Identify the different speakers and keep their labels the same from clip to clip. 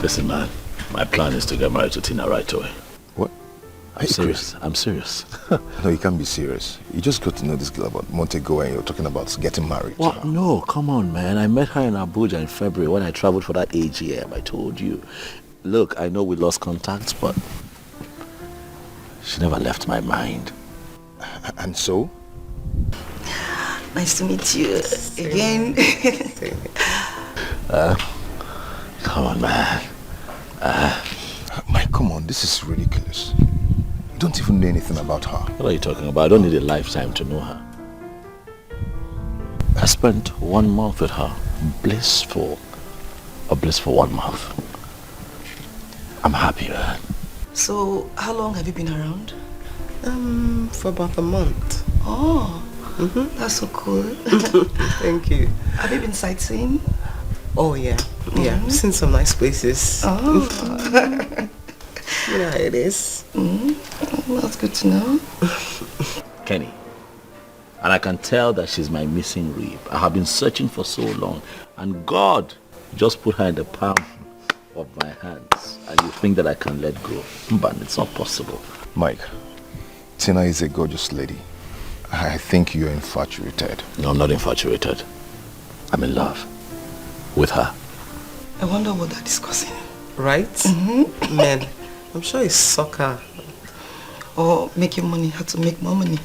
Speaker 1: Listen, man. My plan is to get married to Tina right away.
Speaker 2: What?
Speaker 1: I'm serious. I'm serious.
Speaker 2: No, you can't be serious. You just got to know this girl about Montego and you're talking about getting married.
Speaker 1: What? No, come on, man. I met her in Abuja in February when I traveled for that AGM. I told you. Look, I know we lost contact, but she never left my mind.
Speaker 2: And so?
Speaker 3: Nice to meet you again.
Speaker 1: Come on, man.
Speaker 2: Mike, come on. This is ridiculous. You don't even know anything about her.
Speaker 1: What are you talking about? I don't need a lifetime to know her. I spent 1 month with her. Blissful. A blissful 1 month. I'm happy, man.
Speaker 3: So, how long have you been around?
Speaker 4: For about a month.
Speaker 3: Oh, that's so cool.
Speaker 4: Thank you.
Speaker 3: Have you been sightseeing?
Speaker 4: Oh, yeah. Yeah, seen some nice places.
Speaker 3: Oh.
Speaker 4: You know how it is.
Speaker 3: That's good to know.
Speaker 1: Kenny. And I can tell that she's my missing rib. I have been searching for so long. And God just put her in the palm of my hands. And you think that I can let go. But it's not possible.
Speaker 2: Mike, Tina is a gorgeous lady. I think you're infatuated.
Speaker 1: No, I'm not infatuated. I'm in love with her.
Speaker 3: I wonder what they're discussing.
Speaker 4: Right? Man, I'm sure it's soccer.
Speaker 3: Or making money, how to make more money.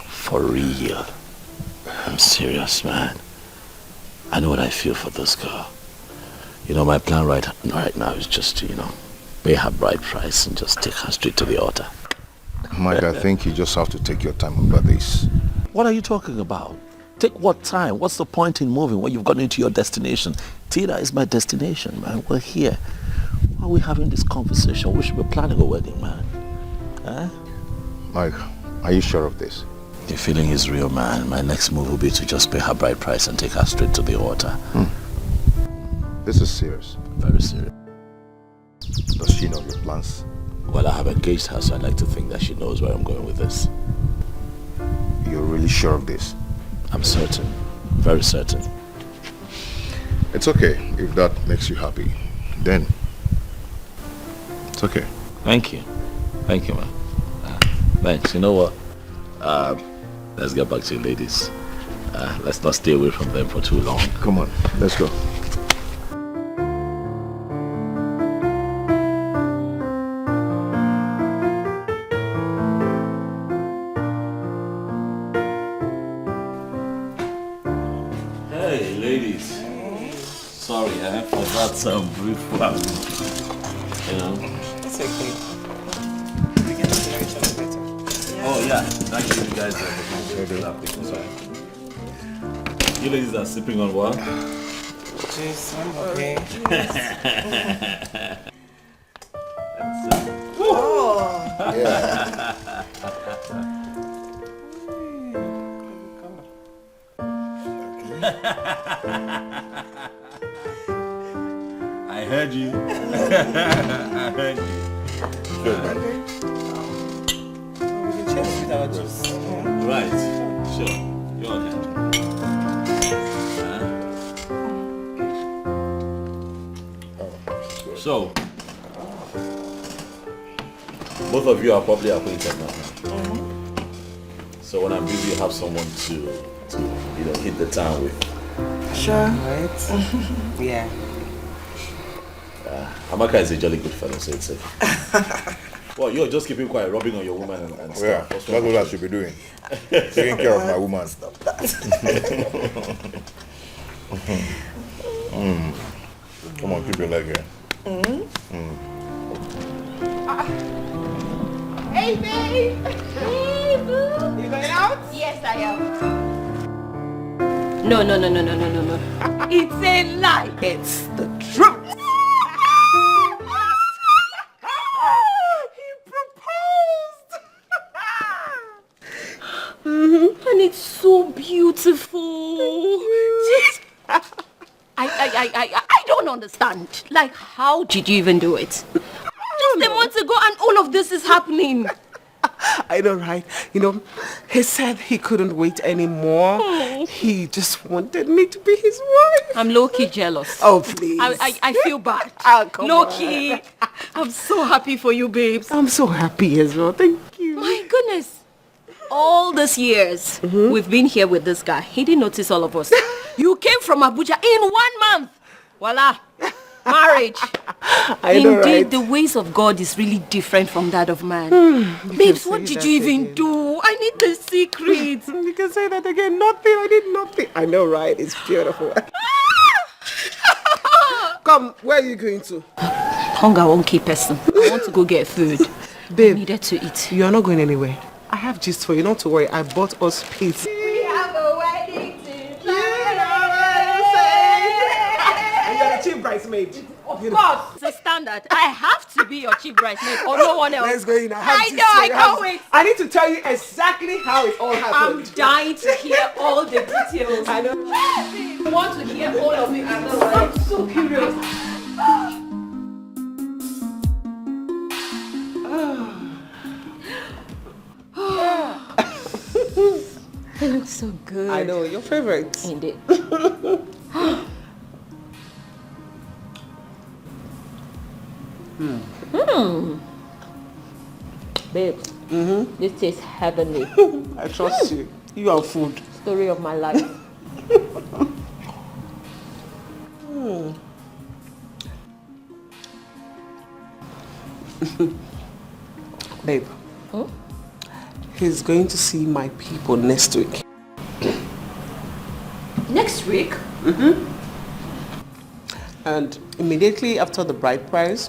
Speaker 1: For real. I'm serious, man. I know what I feel for this girl. You know, my plan right now is just to, pay her bride price and just take her straight to the altar.
Speaker 2: Mike, I think you just have to take your time about this.
Speaker 1: What are you talking about? Take what time? What's the point in moving when you've gotten into your destination? Tina is my destination, man. We're here. Why are we having this conversation? We should be planning a wedding, man. Huh?
Speaker 2: Mike, are you sure of this?
Speaker 1: The feeling is real, man. My next move will be to just pay her bride price and take her straight to the altar.
Speaker 2: This is serious.
Speaker 1: Very serious.
Speaker 2: Does she know your plans?
Speaker 1: Well, I have engaged her, so I'd like to think that she knows where I'm going with this.
Speaker 2: You're really sure of this?
Speaker 1: I'm certain. Very certain.
Speaker 2: It's okay if that makes you happy. Then, it's okay.
Speaker 1: Thank you. Thank you, man. Thanks. You know what? Let's get back to you, ladies. Let's not stay away from them for too long.
Speaker 2: Come on, let's go.
Speaker 1: Hey, ladies. Sorry, I forgot some brief one.
Speaker 4: It's okay.
Speaker 1: Oh yeah, thank you guys for sorry. You ladies are sipping on what?
Speaker 4: Jeez, I'm okay.
Speaker 1: I heard you. I heard you.
Speaker 2: Good, man.
Speaker 4: We can check with our juice.
Speaker 1: Right. Sure. You're okay. So, both of you are probably acquainted now. So when I'm busy, you have someone to hit the town with.
Speaker 3: Sure.
Speaker 4: Right? Yeah.
Speaker 1: Amaka is a jolly good fellow, so it's okay. Well, you're just keeping quiet, rubbing on your woman and stuff.
Speaker 2: Yeah, that's what I should be doing. Taking care of my woman.
Speaker 3: Stop that.
Speaker 2: Come on, keep your leg here.
Speaker 5: Hey, babe! Hey, boo!
Speaker 4: You going out?
Speaker 5: Yes, I am. No. It's a lie.
Speaker 4: It's the truth. He proposed.
Speaker 5: And it's so beautiful. Jeez. I don't understand. Like, how did you even do it? Just a month ago and all of this is happening.
Speaker 4: I know, right? You know, he said he couldn't wait anymore. He just wanted me to be his wife.
Speaker 5: I'm low-key jealous.
Speaker 4: Oh, please.
Speaker 5: I feel bad.
Speaker 4: Oh, come
Speaker 5: Low-key. I'm so happy for you, babes.
Speaker 4: I'm so happy as well. Thank you.
Speaker 5: My goodness. All these years we've been here with this guy. He didn't notice all of us. You came from Abuja in 1 month. Voila. Marriage.
Speaker 4: I know,
Speaker 5: Indeed,
Speaker 4: right?
Speaker 5: the ways of God is really different from that of man. Babes, what did you even do? I need the secret.
Speaker 4: You can say that again. Nothing. I did nothing. I know, right? It's beautiful. Come, where are you going to?
Speaker 5: Hunger won't keep person. I want to go get food.
Speaker 4: Babe,
Speaker 5: I needed to eat.
Speaker 4: you are not going anywhere. I have gist for you. Not to worry. I bought us pizza.
Speaker 5: We have a wedding to
Speaker 4: And you're the chief bridesmaid.
Speaker 5: Of course, it's a standard. I have to be your chief bridesmaid or no one else.
Speaker 4: Let's go in. I
Speaker 5: know, I can't wait.
Speaker 4: I need to tell you exactly how it all
Speaker 5: I'm
Speaker 4: happened.
Speaker 5: dying to hear all the details.
Speaker 4: I know.
Speaker 5: I want to hear all of it. I'm so curious. It looks so good.
Speaker 4: I know, your favorite.
Speaker 5: Indeed. Babes, this tastes heavenly.
Speaker 4: I trust you. You are food.
Speaker 5: Story of my life.
Speaker 4: Babe, he's going to see my people next week.
Speaker 5: Next week?
Speaker 4: And immediately after the bride price,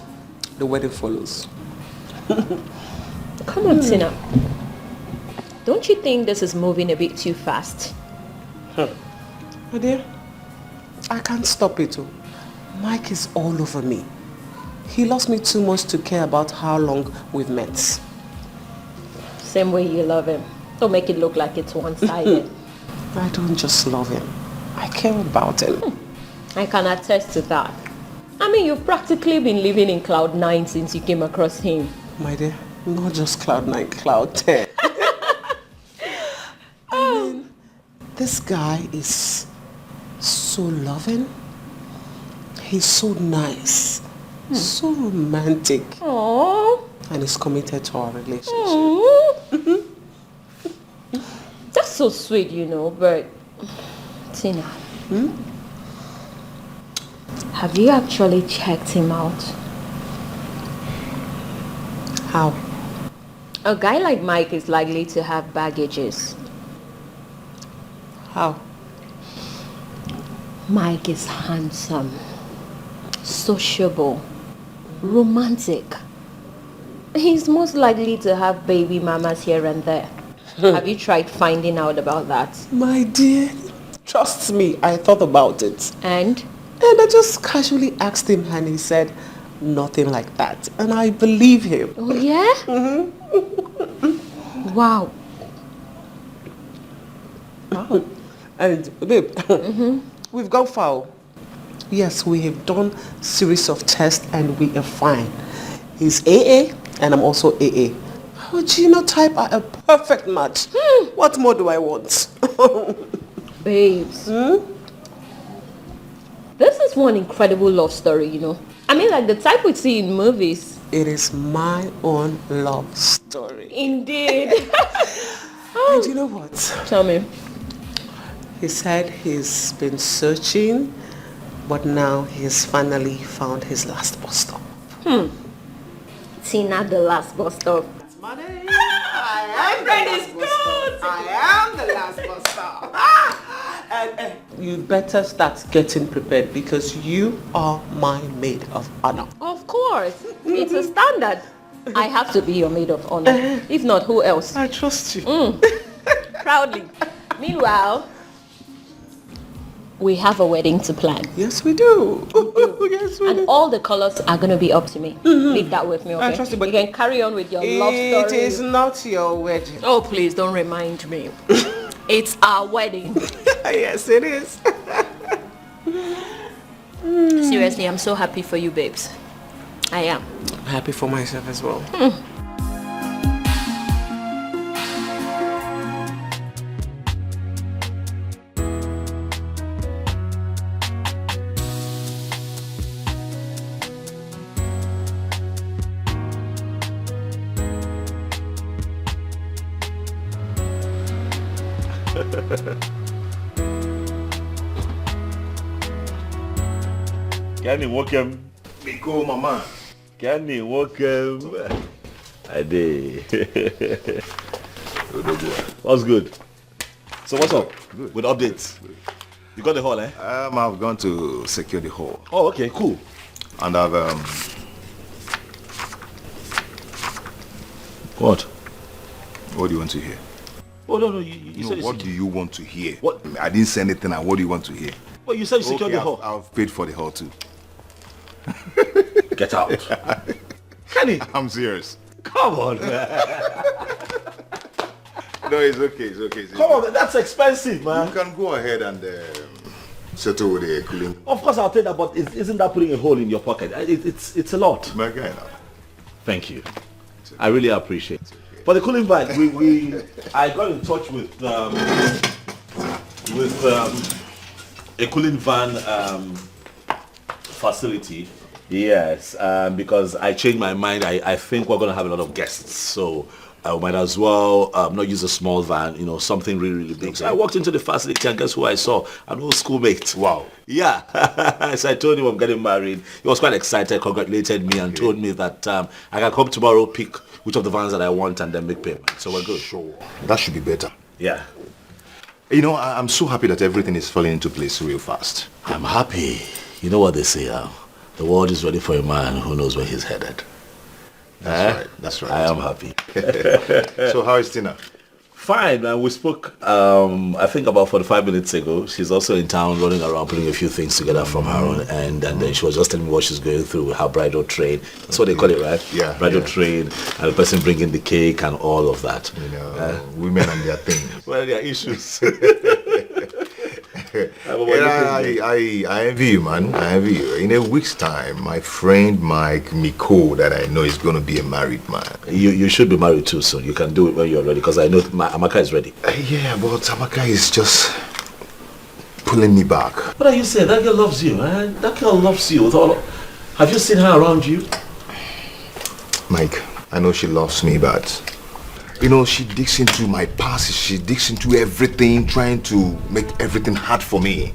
Speaker 4: the wedding follows.
Speaker 5: Come on, Tina. Don't you think this is moving a bit too fast?
Speaker 4: My dear, I can't stop it. Oh. Mike is all over me. He loves me too much to care about how long we've met.
Speaker 5: Same way you love him. Don't make it look like it's one-sided.
Speaker 4: I don't just love him. I care about him.
Speaker 5: I can attest to that. I mean, you've practically been living in cloud 9 since you came across him.
Speaker 4: My dear, not just cloud 9, cloud 10. I mean, this guy is so loving. He's so nice. So romantic.
Speaker 5: Aww.
Speaker 4: And he's committed to our relationship.
Speaker 5: Aww. That's so sweet, you know, but... Tina. Have you actually checked him out?
Speaker 4: How?
Speaker 5: A guy like Mike is likely to have baggages.
Speaker 4: How?
Speaker 5: Mike is handsome, sociable, romantic. He's most likely to have baby mamas here and there. Have you tried finding out about that?
Speaker 4: My dear, trust me, I thought about it.
Speaker 5: And?
Speaker 4: And I just casually asked him and he said nothing like that. And I believe him.
Speaker 5: Oh yeah? Wow.
Speaker 4: Wow. And babe, we've gone far. Yes, we have done series of tests and we are fine. He's AA and I'm also AA. Our genotype are a perfect match. What more do I want?
Speaker 5: Babes. This is one incredible love story, you know. I mean, like the type we see in movies.
Speaker 4: It is my own love story.
Speaker 5: Indeed.
Speaker 4: And you know what?
Speaker 5: Tell me.
Speaker 4: He said he's been searching, but now he's finally found his last bus stop.
Speaker 5: Tina, the last bus stop.
Speaker 4: Money. I am
Speaker 5: friend is good.
Speaker 4: I am the last bus stop. And you better start getting prepared because you are my maid of honor.
Speaker 5: Of course. It's a standard. I have to be your maid of honor. If not, who else?
Speaker 4: I trust you.
Speaker 5: Proudly. Meanwhile, we have a wedding to plan.
Speaker 4: Yes, we do. Yes, we
Speaker 5: And
Speaker 4: do.
Speaker 5: all the colors are going to be up to me. Leave that with me, okay?
Speaker 4: I trust you, but
Speaker 5: you can carry on with your love
Speaker 4: It
Speaker 5: story.
Speaker 4: is not your wedding.
Speaker 5: Oh, please don't remind me. It's our wedding.
Speaker 4: Yes, it is.
Speaker 5: Seriously, I'm so happy for you, babes. I am.
Speaker 4: I'm happy for myself as well.
Speaker 1: Kenny, welcome.
Speaker 2: Miko, mama.
Speaker 1: Kenny, welcome. I did. What's good? So what's up?
Speaker 2: Good.
Speaker 1: With updates? You got the hall, eh?
Speaker 2: I've gone to secure the hall.
Speaker 1: Oh, okay, cool.
Speaker 2: And I've
Speaker 1: What?
Speaker 2: what do you want to hear?
Speaker 1: Oh no, you said
Speaker 2: What do you want to hear?
Speaker 1: What?
Speaker 2: I didn't say anything. And what do you want to hear?
Speaker 1: Well, you said you secured
Speaker 2: Okay,
Speaker 1: the hall.
Speaker 2: I've paid for the hall too.
Speaker 1: Get out. Kenny,
Speaker 2: I'm serious.
Speaker 1: come on, man.
Speaker 2: No, it's okay. It's okay.
Speaker 1: Come on, man. That's expensive, man.
Speaker 2: You can go ahead and settle with the cooling.
Speaker 1: Of course, I'll take that, but isn't that putting a hole in your pocket? It's a lot.
Speaker 2: My guy now.
Speaker 1: Thank you. I really appreciate it. For the cooling van, I got in touch with a cooling van facility. Yes, because I changed my mind. I think we're going to have a lot of guests, so I might as well not use a small van, something really, really big. Okay. So I walked into the facility and guess who I saw? An old schoolmate.
Speaker 2: Wow.
Speaker 1: Yeah. So I told him I'm getting married. He was quite excited, congratulated me and told me that I can come tomorrow, pick which of the vans that I want and then make payment. So we're good.
Speaker 2: Sure. That should be better.
Speaker 1: Yeah.
Speaker 2: I'm so happy that everything is falling into place real fast.
Speaker 1: I'm happy. You know what they say, the world is ready for a man who knows where he's headed.
Speaker 2: That's right.
Speaker 1: I am happy.
Speaker 2: So how is Tina?
Speaker 1: Fine, man. We spoke, I think about 45 minutes ago. She's also in town running around putting a few things together from her own end. And then she was just telling me what she's going through with her bridal train. That's what they call it, right?
Speaker 2: Yeah.
Speaker 1: Bridal train, and the person bringing the cake and all of that.
Speaker 2: Women and their things.
Speaker 1: Well, their issues.
Speaker 2: I envy you, man. I envy you. In a week's time, my friend Mike Miko, that I know is going to be a married man.
Speaker 1: You should be married too soon. You can do it when you're ready, because I know Amaka is ready.
Speaker 2: Yeah, but Amaka is just pulling me back.
Speaker 1: What are you saying? That girl loves you, man. That girl loves you. Have you seen her around you?
Speaker 2: Mike, I know she loves me, but she digs into my past. She digs into everything, trying to make everything hard for me.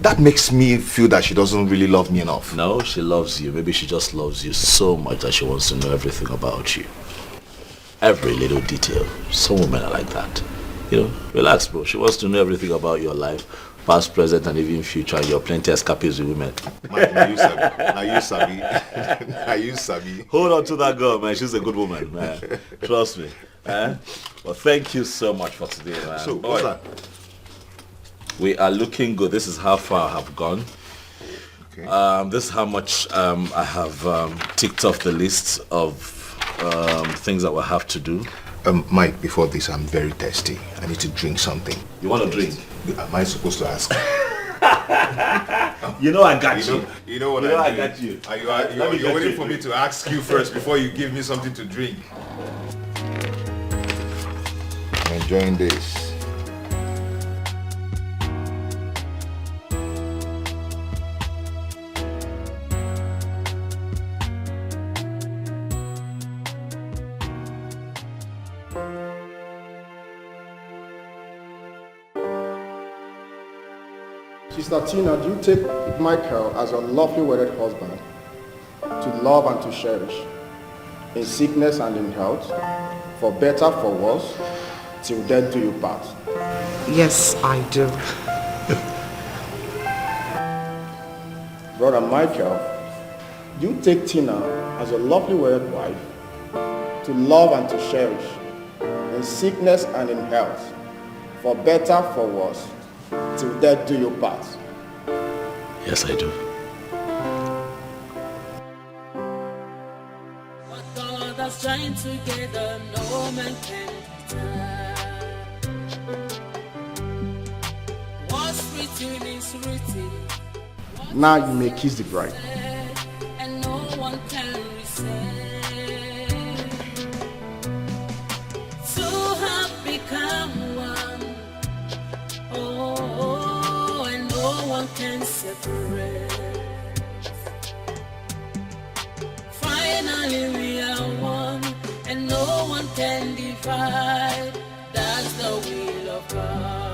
Speaker 2: That makes me feel that she doesn't really love me enough.
Speaker 1: No, she loves you. Maybe she just loves you so much that she wants to know everything about you. Every little detail. Some women are like that. Relax, bro. She wants to know everything about your life, past, present, and even future. And you're plenty escapees with women.
Speaker 2: Mike, now you sabi. Now you sabi.
Speaker 1: Hold on to that girl, man. She's a good woman, man. Trust me. Well, thank you so much for today, man.
Speaker 2: So, what's that?
Speaker 1: We are looking good. This is how far I have gone.
Speaker 2: Okay.
Speaker 1: This is how much I have ticked off the list of things that we'll have to do.
Speaker 2: Mike, before this, I'm very thirsty. I need to drink something.
Speaker 1: You want to drink?
Speaker 2: Am I supposed to ask?
Speaker 1: I got you.
Speaker 2: You know what
Speaker 1: I got you.
Speaker 2: You're waiting for me to ask you first before you give me something to drink. I'm enjoying this.
Speaker 6: Sister Tina, do you take Michael as your lovely wedded husband to love and to cherish, in sickness and in health, for better, for worse, till death do you part?
Speaker 4: Yes, I do.
Speaker 6: Brother Michael, do you take Tina as your lovely wedded wife to love and to cherish, in sickness and in health, for better, for worse, till death do you part?
Speaker 1: Yes, I do.
Speaker 7: What God has joined together, no man can divide. What's written is written.
Speaker 6: Now you may kiss the bride.
Speaker 7: And no one can resist. Two have become one. Oh, and no one can separate. Finally we are one, and no one can divide. That's the will of God.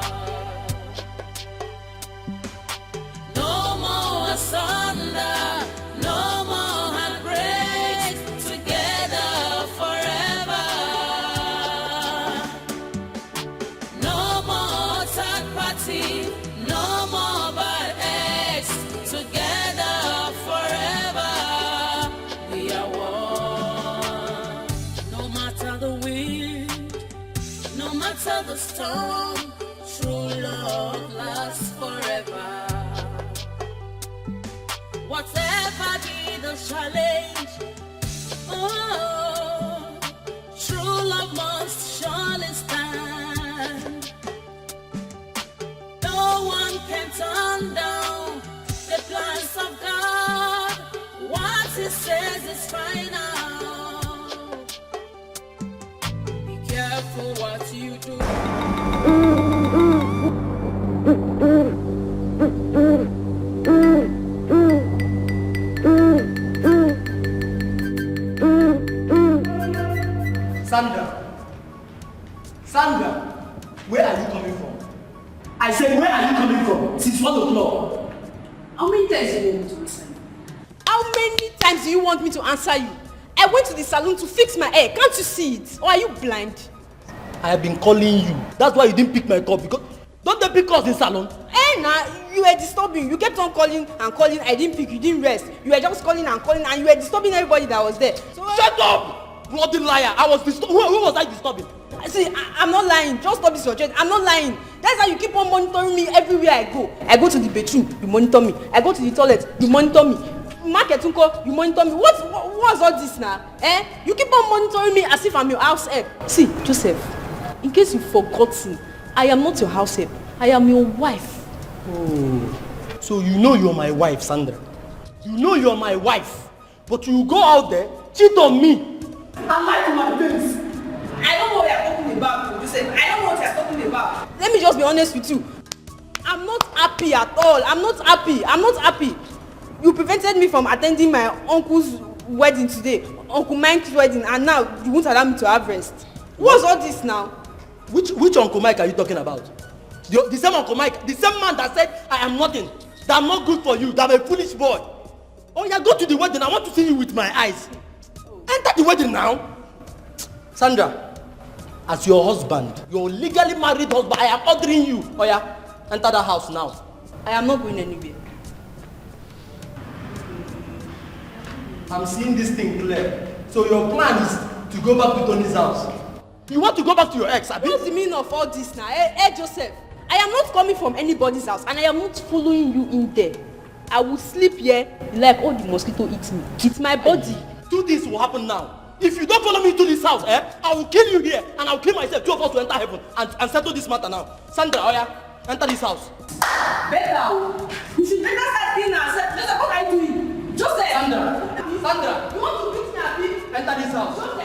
Speaker 7: says it's final. Be careful what you do.
Speaker 8: Sandra, where are you coming from? I said, where are you coming from? Since 1 o'clock.
Speaker 5: How many times do you want me to answer you?
Speaker 9: How many times do you want me to answer you? I went to the salon to fix my hair. Can't you see it? Or are you blind?
Speaker 8: I have been calling you. That's why you didn't pick my call, because don't they pick us in salon?
Speaker 9: Nah, you were disturbing. You kept on calling and calling. I didn't pick. You didn't rest. You were just calling, and you were disturbing everybody that was there. So,
Speaker 8: shut up! Bloody liar! I was disturbing. Who was I disturbing?
Speaker 9: See, I'm not lying. Just stop this your threat. I'm not lying. That's how you keep on monitoring me everywhere I go. I go to the bedroom, you monitor me. I go to the toilet, you monitor me. Market unko, you monitor me. What's all this now? You keep on monitoring me as if I'm your house help. See, Joseph, in case you've forgotten, I am not your house help. I am your wife.
Speaker 8: Oh, so you know you're my wife, Sandra. You know you're my wife, but you go out there, cheat on me, and lie to my face.
Speaker 9: I don't know what you're talking about, Joseph. I don't know what you're talking about. Let me just be honest with you. I'm not happy at all. I'm not happy. You prevented me from attending my uncle's wedding today, Uncle Mike's wedding, and now you won't allow me to have rest. What's all this now?
Speaker 8: Which Uncle Mike are you talking about? The same Uncle Mike, the same man that said I am nothing, that I'm not good for you, that I'm a foolish boy. Oh yeah, go to the wedding. I want to see you with my eyes. Enter the wedding now. Sandra, as your husband, your legally married husband, I am ordering you. Oh yeah, enter the house now.
Speaker 9: I am not going anywhere.
Speaker 8: I'm seeing this thing clear. So your plan is to go back to Tony's house. You want to go back to your ex, abi?
Speaker 9: What's the meaning of all this now? Hey, Joseph, I am not coming from anybody's house, and I am not following you in there. I will sleep here like all the mosquito eats me. It's my body.
Speaker 8: Two things will happen now. If you don't follow me to this house, I will kill you here, and I will kill myself. Two of us will enter heaven and settle this matter now. Sandra, oh yeah, enter this house.
Speaker 9: Better. You should better start cleaning yourself. Joseph, what are you doing? Joseph!
Speaker 8: Sandra,
Speaker 9: You want to beat me, abi?
Speaker 8: enter this house.
Speaker 9: Joseph!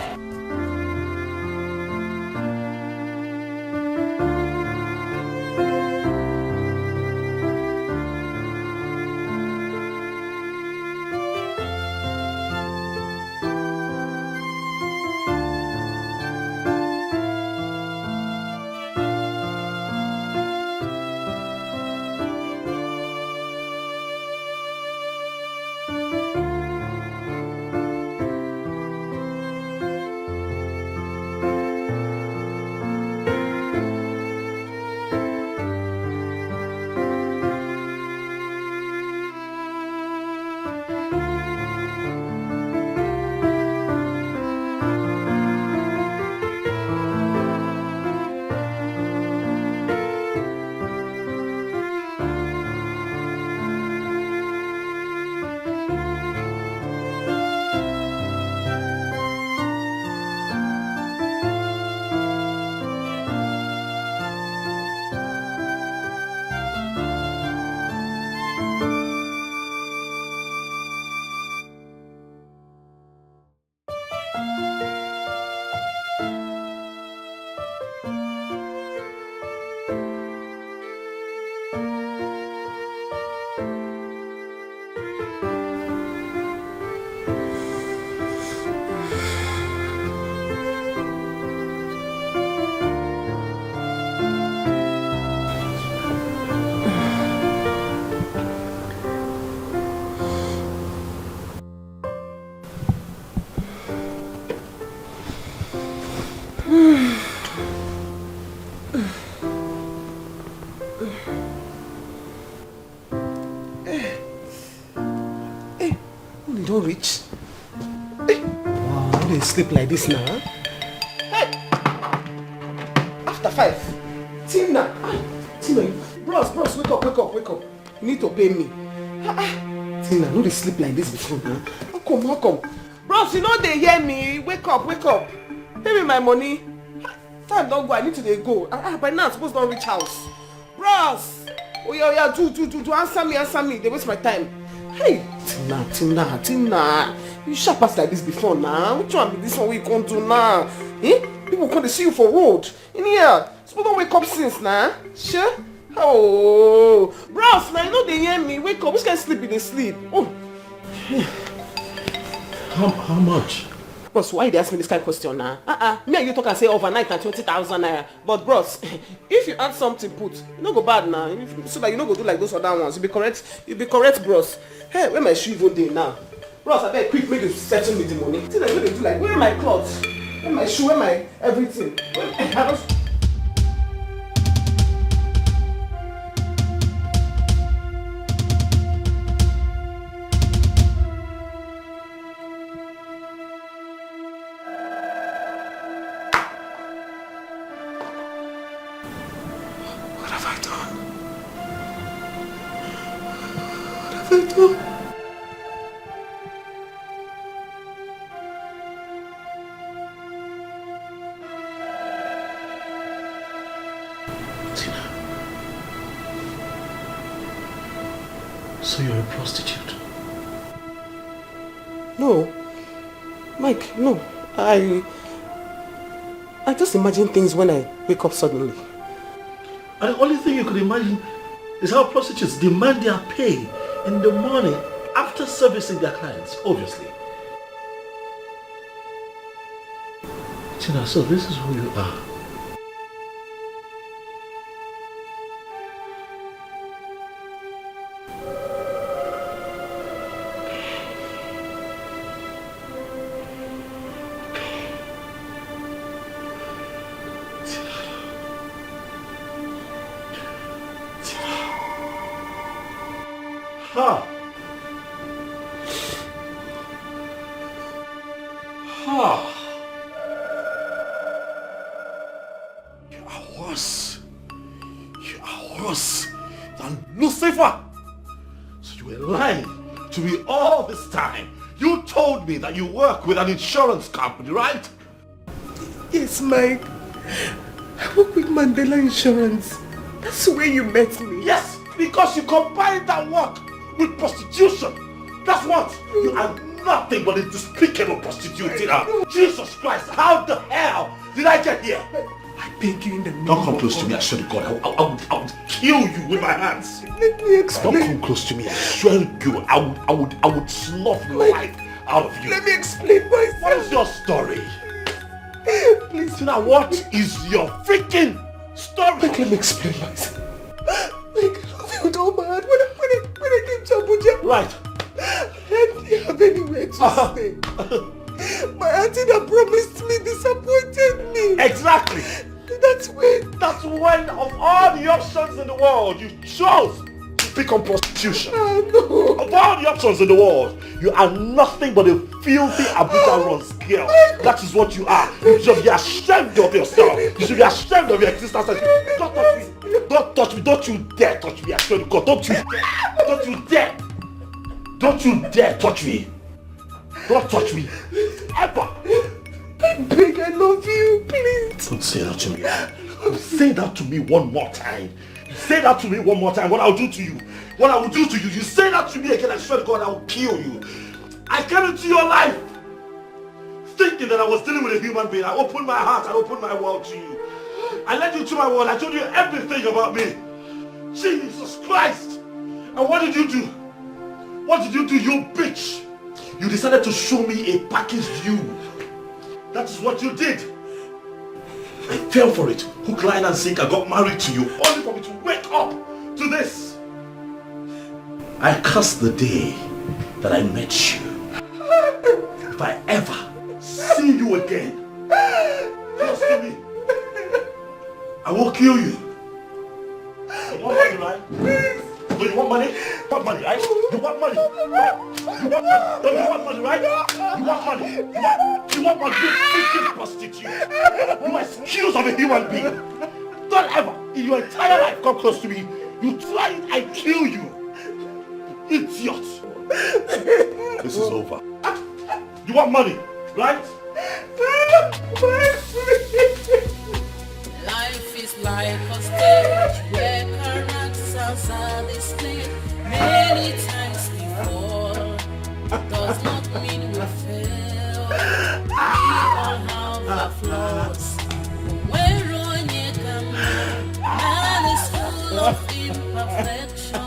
Speaker 4: You don't reach. Wow, you don't sleep like this now, huh? Hey! After 5. Tina! Tina, bros, wake up. You need to pay me. Tina, you don't sleep like this before, huh? How come? Bros, you know they hear me. Wake up. Pay me my money. Time don't go, I need to go. By now I'm supposed to reach house. Bros! Oh yeah, do answer me. They waste my time. Hey, Tina. You sharp pass like this before now. Which one be this one we can't do now? Eh? People come to see you for road. In here. People don't wake up since now. Sure? Oh, bros, now you know they hear me. Wake up. Which can sleep in the sleep? Oh.
Speaker 1: How much?
Speaker 4: Bros, why they ask me this kind of question now? Me and you talk and say overnight and 20,000 naira. But bros, if you add something put, you no go bad now. So that you no go do like those other ones. You be correct, bros. Hey, where my shoe even dey now? Bros, I beg quick make you settle me the money. See that you dey do like, where are my clothes? Where my shoe? Where my everything?
Speaker 1: So you're a prostitute?
Speaker 4: No. Mike, no. I just imagine things when I wake up suddenly.
Speaker 1: And the only thing you could imagine is how prostitutes demand their pay in the morning after servicing their clients, obviously. Tina, so this is who you are. Ha! Ha! You are worse. You are worse than Lucifer. So you were lying to me all this time. You told me that you work with an insurance company, right?
Speaker 4: Yes, Mike. I work with Mandela Insurance. That's where you met me.
Speaker 1: Yes, because you combined that work with prostitution. That's what? You are nothing but a despicable prostitute. Jesus Christ, how the hell did I get here?
Speaker 4: I beg you in the name
Speaker 1: Don't come
Speaker 4: of
Speaker 1: close to me, I swear to God. I would kill you with my hands.
Speaker 4: Let me explain.
Speaker 1: Don't come close to me, I swear to you. I would slough the life out of you.
Speaker 4: Let me explain myself.
Speaker 1: What is your story?
Speaker 4: Please.
Speaker 1: Now, what is your freaking story?
Speaker 4: Let me explain myself. Like, I felt all bad when I came to Abuja.
Speaker 1: Right.
Speaker 4: I didn't have anywhere to stay. My auntie that promised me disappointed me.
Speaker 1: Exactly.
Speaker 4: That's when
Speaker 1: of all the options in the world, you chose to pick on prostitution.
Speaker 4: Oh, no.
Speaker 1: Of all the options in the world, you are nothing but a filthy Abuja runs girl. That is what you are. You should be ashamed of yourself. You should be ashamed of your existence. Don't touch me. Don't touch me. Don't you dare touch me. I swear to God. Don't you dare. Don't you dare. Don't you dare touch me. Don't touch me. Ever.
Speaker 4: I beg, I love you. Please.
Speaker 1: Don't say that to me. Say that to me one more time. Say that to me one more time. What I'll do to you. What I will do to you. You say that to me again, I swear to God, I will kill you. I came into your life thinking that I was dealing with a human being. I opened my heart. I opened my world to you. I led you to my world. I told you everything about me. Jesus Christ. And what did you do? What did you do, you bitch? You decided to show me a packaged you. That is what you did. I fell for it. Hook, line and sinker. Got married to you only for me to wake up to this. I curse the day that I met you. If I ever see you again, close to me, I will kill you. You want money, right? Do you want money? You want money, right? You want money? You want money, right? You want money? You want money? You freaking prostitute. You excuse of a human being. Don't ever in your entire life come close to me. You try it, I kill you. Idiot. This is over. You want money, right?
Speaker 7: Life is like a stage where characters are displayed. Many times we fall. Does not mean we of imperfection.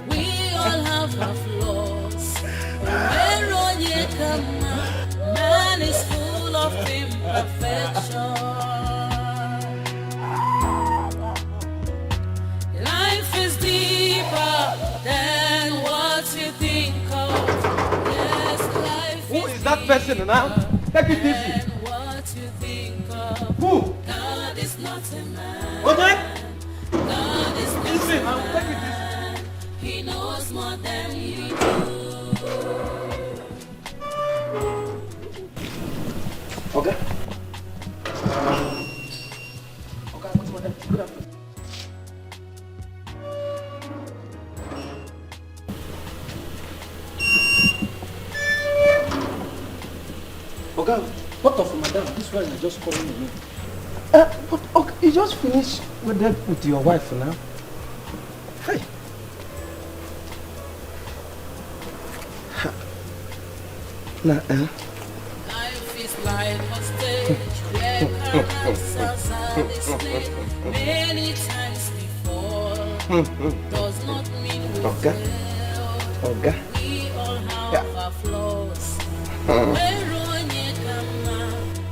Speaker 7: We all have our flaws. Where on ye come, man is full of imperfection. Life is deeper than what you think of. Yes, life
Speaker 8: Who is that person now? Take it easy.
Speaker 7: than what you think of.
Speaker 8: Who?
Speaker 7: God is not a man.
Speaker 8: Okay?
Speaker 7: God is not
Speaker 8: Easy,
Speaker 7: a
Speaker 8: now take it
Speaker 7: man. He knows more than you do.
Speaker 8: Okay. Okay, what's my name? Good afternoon. Okay, what of madam? This one is just calling me. But okay, you just finished with your wife now. Hey. Nah,
Speaker 7: Life is like a stage where characters are displayed. Many times before does not mean we
Speaker 8: Okay.
Speaker 7: fail.
Speaker 8: Okay.
Speaker 7: We all have our flaws. Where on ye come,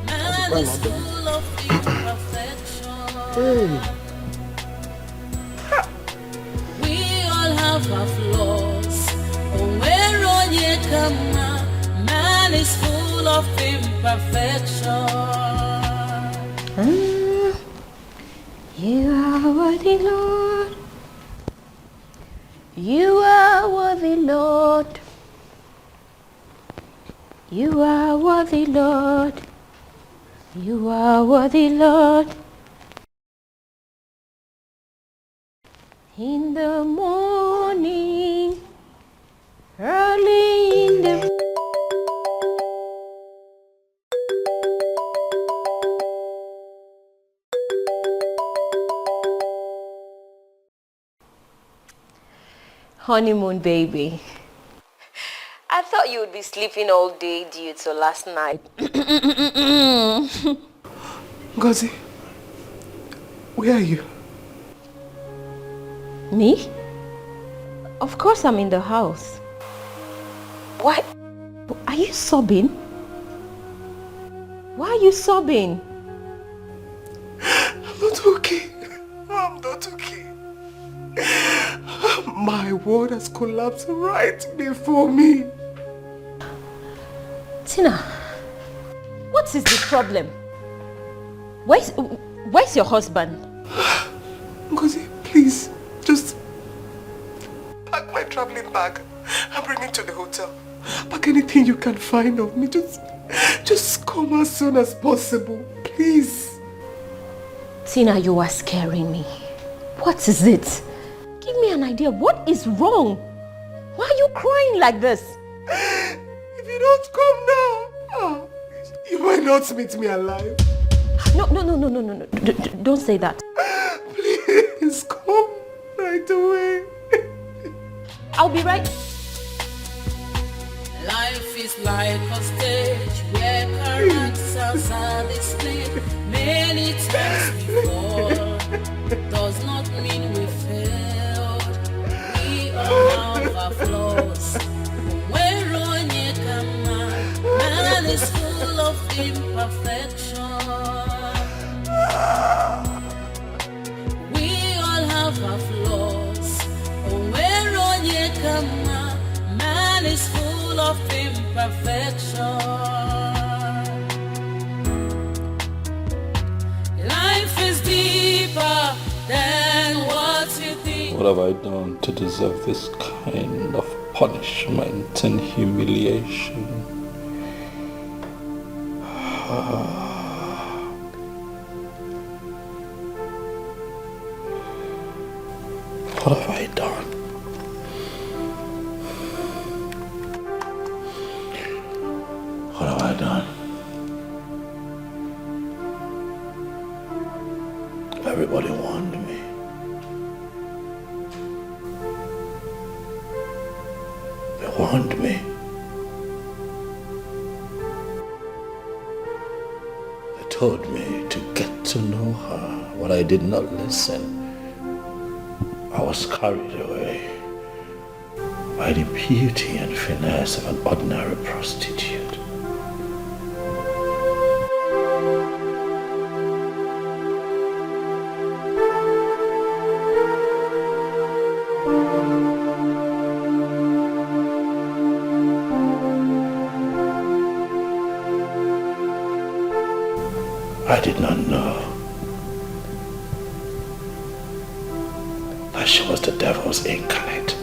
Speaker 7: man is full of imperfection. We all have our flaws. Where on ye come, man is full of imperfection.
Speaker 5: You are worthy, Lord. You are worthy, Lord. You are worthy, Lord. You are worthy, Lord. In the morning, early in the honeymoon, baby. I thought you would be sleeping all day due to last night.
Speaker 8: Ngozi, where are you?
Speaker 5: Me? Of course I'm in the house. Why? Are you sobbing? Why are you sobbing?
Speaker 8: I'm not okay. I'm not okay. My world has collapsed right before me.
Speaker 5: Tina, what is the problem? Where's your husband?
Speaker 8: Ngozi, please, just pack my traveling bag and bring me to the hotel. Pack anything you can find of me. Just come as soon as possible, please.
Speaker 5: Tina, you are scaring me. What is it? Give me an idea. What is wrong? Why are you crying like this?
Speaker 8: If you don't come now, you might not meet me alive.
Speaker 5: No. Don't say that.
Speaker 8: Please come right away.
Speaker 5: I'll be right.
Speaker 7: Life is like a stage where characters are displayed. Many times before does not mean we failed. We all have our flaws. Where on ye come, man is full of imperfection. We all have our flaws. Where on ye come, man is full of imperfection. Life is deeper than what you think.
Speaker 1: What have I done to deserve this kind of punishment and humiliation? What have I done? What have I done? Everybody warned me. They warned me. They told me to get to know her, but I did not listen. I was carried away by the beauty and finesse of an ordinary prostitute. I did not know that she was the devil's incarnate.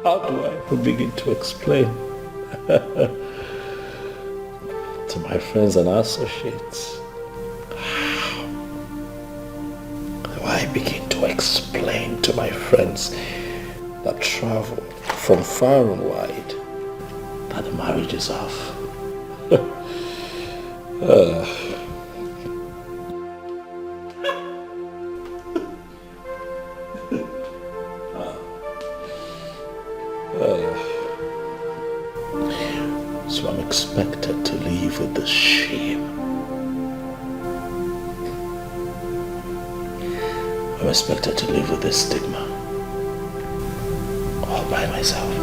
Speaker 1: How do I even begin to explain to my friends and associates? How do I begin to explain to my friends that travel from far and wide that the marriage is off? So I'm expected to live with this shame. I'm expected to live with this stigma all by myself.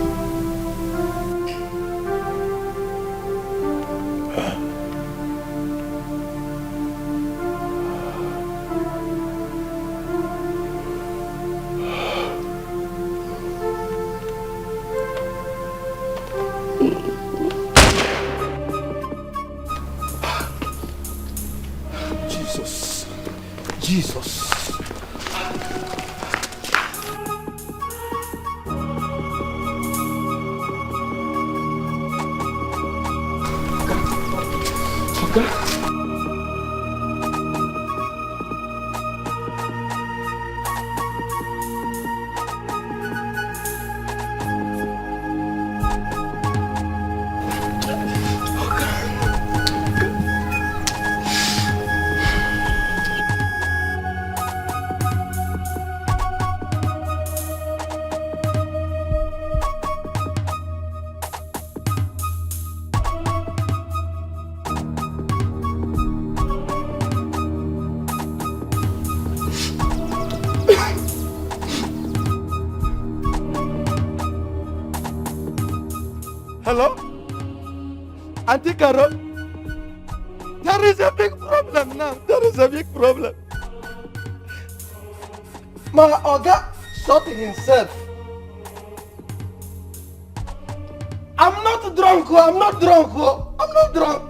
Speaker 2: Jesus.
Speaker 8: Hello? Auntie Carol? There is a big problem now. There is a big problem. My Oga shot himself. I'm not drunk, oh. I'm not drunk, oh. I'm not drunk.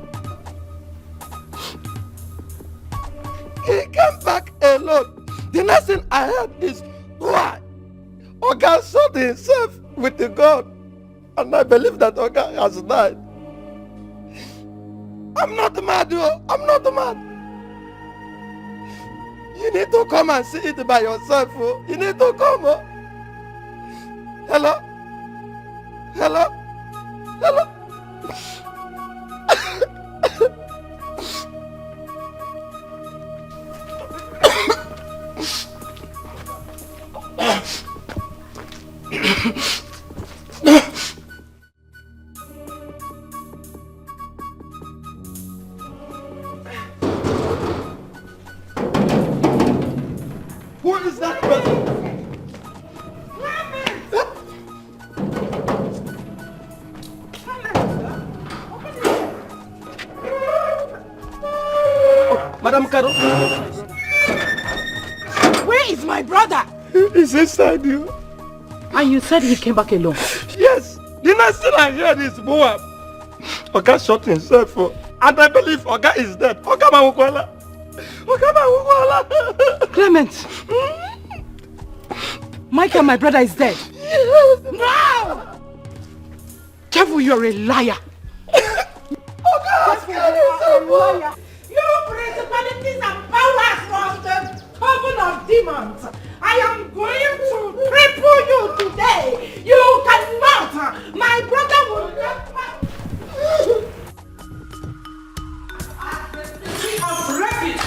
Speaker 8: He came back alone. The next thing I heard is, why? Oga shot himself with the gun. And I believe that Oga has died. I'm not mad, oh. I'm not mad. You need to come and see it by yourself, oh. You need to come, oh. Hello? Hello? Hello? Who is that person? Madam Carol.
Speaker 9: Where is my brother?
Speaker 8: He's inside you.
Speaker 9: And you said he came back alone.
Speaker 8: Yes. The next thing I heard is Boab. Oga shot himself. And I believe Oga is dead. Oga Mawukwala. Oga Mawukwala.
Speaker 9: Clement. Michael, my brother, is dead.
Speaker 8: Yes.
Speaker 9: No! Careful, you're a liar.
Speaker 8: Oga has killed himself.
Speaker 9: You principalities and powers from the coven of demons. I am going to cripple you today. You cannot. My brother will never. Of wreckage.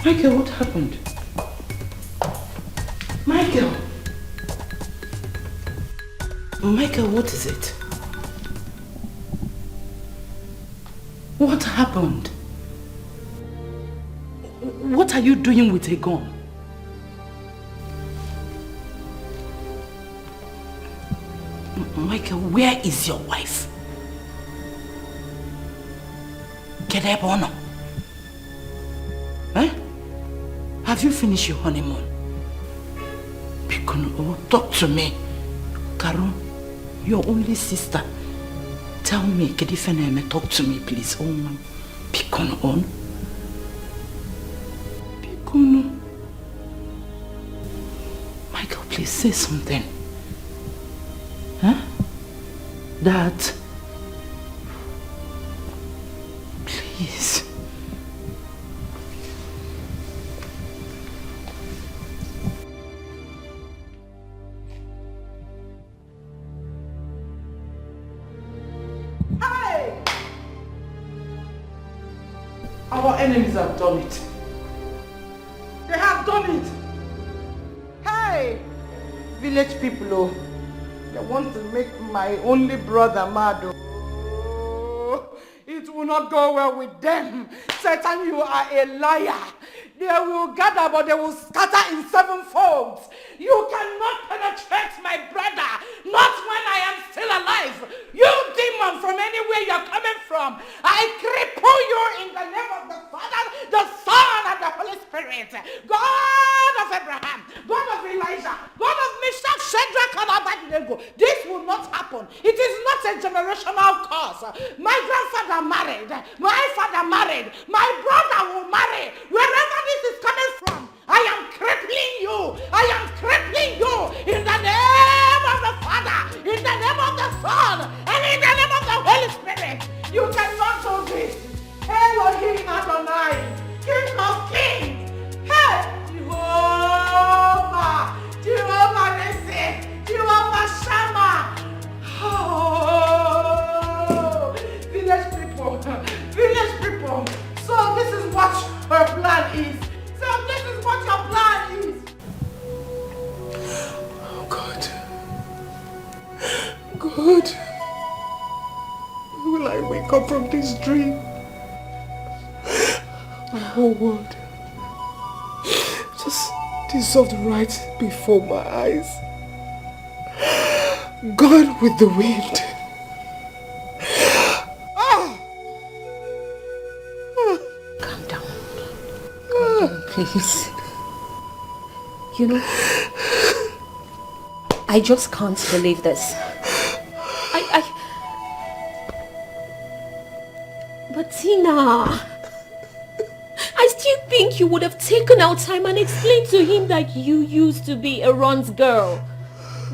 Speaker 4: Michael, what happened? Michael! Michael, what is it? What happened? What are you doing with a gun? Michael, where is your wife? Kedebono? Eh? Have you finished your honeymoon? Pikono, talk to me. Karo, your only sister. Tell me, Kedifeneme, talk to me, please. Oh, man. Pikono on. Pikono. Michael, please say something. Huh? Dad. Please. Hey! Our enemies have done it. They have done it. Hey! Village people, oh. They want to make my only brother mad. Oh. It will not go well with them. Satan, you are a liar. They will gather, but they will scatter in 7 folds. You cannot penetrate my brother, not when I am still alive. You demon from anywhere you're coming from, I cripple you in the name of the Father, the Son, and the Holy Spirit. God of Abraham, God of Elijah, God of Meshach, Shadrach, and Abednego. This will not happen. It is not a generational curse. My grandfather married, my father married, my brother will marry. Wherever this is coming from, I am crippling you. I am crippling you in the name of the Father, in the name of the Son, and in the name of the Holy Spirit. You cannot do this. Elohim Adonai, King of Kings. Hey, Jehovah, Jehovah Nissi, Jehovah Shammah. Oh, village people. So this is what her plan is. So this is what your plan is. Oh God. God. Will I wake up from this dream? My whole world just dissolved right before my eyes. Gone with the wind.
Speaker 5: Calm down. Calm down, please. You know, I just can't believe this. But Tina, I still think you would have taken out time and explained to him that you used to be a Ron's girl.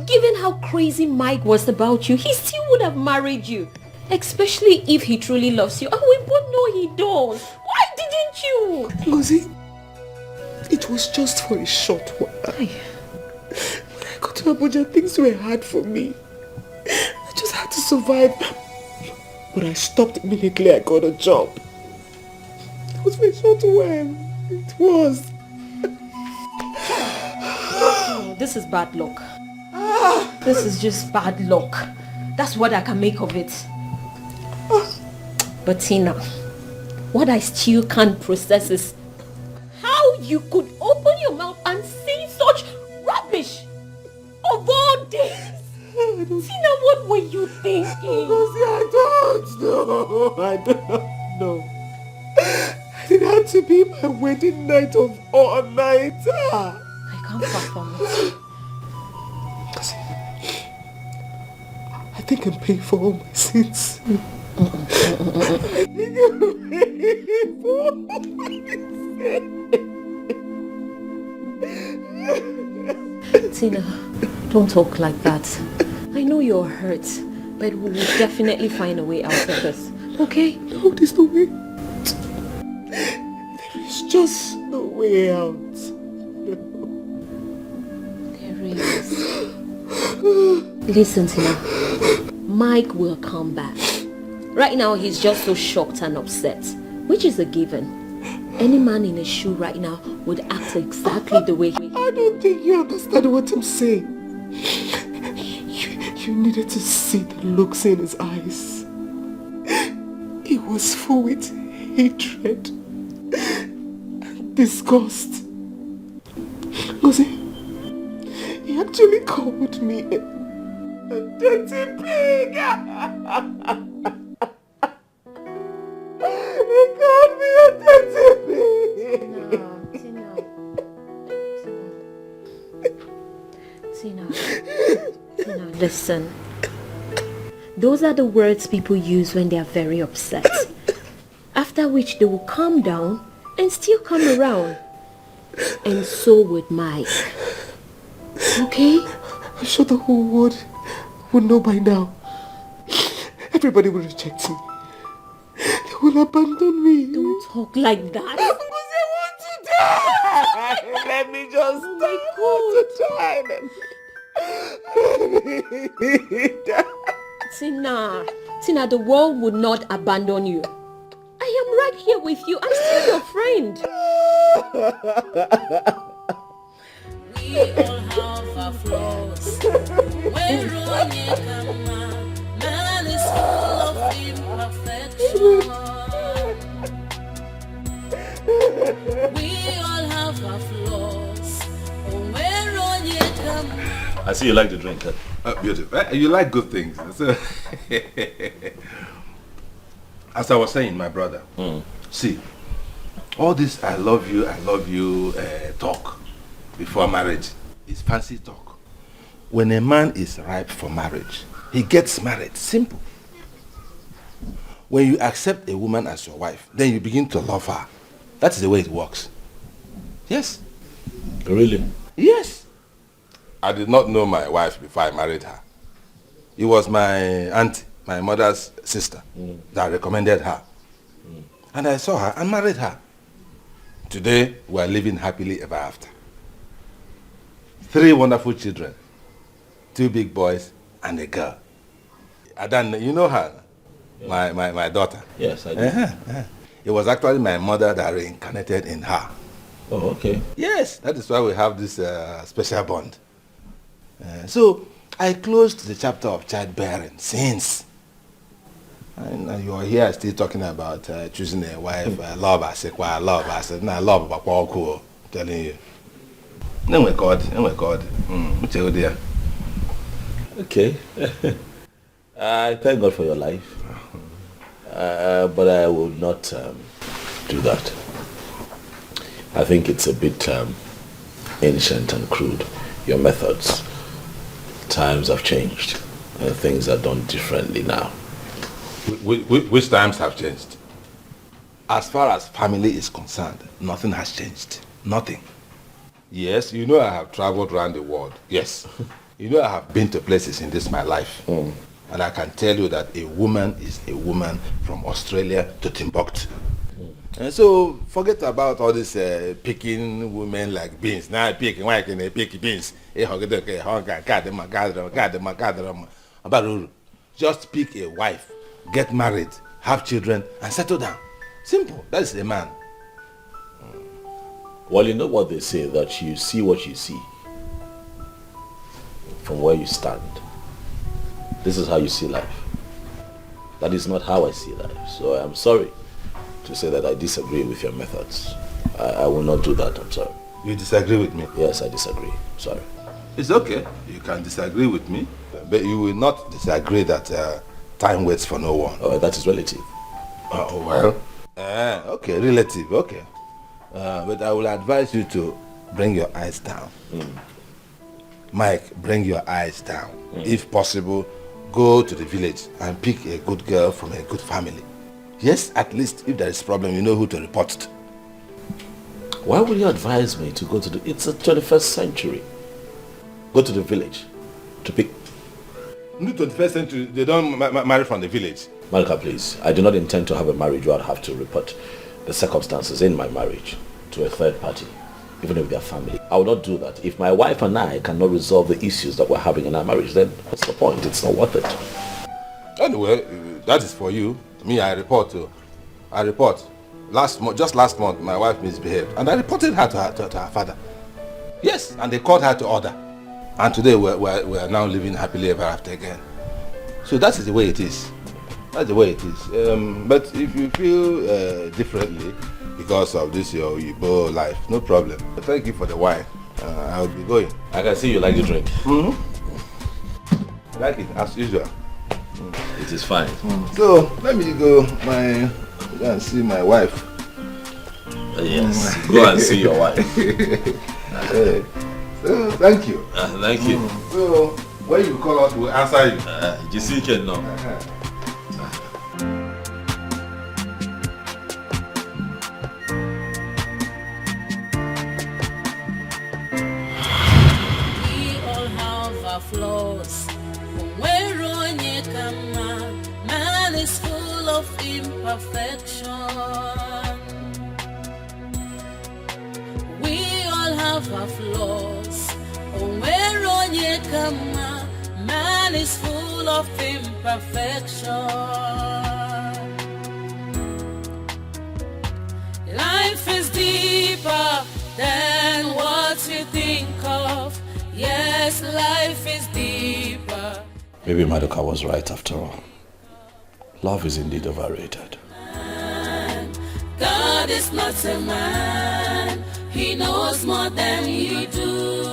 Speaker 5: Given how crazy Mike was about you, he still would have married you. Especially if he truly loves you. And we both know he does. Why didn't you?
Speaker 4: Lucy, it was just for a short while. When I got to Abuja, things were hard for me. I just had to survive. But I stopped immediately I got a job. It was for a short while. It was.
Speaker 5: Oh, this is bad luck. This is just bad luck. That's what I can make of it. But Tina, what I still can't process is how you could open your mouth and say such rubbish of all days. Tina, what were you thinking?
Speaker 4: I don't know. It had to be my wedding night of all nights.
Speaker 5: I can't fathom it.
Speaker 4: I think I'm paying for all my sins. I think I'm paying for all my sins.
Speaker 5: Tina, don't talk like that. I know you're hurt, but we will definitely find a way out of this. Okay?
Speaker 4: No, there's no way. There is just no way out. No.
Speaker 5: There is. Listen, Tina. Mike will come back. Right now, he's just so shocked and upset, which is a given. Any man in a shoe right now would act exactly the way he...
Speaker 4: I don't think you understand what I'm saying. You needed to see the looks in his eyes. He was full with hatred and disgust. Lucy, he actually called me a dirty pig. He called me a dirty pig.
Speaker 5: Tina, listen. Those are the words people use when they are very upset. After which they will calm down and still come around. And so would Mike. Okay?
Speaker 4: I'm sure the whole world would know by now. Everybody will reject me. They will abandon me.
Speaker 5: Don't talk like that.
Speaker 4: Because I want to die. Let me just
Speaker 5: Tina, the world would not abandon you. I am right here with you. I'm still your friend.
Speaker 7: We all have our flaws. When man is full of imperfection. We all have our flaws.
Speaker 1: I see you like to drink, huh?
Speaker 2: Beautiful. You like good things. So as I was saying, my brother, see, all this I love you talk before marriage is fancy talk. When a man is ripe for marriage, he gets married. Simple. When you accept a woman as your wife, then you begin to love her. That's the way it works. Yes.
Speaker 1: Really?
Speaker 2: Yes. I did not know my wife before I married her. It was my auntie, my mother's sister, that recommended her. And I saw her and married her. Today, we are living happily ever after. 3 wonderful children, 2 big boys and a girl. Adan, you know her? Yeah. My daughter.
Speaker 1: Yes, I do.
Speaker 2: It was actually my mother that reincarnated in her.
Speaker 1: Oh, okay.
Speaker 2: Yes, that is why we have this special bond. So I closed the chapter of childbearing since. And you are here still talking about choosing a wife, love, I said, no, love about cool, telling you. No, God.
Speaker 1: Okay. I thank God for your life. But I will not do that. I think it's a bit ancient and crude. Your methods. Times have changed. And things are done differently now.
Speaker 2: Which times have changed? As far as family is concerned, nothing has changed. Nothing. Yes, you know I have traveled around the world. Yes. You know I have been to places in this my life. And I can tell you that a woman is a woman from Australia to Timbuktu. And so forget about all this picking women like beans. Now picking, why can they pick beans? Just pick a wife, get married, have children, and settle down. Simple. That is a man.
Speaker 1: Well, you know what they say, that you see what you see from where you stand. This is how you see life. That is not how I see life. So I'm sorry to say that I disagree with your methods. I will not do that, I'm sorry.
Speaker 2: You disagree with me?
Speaker 1: Yes, I disagree. Sorry.
Speaker 2: It's okay. You can disagree with me, but you will not disagree that time waits for no one.
Speaker 1: Oh, that is relative.
Speaker 2: Oh, well. Okay, relative, okay. But I will advise you to bring your eyes down. Mike, bring your eyes down. If possible, go to the village and pick a good girl from a good family. Yes, at least if there is a problem, you know who to report to.
Speaker 1: Why would you advise me to go to the... It's the 21st century. Go to the village to pick...
Speaker 2: In the 21st century, they don't marry from the village.
Speaker 1: Malika, please. I do not intend to have a marriage where I'd have to report the circumstances in my marriage to a third party, even if they are family. I will not do that. If my wife and I cannot resolve the issues that we're having in our marriage, then what's the point? It's not worth it.
Speaker 2: Anyway, that is for you. Me, I report. just last month, my wife misbehaved, and I reported her to her father. Yes, and they called her to order. And today we're now living happily ever after again. So that is the way it is. That's the way it is. But if you feel differently because of this your Igbo life, no problem. But thank you for the wine. I'll be going.
Speaker 1: I can see you like the drink.
Speaker 2: I like it as usual.
Speaker 1: It is fine.
Speaker 2: So let me go and see my wife.
Speaker 1: Yes, go and see your wife.
Speaker 2: So thank you.
Speaker 1: Thank you.
Speaker 2: So when you call us, we'll answer you.
Speaker 1: Jessica, no.
Speaker 7: We all have our flaws. Man is full of imperfection. We all have our flaws. Man is full of imperfection. Life is deeper than what you think of. Yes, life is deeper.
Speaker 1: Maybe Madoka was right after all. Love is indeed overrated.
Speaker 7: God is not a man. He knows more than you do.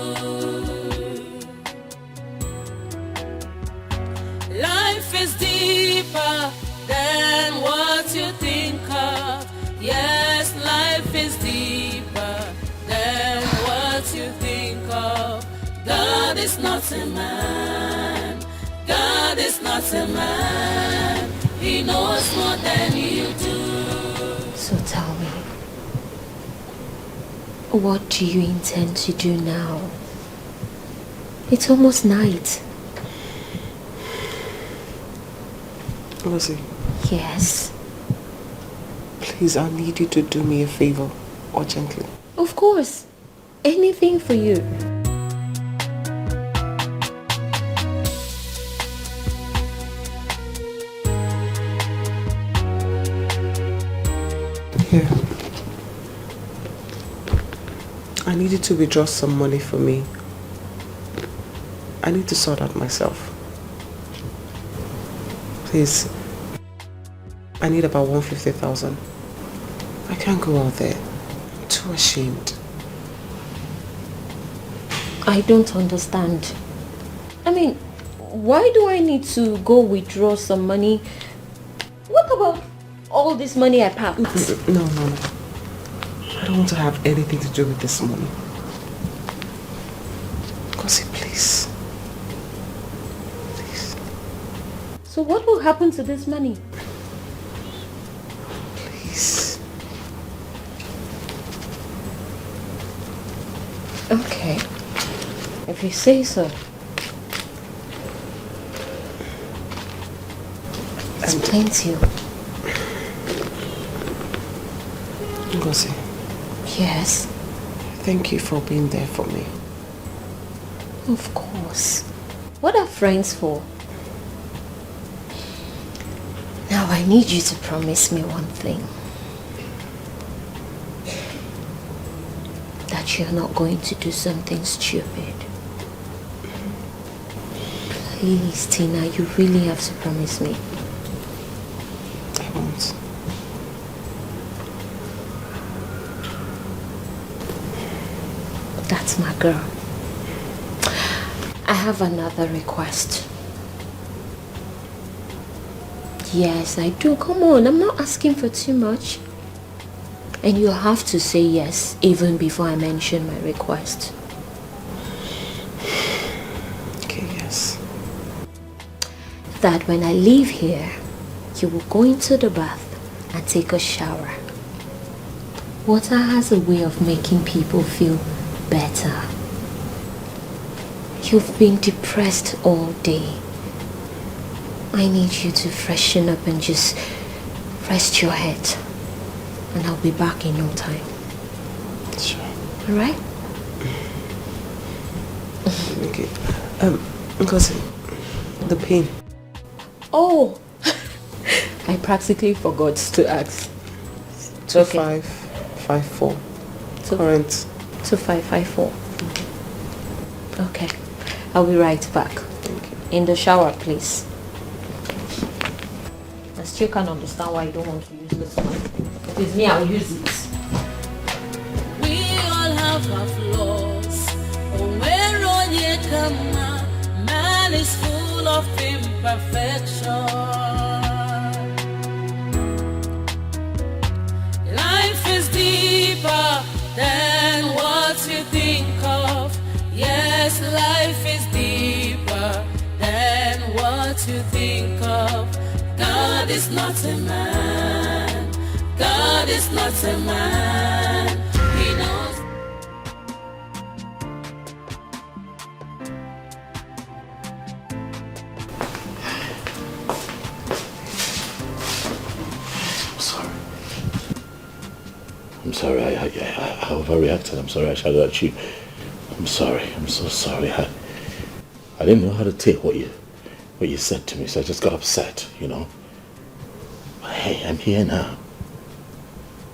Speaker 7: Life is deeper than what you think of. Yes, life is deeper than what you think of. God is not a man. God is not a man. He knows more than you do.
Speaker 5: So tell me, what do you intend to do now? It's almost night.
Speaker 4: Lucy.
Speaker 5: Yes?
Speaker 4: Please, I need you to do me a favor, urgently.
Speaker 5: Of course. Anything for you.
Speaker 4: Here. I need you to withdraw some money for me. I need to sort out myself. Please. I need about 150,000. I can't go out there. I'm too ashamed.
Speaker 5: I don't understand. I mean, why do I need to go withdraw some money? What about all this money I packed?
Speaker 4: No. I don't want to have anything to do with this money. Gossip, please. Please.
Speaker 5: So what will happen to this money?
Speaker 4: Please.
Speaker 5: Okay. If you say so. Explain to you.
Speaker 4: Ngozi.
Speaker 5: Yes?
Speaker 4: Thank you for being there for me.
Speaker 5: Of course. What are friends for? Now I need you to promise me one thing. That you're not going to do something stupid. Please, Tina, you really have to promise me.
Speaker 4: I won't.
Speaker 5: That's my girl. I have another request. Yes, I do. Come on, I'm not asking for too much. And you have to say yes, even before I mention my request.
Speaker 4: Okay, yes.
Speaker 5: That when I leave here, you will go into the bath and take a shower. Water has a way of making people feel better. You've been depressed all day. I need you to freshen up and just rest your head. And I'll be back in no time.
Speaker 4: Sure.
Speaker 5: Alright?
Speaker 4: Okay. Ngozi, the pain.
Speaker 5: Oh! I practically forgot to ask.
Speaker 4: 2554. Current.
Speaker 5: 2554. Okay. I'll be right back.
Speaker 4: Thank you.
Speaker 5: In the shower, please. I still can't understand why you don't want to use this one. If it's me, I'll use it.
Speaker 7: We all have our flaws. Oh, where on ye come, man is full of imperfection. Life is deeper than what you think of. Yes, life is deeper than what you think of. God is not a man. God is not a man. He knows.
Speaker 1: I'm sorry. I overreacted. I'm sorry I shouted at you. I'm sorry. I'm so sorry. I didn't know how to take what you said to me, so I just got upset, you know. But hey, I'm here now.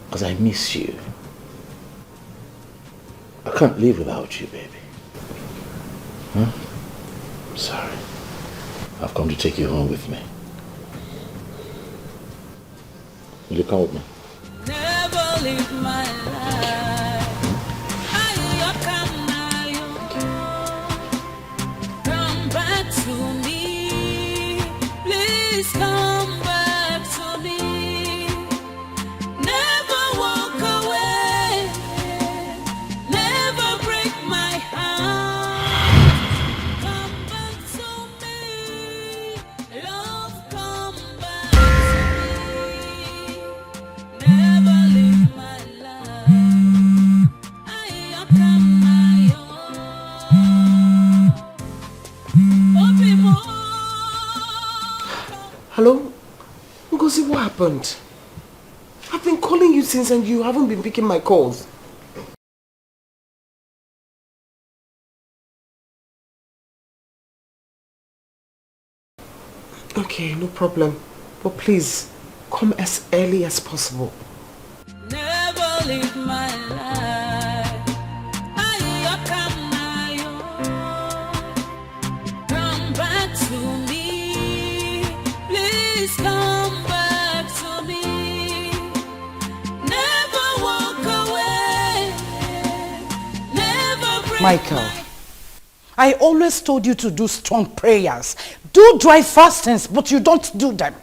Speaker 1: Because I miss you. I can't live without you, baby. Huh? I'm sorry. I've come to take you home with me. Will you come with me?
Speaker 7: Never live my life. Come back to me. Please come back to me. Never walk away. Never break my heart. Come back to me. Love, come back to me. Never live my life. I come my own. Open more.
Speaker 4: Hello? Ngozi, what happened? I've been calling you since and you haven't been picking my calls. Okay, no problem. But please, come as early as possible.
Speaker 7: Never live my life. I come my own. Come back to me. Please come back to me. Never walk away. Never break
Speaker 10: Michael,
Speaker 7: my
Speaker 10: I always told you to do strong prayers. Do dry fastings, but you don't do them.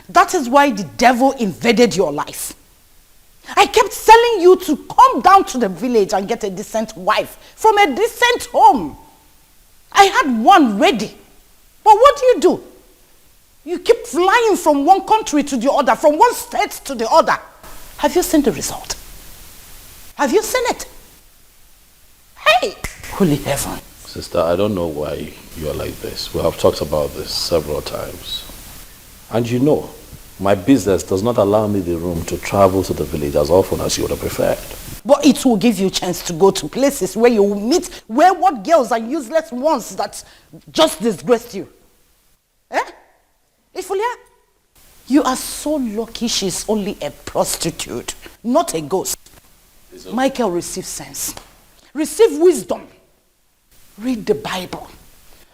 Speaker 10: That is why the devil invaded your life. I kept telling you to come down to the village and get a decent wife from a decent home. I had one ready. But what do? You keep flying from one country to the other, from one state to the other. Have you seen the result? Have you seen it? Hey, holy heaven.
Speaker 1: Sister, I don't know why you're like this. We have talked about this several times. And you know, my business does not allow me the room to travel to the village as often as you would have preferred.
Speaker 10: But it will give you a chance to go to places where you will meet wayward girls and useless ones that just disgraced you. Eh? Ifulia, you are so lucky she's only a prostitute, not a ghost.
Speaker 1: Okay.
Speaker 10: Michael, receive sense. Receive wisdom. Read the Bible.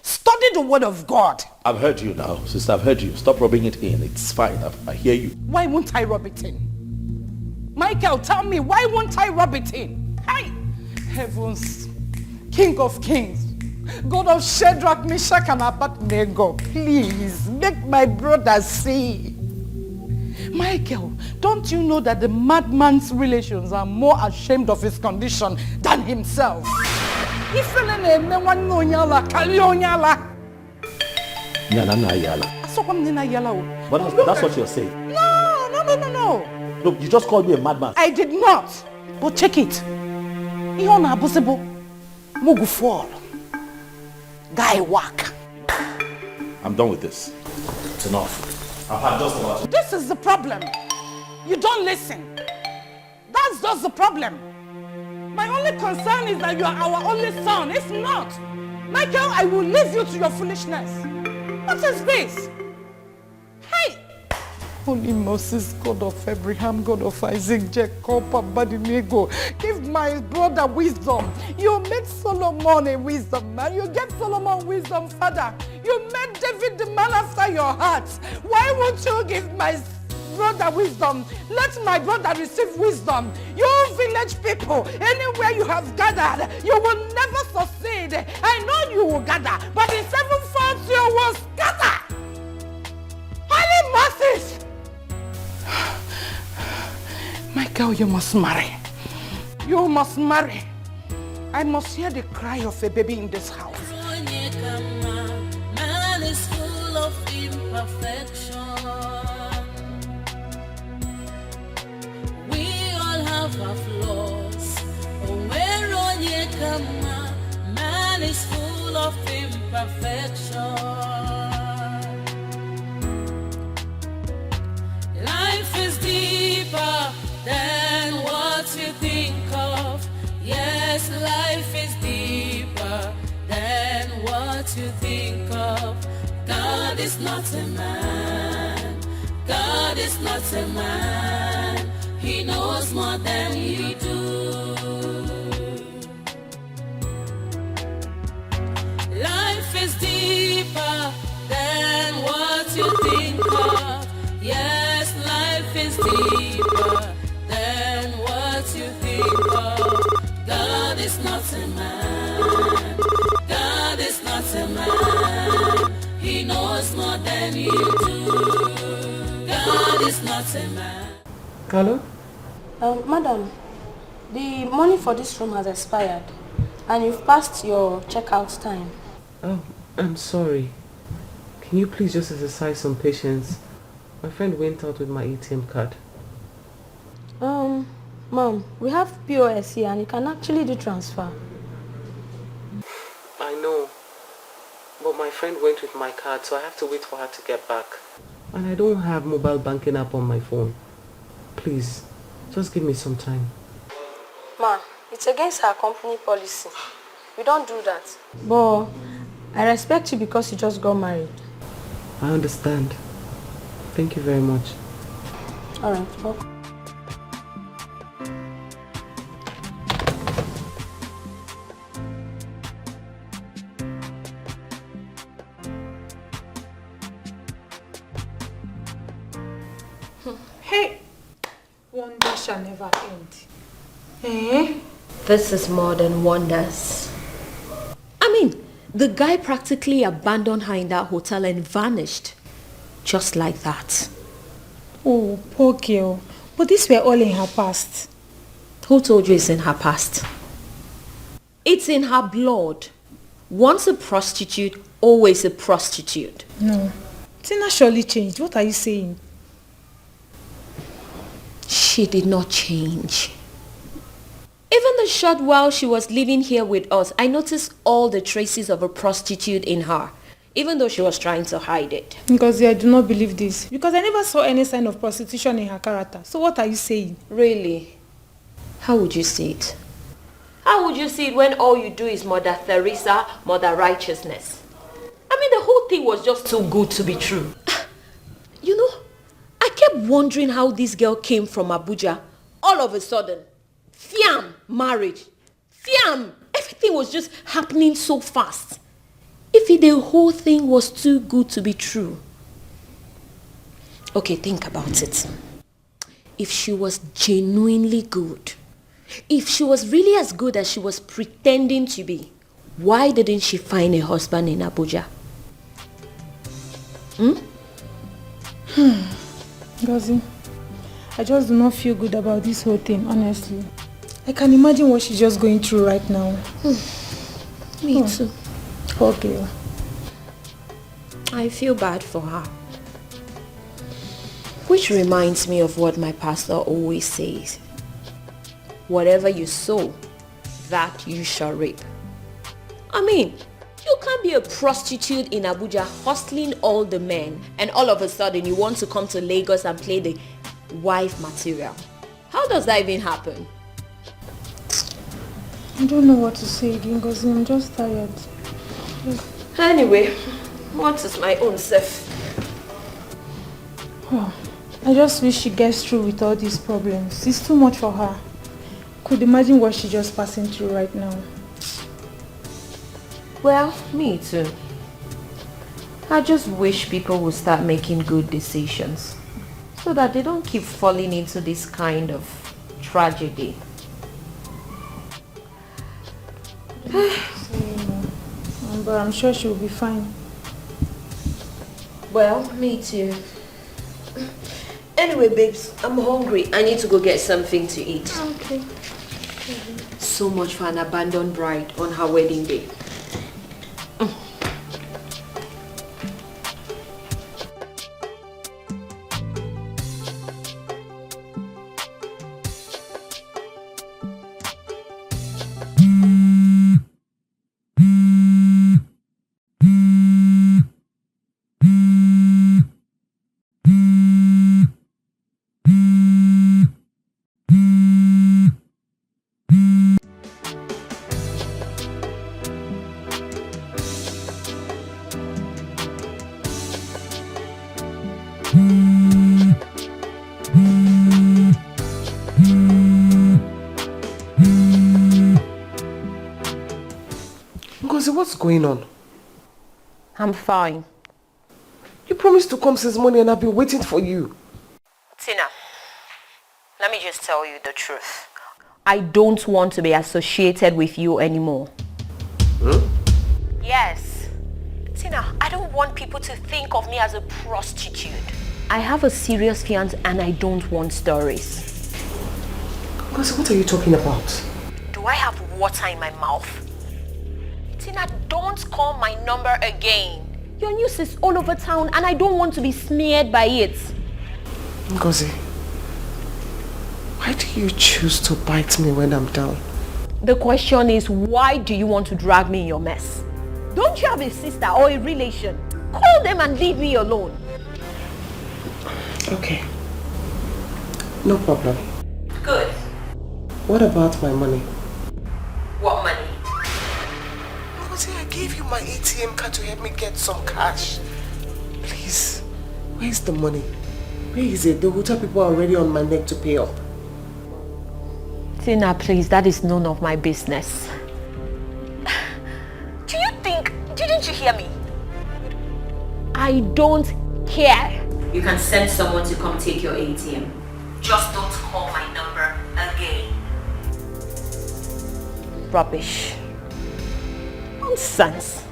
Speaker 10: Study the word of God.
Speaker 1: I've heard you now, sister. I've heard you. Stop rubbing it in. It's fine. I hear you.
Speaker 10: Why won't I rub it in? Michael, tell me, why won't I rub it in? Hey, heavens, King of Kings, God of Shadrach, Meshach, and Abednego, please make my brother see. Michael, don't you know that the madman's relations are more ashamed of his condition than himself?
Speaker 1: But that's what you're saying.
Speaker 10: No.
Speaker 1: Look, you just called me a madman.
Speaker 10: I did not. But check it. Mugu fall. Guy whack.
Speaker 1: I'm done with this. It's enough. I've had just about it.
Speaker 10: This is the problem. You don't listen. That's just the problem. My only concern is that you are our only son. If not, Michael, I will leave you to your foolishness. What is this? Hey! Holy Moses, God of Abraham, God of Isaac, Jacob, Abednego, give my brother wisdom. You made Solomon a wisdom man. You gave Solomon wisdom, Father. You made David the man after your heart. Why won't you give my brother wisdom? Let my brother receive wisdom. You village people, anywhere you have gathered, you will never succeed. I know you will gather, but in 7 folds you will scatter. Holy Moses! My girl, you must marry. You must marry. I must hear the cry of a baby in this house.
Speaker 7: Man is full of imperfection. We all have our flaws. Man is full of imperfection. Life is deeper than what you think of. Yes, life is deeper than what you think of. God is not a man. God is not a man. He knows more than you do. Life is deeper than what you think of. Yes, life is deeper than what you think of. God is not a man. God is not a man. He knows more than you do. God is not a man.
Speaker 4: Hello?
Speaker 9: Madam, the money for this room has expired and you've passed your checkout time.
Speaker 4: Oh, I'm sorry. Can you please just exercise some patience? My friend went out with my ATM card.
Speaker 9: Mom, we have POS here and you can actually do transfer.
Speaker 4: I know. But my friend went with my card, so I have to wait for her to get back. And I don't have mobile banking app on my phone. Please, just give me some time.
Speaker 9: Ma, it's against our company policy. We don't do that. But I respect you because you just got married.
Speaker 4: I understand. Thank you very much.
Speaker 9: Alright, well.
Speaker 11: Hey, wonder shall never end. Eh?
Speaker 5: This is more than wonders. I mean, the guy practically abandoned her in that hotel and vanished. Just like that.
Speaker 11: Oh, poor girl. But these were all in her past.
Speaker 5: Who told you it's in her past? It's in her blood. Once a prostitute, always a prostitute.
Speaker 11: No. Tina surely changed. What are you saying?
Speaker 5: She did not change. Even the short while she was living here with us, I noticed all the traces of a prostitute in her, even though she was trying to hide it.
Speaker 11: Because I do not believe this. Because I never saw any sign of prostitution in her character. So what are you saying?
Speaker 5: Really? How would you see it? How would you see it when all you do is Mother Teresa, Mother Righteousness? I mean, the whole thing was just too good to be true. You know, I kept wondering how this girl came from Abuja. All of a sudden, fiam, marriage. Fiam, everything was just happening so fast. If the whole thing was too good to be true. Okay, think about it. If she was genuinely good, if she was really as good as she was pretending to be, why didn't she find a husband in Abuja?
Speaker 11: Gazi, I just do not feel good about this whole thing, honestly. I can imagine what she's just going through right now.
Speaker 5: Me too.
Speaker 11: Okay.
Speaker 5: I feel bad for her. Which reminds me of what my pastor always says. Whatever you sow, that you shall reap. I mean, you can't be a prostitute in Abuja hustling all the men and all of a sudden you want to come to Lagos and play the wife material. How does that even happen?
Speaker 11: I don't know what to say again, Ngozi. I'm just tired.
Speaker 5: Anyway, what is my own self?
Speaker 11: Oh, I just wish she gets through with all these problems. It's too much for her. Could imagine what she's just passing through right now.
Speaker 5: Well, me too. I just wish people would start making good decisions so that they don't keep falling into this kind of tragedy.
Speaker 11: But I'm sure she'll be fine.
Speaker 5: Well, me too. Anyway, babes, I'm hungry. I need to go get something to eat.
Speaker 11: Okay.
Speaker 5: So much for an abandoned bride on her wedding day.
Speaker 4: What's going on?
Speaker 5: I'm fine.
Speaker 4: You promised to come since morning and I've been waiting for you.
Speaker 5: Tina, let me just tell you the truth. I don't want to be associated with you anymore. Yes. Tina, I don't want people to think of me as a prostitute. I have a serious fiancé and I don't want stories.
Speaker 4: Because what are you talking about?
Speaker 5: Do I have water in my mouth? Tina, don't call my number again. Your news is all over town and I don't want to be smeared by it.
Speaker 4: Ngozi, why do you choose to bite me when I'm down?
Speaker 5: The question is, why do you want to drag me in your mess? Don't you have a sister or a relation? Call them and leave me alone.
Speaker 4: Okay. No problem.
Speaker 5: Good.
Speaker 4: What about my money?
Speaker 5: What money?
Speaker 4: I gave you my ATM card to help me get some cash. Please, where's the money? Where is it? The hotel people are already on my neck to pay up.
Speaker 5: Tina, please, that is none of my business. Didn't you hear me? I don't care. You can send someone to come take your ATM. Just don't call my number again. Rubbish. Nonsense.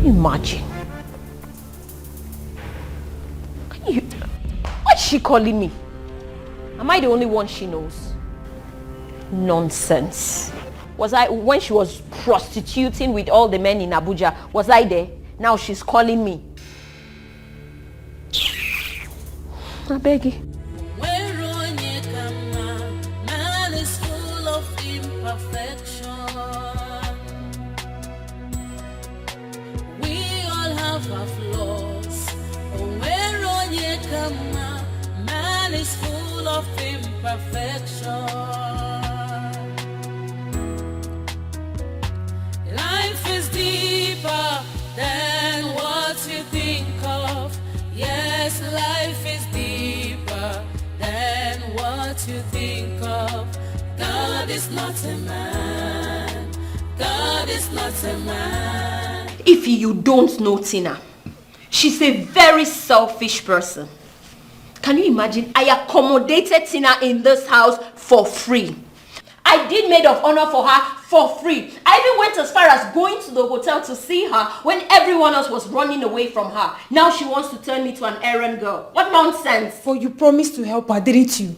Speaker 5: Imagine. Why is she calling me? Am I the only one she knows? Nonsense. Was I, when she was prostituting with all the men in Abuja, was I there? Now she's calling me. I beg you.
Speaker 7: Man is full of imperfection. We all have our flaws. Man is full of imperfection. Life is deeper than what you think of. Yes, life is deeper than what you think of. God is not a man. God is not a man.
Speaker 5: If you don't know Tina, she's a very selfish person. Can you imagine? I accommodated Tina in this house for free. I did maid of honor for her for free. I even went as far as going to the hotel to see her when everyone else was running away from her. Now she wants to turn me to an errand girl. What nonsense.
Speaker 11: But you promised to help her, didn't you?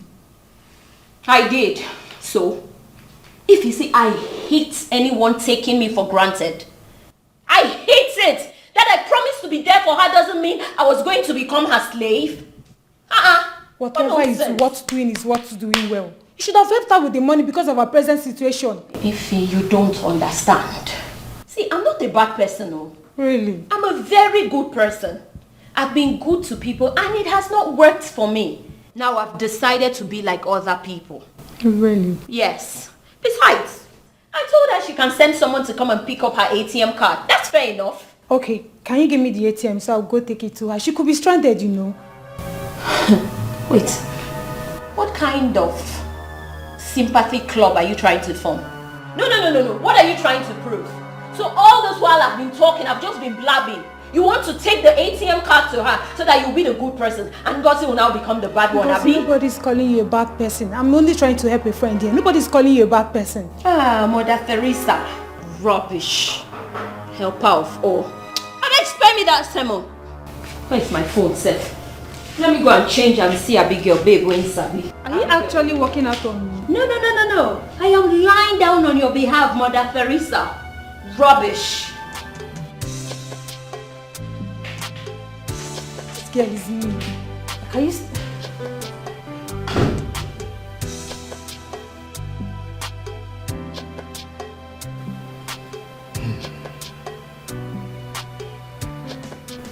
Speaker 5: I did. So, if you see, I hate anyone taking me for granted. I hate it. That I promised to be there for her doesn't mean I was going to become her slave.
Speaker 11: Whatever is what's doing is what's doing well. You should have helped her with the money because of her present situation.
Speaker 5: Ify, you don't understand. See, I'm not a bad person, no.
Speaker 11: Really?
Speaker 5: I'm a very good person. I've been good to people and it has not worked for me. Now I've decided to be like other people.
Speaker 11: Really?
Speaker 5: Yes. Besides, I told her she can send someone to come and pick up her ATM card. That's fair enough.
Speaker 11: Okay, can you give me the ATM so I'll go take it to her? She could be stranded, you know.
Speaker 5: Wait, what kind of sympathy club are you trying to form? No. What are you trying to prove? So all this while I've been talking, I've just been blabbing. You want to take the ATM card to her so that you'll be the good person and Ngozi will now become the bad one,
Speaker 11: Because
Speaker 5: Abi?
Speaker 11: nobody's calling you a bad person. I'm only trying to help a friend here. Nobody's calling you a bad person.
Speaker 5: Ah, Mother Teresa. Rubbish. Help out of all. And spare me that sermon. Where's my phone, Seth? Let me go and change and see Abigail, babe, when Sabi.
Speaker 11: Are you actually working out on me?
Speaker 5: No. I am lying down on your behalf, Mother Teresa. Rubbish.
Speaker 11: This girl is me. Can you...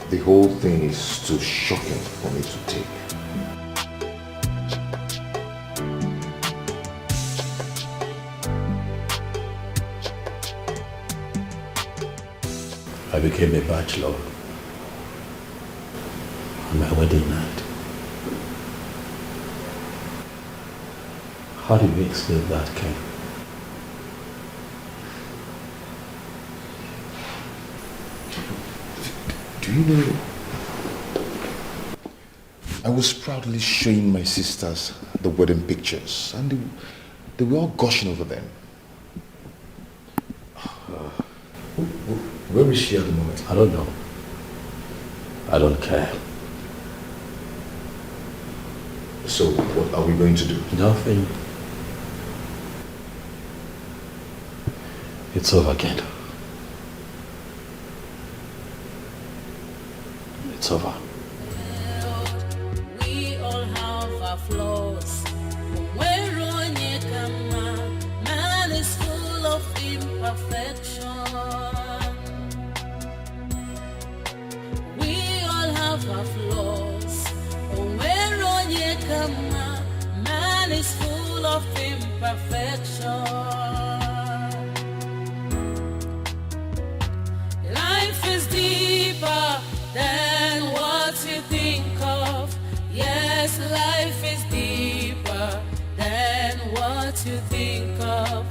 Speaker 2: The whole thing is too shocking for me to take.
Speaker 1: I became a bachelor on my wedding night. How do you explain that, Ken?
Speaker 2: Do you know, I was proudly showing my sisters the wedding pictures and they were all gushing over them. Where is she at the moment?
Speaker 1: I don't know. I don't care.
Speaker 2: So what are we going to do?
Speaker 1: Nothing. It's over again. It's over.
Speaker 7: We all have our flaws. Man is full of imperfection. We all have our flaws. Man is full of imperfection. Life is deeper than what you think of. Yes, life is deeper than what you think of.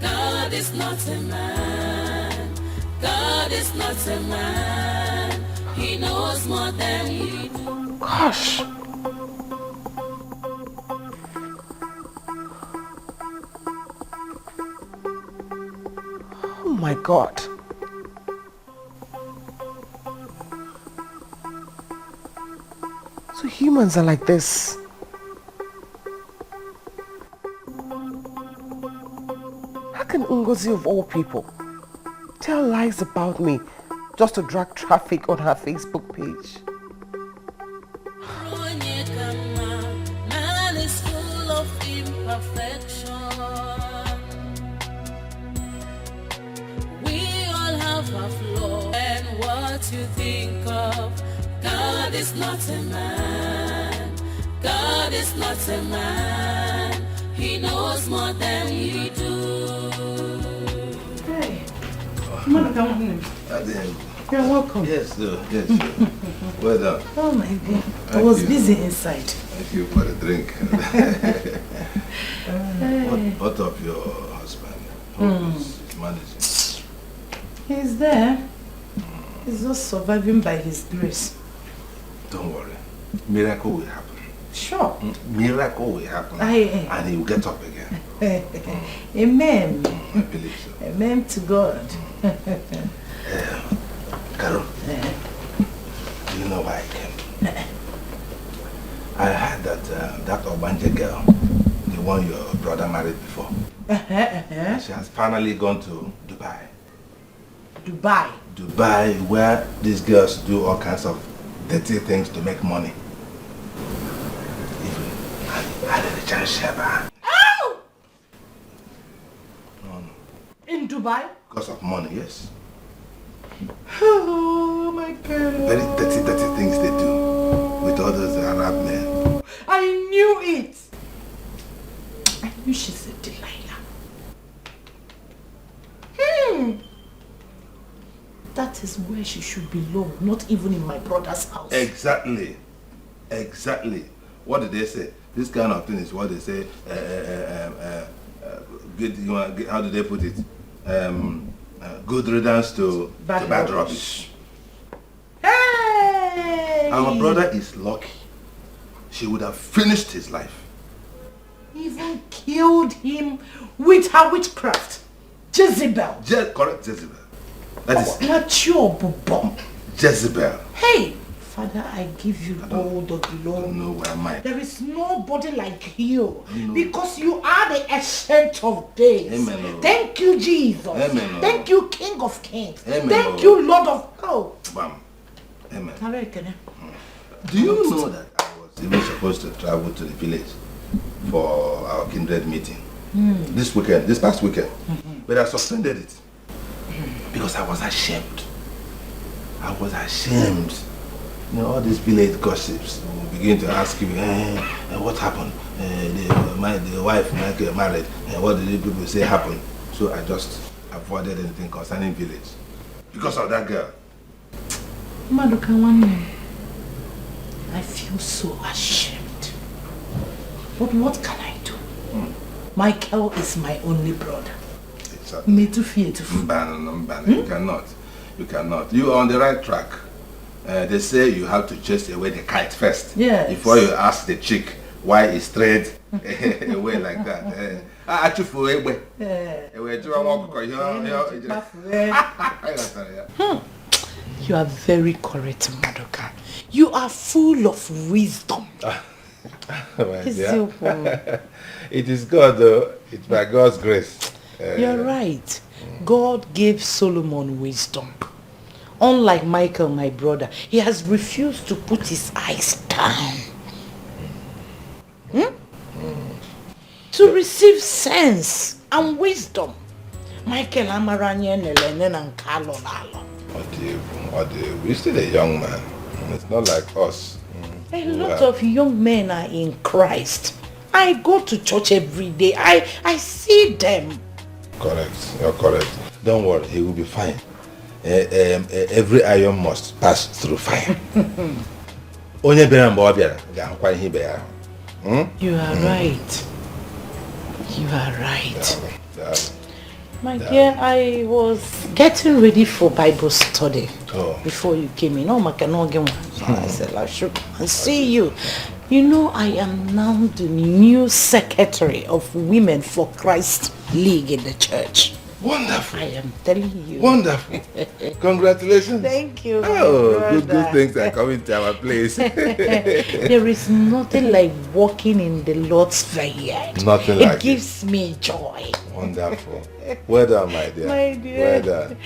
Speaker 7: God is not a man. God is not a man. He knows more than we do.
Speaker 10: Gosh. Oh my God. So humans are like this. How can Ngozi of all people tell lies about me just to drag traffic on her Facebook page?
Speaker 7: Man is full of imperfection. We all have our flaws. And what you think of, God is not a man. God is not a man. He knows more than we do.
Speaker 11: Hey. Come on, come on. You're welcome.
Speaker 2: Yes, sir. Yes, sir. Well done.
Speaker 11: Oh my God. I was busy inside.
Speaker 2: Thank you for the drink. What of your husband? He's managing.
Speaker 11: He's there. He's just surviving by his grace.
Speaker 2: Don't worry. Miracle will happen.
Speaker 11: Sure.
Speaker 2: Miracle will happen. And he will get up again.
Speaker 11: Amen.
Speaker 2: I believe so.
Speaker 11: Amen to God.
Speaker 2: Carol, do you know why I came? I heard that that Obanje girl, the one your brother married before, she has finally gone to Dubai. Dubai, where these girls do all kinds of dirty things to make money. Even Adelijan Sheba.
Speaker 11: Oh!
Speaker 2: No.
Speaker 11: In Dubai?
Speaker 2: Because of money, yes.
Speaker 11: Oh,
Speaker 10: Oh my God.
Speaker 2: Very dirty things they do with all those Arab men.
Speaker 10: I knew it. I knew she's a Delilah. That is where she should belong, not even in my brother's house.
Speaker 2: Exactly. What did they say? This kind of thing is what they say. How do they put it? Good riddance to bad rubbish.
Speaker 10: Hey!
Speaker 2: Our brother is lucky. She would have finished his life.
Speaker 10: Even killed him with her witchcraft. Jezebel.
Speaker 2: Correct, Jezebel. That is
Speaker 10: mature bomb.
Speaker 2: Jezebel.
Speaker 10: Hey, Father, I give you all the glory.
Speaker 2: I don't know where am I.
Speaker 10: There is nobody like you because you are the Ancient of Days.
Speaker 2: Amen.
Speaker 10: Thank you, Jesus.
Speaker 2: Amen.
Speaker 10: Thank you, King of Kings.
Speaker 2: Amen.
Speaker 10: Thank you, Lord of Oh.
Speaker 2: Bam. Amen.
Speaker 10: Do
Speaker 2: you know that I was even supposed to travel to the village for our kindred meeting this past weekend, but I suspended it because I was ashamed. You know, all these village gossips will begin to ask you, what happened? The wife married, and what did the people say happened? So I just avoided anything concerning village because of that girl.
Speaker 10: Maduka, I feel so ashamed. But what can I do? Michael is my only brother.
Speaker 2: Exactly.
Speaker 10: Me too fear to
Speaker 2: You cannot. You are on the right track. They say you have to chase away the kite first.
Speaker 10: Yes.
Speaker 2: Before you ask the chick why it's straight away like that.
Speaker 10: You are very correct, Madoka. You are full of wisdom.
Speaker 2: It is God though. It's by God's grace.
Speaker 10: You're right. God gave Solomon wisdom. Unlike Michael, my brother, he has refused to put his eyes down. To receive sense and wisdom. Michael Amaranya Nelenen and Carlo Lalo.
Speaker 2: We're still a young man. It's not like us.
Speaker 10: A lot of young men are in Christ. I go to church every day. I see them.
Speaker 2: Correct. You're correct. Don't worry, he will be fine. Every iron must pass through fire. You
Speaker 10: are right. You are right. My dear, I was getting ready for Bible study before you came in. So I said, I should come and see you. You know, I am now the new secretary of Women for Christ League in the church.
Speaker 2: Wonderful.
Speaker 10: I am telling you.
Speaker 2: Wonderful. Congratulations.
Speaker 10: Thank you.
Speaker 2: Good things are coming to our place.
Speaker 10: There is nothing like walking in the Lord's vineyard.
Speaker 2: Nothing like it.
Speaker 10: It gives me joy.
Speaker 2: Wonderful. Well done, my dear.
Speaker 10: My dear.
Speaker 2: Well done.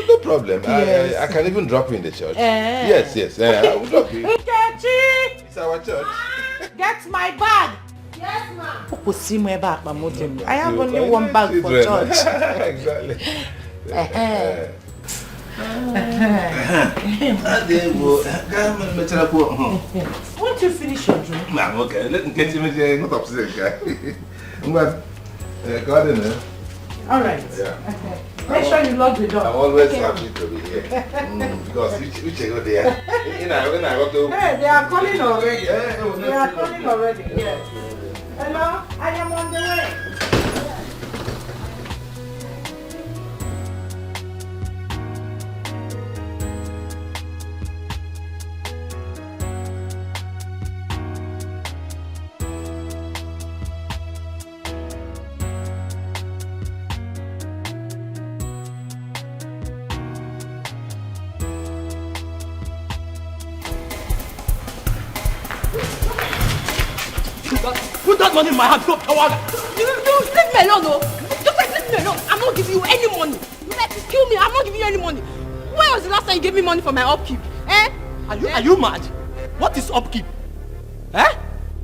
Speaker 2: No problem. Yes. I can even drop you in the church. Yes. I will drop you.
Speaker 10: Nkechi!
Speaker 2: It's our church.
Speaker 10: Get my bag. Yes, ma'am. I have only one bag for church.
Speaker 2: Exactly.
Speaker 10: Won't you finish your drink?
Speaker 2: Ma'am, okay. Let me get you not upset, guy.
Speaker 10: All right.
Speaker 2: Yeah.
Speaker 10: Make sure you lock the door.
Speaker 2: I'm always happy to be here. Because we check out there. Hey,
Speaker 10: they are calling already. They are calling already. Yes. Hello, I am on the way.
Speaker 8: Put that money in my hand, go power.
Speaker 9: You leave me alone, no. Just like leave me alone. I'm not giving you any money. You like to kill me, I'm not giving you any money. When was the last time you gave me money for my upkeep?
Speaker 8: Are you mad? What is upkeep?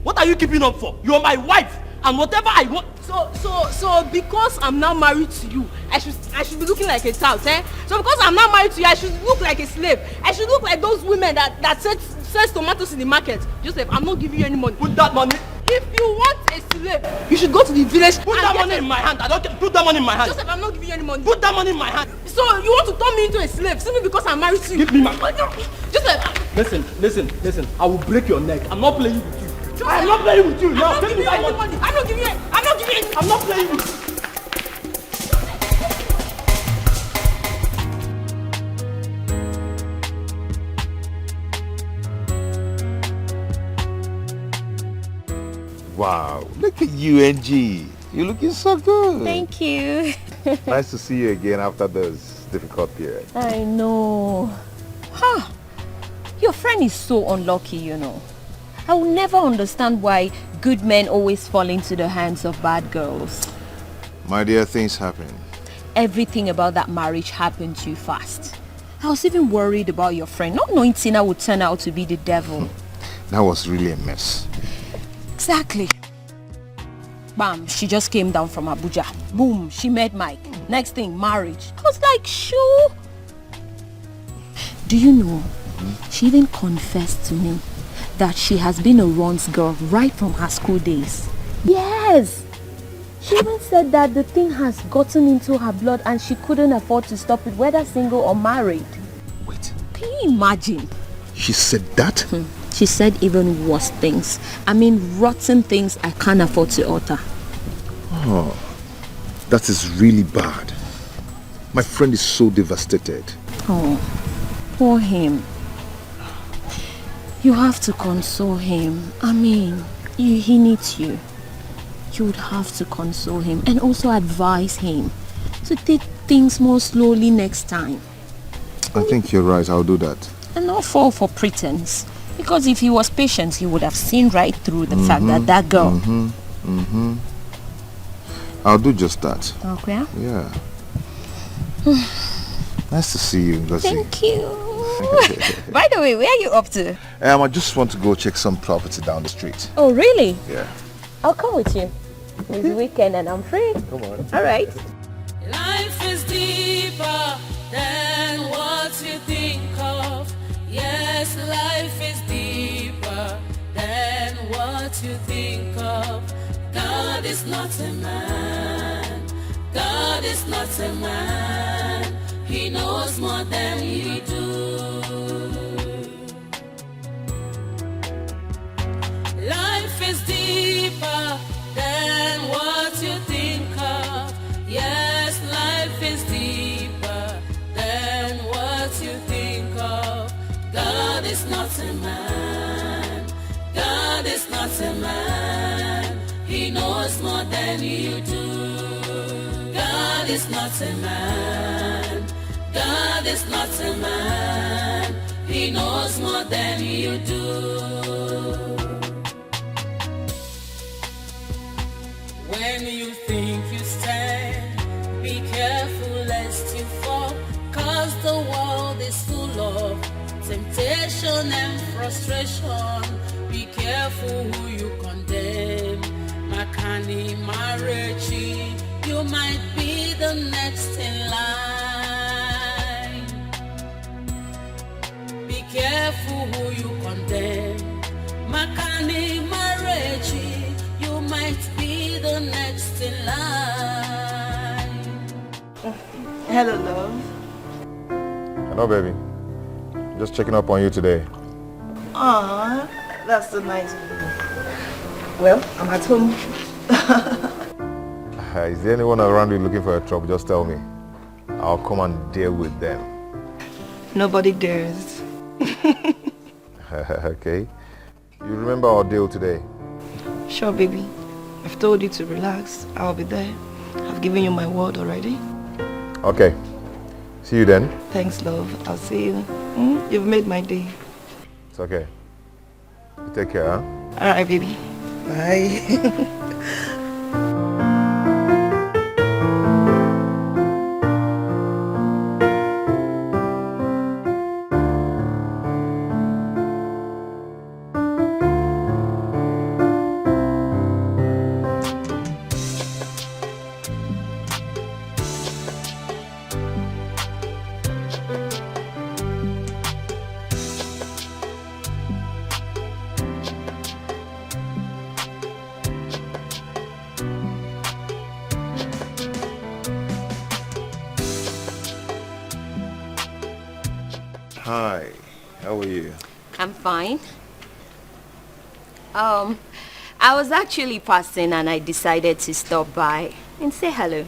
Speaker 8: What are you keeping up for? You're my wife, and whatever I want.
Speaker 9: So because I'm now married to you, I should be looking like a tout, So So because I'm not married to you, I should look like a slave. I should look like those women that sells tomatoes in the market. Joseph, I'm not giving you any money.
Speaker 8: Put that money.
Speaker 9: If you want a slave, you should go to the village.
Speaker 8: Put that money in my hand. I don't care. Put that money in my hand.
Speaker 9: Joseph, I'm not giving you any money.
Speaker 8: Put that money in my hand.
Speaker 9: So you want to turn me into a slave simply because I'm married to you?
Speaker 8: Give me my money.
Speaker 9: Joseph.
Speaker 8: Listen. I will break your neck. I'm not playing with you.
Speaker 9: Joseph,
Speaker 8: I'm not playing with you.
Speaker 9: I'm not giving you any money. I'm not giving you. I'm not giving you.
Speaker 8: I'm not playing with you.
Speaker 2: Wow, look at you, NG. You're looking so good.
Speaker 5: Thank you.
Speaker 2: Nice to see you again after this difficult period.
Speaker 5: I know. Your friend is so unlucky, you know. I will never understand why good men always fall into the hands of bad girls.
Speaker 2: My dear, things happen.
Speaker 5: Everything about that marriage happened too fast. I was even worried about your friend, not knowing Tina would turn out to be the devil.
Speaker 2: That was really a mess.
Speaker 5: Exactly. Bam, she just came down from Abuja. Boom, she met Mike. Next thing, marriage. I was like, sure. Do you know, she even confessed to me that she has been a runs girl right from her school days. Yes. She even said that the thing has gotten into her blood and she couldn't afford to stop it, whether single or married.
Speaker 2: Wait.
Speaker 5: Can you imagine?
Speaker 2: She said that?
Speaker 5: She said even worse things. I mean, rotten things I can't afford to utter.
Speaker 2: Oh, that is really bad. My friend is so devastated.
Speaker 5: Oh, poor him. You have to console him. I mean, he needs you. You would have to console him and also advise him to take things more slowly next time.
Speaker 2: I think you're right. I'll do that.
Speaker 5: And not fall for pretense. Because if he was patient, he would have seen right through the fact that girl...
Speaker 2: I'll do just that.
Speaker 5: Okay.
Speaker 2: Yeah. Nice to see you, Ngozi.
Speaker 5: Thank you. By the way, where are you up to?
Speaker 2: I just want to go check some property down the street.
Speaker 5: Oh, really?
Speaker 2: Yeah.
Speaker 5: I'll come with you. It's weekend and I'm free.
Speaker 2: Come on.
Speaker 5: All right.
Speaker 7: Life is deeper than what you think of. Yes, life is deeper than what you think of. God is not a man. God is not a man. He knows more than you do. Life is deeper than what you think of. Yes, life is deeper than what you think of. God is not a man. God is not a man. He knows more than you do. God is not a man. God is not a man. He knows more than you do. When you think you stand, be careful lest you fall, 'cause the world is full of temptation and frustration. Be careful who you condemn. Makani Marechi, you might be the next in line. Be careful who you condemn. Makani Marechi, you might be the next in line.
Speaker 3: Hello, love.
Speaker 2: Hello, baby. Just checking up on you today.
Speaker 3: Aw, that's so nice of you. Well, I'm at home.
Speaker 2: Is there anyone around you looking for a trouble? Just tell me. I'll come and deal with them.
Speaker 3: Nobody dares.
Speaker 2: Okay. You remember our deal today?
Speaker 3: Sure, baby. I've told you to relax. I'll be there. I've given you my word already.
Speaker 2: Okay. See you then.
Speaker 3: Thanks, love. I'll see you. You've made my day.
Speaker 2: It's okay. You take care, huh?
Speaker 3: All right, baby. Bye.
Speaker 2: Hi, how are you?
Speaker 5: I'm fine. I was actually passing and I decided to stop by and say hello.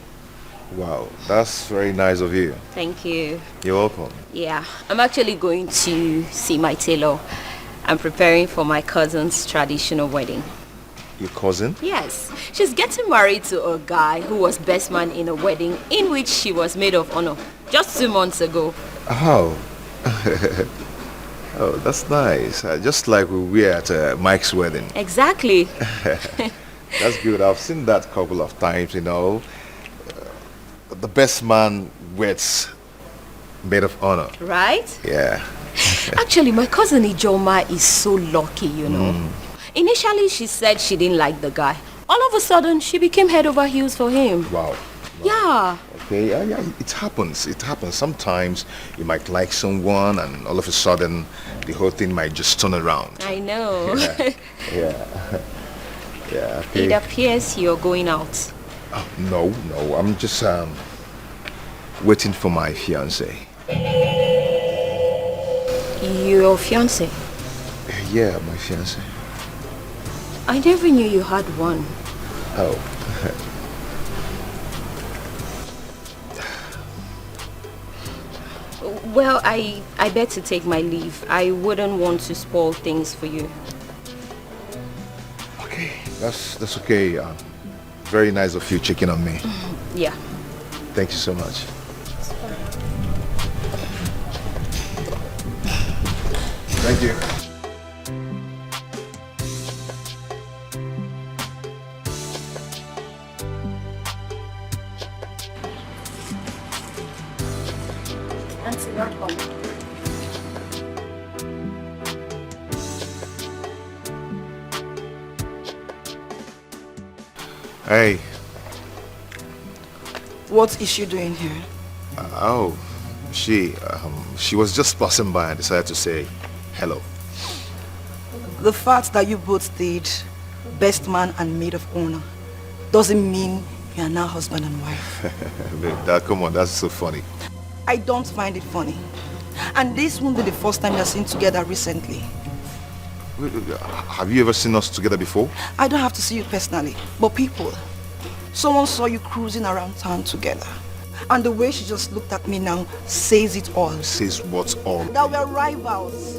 Speaker 2: Wow, that's very nice of you.
Speaker 5: Thank you.
Speaker 2: You're welcome.
Speaker 5: Yeah, I'm actually going to see my tailor. I'm preparing for my cousin's traditional wedding.
Speaker 2: Your cousin?
Speaker 5: Yes, she's getting married to a guy who was best man in a wedding in which she was maid of honor just 2 months ago.
Speaker 2: Oh. Oh, that's nice. Just like we were at Mike's wedding.
Speaker 5: Exactly.
Speaker 2: That's good. I've seen that a couple of times, you know. The best man weds maid of honor.
Speaker 5: Right?
Speaker 2: Yeah.
Speaker 5: Actually, my cousin Ijoma is so lucky, you know. Initially, she said she didn't like the guy. All of a sudden, she became head over heels for him.
Speaker 2: Wow.
Speaker 5: Yeah.
Speaker 2: Okay, yeah, it happens. It happens. Sometimes you might like someone and all of a sudden the whole thing might just turn around.
Speaker 5: I know.
Speaker 2: Yeah. Yeah, okay.
Speaker 5: It appears you're going out.
Speaker 2: Oh, no. I'm just waiting for my fiance.
Speaker 5: Your fiance?
Speaker 2: Yeah, my fiance.
Speaker 5: I never knew you had one.
Speaker 2: Oh.
Speaker 5: Well, I better take my leave. I wouldn't want to spoil things for you.
Speaker 2: Okay, that's okay. Very nice of you checking on me.
Speaker 5: Yeah.
Speaker 2: Thank you so much. Thank you.
Speaker 5: Auntie, welcome.
Speaker 2: Hey.
Speaker 3: What is she doing here?
Speaker 2: Oh, she was just passing by and decided to say hello.
Speaker 3: The fact that you both stayed best man and maid of honor doesn't mean you are now husband and wife.
Speaker 2: Babe, come on, that's so funny.
Speaker 3: I don't find it funny. And this won't be the first time you're seen together recently.
Speaker 2: Have you ever seen us together before?
Speaker 3: I don't have to see you personally, but people. Someone saw you cruising around town together. And the way she just looked at me now says it all.
Speaker 2: Says what's all?
Speaker 3: That we're rivals.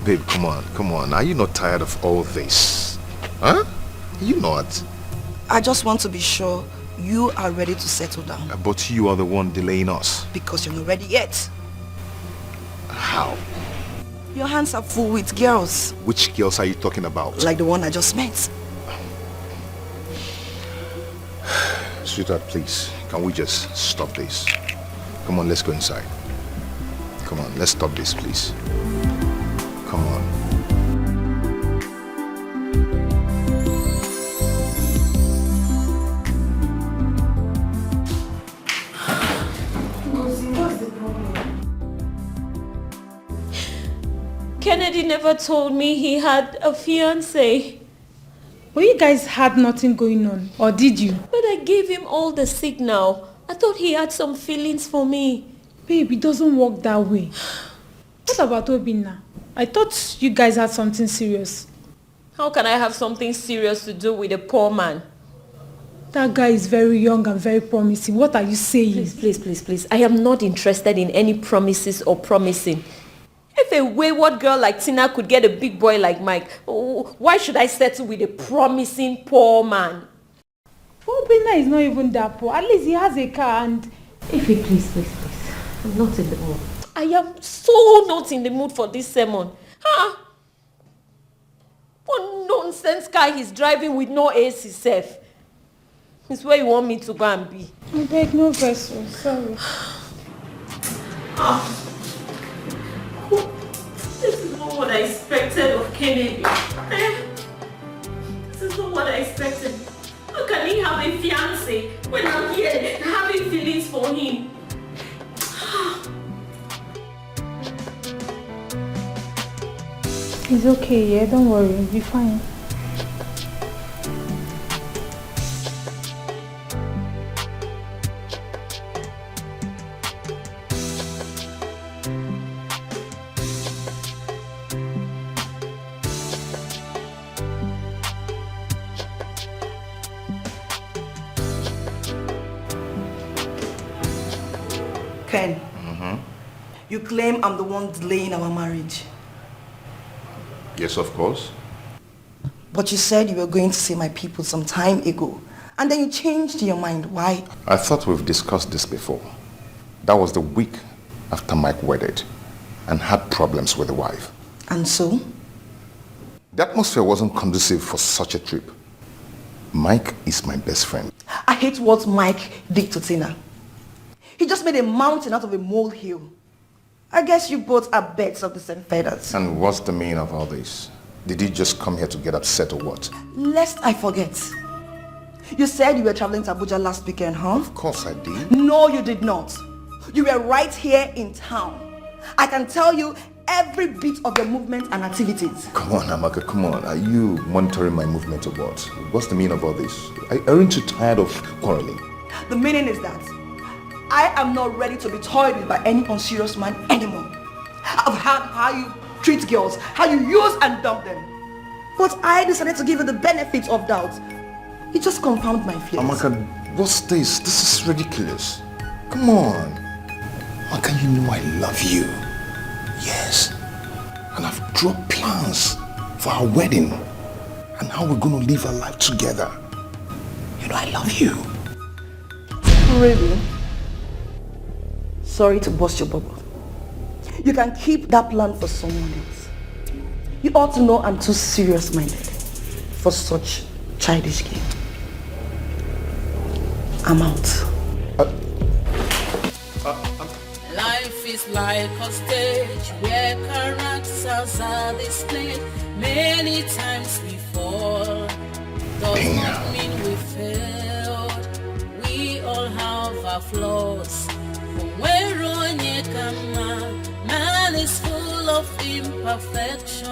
Speaker 2: Babe, come on. Are you not tired of all this? Huh? Are you not?
Speaker 3: I just want to be sure you are ready to settle down.
Speaker 2: But you are the one delaying us.
Speaker 3: Because you're not ready yet.
Speaker 2: How?
Speaker 3: Your hands are full with girls.
Speaker 2: Which girls are you talking about?
Speaker 3: Like the one I just met.
Speaker 2: Sweetheart, please, can we just stop this? Come on, let's go inside. Come on, let's stop this, please. Come on.
Speaker 11: What's the problem?
Speaker 5: Kennedy never told me he had a fiancé.
Speaker 11: Well, you guys had nothing going on, or did you?
Speaker 5: But I gave him all the signal. I thought he had some feelings for me.
Speaker 11: Babe, it doesn't work that way. What about Obinna? I thought you guys had something serious.
Speaker 5: How can I have something serious to do with a poor man?
Speaker 11: That guy is very young and very promising. What are you saying?
Speaker 5: Please. I am not interested in any promises or promising. If a wayward girl like Tina could get a big boy like Mike, why should I settle with a promising poor man?
Speaker 11: Obinna is not even that poor. At least he has a car and...
Speaker 5: Ify, please. I'm not in the mood. I am so not in the mood for this sermon. Huh? What nonsense car he's driving with no AC safe. It's where you want me to go and be.
Speaker 11: I beg no vessel, sorry.
Speaker 5: This is not what I expected of Kennedy. This is not what I expected. How can he have a fiancé when I'm here having feelings for him?
Speaker 11: It's okay, yeah? Don't worry, you'll be fine.
Speaker 3: Ken, you claim I'm the one delaying our marriage.
Speaker 2: Yes, of course.
Speaker 3: But you said you were going to see my people some time ago. And then you changed your mind. Why?
Speaker 2: I thought we've discussed this before. That was the week after Mike wedded and had problems with the wife.
Speaker 3: And so?
Speaker 2: The atmosphere wasn't conducive for such a trip. Mike is my best friend.
Speaker 3: I hate what Mike did to Tina. He just made a mountain out of a molehill. I guess you both are birds of the same feathers.
Speaker 2: And what's the meaning of all this? Did you just come here to get upset or what?
Speaker 3: Lest I forget. You said you were traveling to Abuja last weekend, huh?
Speaker 2: Of course I did.
Speaker 3: No, you did not. You were right here in town. I can tell you every bit of your movement and activities.
Speaker 2: Come on, Amaka, come on. Are you monitoring my movement or what? What's the meaning of all this? Aren't you tired of quarreling?
Speaker 3: The meaning is that I am not ready to be toyed with by any unserious man anymore. I've heard how you treat girls, how you use and dump them. But I decided to give you the benefit of doubt. It just confounded my fears.
Speaker 2: Amaka, what's this? This is ridiculous. Come on. Amaka, you know I love you. Yes. And I've drawn plans for our wedding and how we're going to live our life together. You know I love you.
Speaker 3: Really? Sorry to burst your bubble. You can keep that plan for someone else. You ought to know I'm too serious-minded for such childish game. I'm out.
Speaker 7: Life is like a stage where characters are displayed. Many times we fall. Does not mean we failed. We all have our flaws. Where on it come, man is full of imperfection.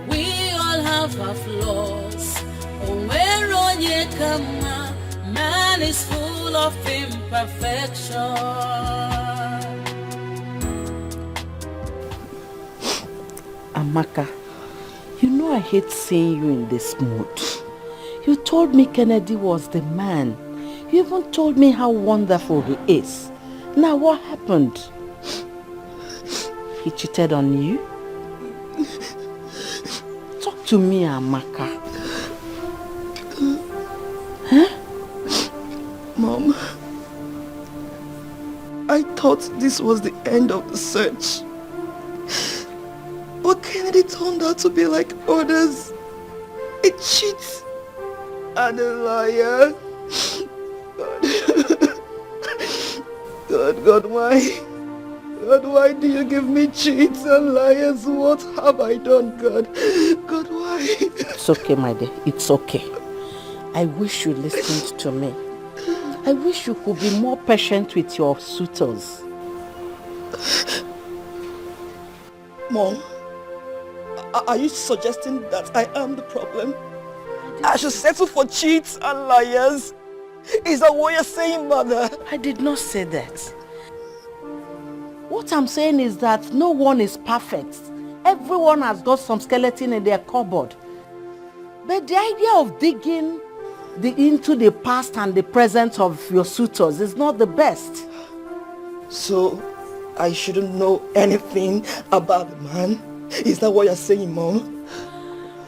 Speaker 7: We all have our flaws. Where on it come, man is full of imperfection.
Speaker 10: Amaka, you know I hate seeing you in this mood. You told me Kennedy was the man. You even told me how wonderful he is. Now what happened? He cheated on you? Talk to me, Amaka. Huh?
Speaker 3: Mom, I thought this was the end of the search. But Kennedy turned out to be like others. A cheat and a liar. God, why? God, why do you give me cheats and liars? What have I done, God? God, why?
Speaker 10: It's okay, my dear. It's okay. I wish you listened to me. I wish you could be more patient with your suitors.
Speaker 3: Mom, are you suggesting that I am the problem? I should settle for cheats and liars? Is that what you're saying, Mother?
Speaker 10: I did not say that. What I'm saying is that no one is perfect. Everyone has got some skeleton in their cupboard. But the idea of digging into the past and the present of your suitors is not the best.
Speaker 3: So, I shouldn't know anything about the man? Is that what you're saying, Mom?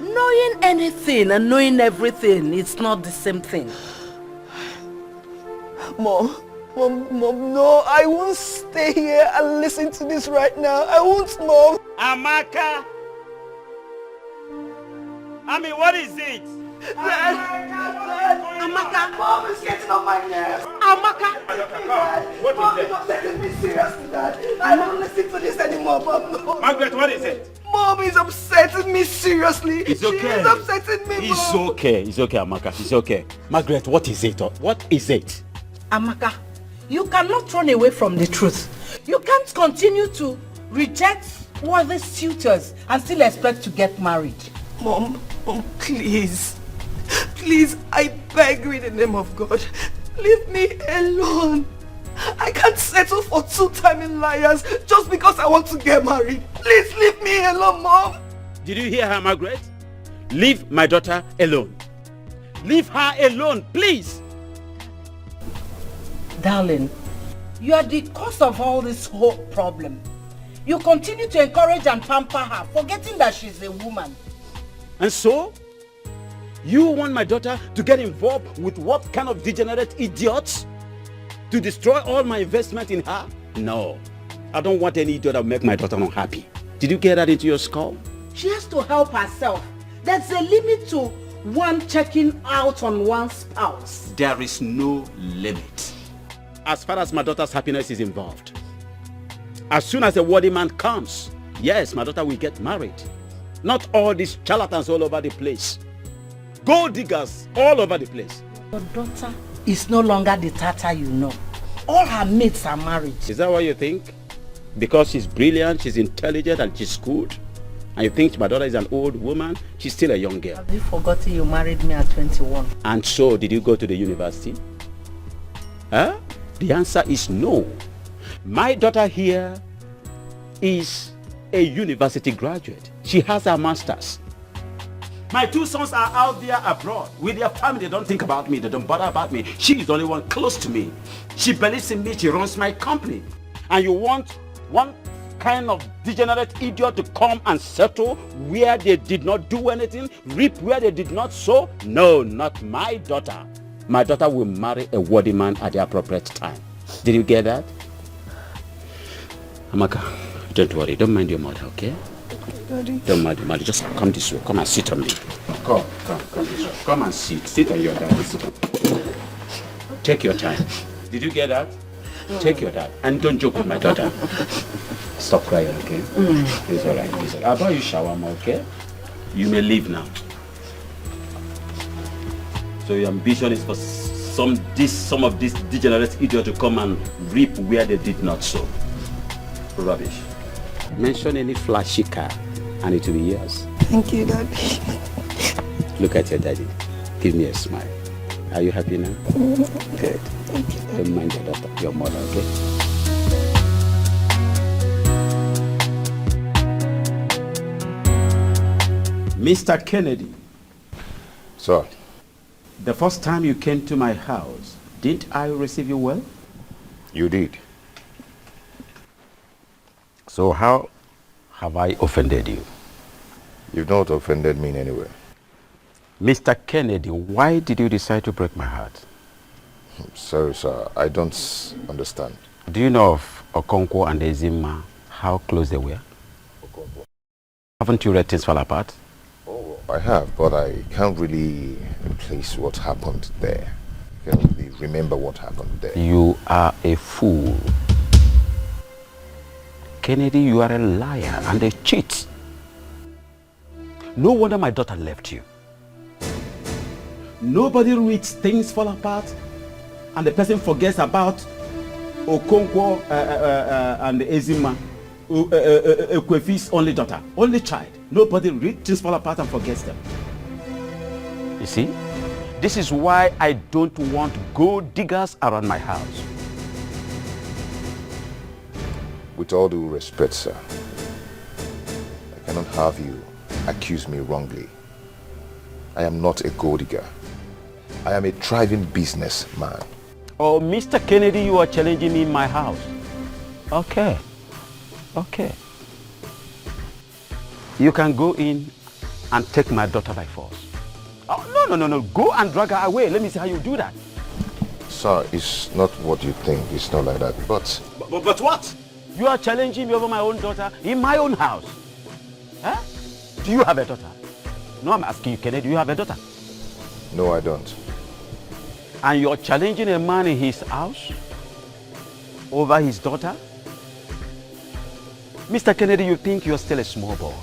Speaker 10: Knowing anything and knowing everything, it's not the same thing.
Speaker 3: Mom, no, I won't stay here and listen to this right now. I won't, Mom.
Speaker 8: Amaka! I mean, what is it?
Speaker 3: Amaka, Mom is getting on my nerves.
Speaker 8: Amaka! What
Speaker 3: Mom,
Speaker 8: is
Speaker 3: you're not taking me seriously, Dad. I don't listen to this anymore, Mom. No.
Speaker 8: Margaret, what is it?
Speaker 3: Mom is upsetting me seriously.
Speaker 8: It's okay.
Speaker 3: She is upsetting me,
Speaker 8: It's
Speaker 3: Mom.
Speaker 8: okay, Amaka, it's okay. Margaret, what is it? What is it?
Speaker 10: Amaka, you cannot run away from the truth. You can't continue to reject worthy suitors and still expect to get married.
Speaker 3: Mom, please. Please, I beg you in the name of God. Leave me alone. I can't settle for two-timing liars just because I want to get married. Please leave me alone, Mom.
Speaker 8: Did you hear her, Margaret? Leave my daughter alone. Leave her alone, please.
Speaker 10: Darling, you are the cause of all this whole problem. You continue to encourage and pamper her, forgetting that she's a woman.
Speaker 12: And so? You want my daughter to get involved with what kind of degenerate idiots? To destroy all my investment in her? No. I don't want any idiot that will make my daughter unhappy. Did you get that into your skull?
Speaker 10: She has to help herself. There's a limit to one checking out on one spouse.
Speaker 12: There is no limit. As far as my daughter's happiness is involved. As soon as a worthy man comes, yes, my daughter will get married. Not all these charlatans all over the place. Gold diggers all over the place.
Speaker 10: Your daughter is no longer the Tata you know. All her mates are married.
Speaker 12: Is that what you think? Because she's brilliant, she's intelligent, and she's good? And you think my daughter is an old woman? She's still a young girl.
Speaker 10: Have you forgotten you married me at 21?
Speaker 12: And so, did you go to the university? Huh? The answer is no. My daughter here is a university graduate. She has her master's. My two sons are out there abroad with their family. They don't think about me. They don't bother about me. She is the only one close to me. She believes in me. She runs my company. And you want one kind of degenerate idiot to come and settle where they did not do anything, reap where they did not sow? No, not my daughter. My daughter will marry a worthy man at the appropriate time. Did you get that? Amaka, don't worry. Don't mind your mother, okay?
Speaker 11: Daddy.
Speaker 12: Don't mind your mother. Just come this way. Come and sit on me. Come this way. Come and sit. Sit on your dad. Take your time. Did you get that? Take your time. And don't joke with my daughter. Stop crying, okay? It's alright. It's alright. I'll buy you shawarma, okay? You may leave now. So your ambition is for some of these degenerate idiots to come and reap where they did not sow. Rubbish. Mention any flashy car and it will be yours.
Speaker 11: Thank you, Daddy.
Speaker 12: Look at your daddy. Give me a smile. Are you happy now? Good.
Speaker 11: Thank you, Daddy.
Speaker 12: Don't mind your daughter, your mother, okay? Mr. Kennedy.
Speaker 2: Sir.
Speaker 12: The first time you came to my house, didn't I receive you well?
Speaker 2: You did.
Speaker 12: So how have I offended you?
Speaker 2: You've not offended me in any way.
Speaker 12: Mr. Kennedy, why did you decide to break my heart?
Speaker 2: Sorry, sir. I don't understand.
Speaker 12: Do you know of Okonkwo and Ezima, how close they were?
Speaker 2: Okonkwo.
Speaker 12: Haven't you read Things Fall Apart?
Speaker 2: Oh, I have, but I can't really place what happened there. I can't really remember what happened there.
Speaker 12: You are a fool. Kennedy, you are a liar and a cheat. No wonder my daughter left you. Nobody reads Things Fall Apart and the person forgets about Okonkwo and Ezima, Ekwefi's only daughter, only child. Nobody reads Things Fall Apart and forgets them. You see, this is why I don't want gold diggers around my house.
Speaker 2: With all due respect, sir, I cannot have you accuse me wrongly. I am not a gold digger. I am a thriving businessman.
Speaker 12: Oh, Mr. Kennedy, you are challenging me in my house. Okay. Okay. You can go in and take my daughter by force. Oh, no. Go and drag her away. Let me see how you do that.
Speaker 2: Sir, it's not what you think. It's not like that. But
Speaker 12: what? You are challenging me over my own daughter in my own house. Huh? Do you have a daughter? No, I'm asking you, Kennedy, do you have a daughter?
Speaker 2: No, I don't.
Speaker 12: And you're challenging a man in his house over his daughter? Mr. Kennedy, you think you're still a small boy.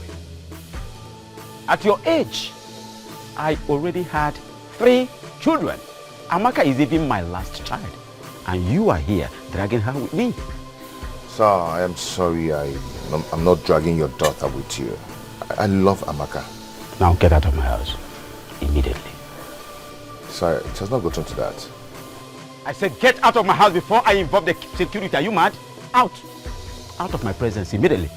Speaker 12: At your age, I already had 3 children. Amaka is even my last child. And you are here dragging her with me.
Speaker 2: Sir, I am sorry. I'm not dragging your daughter with you. I love Amaka.
Speaker 12: Now get out of my house. Immediately.
Speaker 2: Sir, it has not gotten to that.
Speaker 12: I said get out of my house before I involve the security. Are you mad? Out. Out of my presence immediately.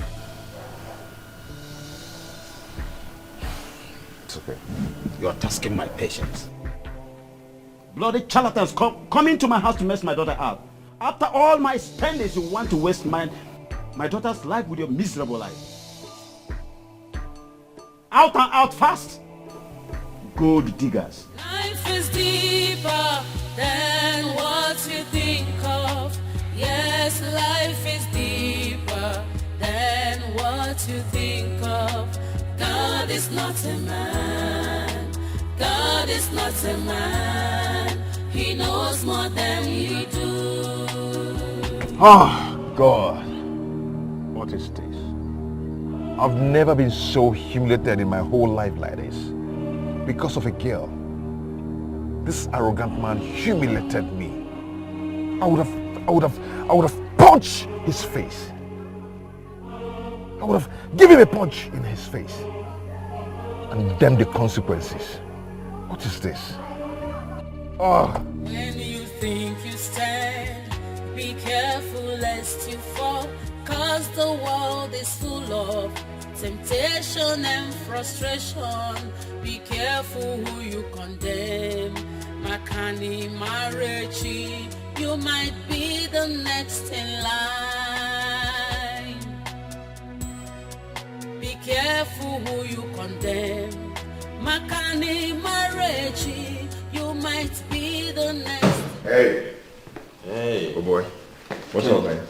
Speaker 2: It's okay.
Speaker 12: You're tasking my patience. Bloody charlatans come into my house to mess my daughter up. After all my spendings, you want to waste my daughter's life with your miserable life. Out and out fast. Gold diggers.
Speaker 7: Life is deeper than what you think of. Yes, life is deeper than what you think of. God is not a man. God is not a man. He knows more than you do.
Speaker 2: Oh, God. What is this? I've never been so humiliated in my whole life like this. Because of a girl. This arrogant man humiliated me. I would have punched his face. I would have given him a punch in his face. And then the consequences. What is this? Oh.
Speaker 7: When you think you stand, be careful lest you fall, 'cause the world is full of temptation and frustration. Be careful who you condemn. Makani Marechi, you might be the next in line. Be careful who you condemn. Makani Marechi, you might be the next.
Speaker 2: Hey.
Speaker 1: Hey.
Speaker 2: Oh boy. What's up, man?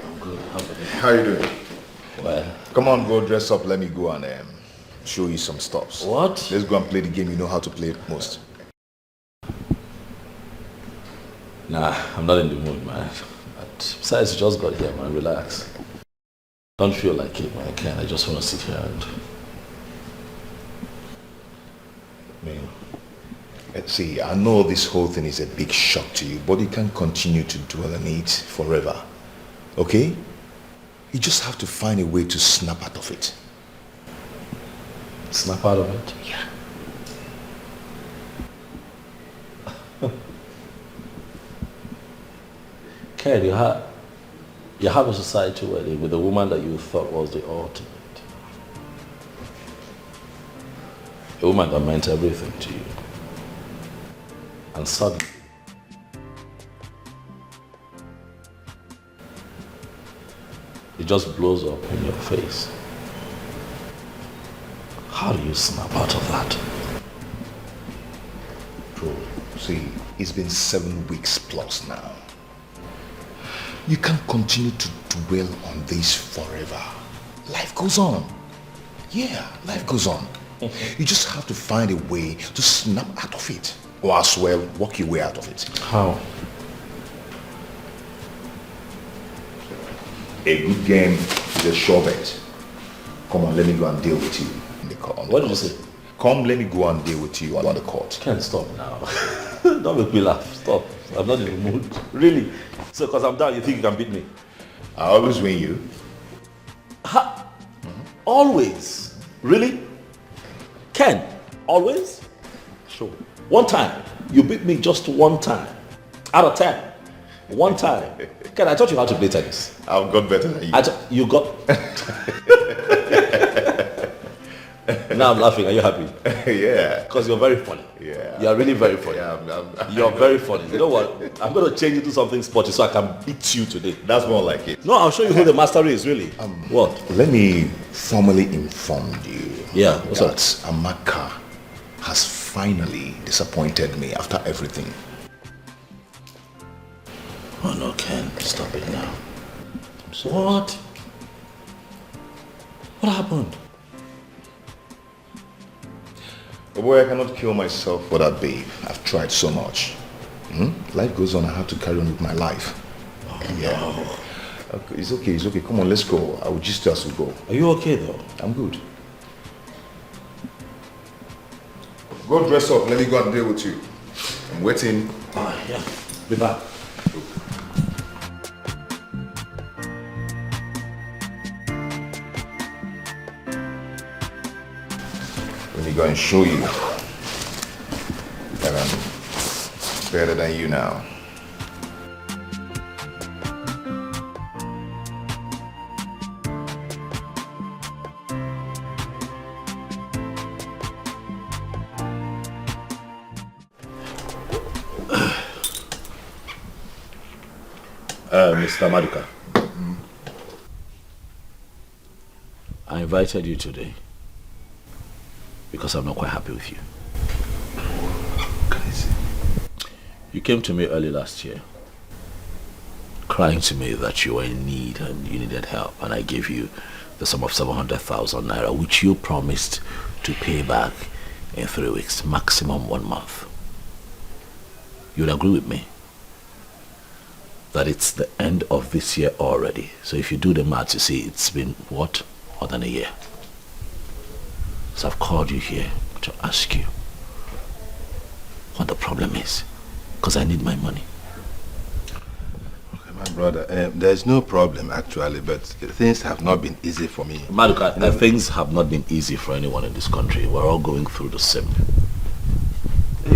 Speaker 1: I'm good.
Speaker 2: How you doing?
Speaker 1: Well.
Speaker 2: Come on, go dress up. Let me go and show you some stuff.
Speaker 1: What?
Speaker 2: Let's go and play the game you know how to play it most.
Speaker 1: Nah, I'm not in the mood, man. But besides, you just got here, man. Relax. Don't feel like it, man. I just want to sit here and...
Speaker 2: Man, see, I know this whole thing is a big shock to you, but you can't continue to dwell on it forever. Okay? You just have to find a way to snap out of it.
Speaker 1: Snap out of it?
Speaker 2: Yeah.
Speaker 1: Ken, you have a society wedding with a woman that you thought was the ultimate. A woman that meant everything to you. And suddenly, it just blows up in your face. How do you snap out of that?
Speaker 2: Bro, see, it's been 7 weeks plus now. You can't continue to dwell on this forever. Life goes on. Yeah, life goes on. You just have to find a way to snap out of it. Or as well, walk your way out of it.
Speaker 1: How?
Speaker 2: A good game is a sure bet. Come on, let me go and deal with you in the court.
Speaker 1: What did you say?
Speaker 2: Come, let me go and deal with you on the court.
Speaker 1: Can't stop now. Don't make me laugh. Stop. I'm not in the mood. Really? So, because I'm down, you think you can beat me?
Speaker 2: I always win you.
Speaker 1: Ha! Always? Really? Ken, always? Sure. One time. You beat me just one time. Out of 10. One time. Ken, I taught you how to play tennis.
Speaker 2: I've got better than you.
Speaker 1: You got... Now I'm laughing. Are you happy?
Speaker 2: Yeah.
Speaker 1: Because you're very funny.
Speaker 2: Yeah.
Speaker 1: You're really very funny.
Speaker 2: Yeah,
Speaker 1: You're very funny. You know what? I'm going to change it to something sporty so I can beat you today.
Speaker 2: That's more like it.
Speaker 1: No, I'll show you who the master is, really. What?
Speaker 2: Let me formally inform you.
Speaker 1: Yeah, what's
Speaker 2: that Amaka has finally disappointed me after everything.
Speaker 1: Oh no, Ken, stop it now. What? What happened?
Speaker 2: Oh boy, I cannot kill myself for that babe. I've tried so much. Life goes on. I have to carry on with my life.
Speaker 1: Oh, yeah. No.
Speaker 2: Okay, it's okay. Come on, let's go. I will just as we go.
Speaker 1: Are you okay though?
Speaker 2: I'm good. Go dress up. Let me go and deal with you. I'm waiting.
Speaker 1: Yeah. Be back.
Speaker 2: Let me go and show you that I'm better than you now.
Speaker 1: Mr. Maduka. I invited you today because I'm not quite happy with you.
Speaker 2: Can I see?
Speaker 1: You came to me early last year, crying to me that you were in need and you needed help, and I gave you the sum of 700,000 naira, which you promised to pay back in 3 weeks, maximum 1 month. You would agree with me that it's the end of this year already. So if you do the math, you see it's been what? More than a year. So I've called you here to ask you what the problem is, because I need my money.
Speaker 2: Okay, my brother, there's no problem actually, but things have not been easy for me.
Speaker 1: Maduka, things have not been easy for anyone in this country. We're all going through the same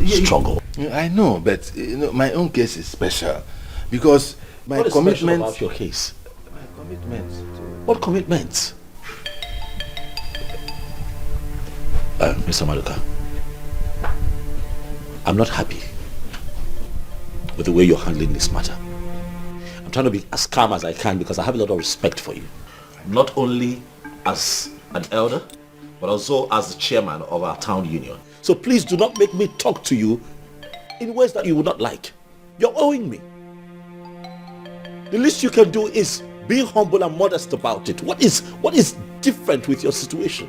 Speaker 1: struggle.
Speaker 2: I know, but my own case is special because my commitment.
Speaker 1: Special about your case?
Speaker 2: My commitments.
Speaker 1: What commitments? Mr. Maduka, I'm not happy with the way you're handling this matter. I'm trying to be as calm as I can because I have a lot of respect for you. Not only as an elder, but also as the chairman of our town union. So please do not make me talk to you in ways that you would not like. You're owing me. The least you can do is be humble and modest about it. What is different with your situation?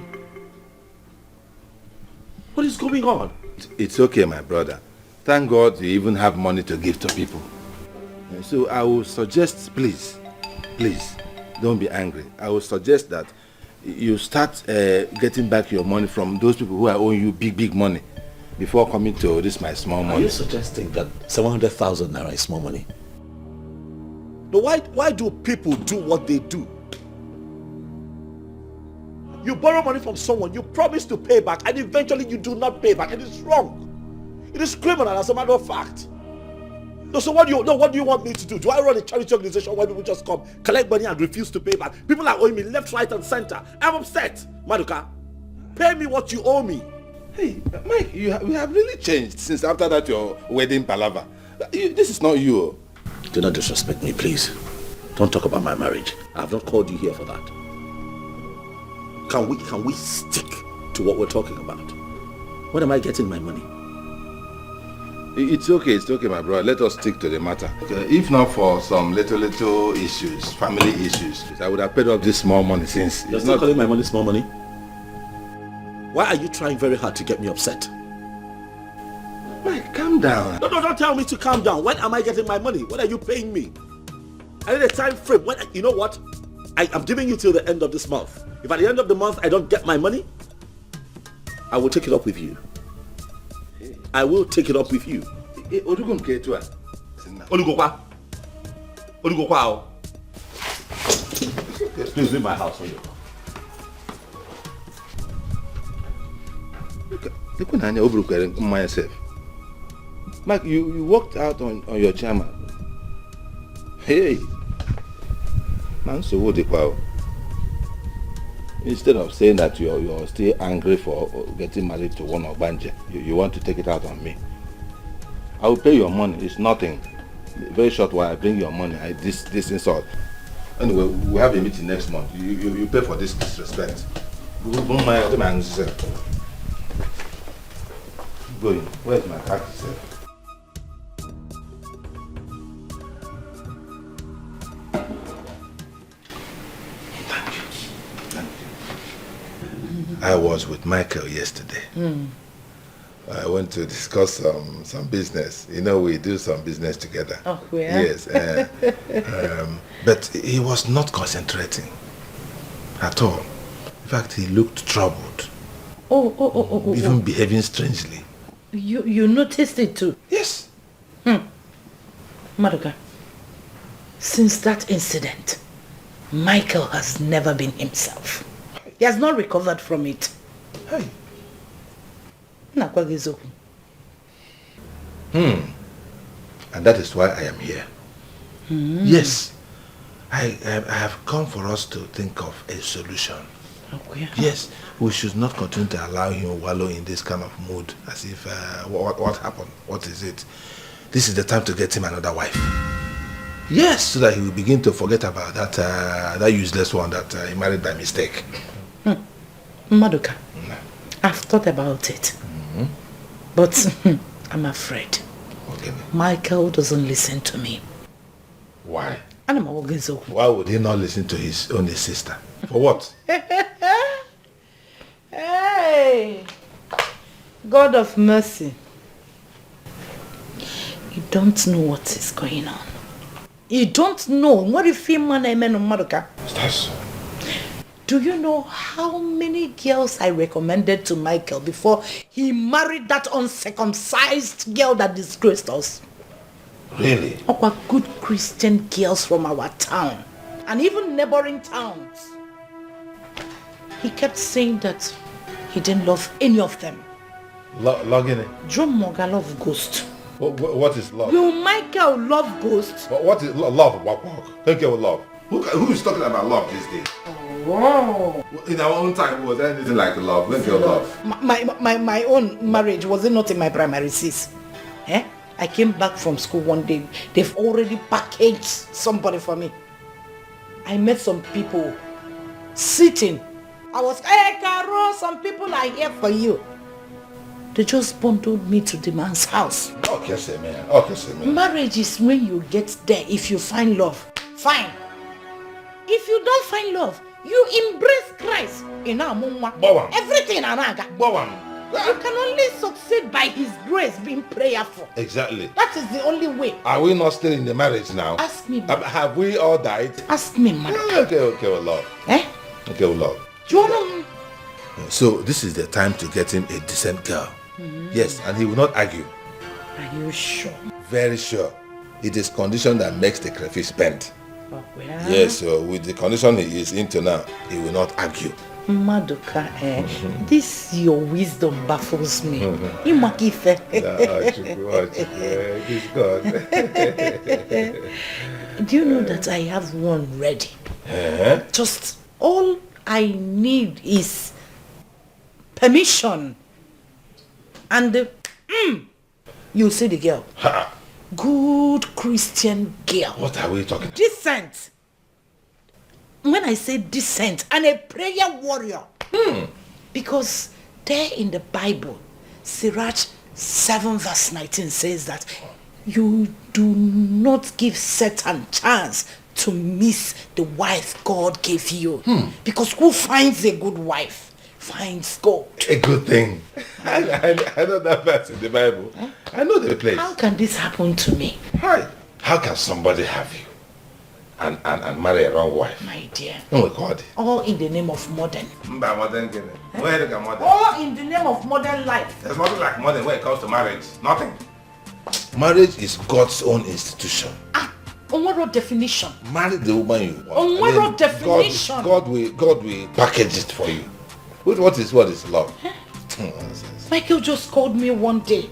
Speaker 1: What is going on?
Speaker 2: It's okay, my brother. Thank God you even have money to give to people. So I will suggest, please, don't be angry. I will suggest that you start getting back your money from those people who are owing you big money before coming to this my small money.
Speaker 1: Are you suggesting that 700,000 naira is small money? But why do people do what they do? You borrow money from someone, you promise to pay back, and eventually you do not pay back. It is wrong. It is criminal, as a matter of fact. No, so what do you want me to do? Do I run a charity organization where people just come, collect money and refuse to pay back? People are owing me left, right, and center. I'm upset. Maduka, pay me what you owe me.
Speaker 2: Hey, Mike, we have really changed since after that your wedding palaver. This is not you.
Speaker 1: Do not disrespect me, please. Don't talk about my marriage. I have not called you here for that. Can we stick to what we're talking about? When am I getting my money?
Speaker 2: It's okay, my brother. Let us stick to the matter. Okay, if not for some little issues, family issues, I would have paid off this small money since.
Speaker 1: You're still calling my money small money? Why are you trying very hard to get me upset?
Speaker 2: Mike, calm down.
Speaker 1: No, don't tell me to calm down. When am I getting my money? When are you paying me? I need a time frame. You know what? I'm giving you till the end of this month. If at the end of the month I don't get my money, I will take it up with you. I will take it up with you. Please leave my house.
Speaker 2: Mike, you walked out on your chairman. Hey, man, so what the power? Instead of saying that you're still angry for getting married to one of Banje, you want to take it out on me. I will pay your money. It's nothing. Very short while I bring your money. This insult. Anyway, we have a meeting next month. You pay for this disrespect. Going. Where's my card, sir? I was with Michael yesterday. I went to discuss some business. You know, we do some business together.
Speaker 10: Oh, we are?
Speaker 2: Yes. But he was not concentrating at all. In fact, he looked troubled.
Speaker 10: Oh.
Speaker 2: Even behaving strangely.
Speaker 10: You noticed it too?
Speaker 2: Yes.
Speaker 10: Maduka, since that incident, Michael has never been himself. He has not recovered from it.
Speaker 2: Hey. And that is why I am here. Yes. I have come for us to think of a solution.
Speaker 10: Okay.
Speaker 2: Yes, we should not continue to allow him wallow in this kind of mood as if, what happened? What is it? This is the time to get him another wife. Yes, so that he will begin to forget about that useless one that he married by mistake.
Speaker 10: Maduka, I've thought about it. But I'm afraid.
Speaker 2: Okay.
Speaker 10: Michael doesn't listen to me.
Speaker 2: Why?
Speaker 10: Why
Speaker 2: Why would he not listen to his only sister? For what?
Speaker 10: Hey! God of mercy. You don't know what is going on. You don't know. What if he man Maduka?
Speaker 2: That's...
Speaker 10: Do you know how many girls I recommended to Michael before he married that uncircumcised girl that disgraced us?
Speaker 2: Really?
Speaker 10: Our good Christian girls from our town and even neighboring towns. He kept saying that he didn't love any of them.
Speaker 2: Logging it?
Speaker 10: John Morgan love ghost.
Speaker 2: What is love?
Speaker 10: You Michael love ghost.
Speaker 2: What is love? Don't get with love. Who is talking about love these days?
Speaker 10: Wow.
Speaker 2: In our own time, was there anything like love? Don't get love.
Speaker 10: My own marriage, was it not in my primary sis? Eh? I came back from school one day. They've already packaged somebody for me. I met some people sitting. I was, hey Carol, some people are here for you. They just bundled me to the man's house.
Speaker 2: Okay, say man.
Speaker 10: Marriage is when you get there. If you find love, fine. If you don't find love, you embrace Christ. Everything anaga. You can only succeed by his grace, being prayerful.
Speaker 2: Exactly.
Speaker 10: That is the only way.
Speaker 2: Are we not still in the marriage now?
Speaker 10: Ask me.
Speaker 2: Have we all died?
Speaker 10: Ask me, man.
Speaker 2: Okay, with love.
Speaker 10: Eh?
Speaker 2: Okay, with love.
Speaker 10: Do you know?
Speaker 2: So this is the time to get him a decent girl. Yes, and he will not argue.
Speaker 10: Are you sure?
Speaker 2: Very sure. It is condition that makes the crayfish bend.
Speaker 10: Oh, well.
Speaker 2: Yes, so with the condition he is into now, he will not argue.
Speaker 10: Maduka, this your wisdom baffles me. Imakife. Do you know that I have one ready? Just all I need is permission. And you see the girl. Good Christian girl.
Speaker 2: What are we talking about?
Speaker 10: Decent. When I say decent, and a prayer warrior. Because there in the Bible, Sirach 7 verse 19 says that you do not give Satan chance to miss the wife God gave you. Because who finds a good wife finds God.
Speaker 2: A good thing. I know that verse in the Bible. I know the place.
Speaker 10: How can this happen to me?
Speaker 2: Hi. How can somebody have you and marry a wrong wife?
Speaker 10: My dear.
Speaker 2: Oh God.
Speaker 10: All in the name of modern.
Speaker 2: Modern. Where look at modern?
Speaker 10: All in the name of modern life.
Speaker 2: There's nothing like modern when it comes to marriage. Nothing. Marriage is God's own institution.
Speaker 10: On what definition?
Speaker 2: Marry the woman you want.
Speaker 10: On what definition?
Speaker 2: God will package it for you. What is love?
Speaker 10: Michael just called me one day.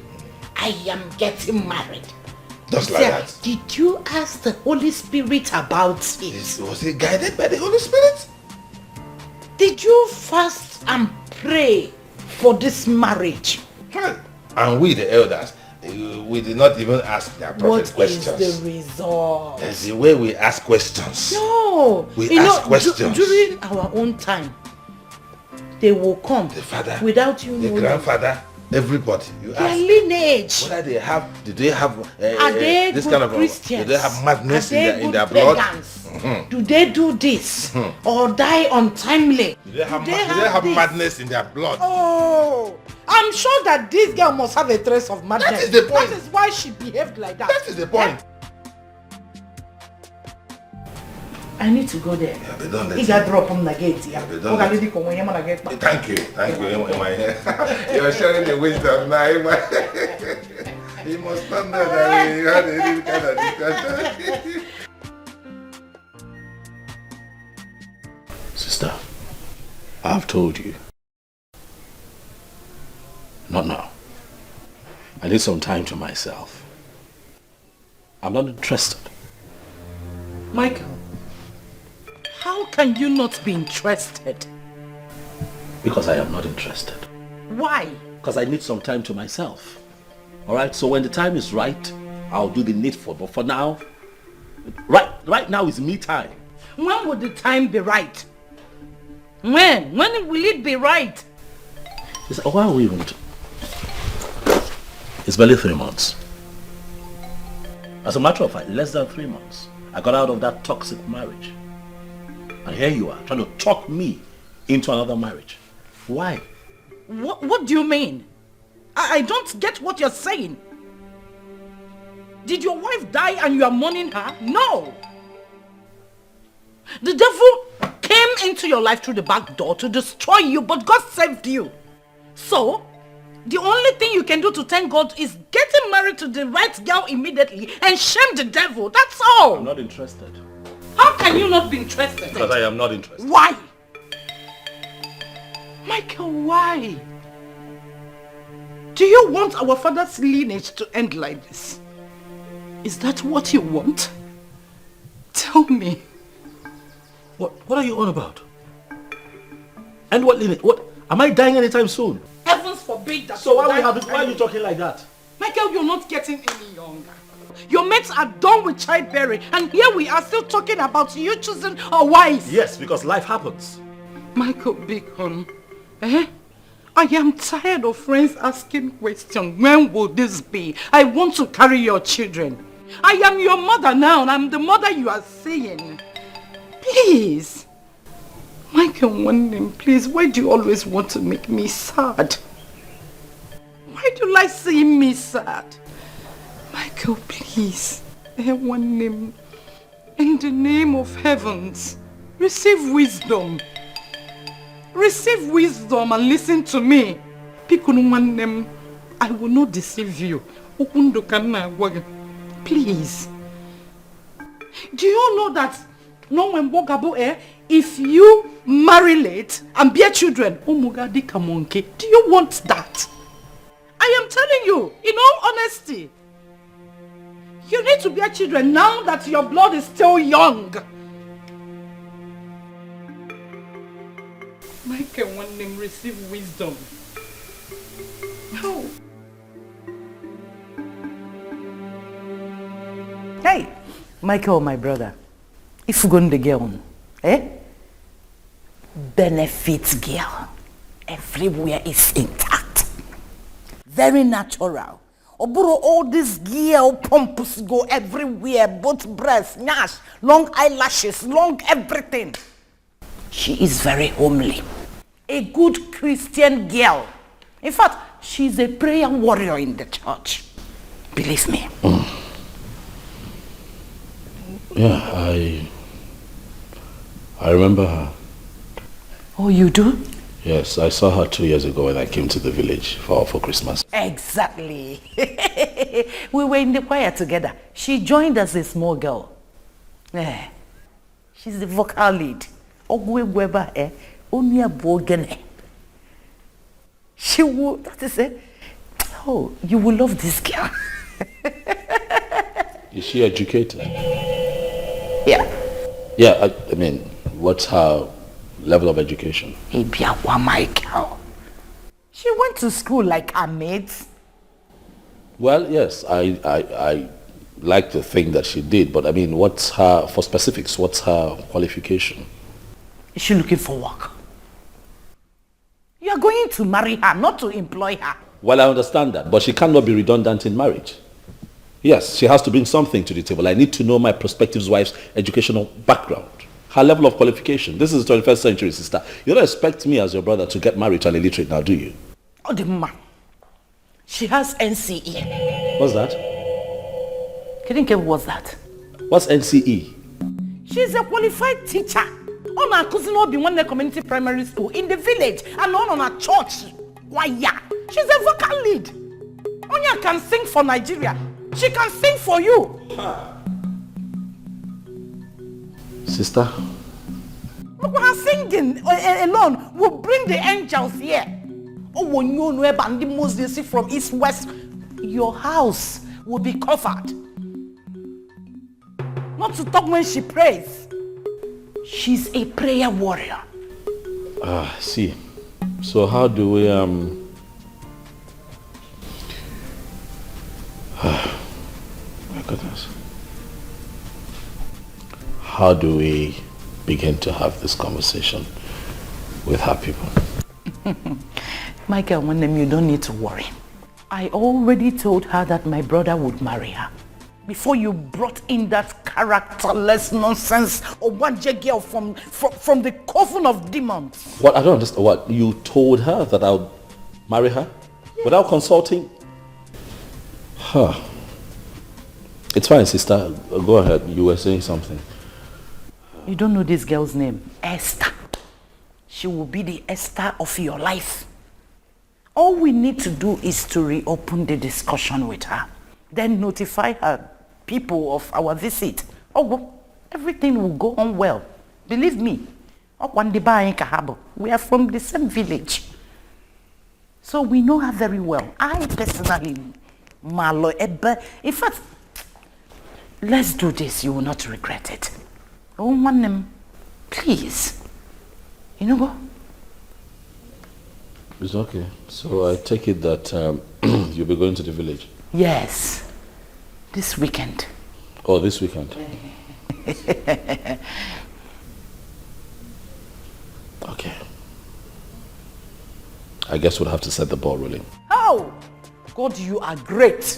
Speaker 10: I am getting married.
Speaker 2: Just like that.
Speaker 10: Did you ask the Holy Spirit about it?
Speaker 2: Was he guided by the Holy Spirit?
Speaker 10: Did you fast and pray for this marriage?
Speaker 2: And we the elders, we did not even ask the appropriate questions.
Speaker 10: What is the result?
Speaker 2: There's the way we ask questions.
Speaker 10: No.
Speaker 2: We ask questions.
Speaker 10: During our own time, they will come.
Speaker 2: The father.
Speaker 10: Without you
Speaker 2: the
Speaker 10: knowing.
Speaker 2: Everybody. You
Speaker 10: Their
Speaker 2: ask.
Speaker 10: lineage.
Speaker 2: Whether they have, do they have
Speaker 10: Are they
Speaker 2: this
Speaker 10: good
Speaker 2: kind of
Speaker 10: Christians?
Speaker 2: do they have madness in their
Speaker 10: blood?
Speaker 2: blood?
Speaker 10: Do they do this or die untimely?
Speaker 2: Do they have madness in their blood?
Speaker 10: Oh, I'm sure that this girl must have a trace of madness.
Speaker 2: That is the point.
Speaker 10: That is why she behaved like that.
Speaker 2: That is the point.
Speaker 10: I need to go there.
Speaker 2: Yeah, but don't let
Speaker 10: he got drop on the gate. Yeah.
Speaker 2: Thank you. You're sharing the wisdom now. You must stand there that we had a kind of discussion.
Speaker 1: Sister, I've told you. Not now. I need some time to myself. I'm not interested.
Speaker 10: Michael, how can you not be interested?
Speaker 1: Because I am not interested.
Speaker 10: Why?
Speaker 1: Because I need some time to myself. Alright, so when the time is right, I'll do the needful. But for now, Right now is me time.
Speaker 10: When would the time be right? When? When will it be right?
Speaker 1: Sister, why are we even... It's barely 3 months. As a matter of fact, less than 3 months. I got out of that toxic marriage. And here you are, trying to talk me into another marriage. Why?
Speaker 10: What do you mean? I don't get what you're saying. Did your wife die and you are mourning her? No. The devil came into your life through the back door to destroy you, but God saved you. So, the only thing you can do to thank God is getting married to the right girl immediately and shame the devil. That's all.
Speaker 1: I'm not interested.
Speaker 10: How can you not be interested?
Speaker 1: Because I am not interested.
Speaker 10: Why? Michael, why? Do you want our father's lineage to end like this? Is that what you want? Tell me.
Speaker 1: What are you on about? And what lineage? What? Am I dying anytime soon?
Speaker 10: Heavens forbid that.
Speaker 1: So why are you talking like that?
Speaker 10: Michael, you're not getting any younger. Your mates are done with childbearing, and here we are still talking about you choosing a wife.
Speaker 1: Yes, because life happens.
Speaker 10: Michael Bacon, I am tired of friends asking questions. When will this be? I want to carry your children. I am your mother now, and I'm the mother you are seeing. Please. Michael, one name, please. Why do you always want to make me sad? Why do you like seeing me sad? Michael, please. One name. In the name of heavens, receive wisdom. Receive wisdom and listen to me. One name. I will not deceive you. Please. Do you know that if you marry late and bear children, do you want that? I am telling you, in all honesty, you need to bear children now that your blood is still young. Michael, one name, receive wisdom. No. Hey, Michael, my brother. If you go the girl, benefits girl. Everywhere is intact. Very natural. Oburo, all this girl pumps go everywhere, both breasts, nash, long eyelashes, long everything. She is very homely. A good Christian girl. In fact, she's a prayer warrior in the church. Believe me.
Speaker 1: Yeah, I remember her.
Speaker 10: Oh, you do?
Speaker 1: Yes, I saw her 2 years ago when I came to the village for Christmas.
Speaker 10: Exactly. We were in the choir together. She joined as a small girl. She's the vocal lead. She will, that is it. Oh, you will love this girl.
Speaker 1: Is she educated?
Speaker 10: Yeah.
Speaker 1: Yeah, I mean, what's her level of education?
Speaker 10: Michael. She went to school like her mates.
Speaker 1: Well, yes, I like to think that she did, but I mean, what's her, for specifics, what's her qualification?
Speaker 10: Is she looking for work? You are going to marry her, not to employ her.
Speaker 1: Well, I understand that, but she cannot be redundant in marriage. Yes, she has to bring something to the table. I need to know my prospective wife's educational background, her level of qualification. This is the 21st century, sister. You don't expect me as your brother to get married to an illiterate now, do you?
Speaker 10: Oh, the man. She has NCE.
Speaker 1: What's that?
Speaker 10: What's that?
Speaker 1: What's NCE?
Speaker 10: She's a qualified teacher. On our cousin Obi one community primary school in the village and on a church. Why, yeah. She's a vocal lead. Onya can sing for Nigeria. She can sing for you.
Speaker 1: Sister?
Speaker 10: Look, her singing alone will bring the angels here. Oh, when you know about the most they see from east west, your house will be covered. Not to talk when she prays. She's a prayer warrior.
Speaker 1: See. So how do we my goodness. how do we begin to have this conversation with her people?
Speaker 10: Michael, you don't need to worry. I already told her that my brother would marry her. Before you brought in that characterless nonsense or one girl from the coven of demons.
Speaker 1: What? I don't understand. What? You told her that I'll marry her? Yes. Without consulting? Huh. It's fine, sister. Go ahead. You were saying something.
Speaker 10: You don't know this girl's name. Esther. She will be the Esther of your life. All we need to do is to reopen the discussion with her. Then notify her people of our visit. Oh, well, everything will go on well. Believe me. We are from the same village. So we know her very well. I personally, Malo Ebbe. In fact, let's do this. You will not regret it. Oh, man, please. You know what?
Speaker 1: It's okay. So I take it that you'll be going to the village?
Speaker 10: Yes. This weekend.
Speaker 1: Oh, this weekend. Okay. I guess we'll have to set the ball rolling.
Speaker 10: Oh! God, you are great.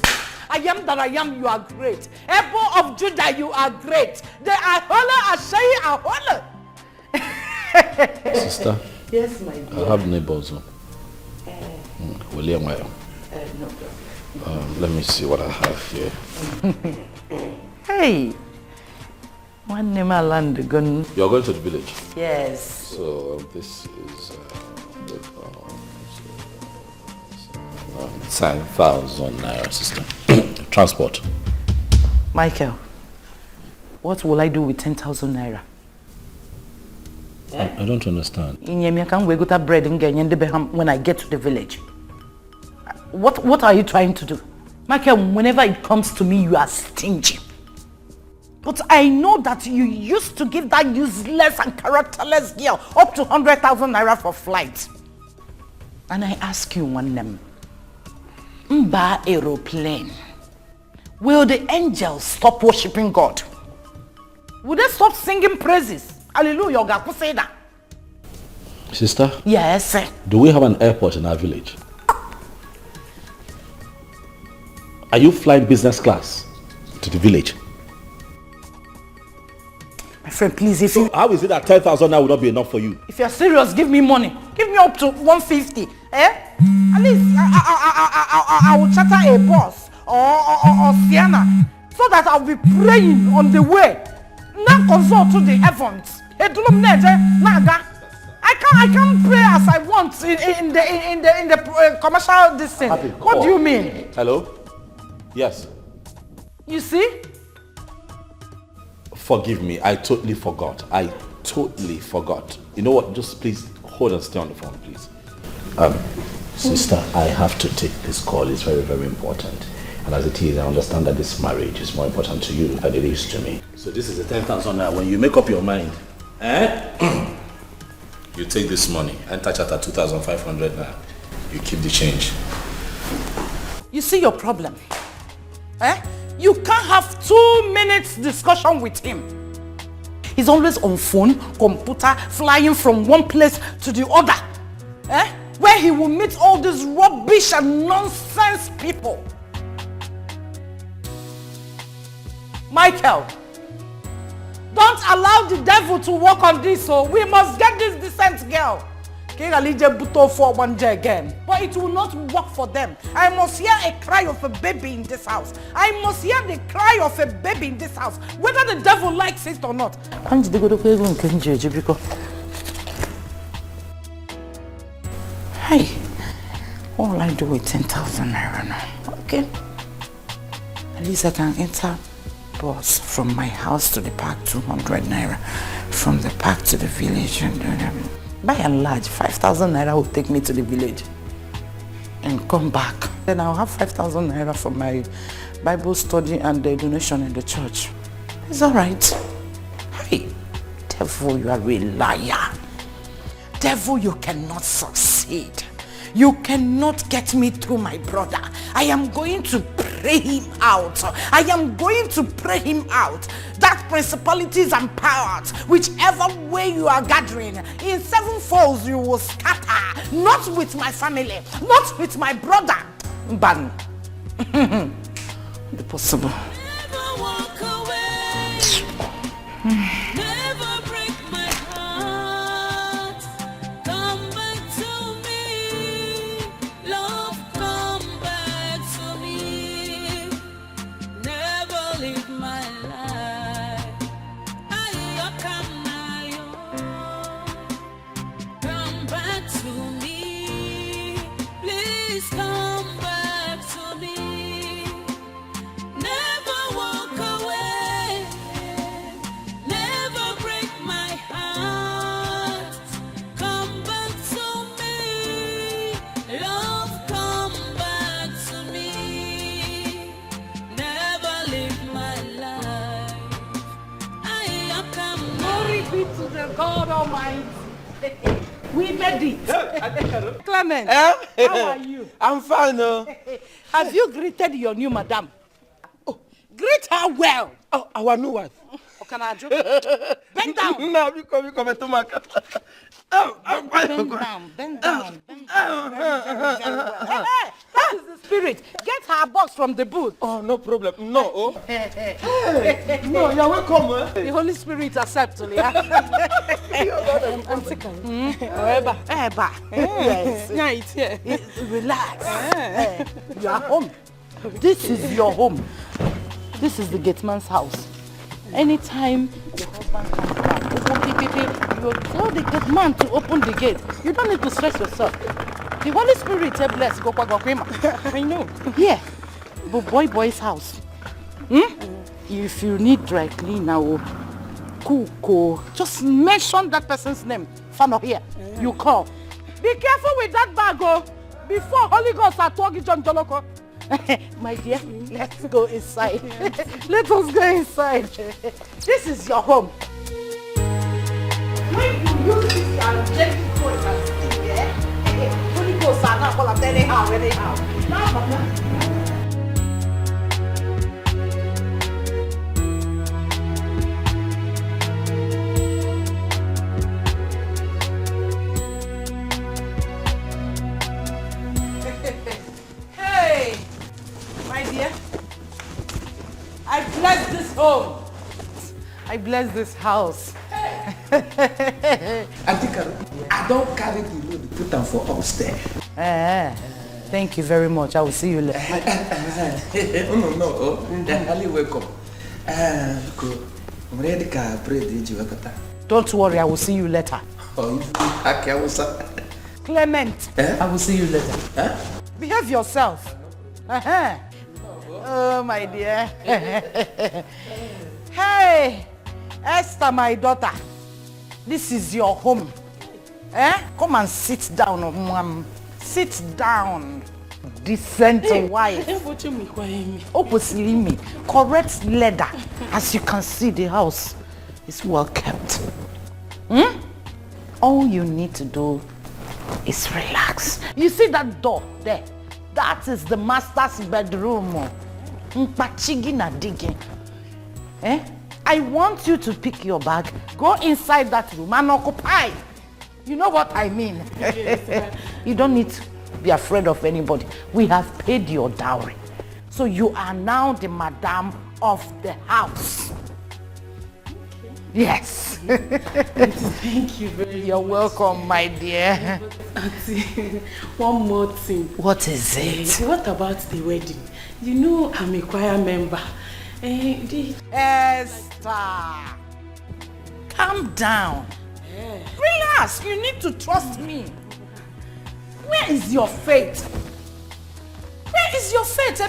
Speaker 10: I am that I am, you are great. Apple of Judah, you are great. The Ahola, Ashai, Ahola.
Speaker 1: Sister?
Speaker 10: Yes, my dear.
Speaker 1: I have neighbors. William,
Speaker 10: no.
Speaker 1: let me see what I have here.
Speaker 10: Hey. One name I land gun.
Speaker 1: You're going to the village?
Speaker 10: Yes.
Speaker 1: So this is 10,000 naira, sister. Transport.
Speaker 10: Michael, what will I do with 10,000 naira?
Speaker 1: I don't understand.
Speaker 10: I can't go to bread when I get to the village. What are you trying to do? Michael, whenever it comes to me, you are stingy. But I know that you used to give that useless and characterless girl up to 100,000 naira for flight. And I ask you one name. Mba aeroplane. Will the angels stop worshipping God? Will they stop singing praises? Hallelujah, God, who say that?
Speaker 1: Sister?
Speaker 10: Yes, sir.
Speaker 1: Do we have an airport in our village? Are you flying business class to the village?
Speaker 10: My friend, please, if
Speaker 1: so how is it that 10,000 now would not be enough for you?
Speaker 10: If you're serious, give me money. Give me up to 150. At least I will charter a bus or Sienna so that I'll be praying on the way. Now consult to the heavens. I can't pray as I want in the commercial distance. What do you mean?
Speaker 1: Hello? Yes.
Speaker 10: You see?
Speaker 1: Forgive me, I totally forgot. You know what? Just please hold and stay on the phone, please. Sister, I have to take this call. It's very, very important. And as it is, I understand that this marriage is more important to you than it is to me. So this is the 10,000 now. When you make up your mind, you take this money and touch at 2,500 now. You keep the change.
Speaker 10: You see your problem? You can't have 2 minutes discussion with him. He's always on phone, computer, flying from one place to the other. Where he will meet all these rubbish and nonsense people. Michael, don't allow the devil to work on this, so we must get this decent girl. Again. But it will not work for them. I must hear a cry of a baby in this house. I must hear the cry of a baby in this house, whether the devil likes it or not. Hey, what will I do with 10,000 naira now? Okay. At least I can enter bus from my house to the park, 200 naira. From the park to the village. By and large, 5,000 naira will take me to the village and come back. Then I'll have 5,000 naira for my Bible study and the donation in the church. It's all right. Hey, devil, you are a liar. Devil, you cannot succeed. You cannot get me through my brother. I am going to pray pray him out. I am going to pray him out. That principalities and powers, whichever way you are gathering, in 7 folds you will scatter. Not with my family, not with my brother. Ban. The possible.
Speaker 7: Never walk away. Never break my heart. Come back to me. Love, come back to me. Never leave my life. Come back to me. Please come back to me. Never walk away. Never break my heart. Come back to me. Love, come back to me. Never leave my life. I am come.
Speaker 10: Glory be to the God Almighty. We made it. Clement, how are you?
Speaker 4: I'm fine, no.
Speaker 10: Have you greeted your new madam? Oh, greet her well.
Speaker 4: Oh, our new wife.
Speaker 10: Oh, can I joke? Bend down.
Speaker 4: No, you come to my car.
Speaker 10: Bend down. Very, very well. Hey, that is the spirit. Get her box from the booth.
Speaker 4: Oh, no problem. No. Oh. No, you're welcome.
Speaker 10: The Holy Spirit accepts you. I'm sick. Eba. Yes.
Speaker 9: Yeah, it's here.
Speaker 10: Relax. You are home. This is your home. This is the gate man's house. Anytime your husband comes back, you tell the gate man to open the gate. You don't need to stress yourself. The Holy Spirit is blessed.
Speaker 9: I know.
Speaker 10: Yeah, but boy's house. If you need dry cleaner or cook, just mention that person's name. Fano here. You call. Be careful with that bag, before Holy Ghost are talking John Joloko. My dear, let's go inside. Let us go inside. This is your home. When you use this gentle voice and speak, Holy Ghost are not going to anyhow. Now, Mama. I bless this home. I bless this house.
Speaker 13: Auntie Carol, I don't carry the load, put them for upstairs.
Speaker 10: Thank you very much. I will see you later.
Speaker 13: No. Ali, welcome.
Speaker 10: Don't worry, I will see you later. Clement, I will see you later. Behave yourself. Oh, my dear. Hey, Esther, my daughter. This is your home. Come and sit down, mom. Sit down. Decent wife. Opposite correct leather. As you can see, the house is well kept. All you need to do is relax. You see that door there? That is the master's bedroom. I want you to pick your bag, go inside that room and occupy. You know what I mean? Yes, you don't need to be afraid of anybody. We have paid your dowry. So you are now the madam of the house. Okay. Yes.
Speaker 9: Thank you very much.
Speaker 10: You're welcome, my dear.
Speaker 9: Auntie, one more thing.
Speaker 10: What is it?
Speaker 9: What about the wedding? You know I'm a choir member.
Speaker 10: Esther, calm down. Relax, you need to trust me. Where is your faith? Where is your faith?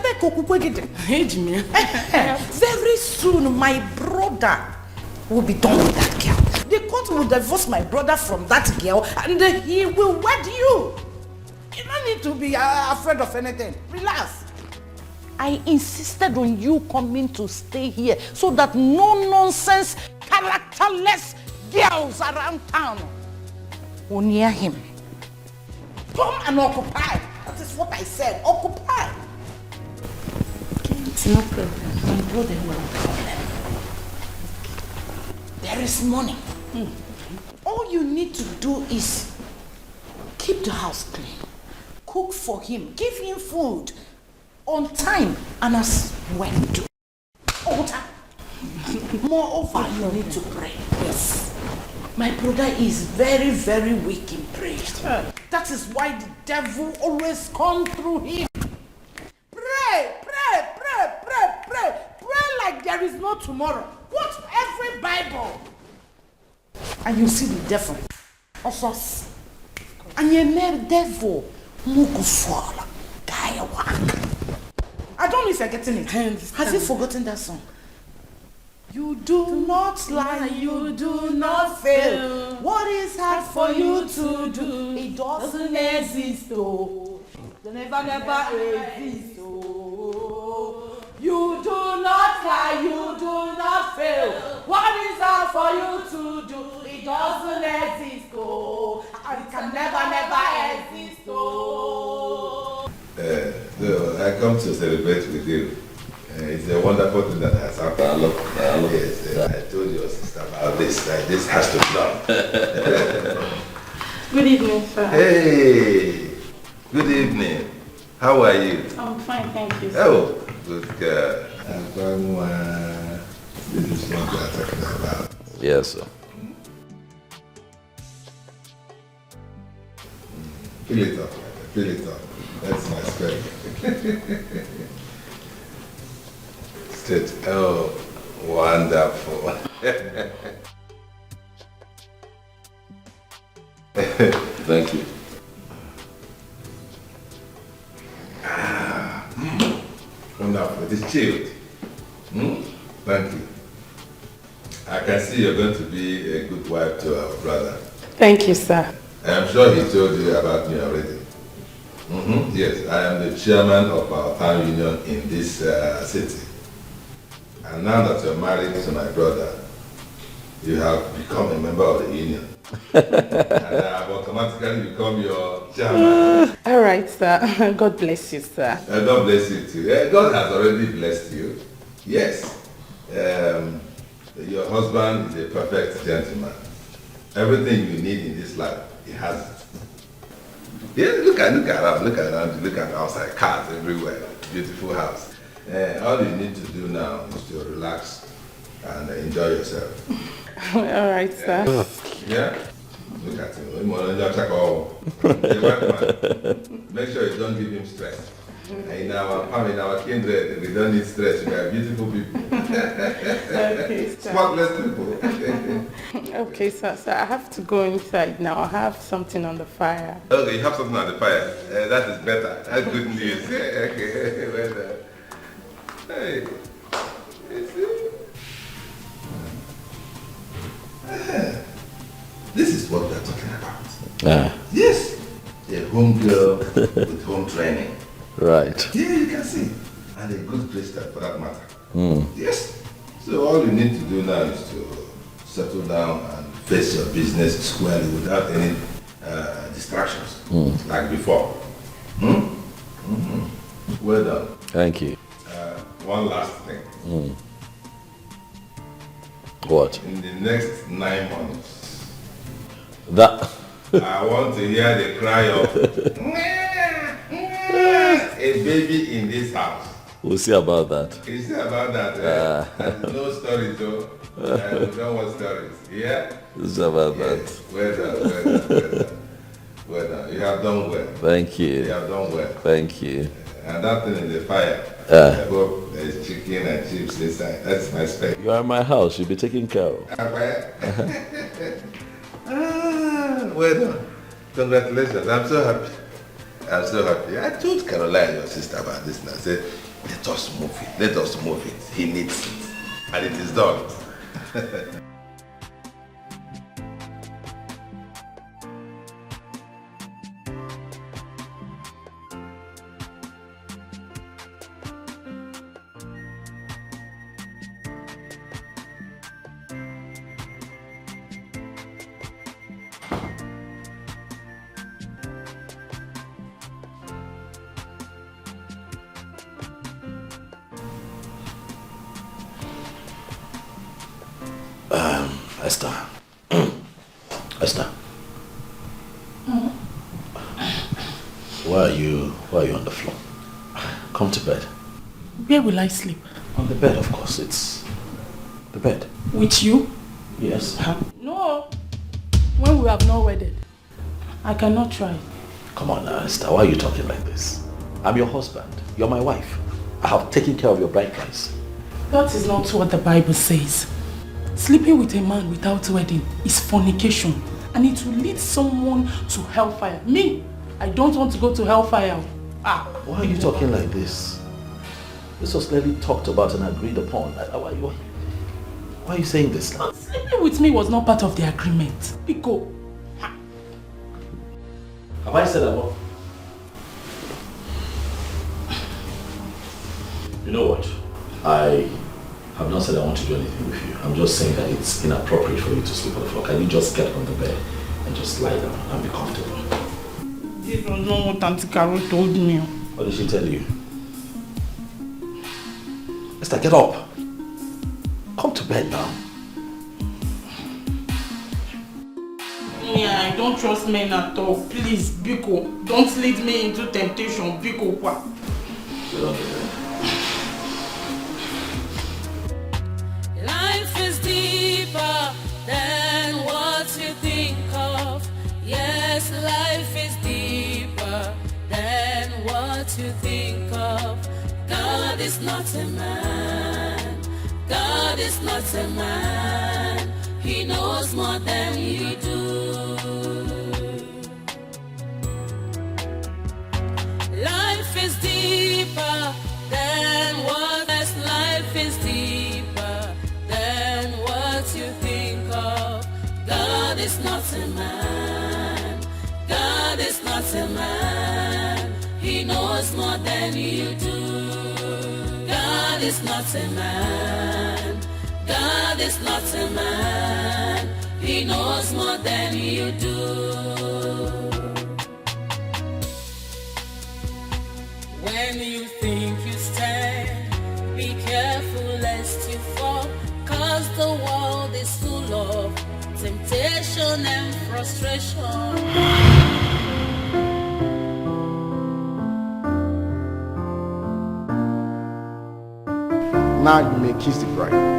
Speaker 10: Very soon my brother will be done with that girl. The court will divorce my brother from that girl and he will wed you. You don't need to be afraid of anything. Relax. I insisted on you coming to stay here so that no nonsense, characterless girls around town will near him. Come and occupy. That is what I said. Occupy. It's no problem. My brother, no problem. There is money. All you need to do is keep the house clean, cook for him, give him food on time and as when due. All time. Moreover, you need to pray. Yes. My brother is very, very weak in prayer. That is why the devil always comes through him. Pray, pray, pray, pray, pray. Pray like there is no tomorrow. Quote every Bible. And you see the devil. Of us. And you made devil. Muguswala. Gayawak. I don't know if you're getting it. Has he forgotten that song? You do not lie, you do not fail. What is hard for you to do? It doesn't exist, oh. It never exist, oh. You do not lie, you do not fail. What is hard for you to do? It doesn't exist, oh. It can never exist, oh.
Speaker 2: So I come to celebrate with you. It's a wonderful thing that has happened. Yes, I told your sister about this. This has to be done.
Speaker 14: Good evening, sir.
Speaker 2: Hey, good evening. How are you?
Speaker 14: I'm fine, thank you, sir.
Speaker 2: Oh, good girl. This is what we are talking about.
Speaker 1: Yes, sir.
Speaker 2: Fill it up, fill it up. That's my spirit. Oh, wonderful.
Speaker 1: Thank you.
Speaker 2: Wonderful. It is chilled. Thank you. I can see you're going to be a good wife to our brother.
Speaker 14: Thank you, sir.
Speaker 2: I'm sure he told you about me already. Yes, I am the chairman of our town union in this city. And now that you're married to my brother, you have become a member of the union. And I have automatically become your chairman.
Speaker 14: All right, sir. God bless you, sir.
Speaker 2: God bless you too. God has already blessed you. Yes. Your husband is a perfect gentleman. Everything you need in this life, he has it. Yeah, look around, look at outside, cars everywhere, beautiful house. All you need to do now is to relax and enjoy yourself.
Speaker 14: All right, sir.
Speaker 2: Yeah? Look at him. Make sure you don't give him stress. In our family, in our kindred, we don't need stress. We are beautiful people.
Speaker 14: Okay, sir.
Speaker 2: Spotless people.
Speaker 14: Okay, sir. So I have to go inside now. I have something on the fire.
Speaker 2: Okay, you have something on the fire. That is better. That's good news. Okay, well done. Hey, this is what we are talking about. Yes, a home girl with home training.
Speaker 1: Right.
Speaker 2: Yeah, you can see. And a good Christian for that matter. Yes. So all you need to do now is to settle down and face your business squarely without any distractions, like before. Well done.
Speaker 1: Thank you.
Speaker 2: One last thing.
Speaker 1: What?
Speaker 2: In the next 9 months,
Speaker 1: That.
Speaker 2: I want to hear the cry of a baby in this house.
Speaker 1: We'll see about that.
Speaker 2: You see about that? There's no stories though. We don't want stories. Yeah?
Speaker 1: We'll see about that.
Speaker 2: Well done. Well done. You have done well.
Speaker 1: Thank you.
Speaker 2: You have done well.
Speaker 1: Thank you.
Speaker 2: And that thing in the fire. I hope there's chicken and chips inside. That's my spec.
Speaker 1: You are in my house. You'll be taken care of.
Speaker 2: Well done. Congratulations. I'm so happy. I'm so happy. I told Caroline, your sister, about this and I said, let us move it. Let us move it. He needs it. And it is done.
Speaker 1: Esther. Esther. Why are you on the floor? Come to bed.
Speaker 14: Where will I sleep?
Speaker 1: On the bed, of course. It's the bed.
Speaker 14: With you?
Speaker 1: Yes.
Speaker 14: No. When we have not wedded, I cannot try.
Speaker 1: Come on now, Esther. Why are you talking like this? I'm your husband. You're my wife. I have taken care of your bride price.
Speaker 14: That is not what the Bible says. Sleeping with a man without wedding is fornication, and it will lead someone to hellfire. Me, I don't want to go to hellfire.
Speaker 1: Why are you talking like this? This was clearly talked about and agreed upon. Why are you saying this now?
Speaker 14: Sleeping with me was not part of the agreement. Pico.
Speaker 1: Have I said that? You know what? I have not said I want to do anything with you. I'm just saying that it's inappropriate for you to sleep on the floor. Can you just get on the bed and just lie down and be comfortable?
Speaker 14: This was not what Auntie Carol told me.
Speaker 1: What did she tell you? Esther, get up. Come to bed now.
Speaker 14: Yeah, I don't trust men at all. Please, Biko, don't lead me into temptation. Biko, what?
Speaker 1: Get on the bed.
Speaker 7: Life is deeper than what you think of. Yes, life is deeper than what you think of. God is not a man. God is not a man. He knows more than you do. Life is deeper than what life is deeper than what you think of. God is not a man. God is not a man. He knows more than you do. God is not a man. God is not a man. He knows more than you do. When you think you stand, be careful lest you fall, 'cause the world is full of temptation and frustration.
Speaker 6: Now you may kiss the bride.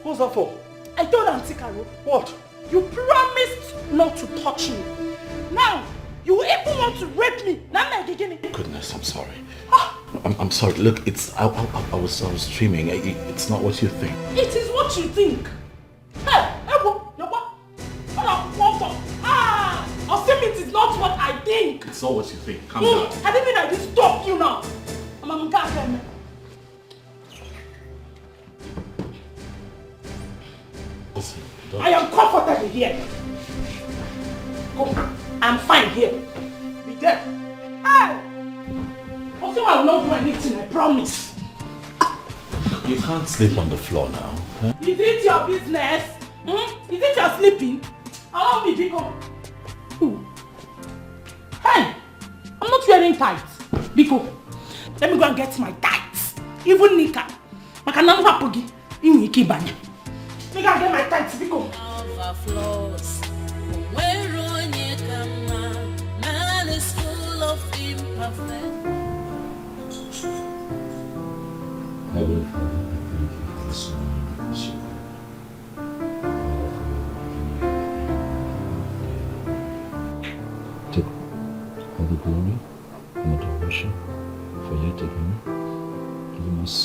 Speaker 8: What's that for?
Speaker 3: I told Auntie Carol.
Speaker 8: What?
Speaker 3: You promised not to touch me. Now, you even want to rape me. Now I'm beginning.
Speaker 1: Goodness, I'm sorry. I'm sorry. Look, I was dreaming. It's not what you think.
Speaker 3: It is what you think. Hey, it is not what I think.
Speaker 1: It's not what you think. Calm down.
Speaker 3: I didn't mean I didn't stop you now. I'm going.
Speaker 1: Listen,
Speaker 3: I am comfortable here. Go. I'm fine here. Be there. Hey! Also, I will not do anything, I promise.
Speaker 1: You can't sleep on the floor now. Huh?
Speaker 3: Is it your business? Is it your sleeping? Allow me, Biko. Hey! I'm not wearing tights. Biko, let me go and get my tights. Even Nika. I can never pogi. In Ikibanya. Let me go and get my tights, Biko.
Speaker 7: Man is full of imperfect.
Speaker 1: Heavenly Father, I thank you for this morning. Take all the glory and adoration for yet again giving us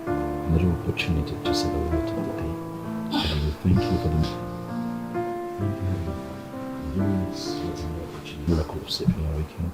Speaker 1: another opportunity to say the word of the day. And we thank you for the miracle of saving our weekend.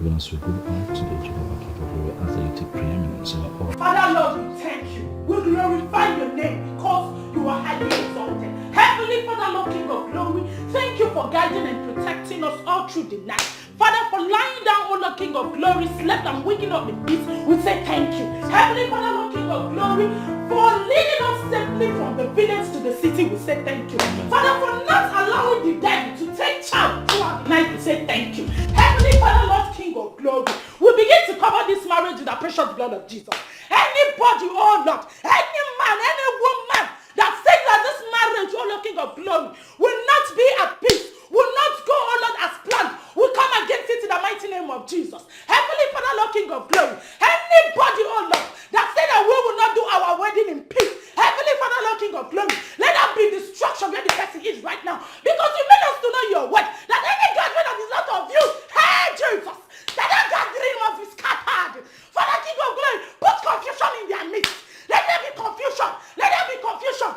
Speaker 1: Even as we go out today, Jehovah, King of glory, as that you take preeminence in our all.
Speaker 3: Father Lord, we thank you. We glorify your name because you are highly exalted. Heavenly Father Lord, King of glory, thank you for guiding and protecting us all through the night. Father, for lying down, O Lord, King of glory, slept and waking up in peace, we say thank you. Heavenly Father Lord, King of
Speaker 14: of Glory, for leading us safely from the village to the city, we say thank you. Father, for not allowing the devil to take charge throughout the night, we say thank you. Heavenly Father, Lord King of Glory, we begin to cover this marriage with the precious blood of Jesus. Anybody, oh Lord, any man, any woman that says that this marriage, oh Lord King of Glory, will not be at peace, will not go, oh Lord, as planned, we come against it in the mighty name of Jesus. Heavenly Father, Lord King of Glory, anybody, oh Lord, that say that we will not do our wedding in peace, Heavenly Father, Lord King of Glory, let that be destruction where the person is right now. Because you made us to know your word, that any gathering that is not of you, hey Jesus, that gathering must be scattered. Father, King of Glory, put confusion in their midst. Let there be confusion. Let there be confusion.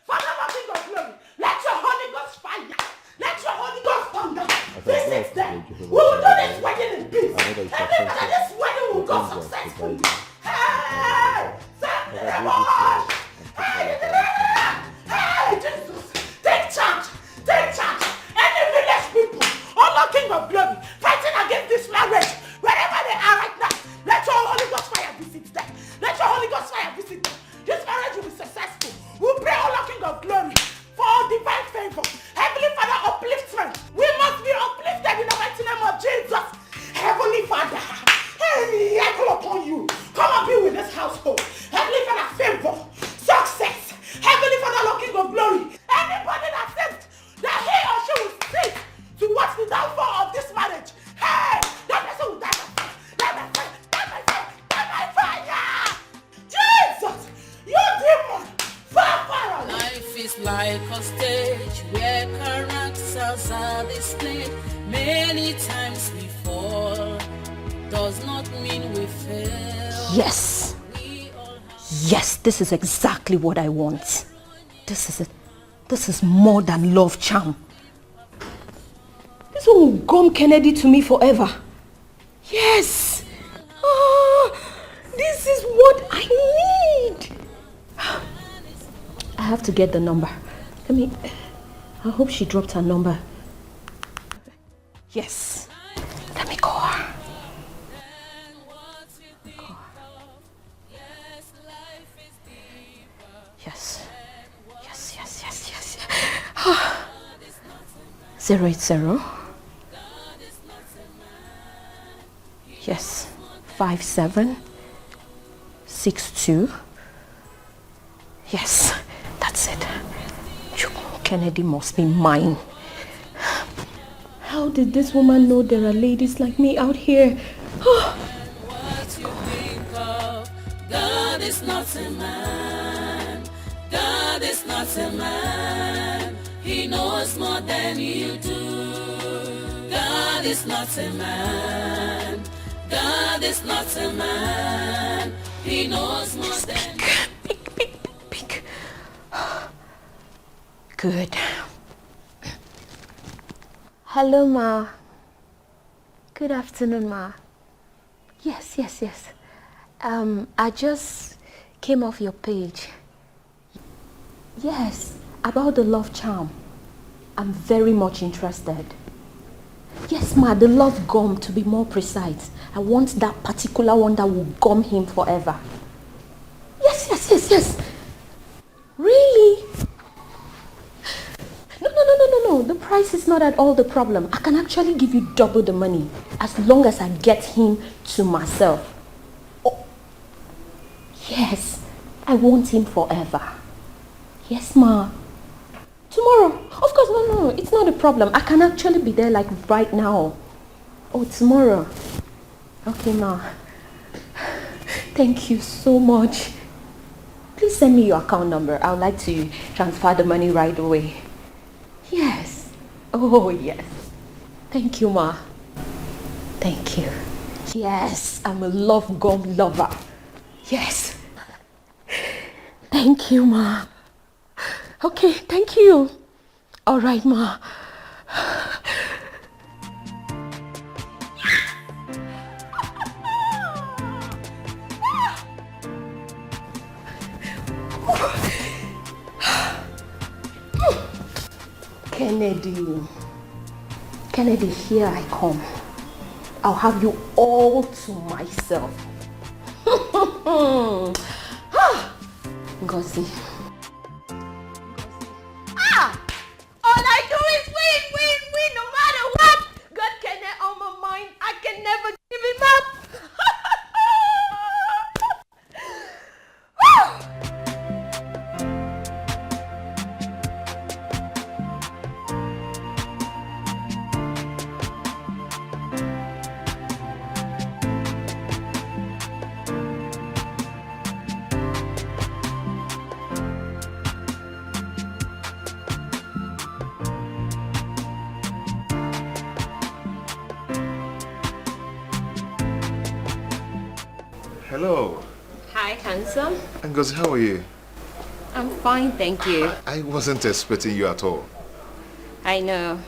Speaker 14: Father, King of Glory, let your Holy Ghost fire. Let your Holy Ghost thunder. This is them. We will do this wedding in peace. Everybody, this wedding will go successfully. Hey! Send me the Lord! Hey, Jesus! Take charge! Take charge! Any village people, all Lord King of Glory, fighting against this marriage, wherever they are right now, let your Holy Ghost fire visit them. Let your Holy Ghost fire visit them. This marriage will be successful. We pray, O Lord King of Glory, for divine favor. Heavenly Father, upliftment. We must be uplifted in the mighty name of Jesus. Heavenly Father, hey, I call upon you. Come and be with this household. Heavenly Father, favor, success. Heavenly Father, Lord King of Glory, anybody that says that he or she will seek to watch the downfall of this marriage, hey, that person will die by fire. Die by fire. Die by fire. Die by fire. Jesus, you demon, fire.
Speaker 7: Life is like a stage where characters are displayed. Many times we fall, does not mean we fail.
Speaker 5: Yes. Yes, this is exactly what I want. This is it. This is more than love charm. This one will gum Kennedy to me forever. Yes. This is what I need. I have to get the number. I hope she dropped her number. Yes. Let me call her. Yes. Yes, yes, yes, yes. 080. Yes. 5762. Yes, that's it. Kennedy must be mine. How did this woman know there are ladies like me out here?
Speaker 7: God is not a man. God is not a man. He knows more than you do. God is not a man. God is not a man. He knows more than you.
Speaker 5: Speak. Good. Hello, Ma. Good afternoon, Ma. Yes. I just came off your page. Yes, about the love charm. I'm very much interested. Yes, Ma, the love gum, to be more precise. I want that particular one that will gum him forever. Yes. Really? No. The price is not at all the problem. I can actually give you double the money as long as I get him to myself. Oh. Yes, I want him forever. Yes, Ma. Tomorrow? Of course, no. It's not a problem. I can actually be there like right now. Oh, tomorrow. Okay, Ma. Thank you so much. Please send me your account number. I would like to transfer the money right away. Yes. Oh, yes. Thank you, Ma. Thank you. Yes, I'm a love gum lover. Yes. Thank you, Ma. Okay, thank you. All right, Ma. Kennedy. Kennedy, here I come. I'll have you all to myself. Ngozi. All I do is win, no matter what. God Kennedy on my mind. I can never give him up.
Speaker 2: Hello.
Speaker 5: Hi, handsome.
Speaker 2: Ngozi, how are you?
Speaker 5: I'm fine, thank you.
Speaker 2: I wasn't expecting you at all.
Speaker 5: I know.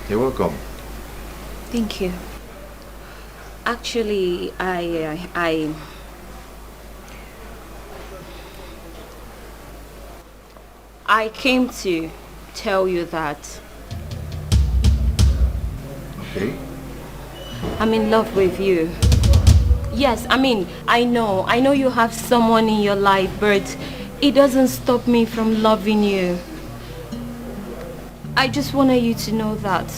Speaker 2: You're welcome.
Speaker 5: Thank you. Actually, I came to tell you that
Speaker 2: Okay.
Speaker 5: I'm in love with you. Yes, I know you have someone in your life, but it doesn't stop me from loving you. I just wanted you to know that.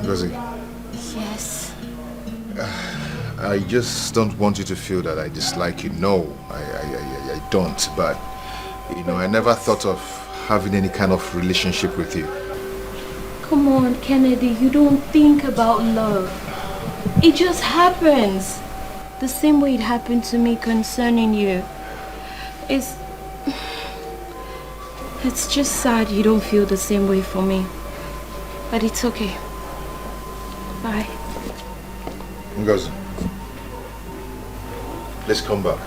Speaker 2: Ngozi,
Speaker 5: Yes.
Speaker 2: I just don't want you to feel that I dislike you. No, I don't. But, you know, I never thought of having any kind of relationship with you.
Speaker 5: Come on, Kennedy, you don't think about love. It just happens. The same way it happened to me concerning you. It's just sad you don't feel the same way for me. But it's okay. Bye.
Speaker 2: Ngozi, let's come back.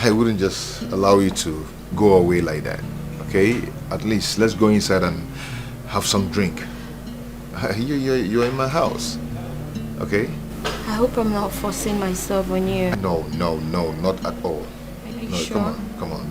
Speaker 2: I wouldn't just allow you to go away like that, okay? At least let's go inside and have some drink. You're in my house, okay?
Speaker 5: I hope I'm not forcing myself on you.
Speaker 2: No, not at all.
Speaker 5: Are you
Speaker 2: No,
Speaker 5: sure?
Speaker 2: come on.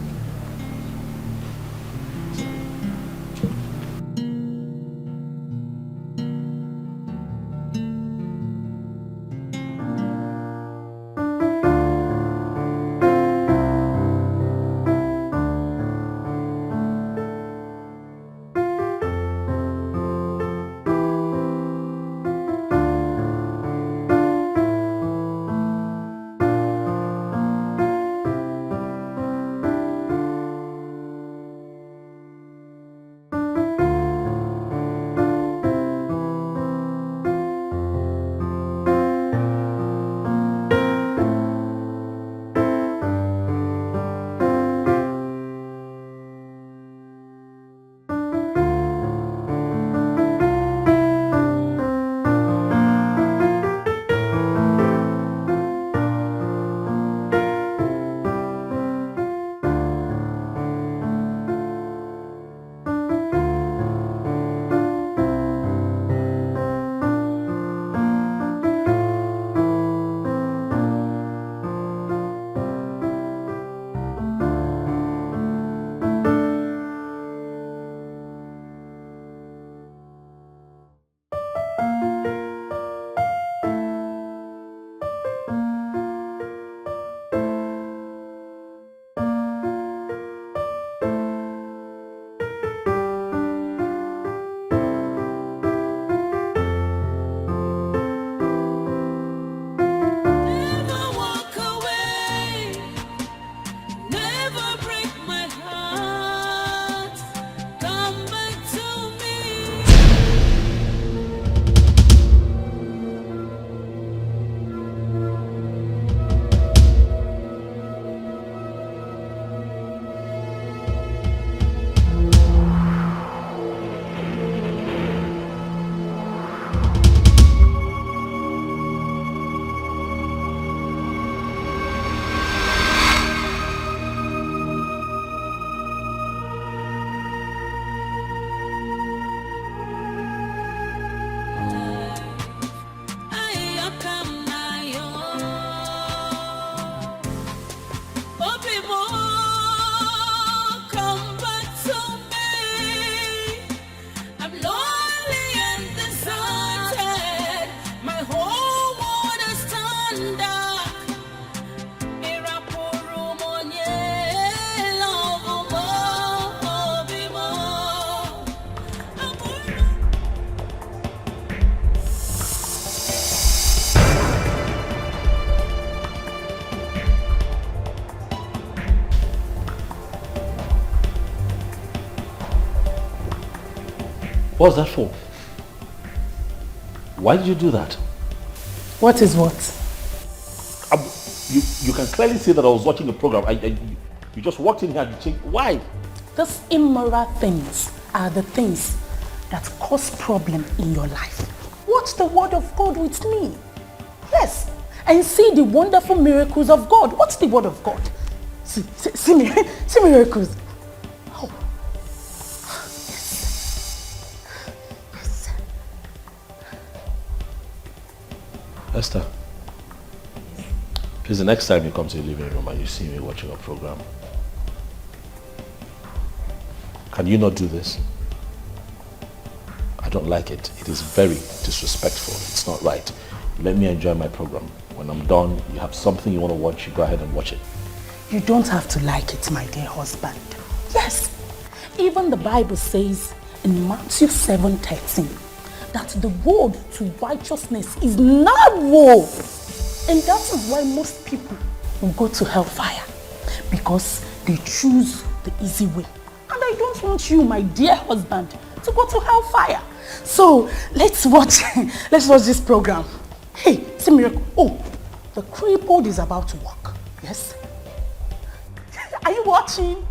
Speaker 1: What's that for? Why did you do that?
Speaker 11: What is what?
Speaker 1: You can clearly see that I was watching a program. You just walked in here and you changed. Why?
Speaker 11: Those immoral things are the things that cause problem in your life. Watch the word of God with me. Yes. And see the wonderful miracles of God. What's the word of God? See miracles. Oh. Yes.
Speaker 1: Esther, please, the next time you come to the living room and you see me watching a program, can you not do this? I don't like it. It is very disrespectful. It's not right. Let me enjoy my program. When I'm done, you have something you want to watch, you go ahead and watch it.
Speaker 11: You don't have to like it, my dear husband. Yes. Even the Bible says in Matthew 7:13 that the road to righteousness is narrow. And that is why most people will go to hellfire, because they choose the easy way. And I don't want you, my dear husband, to go to hellfire. So let's watch this program. Hey, see miracle. Oh, the crippled is about to walk. Yes. Are you watching?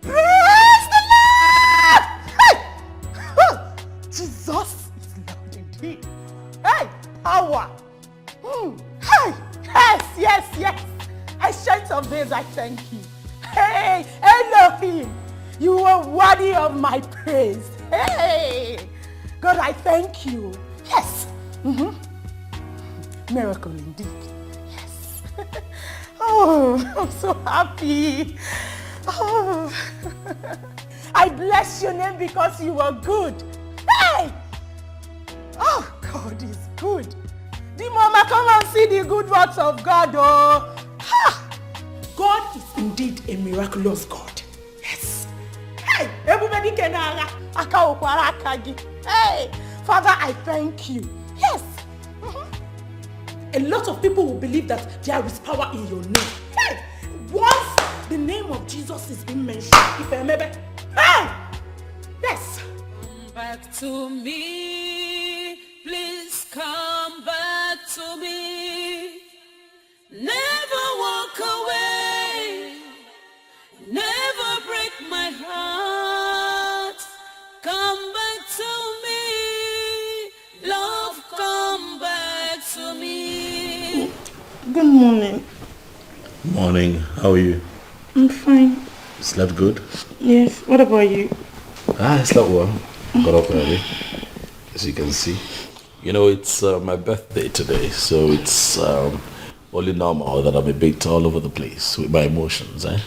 Speaker 11: Praise the Lord! Hey! Jesus is Lord indeed. Hey, power. Hey, yes. Ancient of days, I thank you. Hey, Elohim, you are worthy of my praise. Hey, God, I thank you. Yes. Miracle indeed. Yes. Oh, I'm so happy. Oh, I bless your name because you are good. Hey! Oh, God is good. The mama, come and see the good works of God. Oh, ha! God is indeed a miraculous God. Yes. Hey, everybody can Hey, Father, I thank you. Yes. A lot of people will believe that there is power in your name. Hey, once the name of Jesus is being mentioned, if I remember, hey, yes.
Speaker 7: Come back to me, please come back to me. Never walk away, never break my heart. Come back to me, love, come back to me.
Speaker 11: Good morning.
Speaker 1: Morning. How are you?
Speaker 11: I'm fine.
Speaker 1: Slept good?
Speaker 11: Yes. What about you?
Speaker 1: I slept well. Got up early, as you can see. You know, it's my birthday today, so it's only normal that I'm a bit all over the place with my emotions, eh?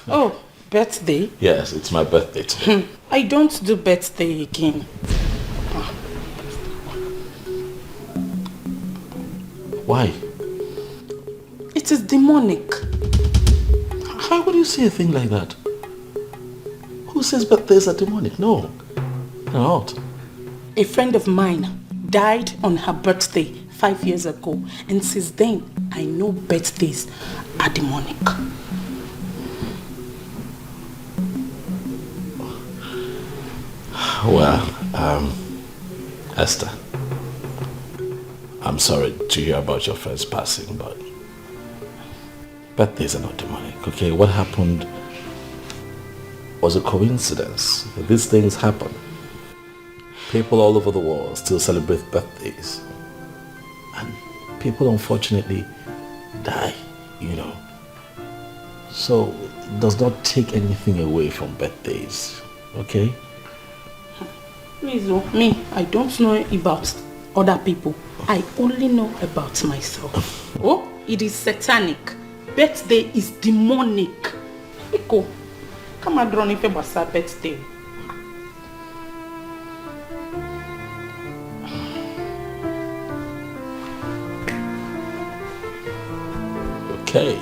Speaker 11: Oh, birthday?
Speaker 1: Yes, it's my birthday today.
Speaker 11: I don't do birthday again.
Speaker 1: Why?
Speaker 11: It is demonic.
Speaker 1: How would you say a thing like that? Who says birthdays are demonic? No, they're not.
Speaker 11: A friend of mine died on her birthday 5 years ago, and since then I know birthdays are demonic.
Speaker 1: Well, Esther, I'm sorry to hear about your friend's passing, but birthdays are not demonic, okay? What happened was a coincidence. These things happen. People all over the world still celebrate birthdays. And people unfortunately die, you know. So it does not take anything away from birthdays, okay?
Speaker 11: Please, me, I don't know about other people. I only know about myself. Oh, it is satanic. Birthday is demonic. Iko, come on, draw if it was a birthday.
Speaker 1: Okay.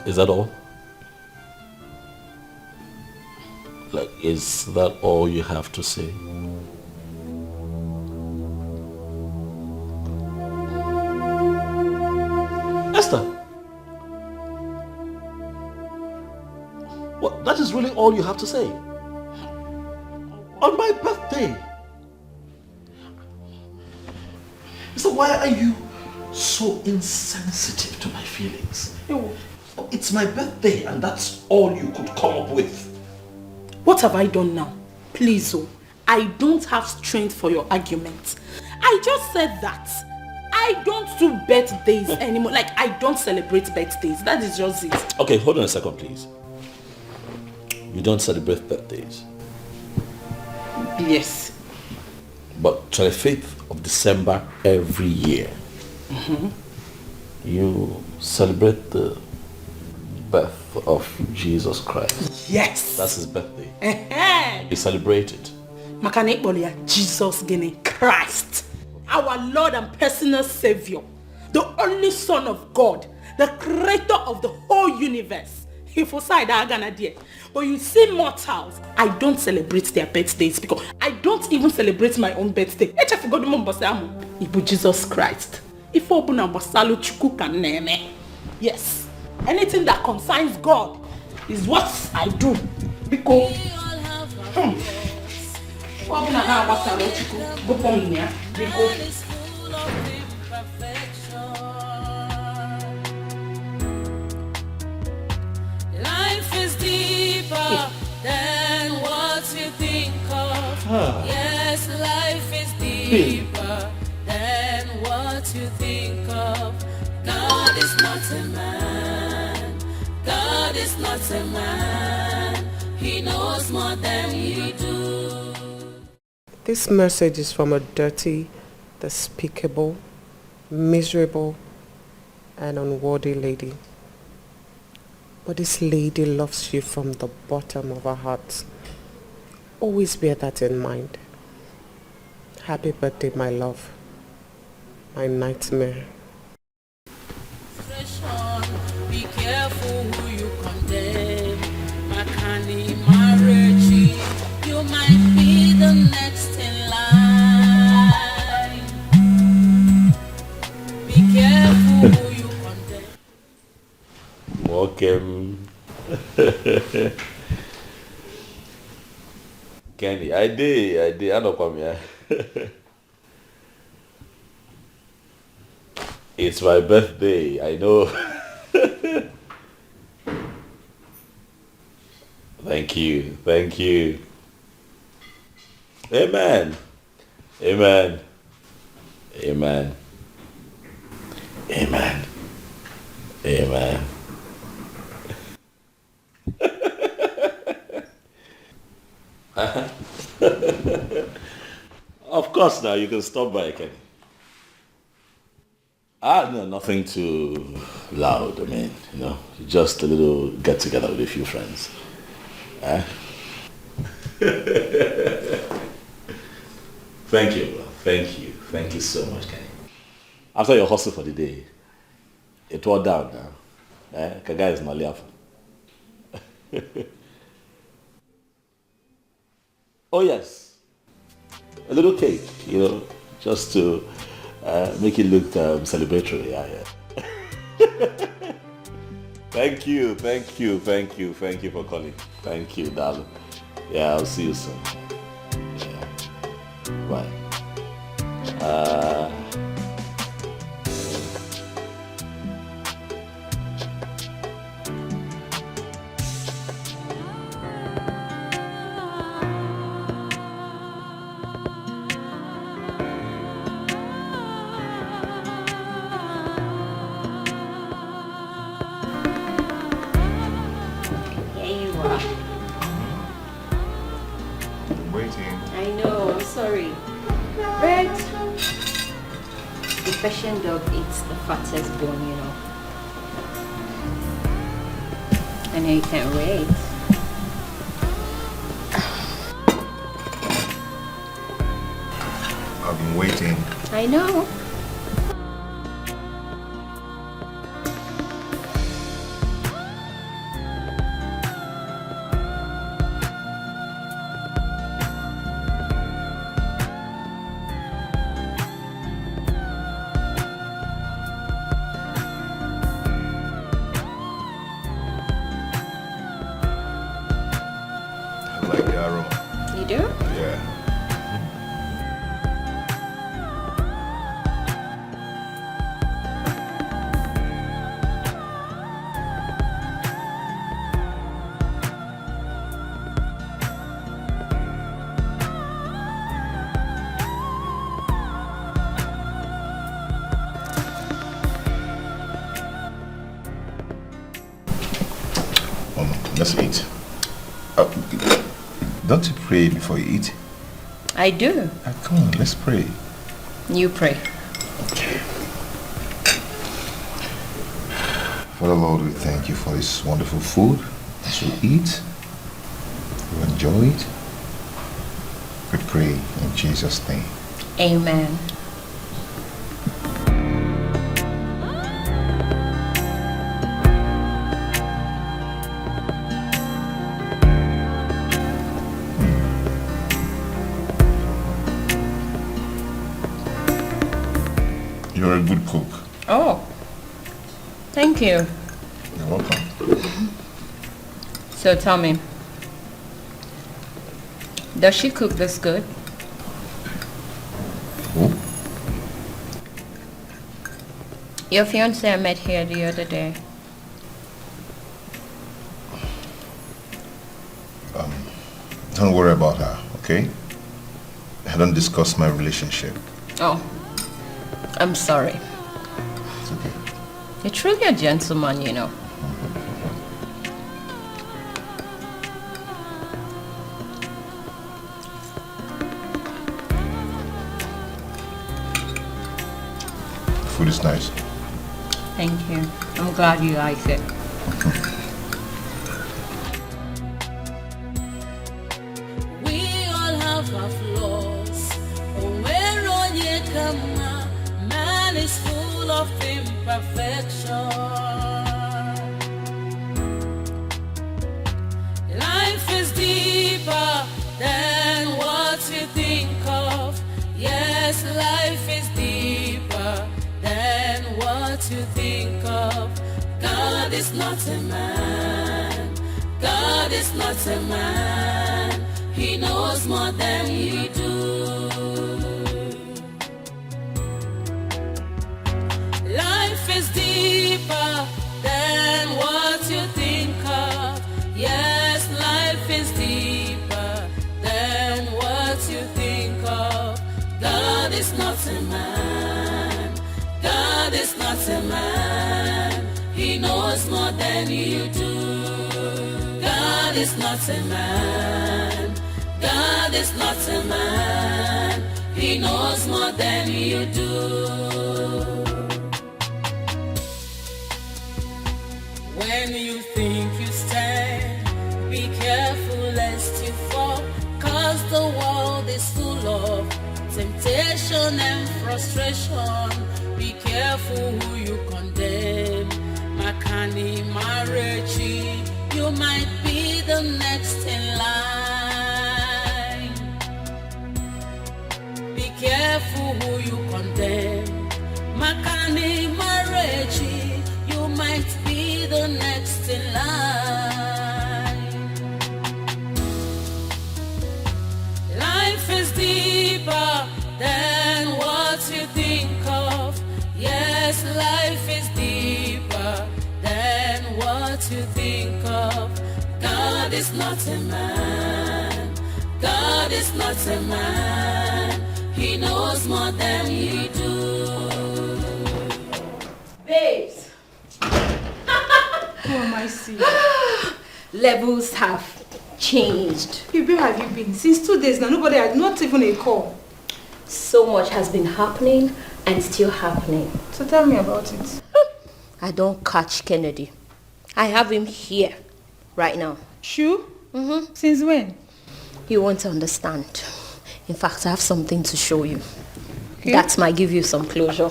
Speaker 1: Is that all? Like, is that all you have to say? Esther! What? That is really all you have to say? On my birthday? So why are you so insensitive to my feelings? It's my birthday and that's all you could come up with.
Speaker 14: What have I done now? Please, oh, I don't have strength for your arguments. I just said that. I don't do birthdays anymore. Like, I don't celebrate birthdays. That is just it.
Speaker 1: Okay, hold on a second, please. You don't celebrate birthdays?
Speaker 14: Yes.
Speaker 1: But 25th of December every year, you celebrate the birth of Jesus Christ.
Speaker 14: Yes.
Speaker 1: That's his birthday. You celebrate it.
Speaker 14: Makanek Bolia, Jesus Gene Christ, our Lord and personal Savior, the only Son of God, the creator of the whole universe. If you say that, I'm dear. But you see mortals, I don't celebrate their birthdays because I don't even celebrate my own birthday. I forgot the Mombasamu. Ibu Jesus Christ. If Obuna Basalu Chukuka Neme. Yes. Anything that concerns God is what I do. Because
Speaker 7: life is deeper than what you think of. Yes, life is deeper than what you think of. God is not a man. God is not a man. He knows more than we do.
Speaker 4: This message is from a dirty, despicable, miserable, and unworthy lady. But this lady loves you from the bottom of her heart. Always bear that in mind. Happy birthday, my love. My nightmare.
Speaker 7: Be careful who you condemn. Makani marriage, you might be the next in line. Be careful who you condemn.
Speaker 1: Welcome. Kenny, I did. I don't come here. It's my birthday, I know. Thank you. Amen. Amen. Amen. Amen. Amen. Of course now you can stop by, Kenny. No, nothing too loud. I mean, just a little get together with a few friends. Thank you, bro. Thank you so much, Kenny. After your hustle for the day, it wore down now. Kaga is not laughing. Oh yes, a little cake, just to make it look celebratory. Yeah. Thank you for calling. Thank you, darling. Yeah, I'll see you soon. Yeah. Bye.
Speaker 5: Persian dog eats the fattest bone, I know you can't wait.
Speaker 2: I've been waiting.
Speaker 5: I know.
Speaker 2: let's eat. Don't you pray before you eat?
Speaker 5: I do.
Speaker 2: Come on, let's pray.
Speaker 5: You pray.
Speaker 2: Okay. Father Lord, we thank you for this wonderful food that we eat. We enjoy it. We pray in Jesus' name.
Speaker 5: Amen.
Speaker 2: You're a good cook.
Speaker 5: Oh, thank you.
Speaker 2: You're welcome.
Speaker 5: So tell me, does she cook this good?
Speaker 2: Who?
Speaker 5: Your fiancé I met here the other day.
Speaker 2: Don't worry about her, okay? I don't discuss my relationship.
Speaker 5: Oh, I'm sorry.
Speaker 2: It's okay.
Speaker 5: You're truly a gentleman, you know.
Speaker 2: Food is nice.
Speaker 5: Thank you. I'm glad you like it.
Speaker 7: We all have our flaws. Where on ye come, man is full of imperfection. Life is deeper than what you think of. Yes, life is deeper than what you think of. God is not a man. God is not a man. He knows more than you do. Life is deeper than what you think of. Yes, life is deeper than what you think of. God is not a man. God is not a man. He knows more than you do. God is not a man. God is not a man. He knows more than you do. When you think you stand, be careful lest you fall, 'cause the world is full of temptation and frustration. Be careful who you condemn. Makani Marechi, you might be the next in line. Be careful who you condemn. Makani Marechi, you might be the next in line. Life is deeper than what you think of. Yes, life is deeper than what you think of. God is not a man. God is not a man. He knows more than you do.
Speaker 5: Babes.
Speaker 9: Who am I seeing?
Speaker 5: Levels have changed.
Speaker 9: Where have you been? Since 2 days now, nobody had not even a call.
Speaker 5: So much has been happening and still happening.
Speaker 9: So tell me about it.
Speaker 5: I don't catch Kennedy. I have him here right now.
Speaker 9: Sure? Since when?
Speaker 5: You won't understand. In fact, I have something to show you.
Speaker 9: Okay.
Speaker 5: That might give you some closure.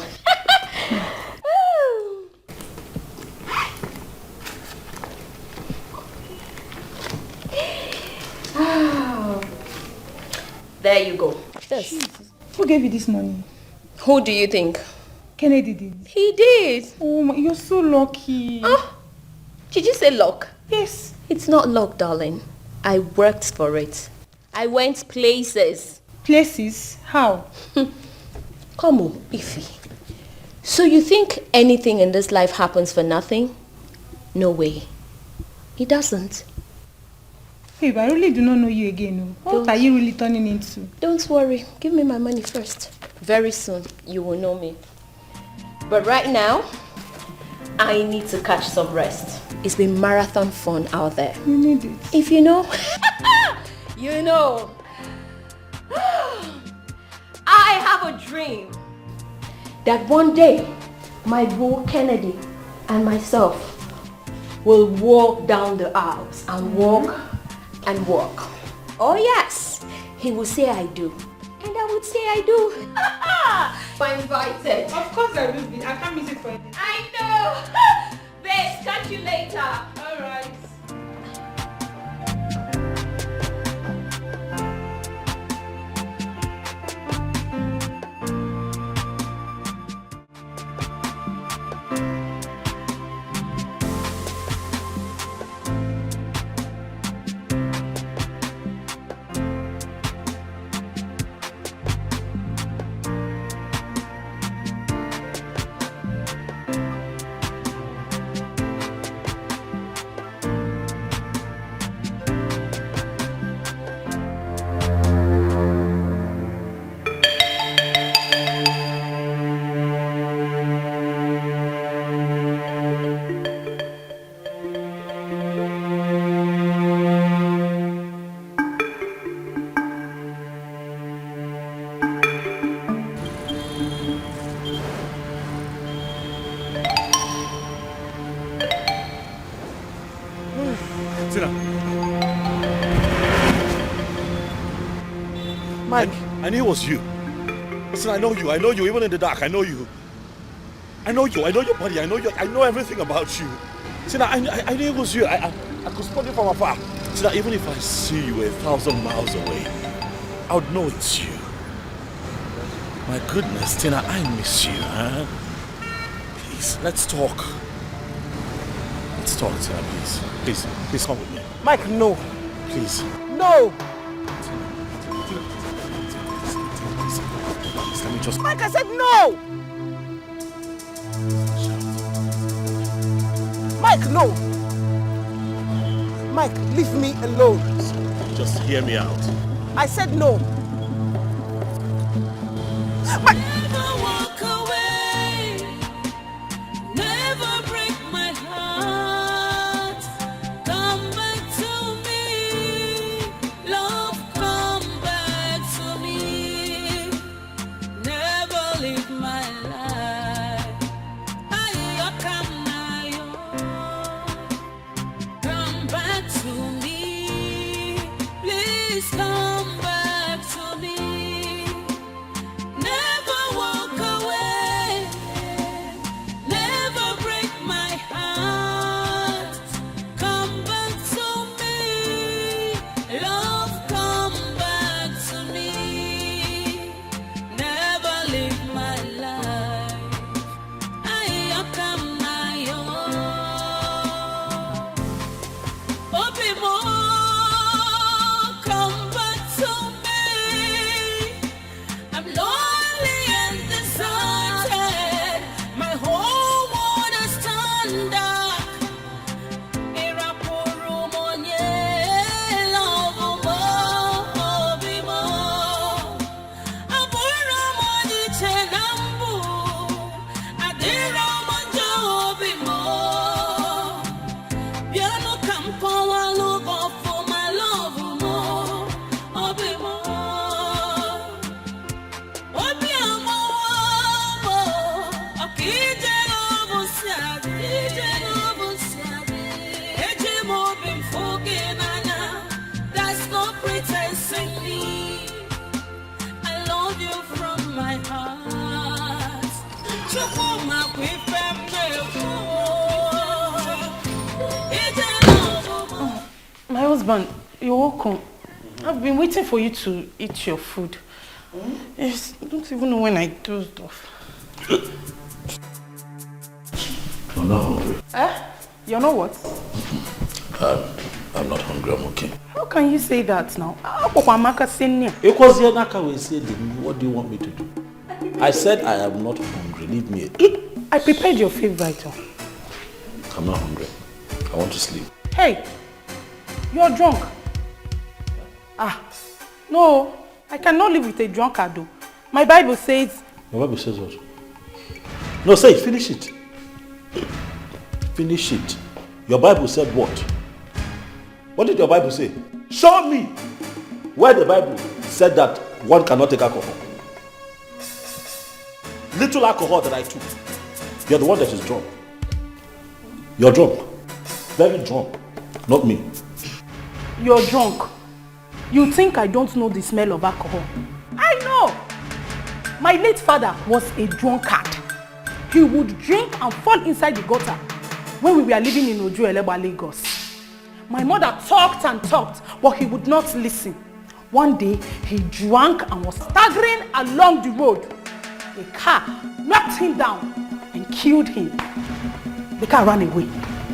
Speaker 5: There you go. Yes.
Speaker 9: Who gave you this money?
Speaker 5: Who do you think?
Speaker 9: Kennedy did.
Speaker 5: He did.
Speaker 9: Oh my, you're so lucky.
Speaker 5: Oh, did you say luck?
Speaker 9: Yes.
Speaker 5: It's not luck, darling. I worked for it. I went places.
Speaker 9: Places? How?
Speaker 5: Come on, Ify. So you think anything in this life happens for nothing? No way. It doesn't.
Speaker 9: Babe, I really do not know you again. What are you really turning into?
Speaker 5: Don't worry. Give me my money first. Very soon, you will know me. But right now, I need to catch some rest. It's been marathon fun out there.
Speaker 3: You need it.
Speaker 5: If you know, you know. I have a dream that one day my boo Kennedy and myself will walk down the aisles and walk and walk. Oh yes, he will say I do. And I would say I do. I'm invited.
Speaker 9: Of course I will be. I can't miss it for anything.
Speaker 5: I know. Babes, catch you later.
Speaker 9: All right.
Speaker 1: Mike. I knew it was you. Listen, I know you, even in the dark, I know you. I know your body, I know everything about you. See, I knew it was you. I could spot you from afar. See, even if I see you 1,000 miles away, I would know it's you. My goodness, Tina, I miss you, huh? Please, let's talk. Let's talk, Tina, please. Please come with me.
Speaker 4: Mike, no.
Speaker 1: Please.
Speaker 4: No!
Speaker 1: Let me just...
Speaker 4: Mike, I said no! Mike, no! Mike, leave me alone.
Speaker 1: Just hear me out.
Speaker 4: I said no.
Speaker 7: Mike. Never walk away. Never break my heart. Come back to me. Love, come back to me. Never leave my life. Come back to me. Please come back to me. Never walk away. Never break my heart. Come back to me. Love, come back to me. Never leave my life. I come now. Open more. Come back to me. I'm lonely and deserted. My whole world is turned dark. Irapuru monye, love mo, obi mo. Abura moni chenambu, adira monjo obi mo. Piano campo I look off for my love mo, obi mo. Obi amo, akije lobo siade. Eje mo been forgiven. That's no pretense in me. I love you from my heart. Chukuma kwifem
Speaker 11: My husband, you're welcome. I've been waiting for you to eat your food. Yes, I don't even know when I dozed off.
Speaker 1: I'm not hungry.
Speaker 11: You're not what?
Speaker 1: I'm not hungry, I'm okay.
Speaker 11: How can you say that now?
Speaker 1: What do you want me to do? I said I am not hungry. Leave me.
Speaker 11: I prepared your favorite.
Speaker 1: I'm not hungry. I want to sleep.
Speaker 11: Hey, you're drunk. No, I cannot live with a drunkard. My Bible says...
Speaker 1: Your Bible says what? No, say it. Finish it. Finish it. Your Bible said what? What did your Bible say? Show me where the Bible said that one cannot take alcohol. Little alcohol that I took. You're the one that is drunk. You're drunk. Very drunk. Not me.
Speaker 11: You're drunk. You think I don't know the smell of alcohol? I know. My late father was a drunkard. He would drink and fall inside the gutter when we were living in Ojueleba, Lagos. My mother talked and talked, but he would not listen. One day, he drank and was staggering along the road. A car knocked him down and killed him. The car ran away.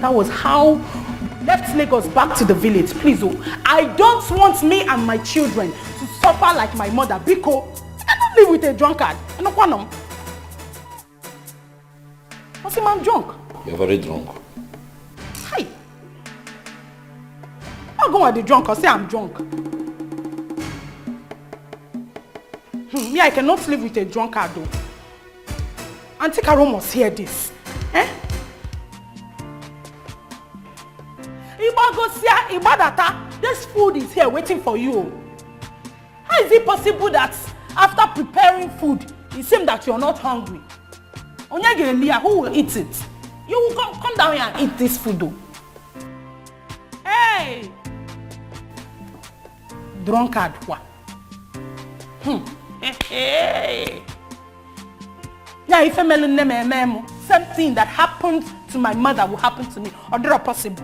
Speaker 11: That was how we left Lagos back to the village. Please, oh, I don't want me and my children to suffer like my mother. Biko, I don't live with a drunkard. I don't want them. What's him, I'm drunk?
Speaker 1: You're very drunk.
Speaker 11: Hi. I'll go at the drunk or say I'm drunk. Me, I cannot live with a drunkard though. Auntie Carol must hear this. Eh? Ibadata, this food is here waiting for you. How is it possible that after preparing food, it seems that you're not hungry? Onyege, who will eat it? You will come down here and eat this food though. Hey! Drunkard, what? Hey! Yeah, if I'm same thing that happened to my mother will happen to me. Or not possible.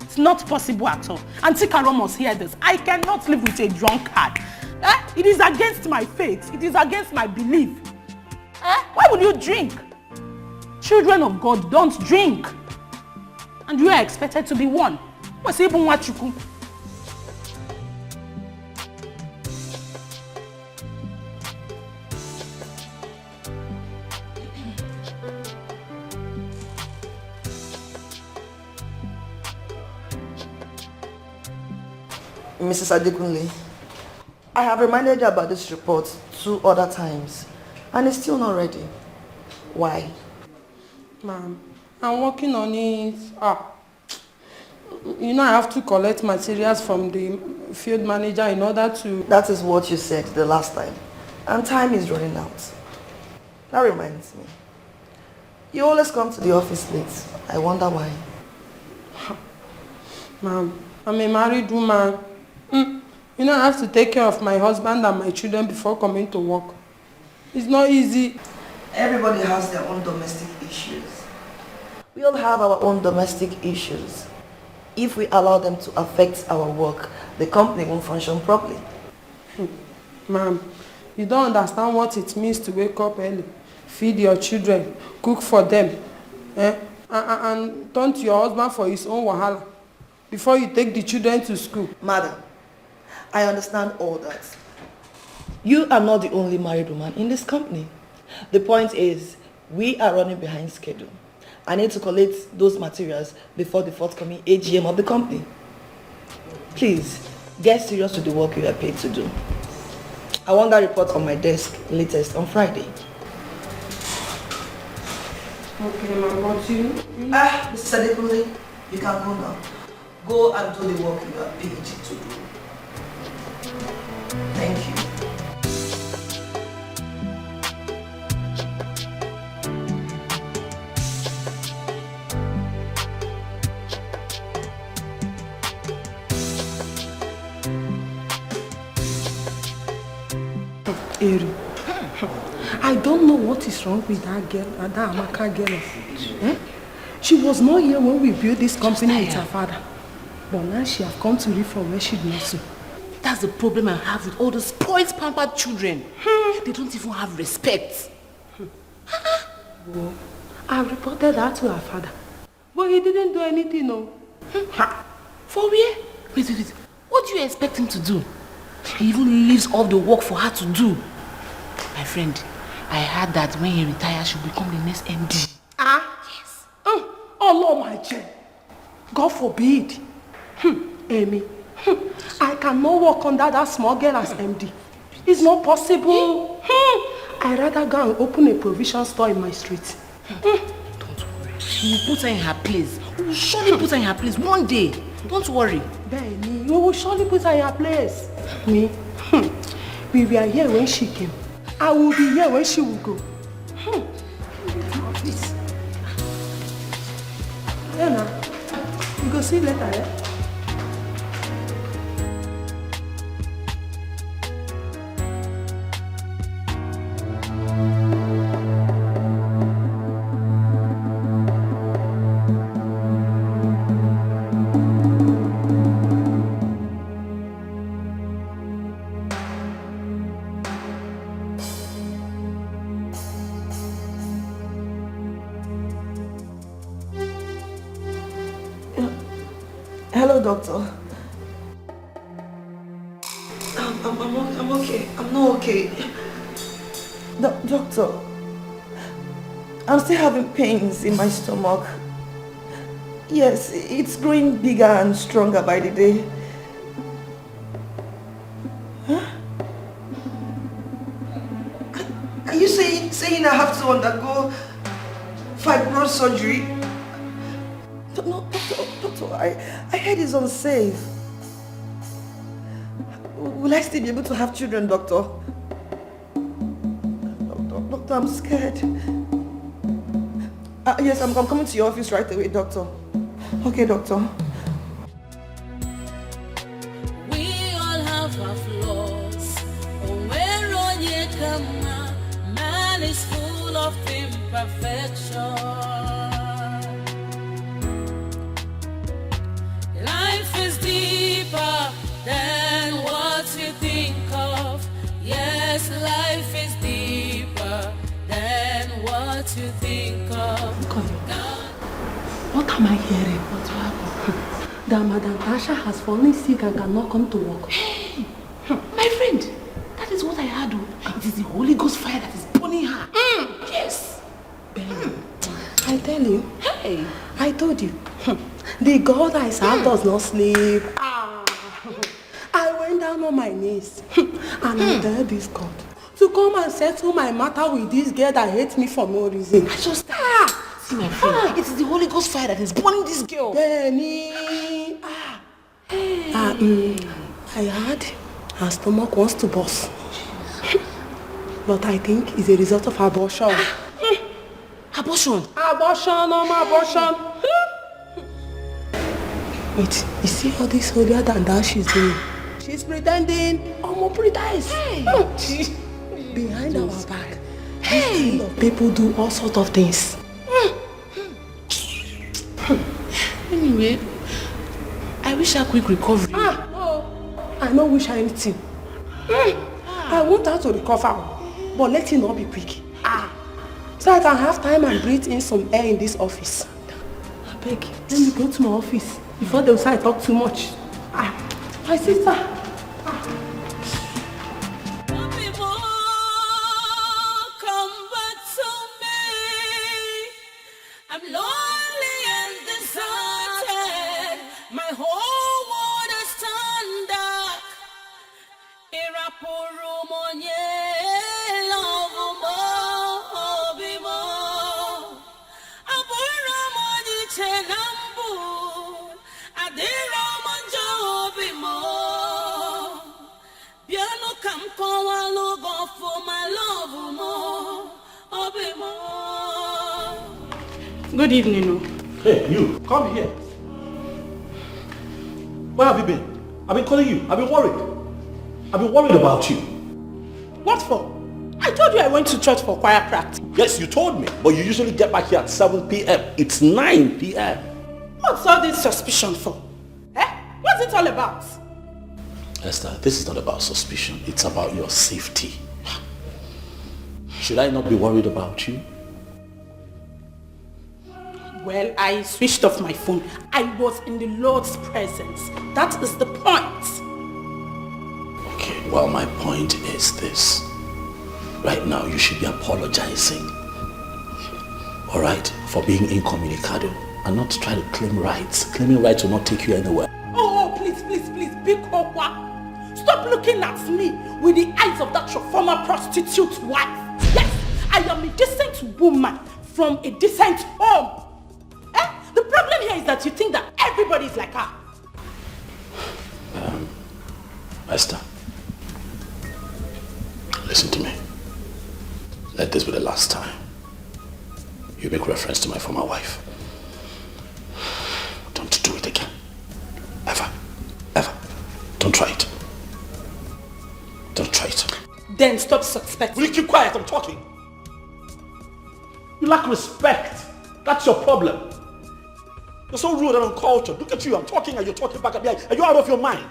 Speaker 11: It's not possible at all. Auntie Carol must hear this. I cannot live with a drunkard. It is against my faith. It is against my belief. Why would you drink? Children of God don't drink. And you are expected to be one. What's even what you could?
Speaker 3: Mrs. Adekunle, I have reminded you about this report 2 other times, and it's still not ready. Why?
Speaker 9: Ma'am, I'm working on it. You know, I have to collect materials from the field manager in order to...
Speaker 3: That is what you said the last time, and time is running out. That reminds me. You always come to the office late. I wonder why.
Speaker 9: Ma'am, I'm a married woman. You know, I have to take care of my husband and my children before coming to work. It's not easy.
Speaker 3: Everybody has their own domestic issues. We all have our own domestic issues. If we allow them to affect our work, the company won't function properly.
Speaker 9: Ma'am, you don't understand what it means to wake up early, feed your children, cook for them, and turn to your husband for his own wahala before you take the children to school.
Speaker 3: Madam, I understand all that. You are not the only married woman in this company. The point is, we are running behind schedule. I need to collect those materials before the forthcoming AGM of the company. Please, get serious with the work you are paid to do. I want that report on my desk latest on Friday.
Speaker 9: Okay, ma'am, what you...
Speaker 3: Mr. Adekunle, you can go now. Go and do the work you are paid to do. Thank you.
Speaker 11: Eri, I don't know what is wrong with that girl, that Amaka girl. She was not here when we built this company with her father. But now she has come to live from where she knows to.
Speaker 15: That's the problem I have with all those spoiled, pampered children. They don't even have respect.
Speaker 11: Well, I reported that to her father. But he didn't do anything, no.
Speaker 15: For where? Wait. What do you expect him to do? He even leaves all the work for her to do. My friend, I heard that when he retires, she'll become the next MD.
Speaker 11: Yes. Oh, Lord, my child. God forbid. Amy, I cannot work under that small girl as MD. It's not possible. I'd rather go and open a provision store in my street.
Speaker 15: Don't worry. We will put her in her place. We will surely put her in her place one day. Don't worry.
Speaker 14: Benny, we will surely put her in her place. Me? We were here when she came. I will be here when she will go.
Speaker 15: Please.
Speaker 14: Yeah, now. We go see later, yeah?
Speaker 3: Hello, doctor. I'm okay. I'm not okay. Doctor, I'm still having pains in my stomach. Yes, it's growing bigger and stronger by the day. Huh? Are you saying I have to undergo fibroid surgery? No, doctor, I heard it's unsafe. Will I still be able to have children, doctor? Doctor, I'm scared. Yes, I'm coming to your office right away, doctor. Okay, doctor.
Speaker 7: We all have our flaws. Man is full of imperfection. Life is deeper than what you think of. Yes, life is deeper than what you think of.
Speaker 14: What am I hearing? What happened? That Madam Tasha has fallen sick and cannot come to work.
Speaker 15: Hey, my friend, that is what I heard. It is the Holy Ghost fire that is burning her. Yes.
Speaker 14: I tell you,
Speaker 15: Hey.
Speaker 14: I told you, the God I serve does not sleep. I went down on my knees and I begged this God to come and settle my matter with this girl that hates me for no reason.
Speaker 15: I just see my friend. It is the Holy Ghost fire that is burning this girl.
Speaker 14: Benny, I heard her stomach wants to burst, but I think it's a result of abortion.
Speaker 15: Abortion?
Speaker 14: Abortion, abortion. Wait, you see all this holier than that she's doing? She's pretending. Pretends. Behind our back. Hey, people do all sorts of things.
Speaker 15: Anyway, I wish her quick recovery.
Speaker 14: No, I don't wish her anything. I want her to recover, but let it not be quick. So I can have time and breathe in some air in this office. I beg, let me go to my office before they will say I talk too much. My sister.
Speaker 7: I'm lonely and deserted. My whole world is turned dark. Irapurumonye lovumo obimo. Aburamoni chenambu. Adiramonjo obimo. Biano kamkowa logo for my love obimo.
Speaker 14: Good evening.
Speaker 1: Hey, you, come here. Where have you been? I've been calling you. I've been worried. I've been worried about you.
Speaker 14: What for? I told you I went to church for choir practice.
Speaker 1: Yes, you told me, but you usually get back here at 7 p.m. It's 9 p.m.
Speaker 14: What's all this suspicion for? What's it all about?
Speaker 1: Esther, this is not about suspicion. It's about your safety. Should I not be worried about you?
Speaker 14: Well, I switched off my phone. I was in the Lord's presence. That is the point.
Speaker 1: Okay, well, my point is this. Right now, you should be apologizing. All right? For being incommunicado and not try to claim rights. Claiming rights will not take you anywhere.
Speaker 14: Oh, please, big Okwa. Stop looking at me with the eyes of that your former prostitute wife. Yes, I am a decent woman from a decent home. here is that you think that everybody is like her.
Speaker 1: Esther, listen to me. Let this be the last time you make reference to my former wife. Don't do it again. Ever. Ever. Don't try it. Don't try it.
Speaker 14: Then stop suspecting.
Speaker 1: Will you keep quiet? I'm talking. You lack respect. That's your problem. You're so rude and uncultured. Look at you. I'm talking and you're talking back at me. Are you out of your mind?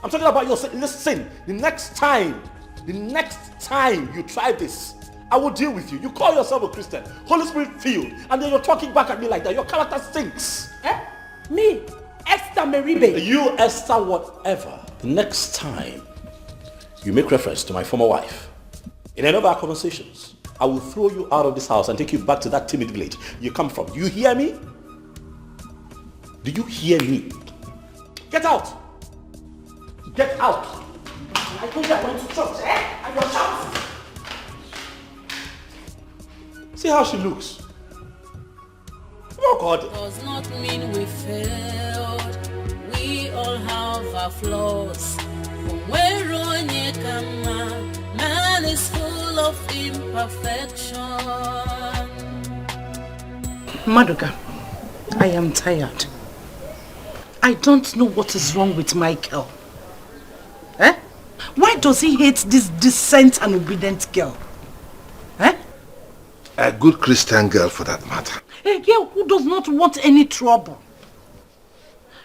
Speaker 1: I'm talking about your sin. Listen, the next time you try this, I will deal with you. You call yourself a Christian, Holy Spirit filled, and then you're talking back at me like that. Your character stinks.
Speaker 14: Me, Esther Meribe.
Speaker 1: You, Esther, whatever. The next time you make reference to my former wife in any of our conversations, I will throw you out of this house and take you back to that timid village you come from. You hear me? Do you hear me? Get out! Get out!
Speaker 14: I told you I went to church, And you're shouting.
Speaker 1: See how she looks. Oh God.
Speaker 7: Does not mean we failed. We all have our flaws. Man is full of imperfection.
Speaker 10: Maduka, I am tired. I don't know what is wrong with Michael. Why does he hate this decent and obedient girl?
Speaker 2: A good Christian girl for that matter.
Speaker 10: A girl who does not want any trouble.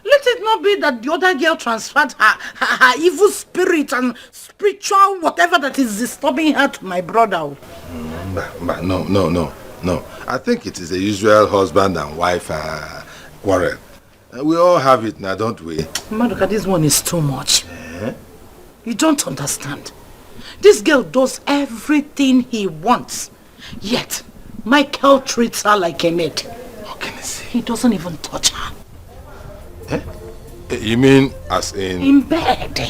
Speaker 10: Let it not be that the other girl transferred her evil spirit and spiritual whatever that is disturbing her to my brother.
Speaker 2: No. I think it is a usual husband and wife quarrel. We all have it now, don't we?
Speaker 10: Maduka, this one is too much. You don't understand. This girl does everything he wants. Yet, Michael treats her like a maid.
Speaker 2: How can I say?
Speaker 10: He doesn't even touch her.
Speaker 2: You mean as in...
Speaker 10: In bed.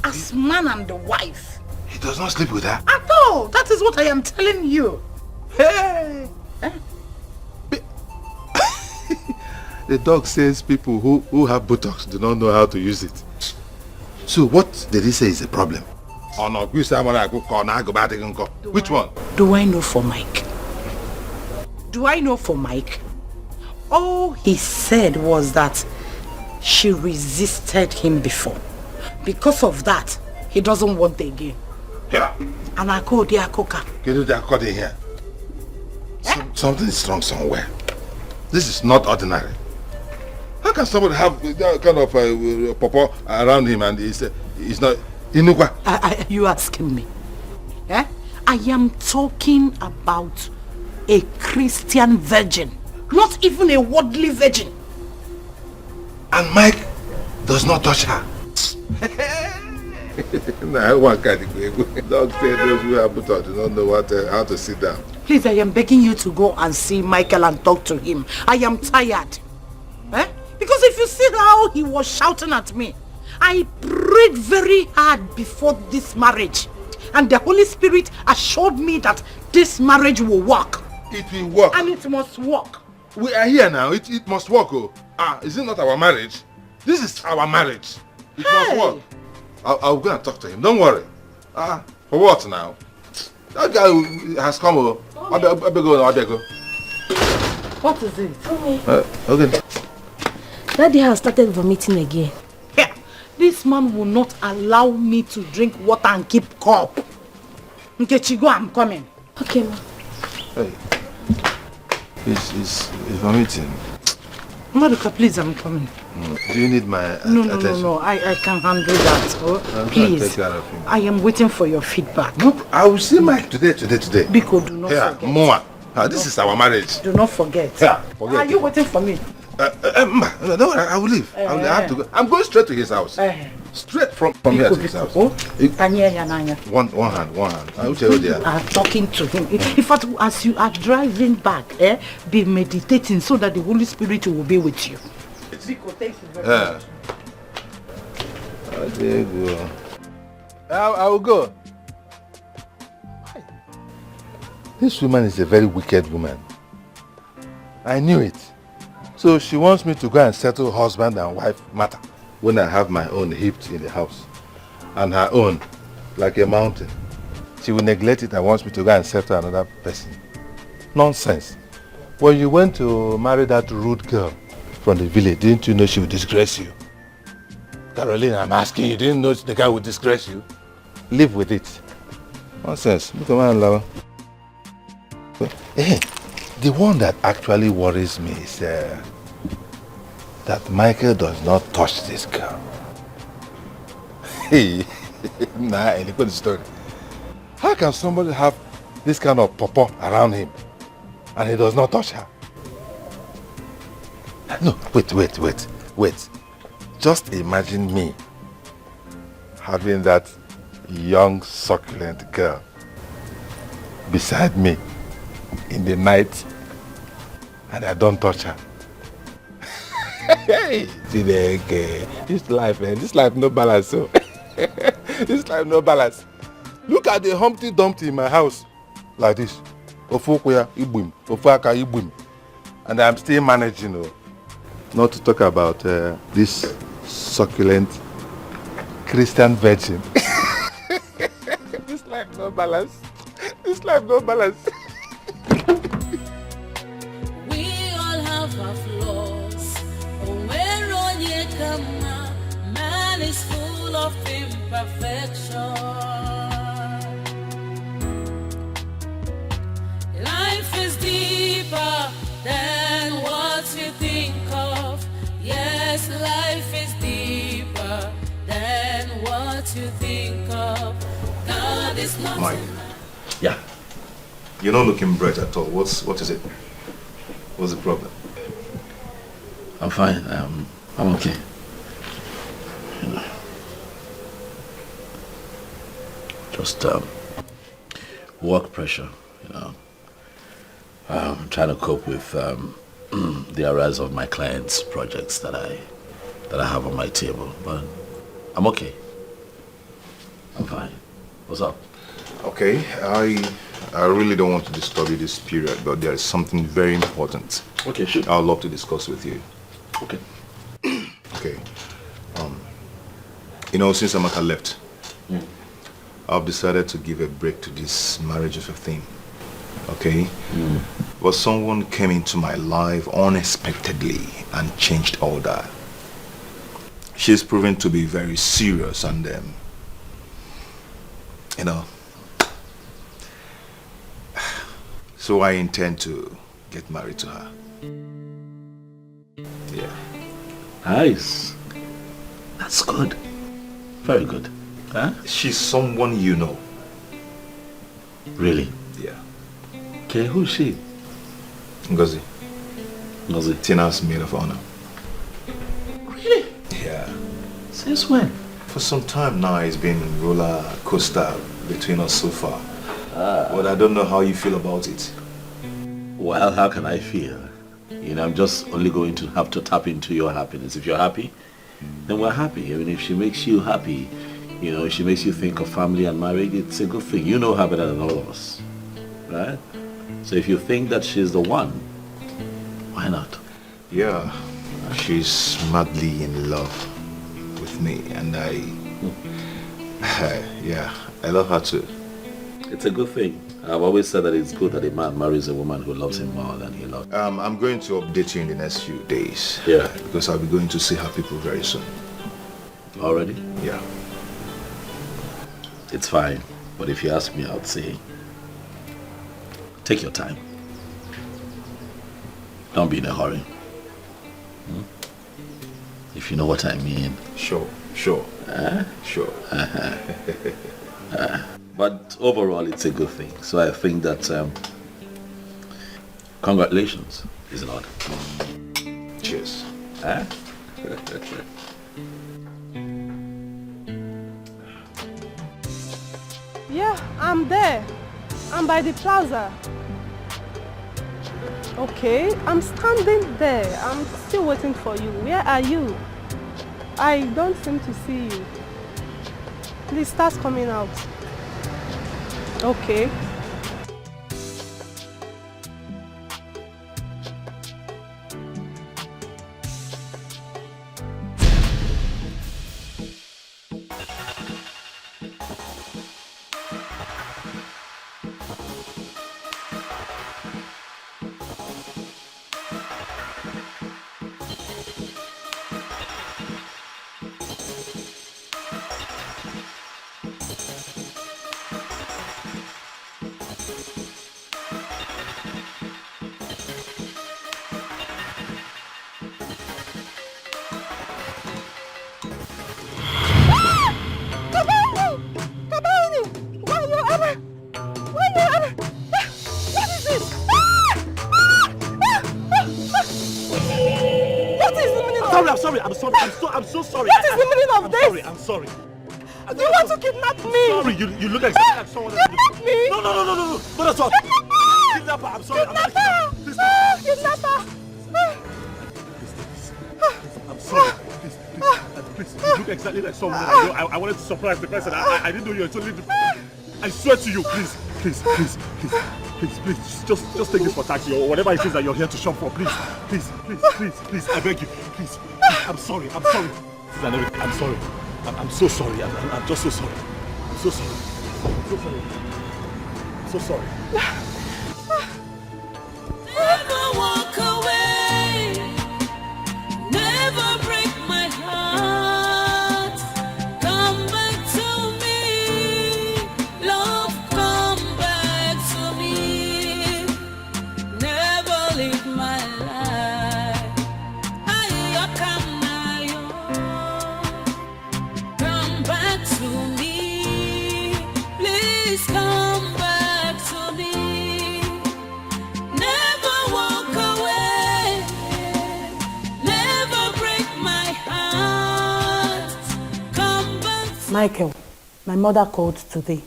Speaker 10: As man and the wife.
Speaker 2: He does not sleep with her?
Speaker 10: At all. That is what I am telling you.
Speaker 2: Hey! The dog says people who have buttocks do not know how to use it. So what did he say is the problem? Which one?
Speaker 10: Do I know for Mike? All he said was that she resisted him before. Because of that, he doesn't want it again.
Speaker 2: Yeah.
Speaker 10: And I called the Akoka.
Speaker 2: Can you do that here? Something is wrong somewhere. This is not ordinary. How can somebody have that kind of pawpaw around him and he's not...
Speaker 10: You asking me? I am talking about a Christian virgin. Not even a worldly virgin.
Speaker 2: And Mike does not touch her. Dog said those who have put out do not know how to sit down.
Speaker 10: Please, I am begging you to go and see Michael and talk to him. I am tired. Because if you see how he was shouting at me, I prayed very hard before this marriage. And the Holy Spirit assured me that this marriage will work.
Speaker 2: It will work.
Speaker 10: And it must work.
Speaker 2: We are here now. It must work. Is it not our marriage? This is our marriage. It must work. I'll go and talk to him. Don't worry. For what now? That guy has come. I beg go.
Speaker 10: What is it?
Speaker 2: Okay.
Speaker 5: Daddy has started vomiting again.
Speaker 10: Yeah. This man will not allow me to drink water and keep cup. Nkechi, go, I'm coming.
Speaker 5: Okay, ma.
Speaker 2: Hey. He's vomiting.
Speaker 10: Maduka, please, I'm coming.
Speaker 2: Do you need my attention?
Speaker 10: No. I can handle that. Please.
Speaker 2: Take care of him.
Speaker 10: I am waiting for your feedback.
Speaker 2: No, I will see Mike today.
Speaker 10: Biko, do not forget.
Speaker 2: Moa. This is our marriage.
Speaker 10: Do not forget.
Speaker 2: Forget.
Speaker 10: Are you waiting for me?
Speaker 2: No, I will leave. I have to go. I'm going straight to his house. Straight from here to his house. One hand. I will tell you there.
Speaker 10: I'm talking to him. In fact, as you are driving back, be meditating so that the Holy Spirit will be with you. Biko, thank you very much.
Speaker 2: There you go. I will go. This woman is a very wicked woman. I knew it.
Speaker 16: So she wants me to go and settle husband and wife matter when I have my own heaped in the house. And her own, like a mountain. She will neglect it and wants me to go and settle another person. Nonsense. When you went to marry that rude girl from the village, didn't you know she would disgrace you? Caroline, I'm asking you, didn't know the guy would disgrace you? Live with it. Nonsense. Look at my lover. Hey, the one that actually worries me is that Michael does not touch this girl. Hey, nah, look at the story. How can somebody have this kind of pawpaw around him and he does not touch her? No, wait. Just imagine me having that young, succulent girl beside me in the night and I don't touch her. Hey, this life, man, this life no balance. So. This life no balance. Look at the Humpty Dumpty in my house. Like this. And I'm still managing. Not to talk about this succulent Christian virgin. This life no balance. This life no balance.
Speaker 7: We all have our flaws. Where on ye come, man is full of imperfection. Life is deeper than what you think of. Yes, life is deeper than what you think of. God is not.
Speaker 2: Mike.
Speaker 1: Yeah.
Speaker 2: You're not looking bright at all. What is it? What's the problem?
Speaker 1: I'm fine. I'm okay. You know. Just work pressure, you know. I'm trying to cope with the arise of my clients' projects that I have on my table, but I'm okay. I'm fine. What's up?
Speaker 2: Okay, I really don't want to disturb you this period, but there is something very important.
Speaker 1: Okay, sure.
Speaker 2: I'd love to discuss with you.
Speaker 1: Okay.
Speaker 2: Okay. You know, since Amaka left, I've decided to give a break to this marriage of a thing. Okay? But someone came into my life unexpectedly and changed all that. She's proven to be very serious and you know. So I intend to get married to her. Yeah.
Speaker 1: Nice. That's good. Very good. Huh?
Speaker 2: She's someone you know.
Speaker 1: Really?
Speaker 2: Yeah.
Speaker 1: Okay, who's she?
Speaker 2: Ngozi.
Speaker 1: Ngozi.
Speaker 2: Tina's maid of honor.
Speaker 1: Really?
Speaker 2: Yeah.
Speaker 1: Since when?
Speaker 2: For some time now, it's been roller coaster between us so far. But I don't know how you feel about it.
Speaker 1: Well, how can I feel? You know, I'm just only going to have to tap into your happiness. If you're happy, then we're happy. I mean, if she makes you happy, you know, if she makes you think of family and marriage, it's a good thing. You know her better than all of us, right? So if you think that she's the one, why not?
Speaker 2: Yeah, she's madly in love with me, and yeah, I love her too.
Speaker 1: It's a good thing. I've always said that it's good that a man marries a woman who loves him more than he loves.
Speaker 2: I'm going to update you in the next few days.
Speaker 1: Yeah.
Speaker 2: Because I'll be going to see her people very soon.
Speaker 1: Already?
Speaker 2: Yeah.
Speaker 1: It's fine. But if you ask me, I'd say, take your time. Don't be in a hurry. If you know what I mean.
Speaker 2: Sure.
Speaker 1: Sure. But overall, it's a good thing. So I think that congratulations is in order.
Speaker 2: Cheers.
Speaker 17: Yeah, I'm there. I'm by the plaza. Okay, I'm standing there. I'm still waiting for you. Where are you? I don't seem to see you. Please start coming out. Okay.
Speaker 1: I'm so sorry.
Speaker 10: What is the meaning of this?
Speaker 1: I'm sorry.
Speaker 10: Do you want to kidnap me?
Speaker 1: Sorry, you look exactly like someone else.
Speaker 10: Kidnap me?
Speaker 1: No, that's all. Kidnapper, I'm sorry.
Speaker 10: Kidnapper! Kidnapper!
Speaker 1: I'm sorry. Please, you look exactly like someone else. I wanted to surprise the person. I didn't know you were totally different. I swear to you, please, just take this for taxi or whatever it is that you're here to shop for. Please, I beg you, please. I'm sorry. I'm sorry. I'm so sorry. I'm just so sorry. I'm so sorry. I'm so sorry.
Speaker 7: Never walk away, never break my heart. Come back to me, love, come back to me. Never leave my life. Come back to me, please come back to me. Never walk away, never break my heart. Come back.
Speaker 11: Michael, my mother called today.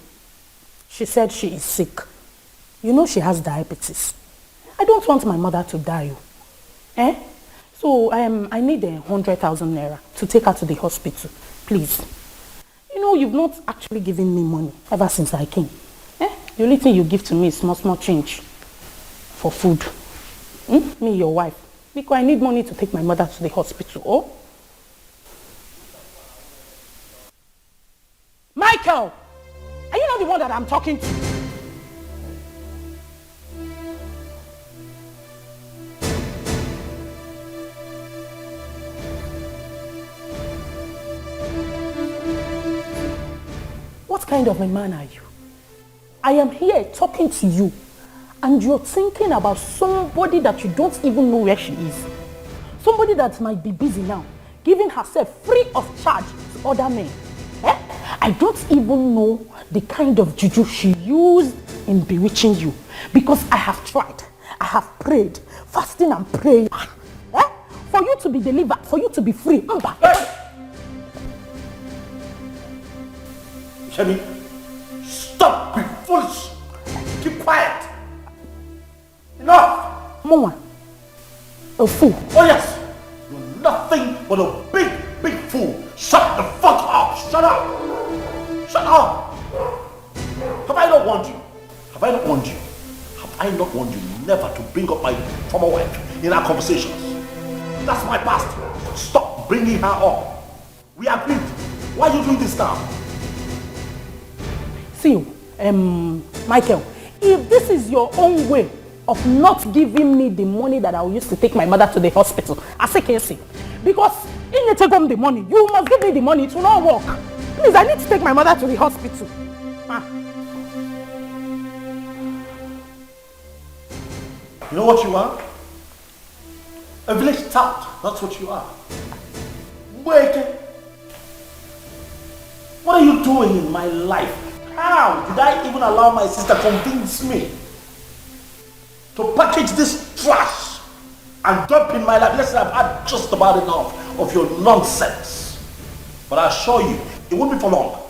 Speaker 11: She said she is sick. You know she has diabetes. I don't want my mother to die. So I need 100,000 naira to take her to the hospital. Please. You know, you've not actually given me money ever since I came. The only thing you give to me is small change for food. Me, your wife. Because I need money to take my mother to the hospital. Oh? Michael! Are you not the one that I'm talking to? What kind of a man are you? I am here talking to you and you're thinking about somebody that you don't even know where she is. Somebody that might be busy now, giving herself free of charge to other men. I don't even know the kind of juju she used in bewitching you, because I have tried, I have prayed, fasting and praying, for you to be delivered, for you to be free.
Speaker 1: Shemi, stop being foolish. Keep quiet. Enough.
Speaker 11: Mama, a fool.
Speaker 1: Oh yes, you're nothing but a big fool. Shut the fuck up. Shut up. Shut up. Have I not warned you? Have I not warned you? Have I not warned you never to bring up my former wife in our conversations? That's my past. Stop bringing her up. We agreed. Why are you doing this now?
Speaker 11: See, Michael, if this is your own way of not giving me the money that I will use to take my mother to the hospital, I say Casey, because if you take home the money, you must give me the money. It will not work. Please, I need to take my mother to the hospital.
Speaker 1: You know what you are? A village tout. That's what you are. Wait. What are you doing in my life? How did I even allow my sister to convince me to package this trash and dump in my life? Listen, I've had just about enough of your nonsense. But I assure you, it won't be for long.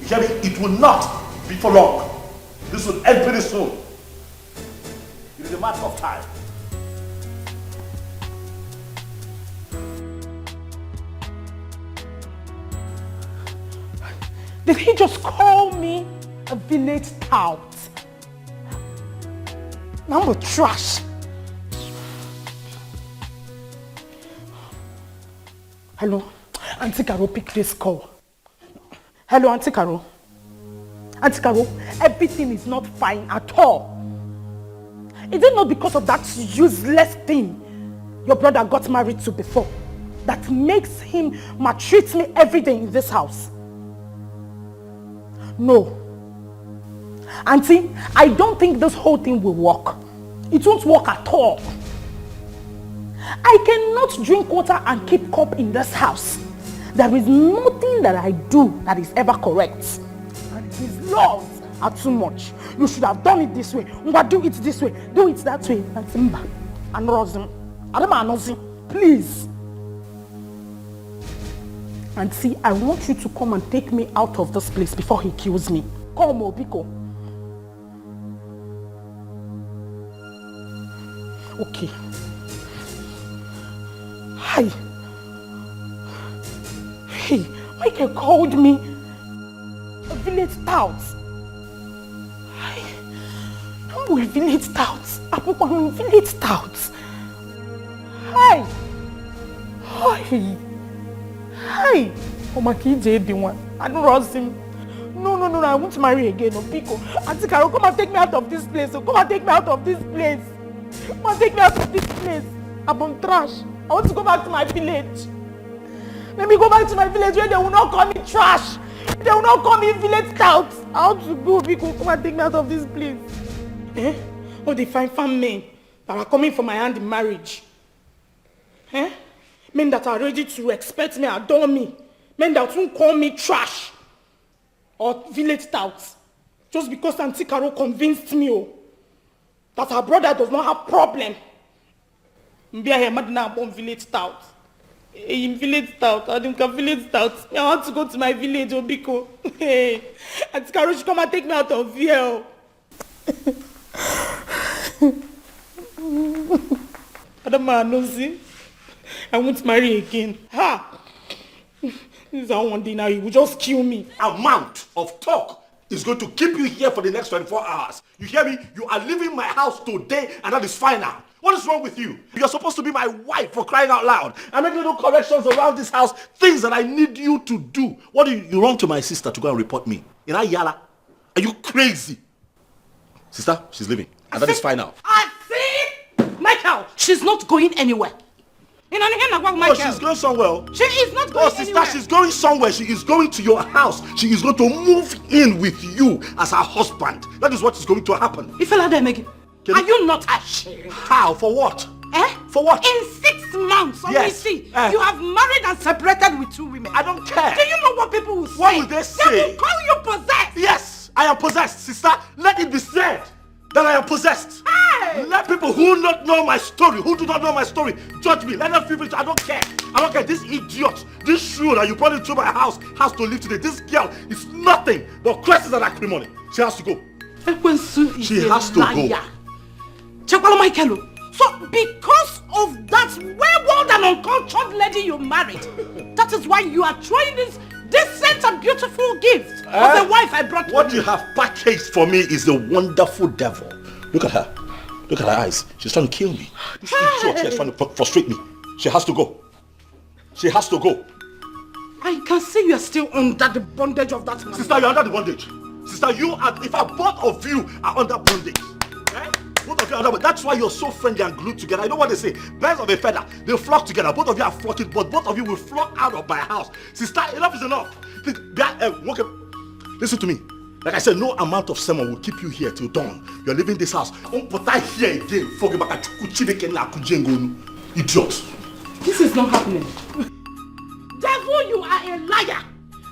Speaker 1: You hear me? It will not be for long. This will end pretty soon. It is a matter of time.
Speaker 11: Did he just call me a village tout? Now I'm a trash. Hello, Auntie Caro, pick this call. Hello, Auntie Caro. Auntie Caro, everything is not fine at all. Is it not because of that useless thing your brother got married to before that makes him maltreat me every day in this house? No. Auntie, I don't think this whole thing will work. It won't work at all. I cannot drink water and keep cup in this house. There is nothing that I do that is ever correct. And his laws are too much. You should have done it this way. Do it this way. Do it that way. And Simba. And Rosin. Please. And see, I want you to come and take me out of this place before he kills me. Come, Obiko. Okay. Hi. Hey, Michael called me a village tout. Hi. I'm a village tout. I'm a village tout. Hi. Hi. Hi. Oh my kid, the one. I don't trust him. No, I want to marry again. No, Pico. Auntie Carol, come and take me out of this place. Come and take me out of this place. Come and take me out of this place. I'm trash. I want to go back to my village. Let me go back to my village where they will not call me trash. They will not call me village tout. I want to go, Pico. Come and take me out of this place. Eh? Oh, the fine men that are coming for my hand in marriage. Eh? Men that are ready to respect me, adore me. Men that won't call me trash or village tout. Just because Auntie Carol convinced me that her brother does not have problem. Village tout. In village tout, I think village tout. I want to go to my village, Obiko. Hey, Auntie Carol should come and take me out of here. I won't marry again. Ha! This is how one day now he will just kill me.
Speaker 2: Amount of talk is going to keep you here for the next 24 hours. You hear me? You are leaving my house today and that is final. What is wrong with you? You're supposed to be my wife, for crying out loud. I make little corrections around this house, things that I need you to do. What do you run to my sister to go and report me? In Ayala? Are you crazy? Sister, she's leaving. And that is final.
Speaker 11: I see! Michael, she's not going anywhere.
Speaker 2: Oh, she's going somewhere.
Speaker 11: She is not going
Speaker 2: sister,
Speaker 11: anywhere.
Speaker 2: She's going somewhere. She is going to your house. She is going to move in with you as her husband. That is what is going to happen.
Speaker 11: Are you not ashamed?
Speaker 2: How? For what?
Speaker 11: Eh?
Speaker 2: For what?
Speaker 11: In 6 months,
Speaker 2: Yes.
Speaker 11: you have married and separated with 2 women.
Speaker 2: I don't care.
Speaker 11: Do you know what people will say?
Speaker 2: What will they say?
Speaker 11: They will call you possessed.
Speaker 2: Yes, I am possessed, sister. Let it be said that I am possessed.
Speaker 11: Hey!
Speaker 2: Let people who do not know my story, judge me. Let them feel it. I don't care. I don't care. This idiot, this shrew that you brought into my house has to live today. This girl is nothing but curses and acrimony. She has to go. She has to go.
Speaker 11: Michael. So because of that wayward and uncultured lady you married, that is why you are throwing this decent and beautiful gift of the wife I brought.
Speaker 2: What you have packaged for me is a wonderful devil. Look at her. Look at her eyes. She's trying to kill me. This idiot here is trying to frustrate me. She has to go. She has to go.
Speaker 11: I can see you are still under the bondage of that man.
Speaker 2: Sister, you're under the bondage. Sister, you are, in fact, both of you are under bondage. Eh? Both of you are under bondage. That's why you're so friendly and glued together. I know what they say. Birds of a feather, they flock together. Both of you are flocking, but both of you will flock out of my house. Sister, enough is enough. Listen to me. Like I said, no amount of sermon will keep you here till dawn. You're leaving this house. But I hear again. Idiot.
Speaker 11: This is not happening. Devil, you are a liar.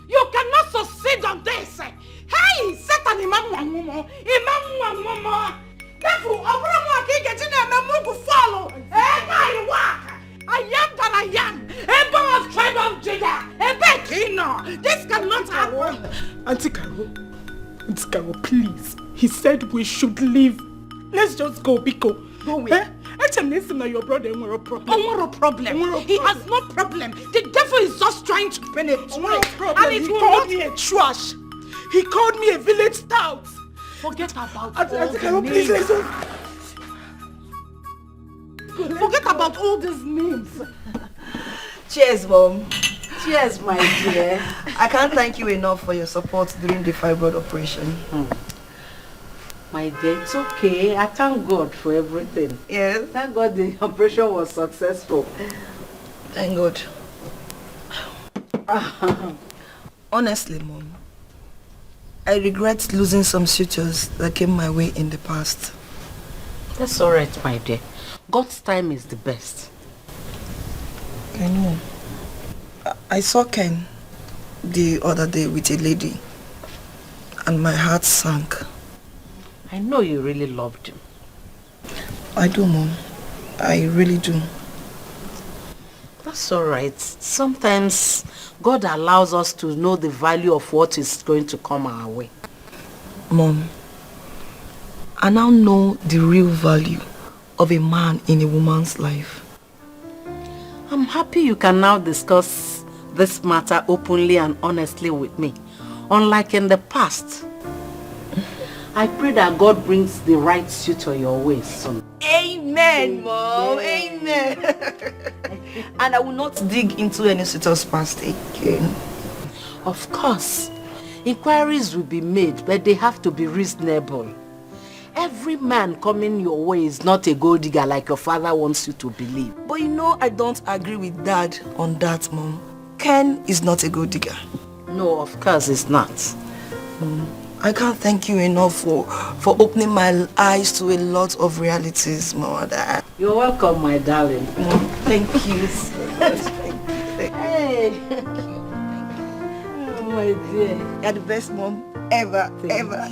Speaker 11: You cannot succeed on this. Hey, Satan, Imam. Devil, follow. I am that I am. A born of tribe of Judah. A Bekino. This cannot happen. Auntie Carol, please. He said we should leave. Let's just go, Biko. Go where? Your brother has a problem. He has no problem. The devil is just trying to penetrate. And he called me a trash. He called me a village tout. Forget about all the names. Forget about all these names.
Speaker 3: Cheers, Mom. Cheers, my dear. I can't thank you enough for your support during the fibroid operation.
Speaker 18: My dear, it's okay. I thank God for everything.
Speaker 3: Yes.
Speaker 18: Thank God the operation was successful.
Speaker 3: Thank God. Honestly, Mom, I regret losing some suitors that came my way in the past.
Speaker 18: That's alright, my dear. God's time is the best.
Speaker 3: I know. I saw Ken the other day with a lady and my heart sank.
Speaker 18: I know you really loved him.
Speaker 3: I do, Mom. I really do.
Speaker 18: That's all right. Sometimes God allows us to know the value of what is going to come our way.
Speaker 3: Mom, I now know the real value of a man in a woman's life.
Speaker 18: I'm happy you can now discuss this matter openly and honestly with me. Unlike in the past. I pray that God brings the right suitor your way soon.
Speaker 3: Amen, Mom. Amen. And I will not dig into any suitor's past again.
Speaker 18: Of course. Inquiries will be made, but they have to be reasonable. Every man coming your way is not a gold digger like your father wants you to believe.
Speaker 3: But you know I don't agree with Dad on that, Mom. Ken is not a gold digger.
Speaker 18: No, of course it's not.
Speaker 3: I can't thank you enough for opening my eyes to a lot of realities, Mother.
Speaker 18: You're welcome, my darling.
Speaker 3: Thank you so much.
Speaker 18: Hey. Oh, my dear.
Speaker 3: You're the best mom ever, ever.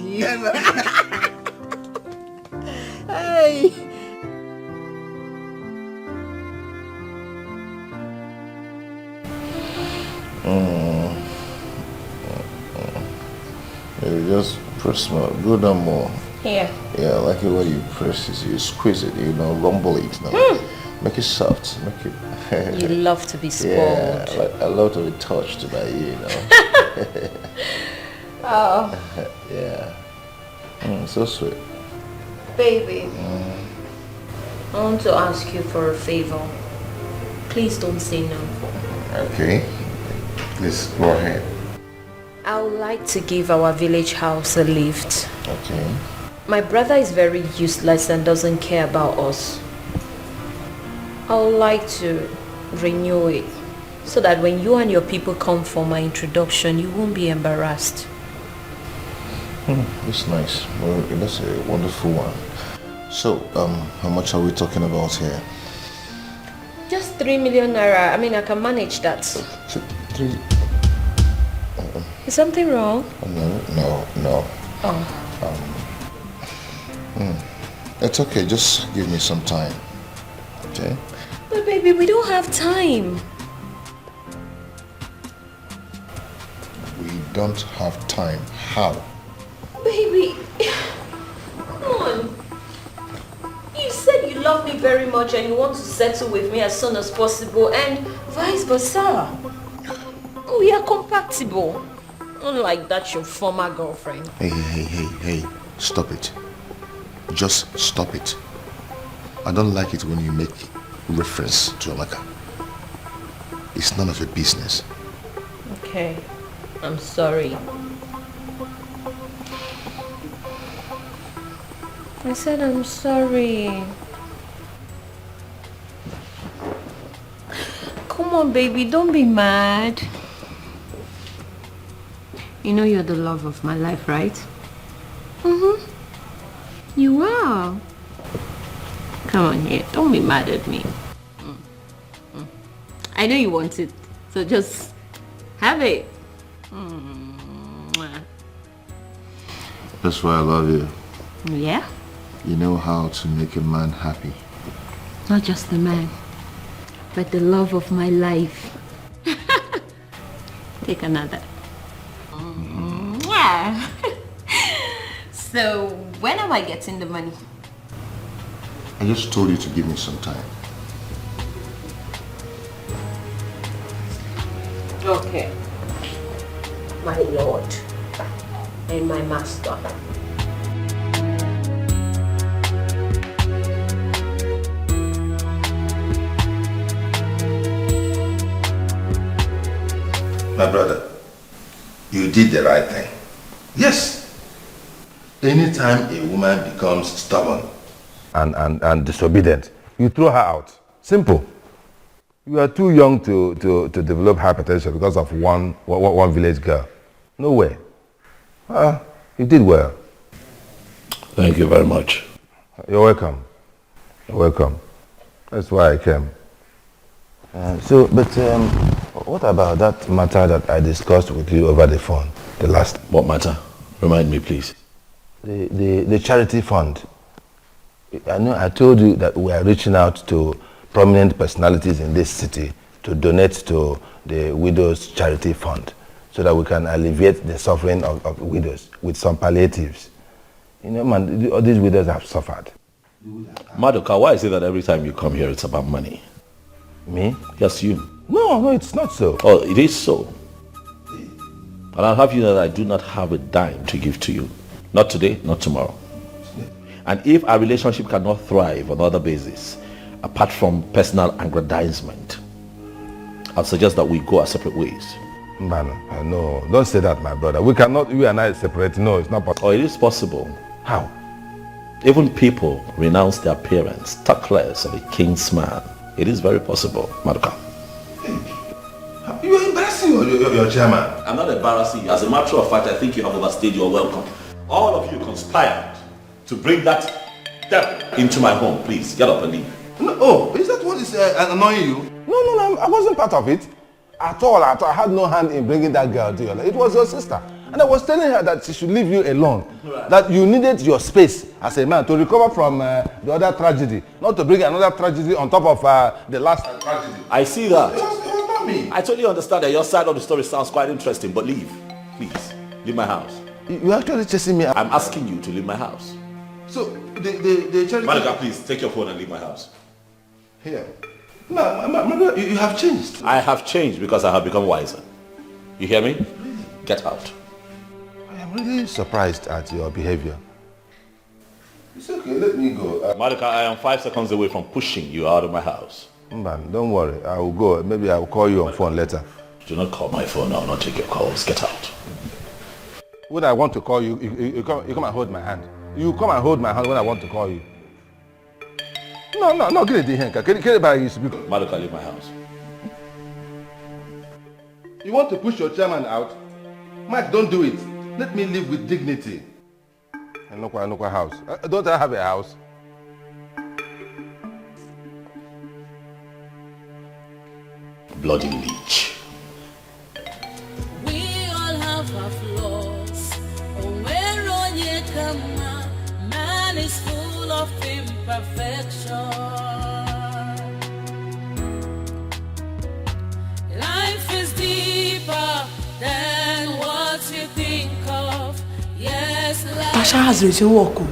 Speaker 18: Hey.
Speaker 2: You just press more, go down more.
Speaker 5: Here.
Speaker 2: Yeah, I like it when you press it, you squeeze it, rumble it. Make it soft, make it.
Speaker 5: You love to be spoiled.
Speaker 2: Yeah, I love to be touched by you,
Speaker 5: Oh.
Speaker 2: Yeah. So sweet.
Speaker 5: Baby, I want to ask you for a favor. Please don't say no.
Speaker 2: Okay. Please go ahead.
Speaker 5: I would like to give our village house a lift.
Speaker 2: Okay.
Speaker 5: My brother is very useless and doesn't care about us. I would like to renew it so that when you and your people come for my introduction, you won't be embarrassed.
Speaker 2: That's nice. Well, that's a wonderful one. So, how much are we talking about here?
Speaker 5: Just 3 million naira. I mean, I can manage that.
Speaker 2: 3.
Speaker 5: Is something wrong?
Speaker 2: No.
Speaker 5: Oh.
Speaker 2: It's okay. Just give me some time. Okay?
Speaker 5: But baby, we don't have time.
Speaker 2: We don't have time. How?
Speaker 5: Baby, come on. You said you love me very much and you want to settle with me as soon as possible, and vice versa. We are compatible. Unlike that your former girlfriend.
Speaker 2: Hey. Stop it. Just stop it. I don't like it when you make reference to Amaka. It's none of your business.
Speaker 5: Okay. I'm sorry. I said I'm sorry. Come on, baby, don't be mad. You know you're the love of my life, right? Mm-hmm. You are. Come on here, don't be mad at me. I know you want it, so just have it.
Speaker 2: That's why I love you.
Speaker 5: Yeah?
Speaker 2: You know how to make a man happy.
Speaker 5: Not just the man, but the love of my life. Take another. So, when am I getting the money?
Speaker 2: I just told you to give me some time.
Speaker 5: Okay. My lord and my master.
Speaker 2: My brother, you did the right thing. Yes. Anytime a woman becomes stubborn
Speaker 16: and disobedient, you throw her out. Simple. You are too young to develop hypertension because of one village girl. No way. You did well.
Speaker 1: Thank you very much.
Speaker 16: You're welcome. You're welcome. That's why I came. What about that matter that I discussed with you over the phone? The last.
Speaker 1: What matter? Remind me, please.
Speaker 16: The charity fund. I know I told you that we are reaching out to prominent personalities in this city to donate to the Widows Charity Fund so that we can alleviate the suffering of widows with some palliatives. You know, man, all these widows have suffered.
Speaker 1: Madoka, why is it that every time you come here it's about money?
Speaker 16: Me?
Speaker 1: Yes, you.
Speaker 16: No, it's not so.
Speaker 1: Oh, it is so. And I'll have you know that I do not have a dime to give to you. Not today, not tomorrow. And if our relationship cannot thrive on other basis, apart from personal aggrandizement, I'll suggest that we go our separate ways.
Speaker 16: Man, no, don't say that, my brother. We cannot, you and I separate. No, it's not possible.
Speaker 1: Oh, it is possible.
Speaker 16: How?
Speaker 1: Even people renounce their parents, talk less of a king's man. It is very possible, Madoka.
Speaker 16: You're embarrassing your chairman.
Speaker 1: I'm not embarrassing you. As a matter of fact, I think you have overstayed your welcome. All of you conspired to bring that devil into my home. Please, get up and leave.
Speaker 16: No, oh, is that what is annoying you? No, I wasn't part of it. At all. I had no hand in bringing that girl to your life. It was your sister. And I was telling her that she should leave you alone. Right. That you needed your space as a man to recover from the other tragedy. Not to bring another tragedy on top of the last tragedy.
Speaker 1: I see that.
Speaker 16: It was not me.
Speaker 1: I totally understand that your side of the story sounds quite interesting, but leave. Please, leave my house.
Speaker 16: You're actually chasing me.
Speaker 1: I'm asking you to leave my house.
Speaker 16: So, the charity...
Speaker 1: Madoka, please, take your phone and leave my house.
Speaker 16: Here. No, you have changed.
Speaker 1: I have changed because I have become wiser. You hear me? Get out.
Speaker 16: I am really surprised at your behavior. It's okay, let me go.
Speaker 1: Madoka, I am 5 seconds away from pushing you out of my house.
Speaker 16: Man, don't worry. I will go. Maybe I will call you on phone later.
Speaker 1: Do not call my phone. I will not take your calls. Get out.
Speaker 16: When I want to call you, you come and hold my hand. You come and hold my hand when I want to call you. No, get it in here. Get it by you.
Speaker 1: Madoka, leave my house.
Speaker 16: You want to push your chairman out? Mike, don't do it. Let me live with dignity. And look at house. Don't I have a house?
Speaker 1: Bloody leech.
Speaker 7: We all have our flaws. Man is full of imperfection. Life is deeper than what you think of. Yes, life.
Speaker 9: Tasha has resumed work.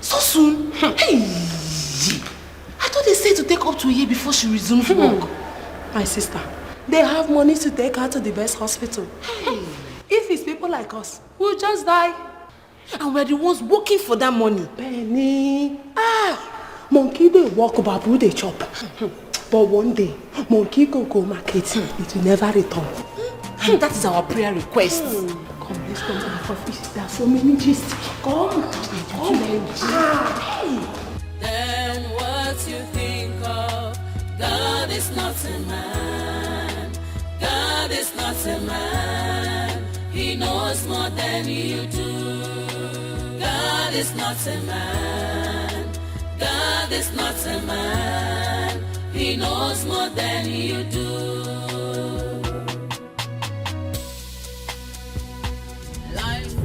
Speaker 9: So soon? Hey! I thought they said to take up to a year before she resumes work. My sister, they have money to take her to the best hospital. Hey. If it's people like us, we'll just die. And we're the ones working for that money. Penny. Monkey they walk, babu they chop. But one day, monkey go marketing. It will never return.
Speaker 5: That is our prayer request.
Speaker 9: Come, let's come to the office. There are so many gists. Come.
Speaker 7: Hey. Then what you think of? God is not a man. God is not a man. He knows more than you do. God is not a man. God is not a man. He knows more than you do. Life.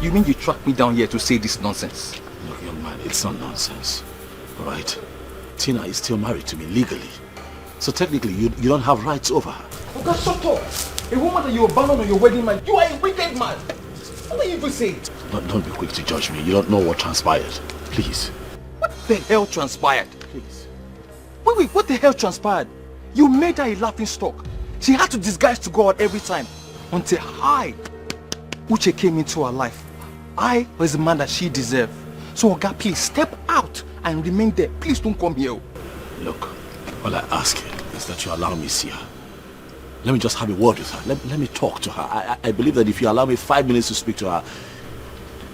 Speaker 19: You mean you tracked me down here to say this nonsense?
Speaker 1: Look, young man, it's not nonsense. Alright? Tina is still married to me legally. So technically, you don't have rights over her.
Speaker 19: Oh God, shut up! A woman that you abandoned on your wedding night, you are a wicked man! What are you even saying?
Speaker 1: Don't be quick to judge me. You don't know what transpired. Please.
Speaker 19: What the hell transpired?
Speaker 1: Please.
Speaker 19: Wait, what the hell transpired? You made her a laughing stock. She had to disguise to go out every time. Until I, Uche, came into her life. I was the man that she deserved. So Oga, please step out and remain there. Please don't come here.
Speaker 1: Look, all I ask you is that you allow me see her. Let me just have a word with her. Let me talk to her. I believe that if you allow me 5 minutes to speak to her,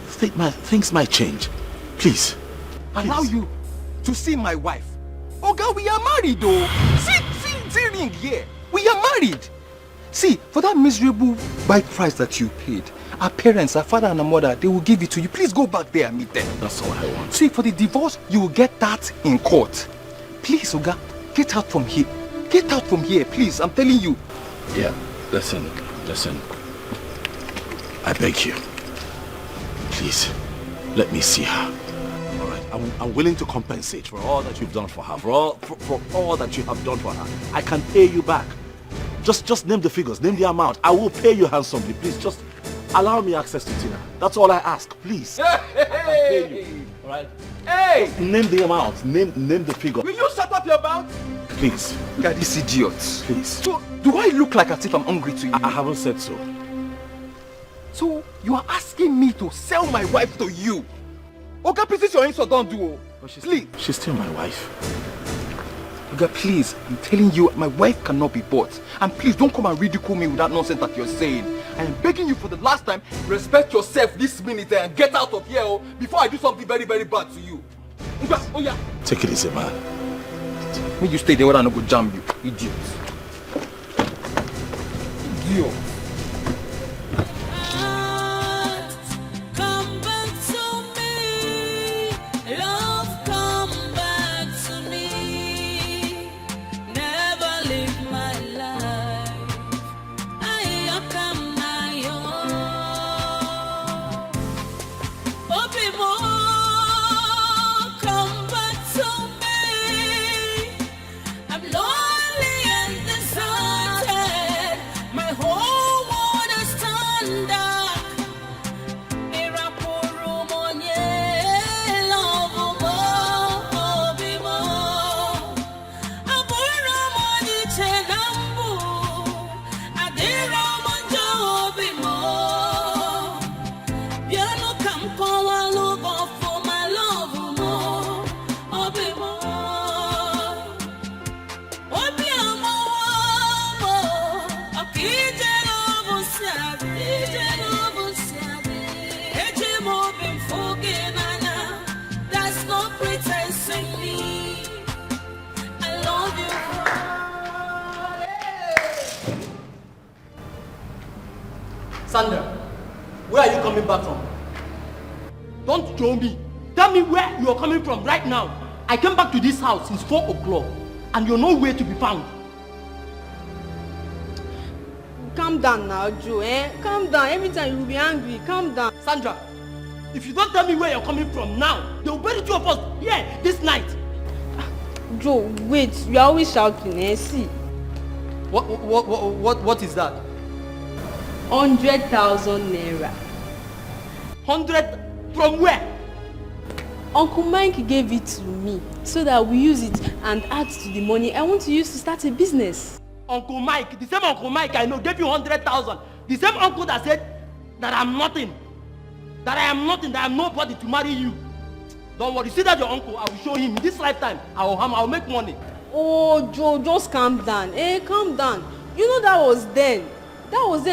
Speaker 1: things might change. Please.
Speaker 19: Allow you to see my wife? Oga, we are married though. See ring here. We are married. See, for that miserable bike price that you paid, our parents, our father and our mother, they will give it to you. Please go back there and meet them.
Speaker 1: That's all I want.
Speaker 19: See, for the divorce, you will get that in court. Please, Oga, get out from here. Get out from here, please. I'm telling you.
Speaker 1: Yeah, listen. I beg you. Please, let me see her. All right, I'm willing to compensate for all that you've done for her, for all that you have done for her. I can pay you back. Just name the figures, name the amount. I will pay you handsomely. Please, just allow me access to Tina. That's all I ask, please. I can pay you. All right?
Speaker 19: Hey!
Speaker 1: Name the amount. Name the figure.
Speaker 19: Will you shut up your mouth?
Speaker 1: Please.
Speaker 19: God, these idiots.
Speaker 1: Please.
Speaker 19: So, do I look like as if I'm hungry to you?
Speaker 1: I haven't said so.
Speaker 19: So, you are asking me to sell my wife to you? Okay, please, this your insult, don't do. Please.
Speaker 1: She's still my wife.
Speaker 19: Oga, please, I'm telling you, my wife cannot be bought. And please, don't come and ridicule me with that nonsense that you're saying. I am begging you for the last time, respect yourself this minute and get out of here before I do something very, very bad to you. Oga, oh yeah.
Speaker 1: Take it easy, man.
Speaker 19: When you stay there, where I'm not going to jam you, idiot. Idiot.
Speaker 8: Sandra, where are you coming back from? Don't show me. Tell me where you are coming from right now. I came back to this house since 4 o'clock and you're nowhere to be found.
Speaker 9: Calm down now, Joe, Calm down. Every time you will be angry. Calm down.
Speaker 8: Sandra, if you don't tell me where you're coming from now, they will bury two of us here this night.
Speaker 9: Joe, wait. You are always shouting, See.
Speaker 8: What is that?
Speaker 9: 100,000 naira.
Speaker 8: 100 from where?
Speaker 9: Uncle Mike gave it to me so that we use it and add to the money I want to use to start a business.
Speaker 8: Uncle Mike, the same Uncle Mike I know gave you 100,000. The same uncle that said that I'm nothing. That I am nothing, that I am nobody to marry you. Don't worry, see that your uncle, I will show him in this lifetime. I will make money.
Speaker 9: Oh, Joe, just calm down. Calm down. You know that was then.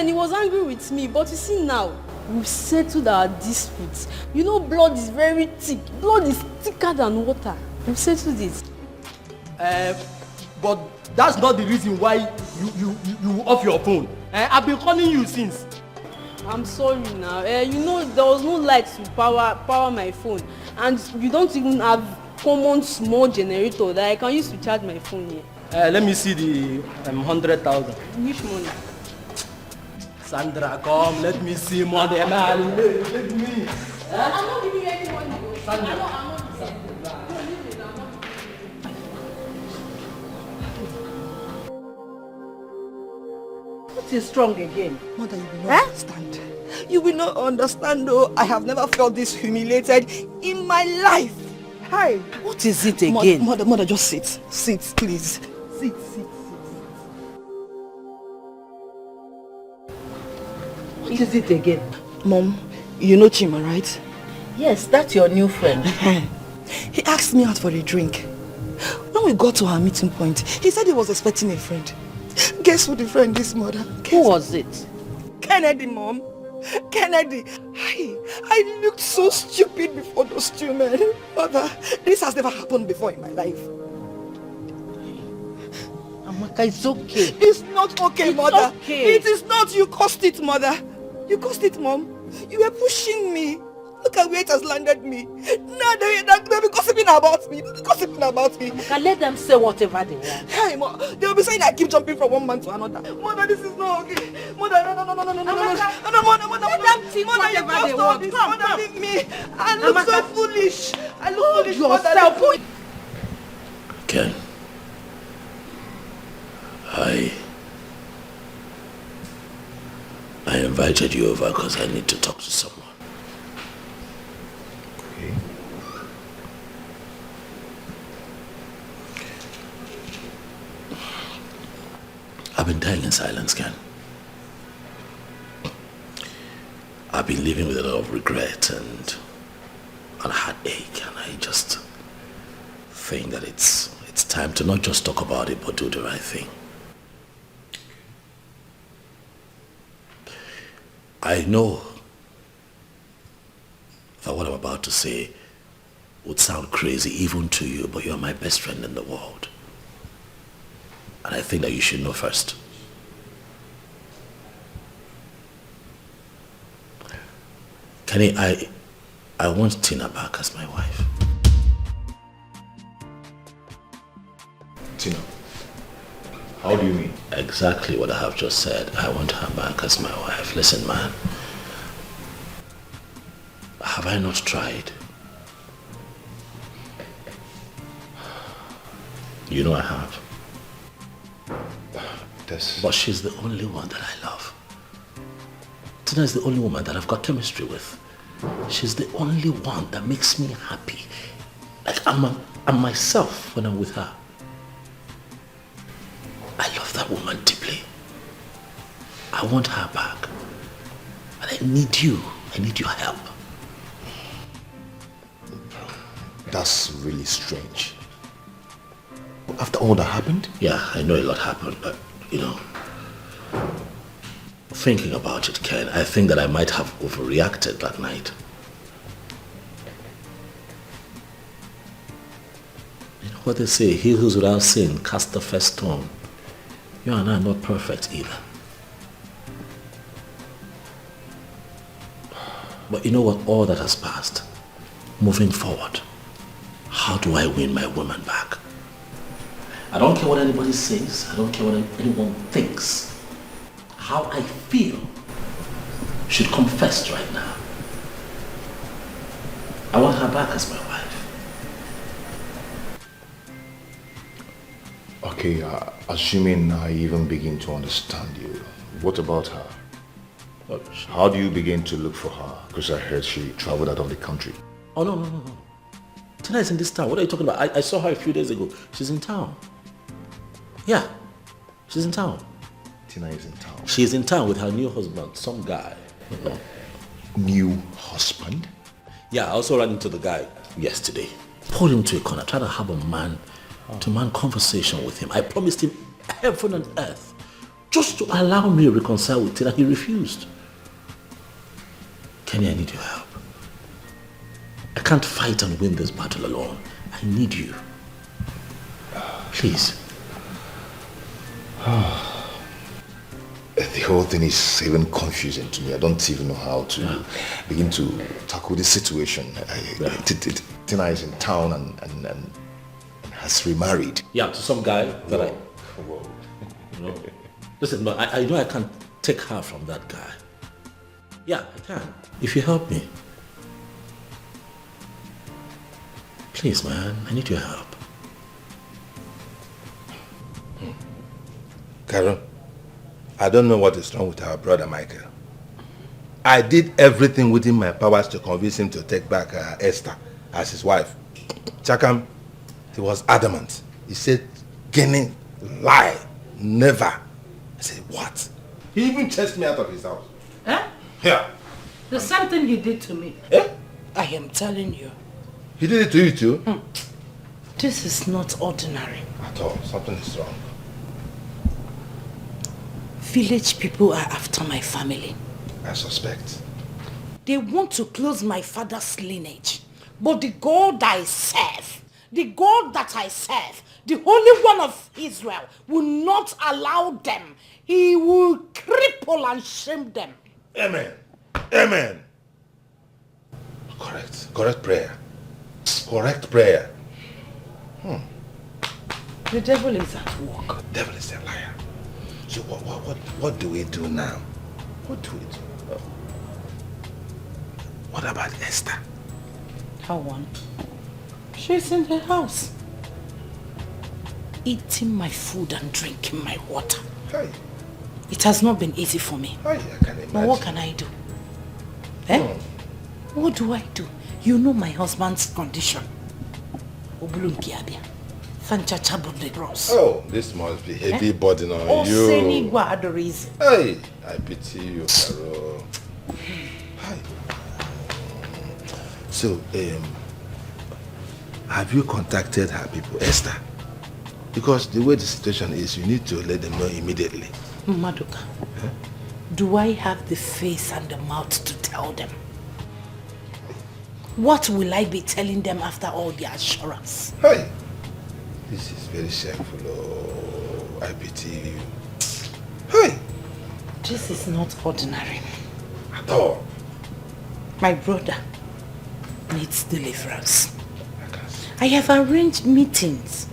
Speaker 9: He was angry with me, but you see now, we've settled our disputes. You know, blood is very thick. Blood is thicker than water. We've settled it.
Speaker 8: But that's not the reason why you off your phone. I've been calling you since.
Speaker 9: I'm sorry now. You know, there was no light to power my phone. And you don't even have common small generator that I can use to charge my phone here.
Speaker 8: Let me see the 100,000.
Speaker 9: Which money?
Speaker 8: Sandra, come, let me see money. Let me.
Speaker 9: I'm not giving you any money.
Speaker 8: Sandra.
Speaker 9: I'm not
Speaker 18: What is wrong again?
Speaker 3: Mother, you will not understand. You will not understand, though. I have never felt this humiliated in my life. Hi.
Speaker 18: What is it again?
Speaker 3: Mother, just sit. Sit, please. Sit.
Speaker 18: What is it again?
Speaker 3: Mom, you know Chima, right?
Speaker 18: Yes, that's your new friend.
Speaker 3: He asked me out for a drink. When we got to our meeting point, he said he was expecting a friend. Guess who the friend is, Mother?
Speaker 18: Who was it?
Speaker 3: Kennedy, Mom. Kennedy. I looked so stupid before those two men. Mother, this has never happened before in my life.
Speaker 18: Amaka, it's okay.
Speaker 3: It's not okay,
Speaker 18: It's
Speaker 3: Mother.
Speaker 18: okay.
Speaker 3: It is not. You caused it, Mother. You caused it, Mom. You were pushing me. Look at where it has landed me. Now they'll be gossiping about me.
Speaker 18: Amaka, let them say whatever they want.
Speaker 3: Hey, Mom. They'll be saying I keep jumping from one man to another. Mother, this is not okay. Mother, no. Mother,
Speaker 18: let them think whatever they want.
Speaker 3: Mother, leave me. I look so foolish. I look foolish,
Speaker 18: yourself.
Speaker 3: Mother.
Speaker 1: Ken, I invited you over because I need to talk to someone.
Speaker 2: Okay.
Speaker 1: I've been dying in silence, Ken. I've been living with a lot of regret and a heartache, and I just think that it's time to not just talk about it, but do the right thing. I know that what I'm about to say would sound crazy even to you, but you're my best friend in the world. And I think that you should know first. Kenny, I want Tina back as my wife.
Speaker 2: Tina? How do you mean?
Speaker 1: Exactly what I have just said. I want her back as my wife. Listen, man. Have I not tried? You know I have. But she's the only one that I love. Tina is the only woman that I've got chemistry with. She's the only one that makes me happy. Like I'm myself when I'm with her. I love that woman deeply. I want her back. And I need you. I need your help.
Speaker 2: That's really strange. After all that happened?
Speaker 1: Yeah, I know a lot happened, but, thinking about it, Ken, I think that I might have overreacted that night. You know what they say, he who's without sin cast the first stone. You and I are not perfect either. But you know what? All that has passed. Moving forward, how do I win my woman back? I don't care what anybody says. I don't care what anyone thinks. How I feel should come first right now. I want her back as my wife.
Speaker 2: Okay, assuming I even begin to understand you, what about her? How do you begin to look for her? Because I heard she traveled out of the country.
Speaker 1: Oh, no. Tina is in this town. What are you talking about? I saw her a few days ago. She's in town. Yeah, she's in town.
Speaker 2: Tina is in town.
Speaker 1: She's in town with her new husband, some guy.
Speaker 2: New husband?
Speaker 1: Yeah, I also ran into the guy yesterday. Pulled him to a corner, tried to have a man-to-man conversation with him. I promised him heaven and earth just to allow me to reconcile with Tina. He refused. Kenny, I need your help. I can't fight and win this battle alone. I need you. Please.
Speaker 2: The whole thing is even confusing to me. I don't even know how to begin to tackle this situation. Tina is in town and has remarried.
Speaker 1: Yeah, to some guy that Listen, but I know I can't take her from that guy. Yeah, I can. If you help me. Please, man, I need your help.
Speaker 16: Carol, I don't know what is wrong with our brother Michael. I did everything within my powers to convince him to take back Esther as his wife. Chakam, he was adamant. He said, Kenny, lie, never. I said, what? He even chased me out of his house.
Speaker 11: Eh?
Speaker 16: Yeah.
Speaker 11: The same thing he did to me.
Speaker 16: Eh?
Speaker 11: I am telling you.
Speaker 16: He did it to you too?
Speaker 11: This is not ordinary.
Speaker 16: At all. Something is wrong.
Speaker 11: Village people are after my family.
Speaker 16: I suspect.
Speaker 11: They want to close my father's lineage. But the God I serve, the Holy One of Israel, will not allow them. He will cripple and shame them.
Speaker 16: Amen. Amen. Correct prayer. Correct prayer.
Speaker 11: The devil is at work.
Speaker 16: The devil is a liar. So what do we do now? What do we do? What about Esther?
Speaker 11: How one? She's in the house. Eating my food and drinking my water.
Speaker 16: Hey.
Speaker 11: It has not been easy for me.
Speaker 16: Hey, I can imagine.
Speaker 11: But what can I do? Eh? What do I do? You know my husband's condition.
Speaker 16: Oh, this must be heavy burden on you. Hey, I pity you, Carol. Hi. So, have you contacted her people, Esther? Because the way the situation is, you need to let them know immediately.
Speaker 11: Maduka, do I have the face and the mouth to tell them? What will I be telling them after all the assurance?
Speaker 16: Hey, this is very shameful. Oh, I pity you. Hey,
Speaker 11: this is not ordinary.
Speaker 16: At all.
Speaker 11: My brother needs deliverance. I have arranged meetings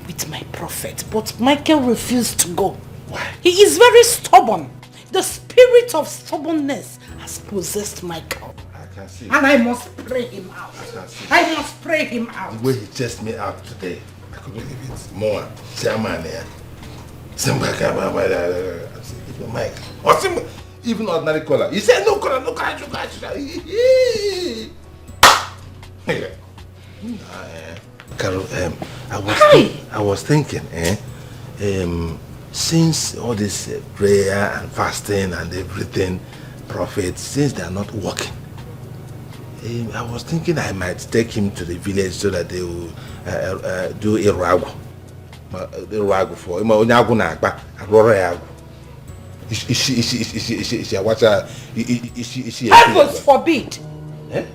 Speaker 11: with my prophet, but Michael refused to go.
Speaker 16: Why?
Speaker 11: He is very stubborn. The spirit of stubbornness has possessed Michael.
Speaker 16: I can see.
Speaker 11: And I must pray him out. I must pray him out.
Speaker 16: The way he chased me out today, I could believe it. More. Chairman here. Mike. Or even ordinary color. He said no color, no color, no color. Carol, I was thinking, since all this prayer and fasting and everything, prophets, since they are not working, I was thinking I might take him to the village so that they will do a ragu. The for him.
Speaker 11: Heavens forbid!
Speaker 16: Eh?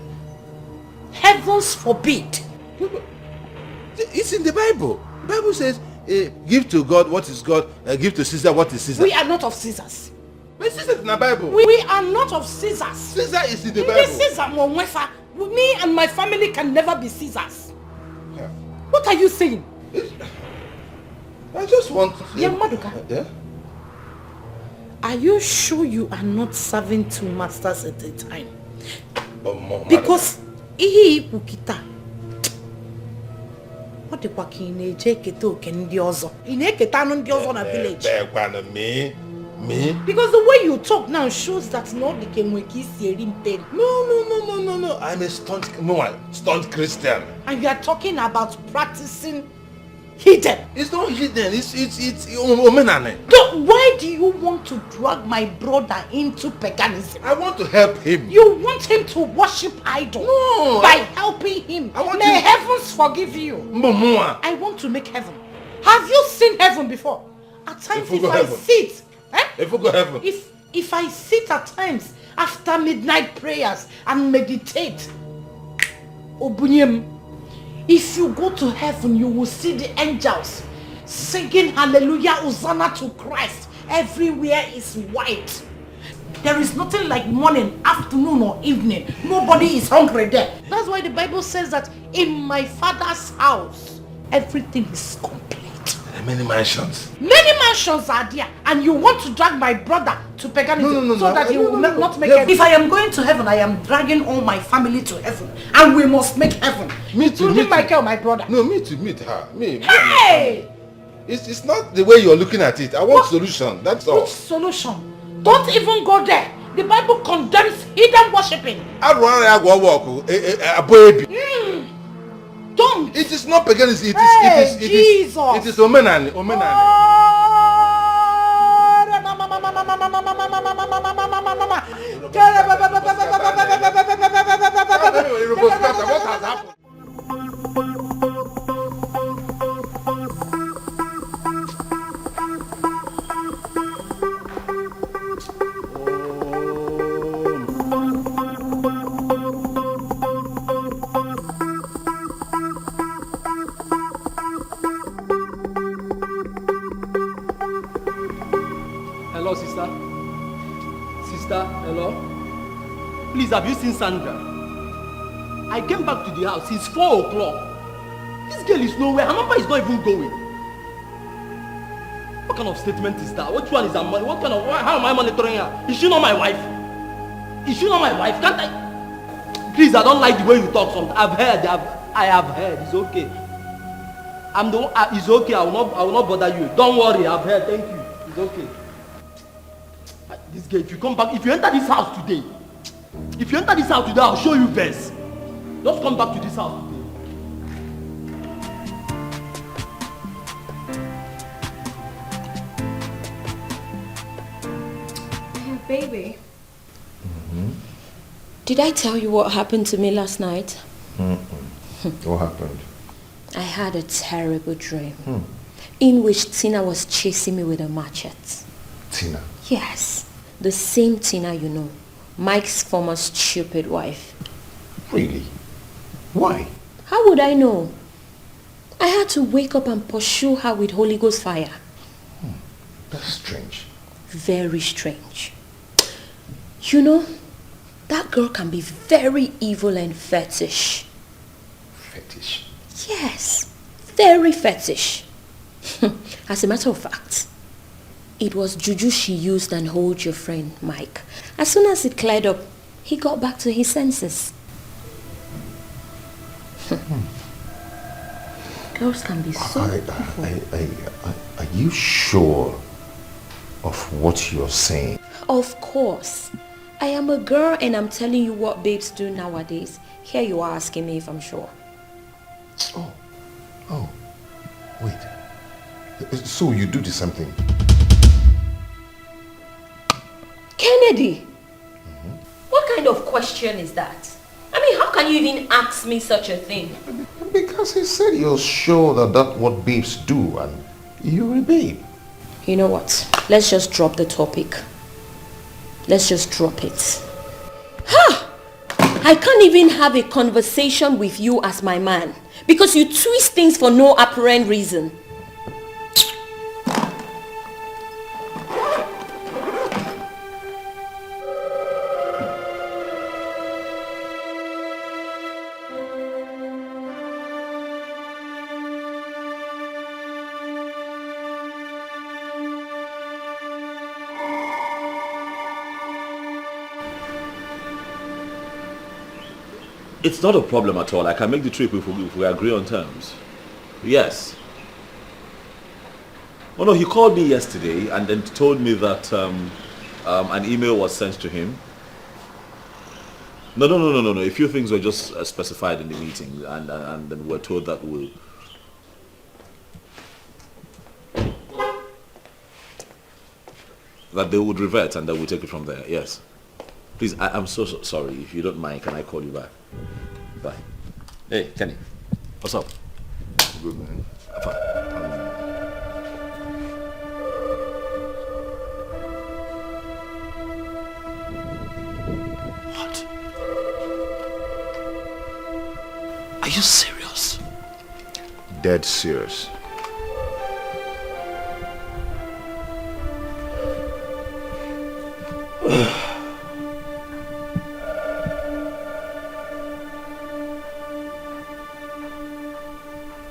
Speaker 11: Heavens forbid!
Speaker 16: It's in the Bible. The Bible says, give to God what is God, give to Caesar what is Caesar.
Speaker 11: We are not of Caesars.
Speaker 16: But Caesar is in the Bible.
Speaker 11: We are not of Caesars.
Speaker 16: Caesar is in the Bible.
Speaker 11: Me and my family can never be Caesars. Yeah. What are you saying?
Speaker 16: I just want to...
Speaker 11: Yeah, Maduka.
Speaker 16: Yeah?
Speaker 11: Are you sure you are not serving two masters at a time?
Speaker 16: Because
Speaker 11: ihe ukita. What the fuck in a jeketo can the other? In a ketano the other na village.
Speaker 16: Me?
Speaker 11: Because the way you talk now shows that not the Kenweki Sierim pain.
Speaker 16: No. I'm a stunt Christian.
Speaker 11: And you are talking about practicing hidden.
Speaker 16: It's not hidden. It's omenane.
Speaker 11: Why do you want to drag my brother into paganism?
Speaker 16: I want to help him.
Speaker 11: You want him to worship idol? No. By helping him. May heavens forgive you.
Speaker 16: Momoa.
Speaker 11: I want to make heaven. Have you seen heaven before? At times if I sit, if I sit at times after midnight prayers and meditate, Obunyem, if you go to heaven, you will see the angels singing hallelujah, Hosanna to Christ. Everywhere is white. There is nothing like morning, afternoon or evening. Nobody is hungry there. That's why the Bible says that in my Father's house, everything is complete.
Speaker 16: many mansions.
Speaker 10: Many mansions are there, and you want to drag my brother to paganism so that he will not make heaven. If I am going to heaven, I am dragging all my family to heaven, and we must make heaven.
Speaker 16: Me too.
Speaker 10: Including Michael, my brother.
Speaker 16: No, me to meet her.
Speaker 10: Hey!
Speaker 16: It's not the way you're looking at it. I want solution. That's all.
Speaker 10: Which solution? Don't even go there. The Bible condemns hidden worshipping. Don't.
Speaker 16: It is not paganism.
Speaker 10: It
Speaker 16: is omenani. What has happened?
Speaker 8: Hello, sister. Sister, hello. Please, have you seen Sandra? I came back to the house since 4 o'clock. This girl is nowhere. Her number is not even going. What kind of statement is that? Which one is her money? How am I monitoring her? Is she not my wife? Is she not my wife? Can't I? Please, I don't like the way you talk sometimes. I have heard. It's okay. I'm the one. It's okay. I will not bother you. Don't worry. I've heard. Thank you. It's okay. This girl, if you come back, if you enter this house today, I'll show you best. Just come back to this house today.
Speaker 5: Baby. Did I tell you what happened to me last night?
Speaker 2: What happened?
Speaker 5: I had a terrible dream in which Tina was chasing me with a machete.
Speaker 2: Tina?
Speaker 5: Yes, the same Tina you know, Mike's former stupid wife.
Speaker 2: Really? Why?
Speaker 5: How would I know? I had to wake up and pursue her with Holy Ghost fire.
Speaker 2: That's strange.
Speaker 5: Very strange. You know, that girl can be very evil and fetish.
Speaker 2: Fetish?
Speaker 5: Yes, very fetish. As a matter of fact, it was juju she used and hold your friend Mike. As soon as it cleared up, he got back to his senses. Girls can be so evil.
Speaker 2: Are you sure of what you're saying?
Speaker 5: Of course. I am a girl and I'm telling you what babes do nowadays. Here you are asking me if I'm sure.
Speaker 2: Oh, wait. So you do the same thing?
Speaker 5: Kennedy! What kind of question is that? I mean, how can you even ask me such a thing?
Speaker 2: Because he said you're sure that that's what babes do and you're a babe.
Speaker 5: You know what? Let's just drop the topic. Let's just drop it. Ha! I can't even have a conversation with you as my man because you twist things for no apparent reason.
Speaker 1: It's not a problem at all. I can make the trip if we agree on terms. Yes. Oh no, he called me yesterday and then told me that an email was sent to him. No. A few things were just specified in the meeting and then we're told that they would revert and that we'll take it from there. Yes. Please, I'm so sorry. If you don't mind, can I call you back? Bye. Hey, Kenny. What's up?
Speaker 2: Good, man.
Speaker 1: What? Are you serious?
Speaker 2: Dead serious.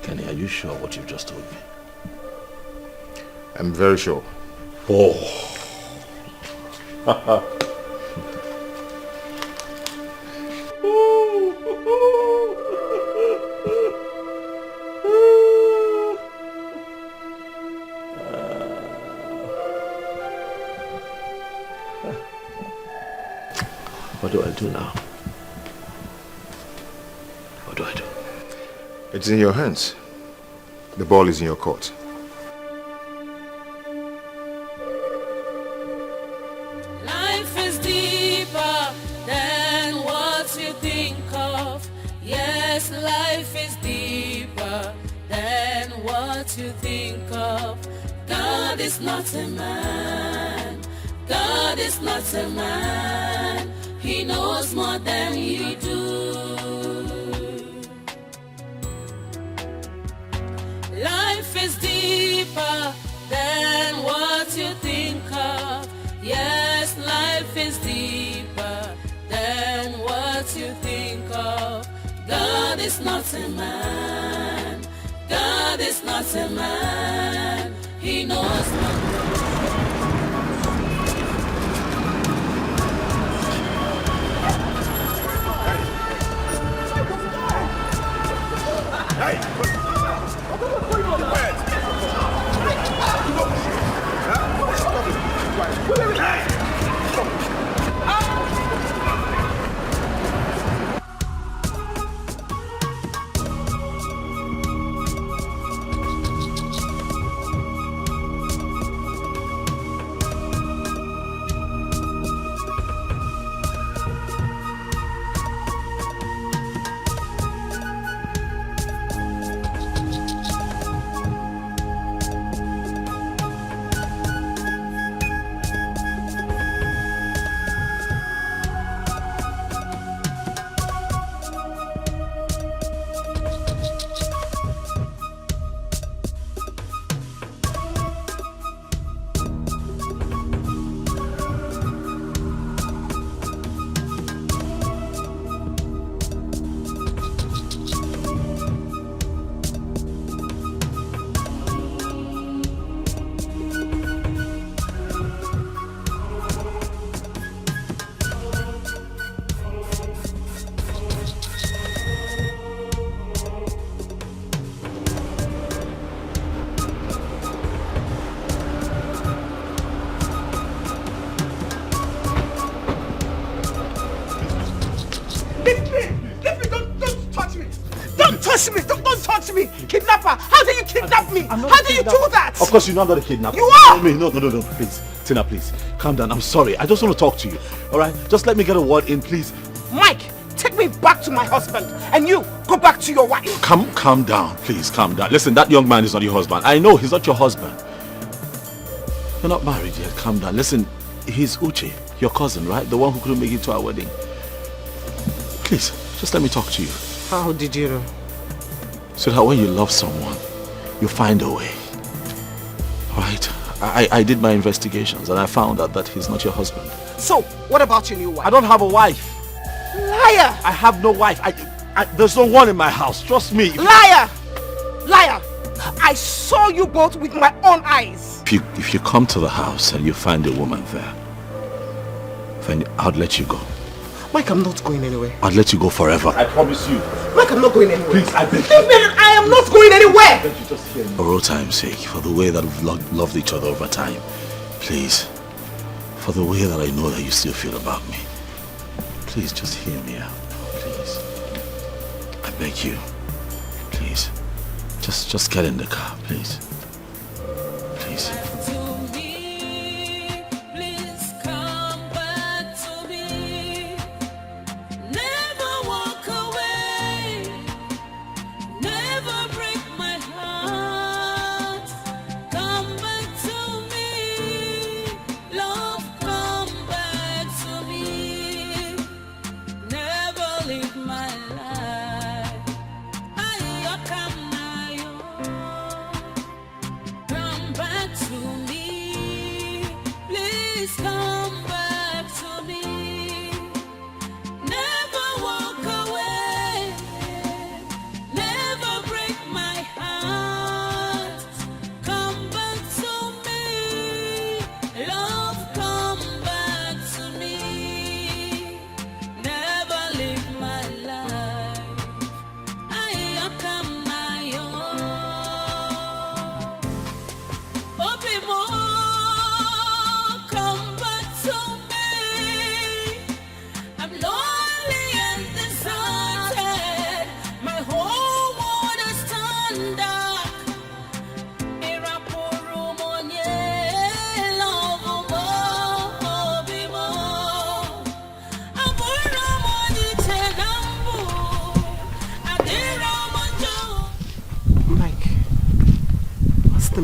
Speaker 1: Kenny, are you sure what you've just told me?
Speaker 2: I'm very sure.
Speaker 1: Oh. What do I do now? What do I do?
Speaker 2: It's in your hands. The ball is in your court.
Speaker 7: Life is deeper than what you think of. Yes, life is deeper than what you think of. God is not a man. God is not a man. He knows more than you do. Life is deeper than what you think of. Yes, life is deeper than what you think of. God is not a man. God is not a man. He knows more.
Speaker 10: Don't touch me! Kidnapper! How do you kidnap me? How do you do that?
Speaker 1: Of course, you're not the kidnapper.
Speaker 10: You are!
Speaker 1: No, please. Tina, please. Calm down. I'm sorry. I just want to talk to you. Alright? Just let me get a word in, please.
Speaker 10: Mike, take me back to my husband. And you, go back to your wife.
Speaker 1: Calm down. Please, calm down. Listen, that young man is not your husband. I know he's not your husband. You're not married yet. Calm down. Listen, he's Uche, your cousin, right? The one who couldn't make it to our wedding. Please, just let me talk to you.
Speaker 4: How did you know?
Speaker 1: So that when you love someone, you find a way. Alright? I did my investigations and I found out that he's not your husband.
Speaker 10: So, what about your new wife?
Speaker 1: I don't have a wife.
Speaker 10: Liar!
Speaker 1: I have no wife. There's no one in my house. Trust me.
Speaker 10: Liar! Liar! I saw you both with my own eyes.
Speaker 1: If you come to the house and you find a woman there, then I'll let you go.
Speaker 4: Mike, I'm not going anywhere.
Speaker 1: I'll let you go forever. I promise you.
Speaker 4: Mike, I'm not going anywhere.
Speaker 1: Please, I beg you.
Speaker 10: Leave me! I am not going anywhere!
Speaker 1: Don't you just hear me? For old time's sake, for the way that we've loved each other over time, please, for the way that I know that you still feel about me, please just hear me out. Please. I beg you. Please. Just get in the car, please. Please.
Speaker 7: Never break my heart. Come back to me.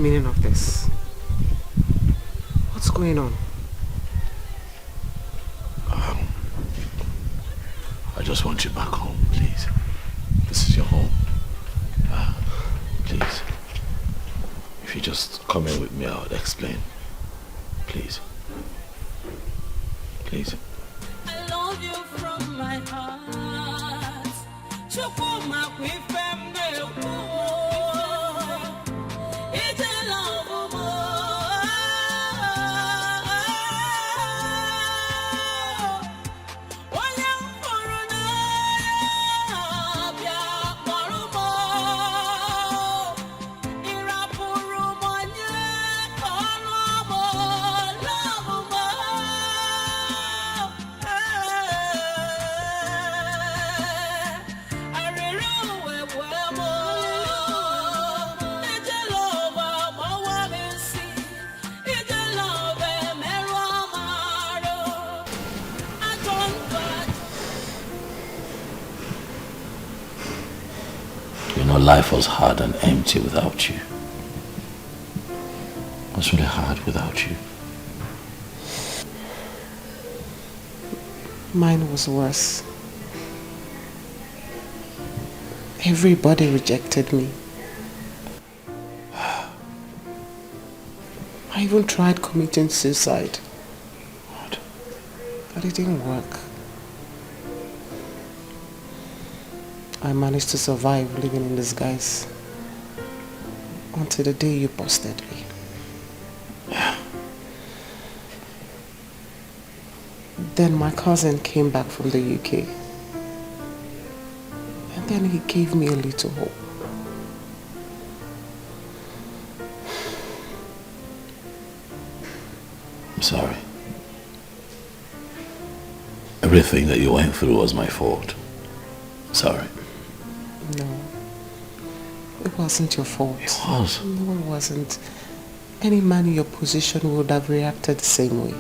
Speaker 4: meaning of this? What's going on?
Speaker 1: I just want you back home, please. This is your home. Please. If you just come in with me, I'll explain. Please. Please.
Speaker 7: I love you from my heart. Chukuma it's a love
Speaker 1: You know, life was hard and empty without you. It was really hard without you.
Speaker 4: Mine was worse. Everybody rejected me. I even tried committing suicide.
Speaker 1: What?
Speaker 4: But it didn't work. I managed to survive living in disguise until the day you busted me. Then my cousin came back from the UK. And then he gave me a little hope.
Speaker 1: I'm sorry. Everything that you went through was my fault. Sorry.
Speaker 4: No. It wasn't your fault.
Speaker 1: It was.
Speaker 4: No, it wasn't. Any man in your position would have reacted the same way.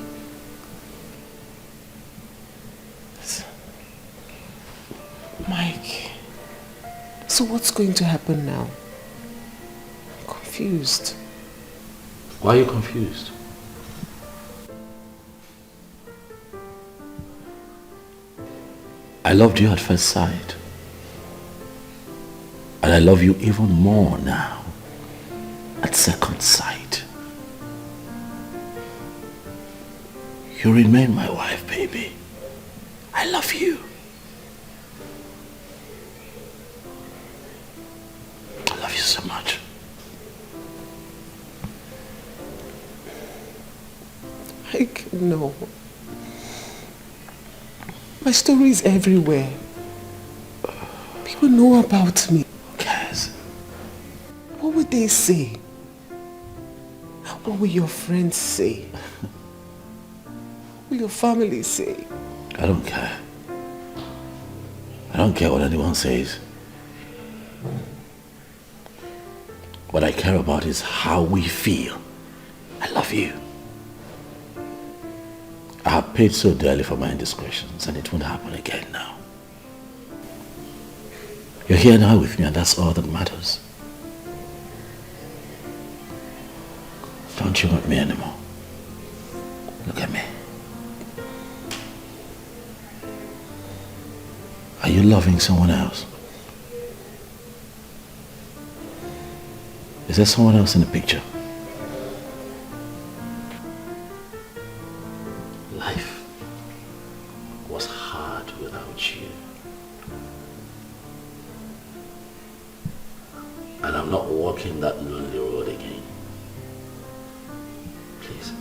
Speaker 4: Mike, so what's going to happen now? I'm confused.
Speaker 1: Why are you confused? I loved you at first sight. And I love you even more now at second sight. You remain my wife, baby. I love you. I love you so much.
Speaker 4: Mike, no. My story is everywhere. People know about me.
Speaker 1: Who cares?
Speaker 4: What would they say? What will your friends say? What will your family say?
Speaker 1: I don't care. I don't care what anyone says. What I care about is how we feel. I love you. I have paid so dearly for my indiscretions, and it won't happen again now. You're here now with me, and that's all that matters. Don't you want me anymore? Look at me. Are you loving someone else? Is there someone else in the picture? Life was hard without you. And I'm not walking that lonely road again. Please.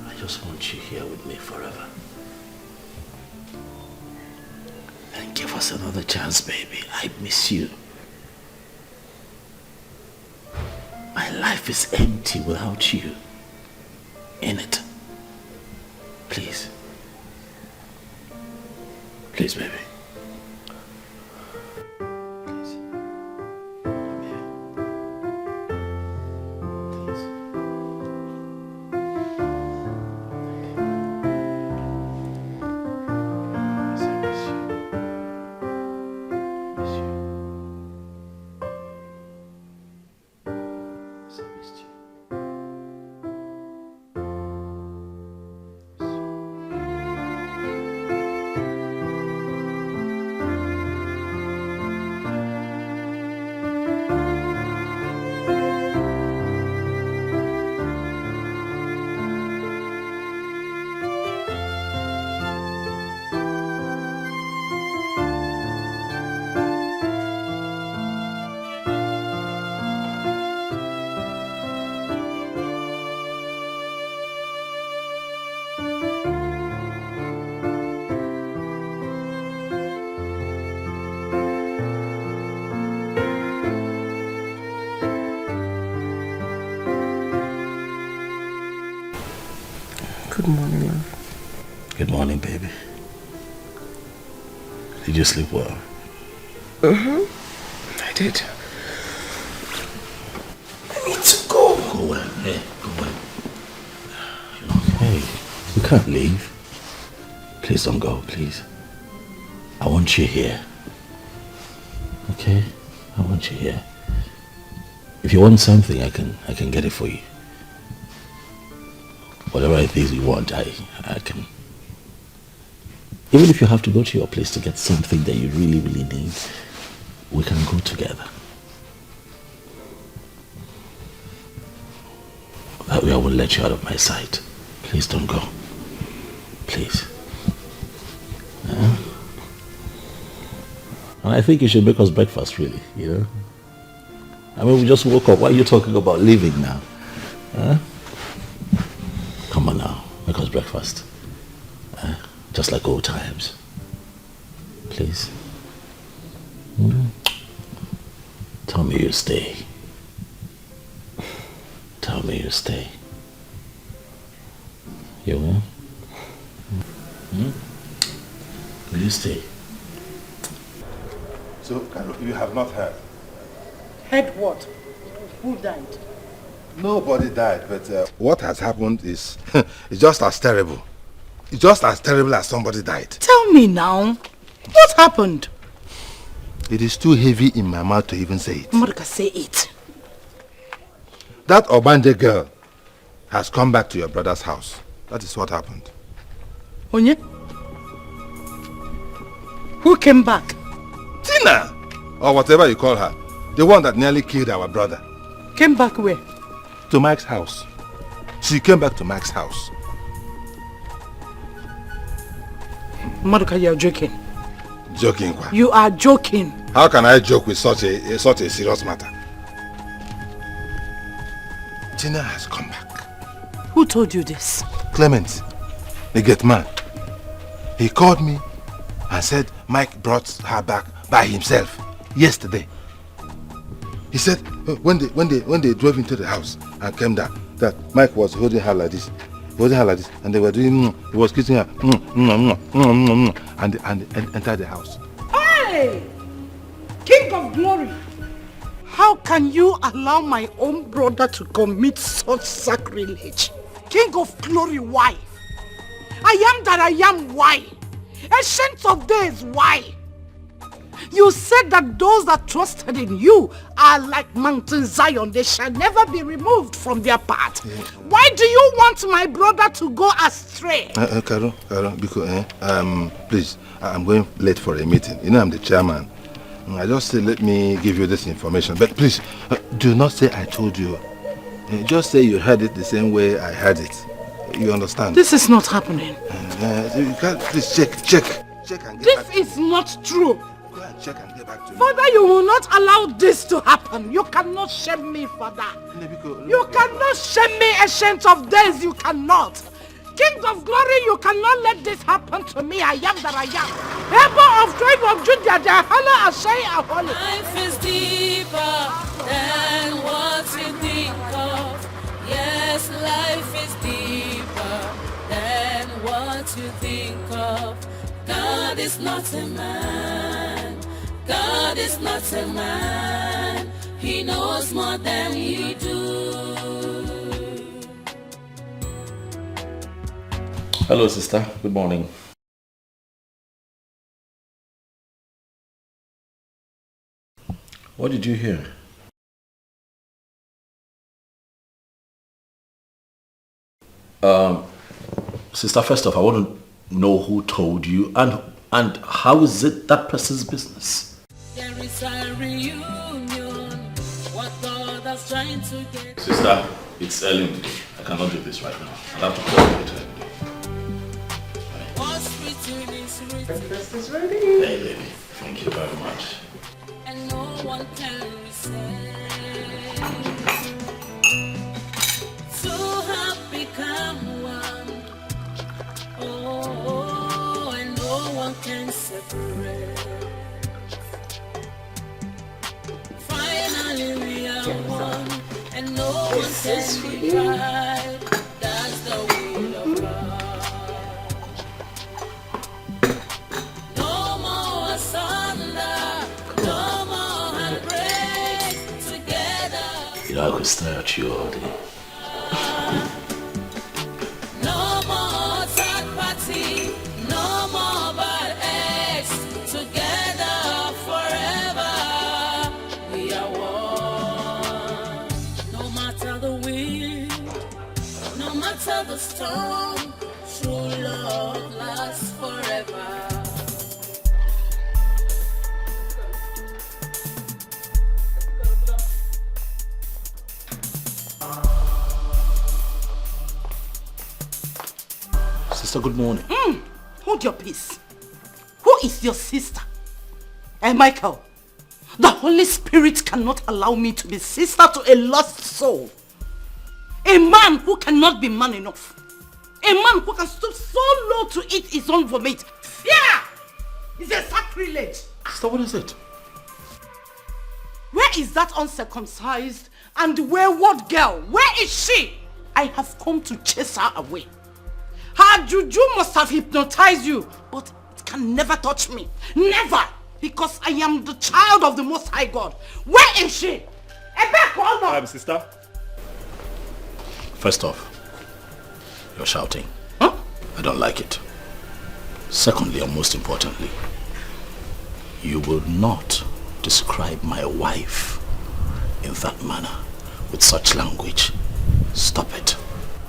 Speaker 1: I just want you here with me forever. And give us another chance, baby. I miss you. My life is empty without you in it. Please. Please, baby.
Speaker 4: Good morning, love.
Speaker 1: Good morning, baby. Did you sleep well?
Speaker 4: I did. I need to go.
Speaker 1: Go well. Hey, go well. Hey, you can't leave. Please don't go, please. I want you here. Okay? I want you here. If you want something, I can get it for you. Whatever it is you want, I can. Even if you have to go to your place to get something that you really, really need, we can go together. That way I will let you out of my sight. Please don't go. Please. And I think you should make us breakfast, really, you know? I mean, we just woke up. Why are you talking about leaving now? Come on now, make us breakfast. Just like old times. Please. Tell me you stay. Tell me you stay. You will? Will you stay?
Speaker 16: So, Carol, you have not heard?
Speaker 11: Heard what? Who died?
Speaker 16: Nobody died, but what has happened is it's just as terrible. It's just as terrible as somebody died.
Speaker 11: Tell me now. What happened?
Speaker 16: It is too heavy in my mouth to even say it.
Speaker 11: Marika, say it.
Speaker 16: That Obanje girl has come back to your brother's house. That is what happened.
Speaker 11: Onye? Who came back?
Speaker 16: Tina! Or whatever you call her. The one that nearly killed our brother.
Speaker 11: Came back where?
Speaker 16: To Mike's house. She came back to Mike's house.
Speaker 11: Marika, you are joking.
Speaker 16: Joking, what?
Speaker 11: You are joking.
Speaker 16: How can I joke with such a serious matter? Tina has come back.
Speaker 11: Who told you this?
Speaker 16: Clement, the gate man. He called me and said Mike brought her back by himself yesterday. He said when they drove into the house and came down, that Mike was holding her like this, and they were doing, he was kissing her, and entered the house.
Speaker 11: Hey! King of glory! How can you allow my own brother to commit such sacrilege? King of glory, why? I am that I am, why? Ancient of days, why? You said that those that trusted in you are like Mountain Zion. They shall never be removed from their path. Yeah. Why do you want my brother to go astray?
Speaker 16: Carol, because, please, I'm going late for a meeting. You know I'm the chairman. I just say, let me give you this information. But please, do not say I told you. Just say you heard it the same way I heard it. You understand?
Speaker 11: This is not happening.
Speaker 16: You can't, please check and get back.
Speaker 11: This is not true.
Speaker 16: Go and check and get back to me.
Speaker 11: Father, you will not allow this to happen. You cannot shame me, Father. You cannot shame me, Ancient of Days. You cannot. King of glory, you cannot let this happen to me. I am that I am. Ebo of tribe of Judah, the Hala Ashai Aholi.
Speaker 7: Life is deeper than what you think of. Yes, life is deeper than what you think of. God is not a man. God is not a man. He knows more than you do.
Speaker 1: Hello, sister. Good morning. What did you hear? Sister, first off, I want to know who told you and how is it that person's business?
Speaker 7: There is a reunion. What God is trying to get.
Speaker 1: Sister, it's early in the day. I cannot do this right now. I'll have to call you later in the day.
Speaker 7: Breakfast
Speaker 11: is ready.
Speaker 1: Hey, baby. Thank you very much.
Speaker 7: And no one can resist. Two have become one. Oh, and no one can separate. Finally we are one, and no one can divide. That's the will of God.
Speaker 1: know, I could stare at you all day.
Speaker 7: No more third party, no more bad ex. Together forever, we are one. No matter the wind, no matter the storm, true love lasts forever.
Speaker 1: Sister, good morning.
Speaker 10: Hold your peace. Who is your sister? Michael, the Holy Spirit cannot allow me to be sister to a lost soul. A man who cannot be man enough. A man who can stoop so low to eat his own vomit. Fear is a sacrilege.
Speaker 1: Sister, what is it?
Speaker 10: Where is that uncircumcised and wayward girl? Where is she? I have come to chase her away. Her juju must have hypnotized you, but it can never touch me. Never! Because I am the child of the Most High God. Where is she?
Speaker 1: Sister. First off, you're shouting. Huh? I don't like it. Secondly, and most importantly, you will not describe my wife in that manner, with such language. Stop it.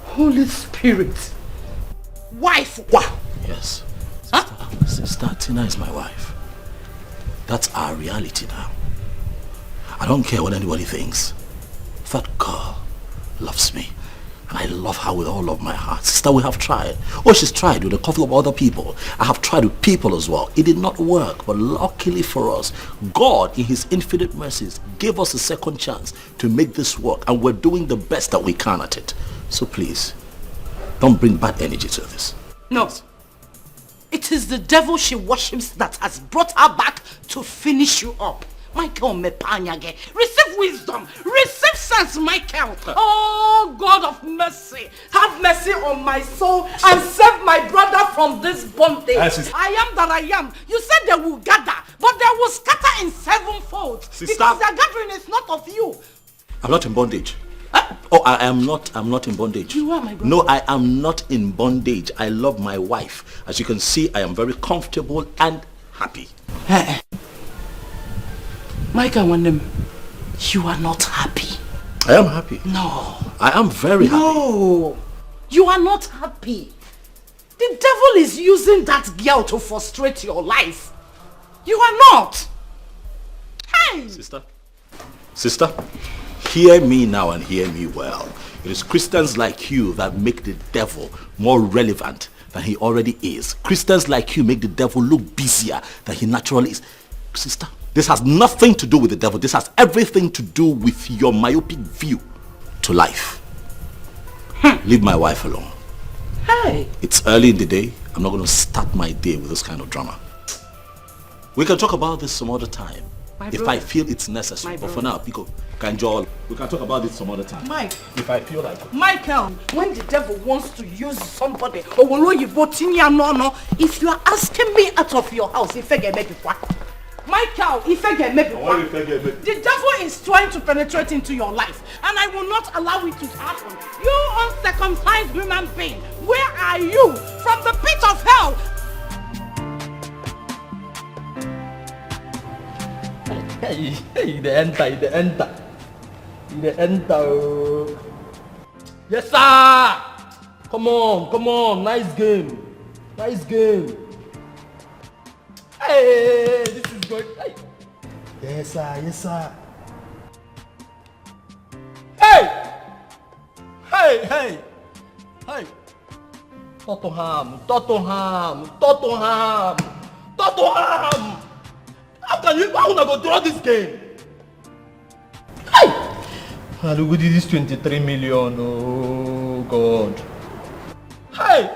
Speaker 10: Holy Spirit. Wife?
Speaker 1: Yes. Sister Tina is my wife. That's our reality now. I don't care what anybody thinks. That girl loves me. And I love her with all of my heart. Sister, we have tried. Oh, she's tried with a couple of other people. I have tried with people as well. It did not work. But luckily for us, God, in his infinite mercies, gave us a second chance to make this work. And we're doing the best that we can at it. So please, don't bring bad energy to this.
Speaker 10: No. It is the devil she worships that has brought her back to finish you up. Michael Mepanyage, receive wisdom, receive sense, Michael. Oh, God of mercy, have mercy on my soul and save my brother from this bondage. I am that I am. You said they will gather, but they will scatter in sevenfold.
Speaker 1: Sister.
Speaker 10: Because their gathering is not of you.
Speaker 1: I'm not in bondage. Oh, I'm not in bondage.
Speaker 10: You are my brother.
Speaker 1: No, I am not in bondage. I love my wife. As you can see, I am very comfortable and happy.
Speaker 10: Michael Wandem, you are not happy.
Speaker 1: I am happy.
Speaker 10: No.
Speaker 1: I am very happy.
Speaker 10: No. You are not happy. The devil is using that girl to frustrate your life. You are not. Hey!
Speaker 1: Sister, hear me now and hear me well. It is Christians like you that make the devil more relevant than he already is. Christians like you make the devil look busier than he naturally is. Sister, this has nothing to do with the devil. This has everything to do with your myopic view to life. Leave my wife alone.
Speaker 10: Hey!
Speaker 1: It's early in the day. I'm not going to start my day with this kind of drama. We can talk about this some other time. If I feel it's necessary. But for now, Pico, Kanjol, we can talk about this some other time.
Speaker 10: Mike.
Speaker 1: If I feel like it.
Speaker 10: Michael, when the devil wants to use somebody, if you are asking me out of your house, Michael, the devil is trying to penetrate into your life, and I will not allow it to happen. You uncircumcised human being, where are you? From the pit of hell.
Speaker 8: Hey, the enter. Yes, sir. Come on. Nice game. Hey, this is good. Hey. Yes, sir. Hey. Tottenham. How una go draw this game? Hey! Look at this 23 million. Oh God. Hey!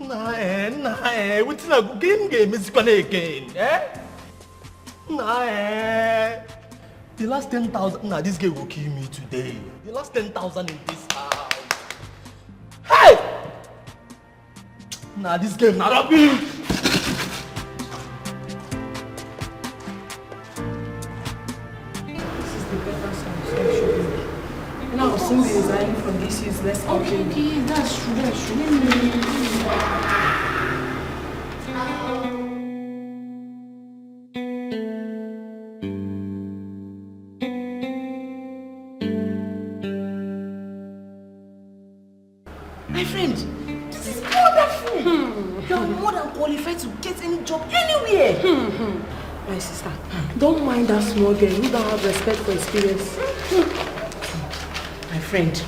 Speaker 8: Nah, what's in a game is gonna again, The last 10,000, this game will kill me today. The last 10,000 in this house. Hey! This game not rubbish.
Speaker 9: of this useless
Speaker 15: Okay, that's true. My friend, this is wonderful. You are more than qualified to get any job anywhere.
Speaker 9: My sister, don't mind that small girl who don't have respect for experience.
Speaker 15: My friend,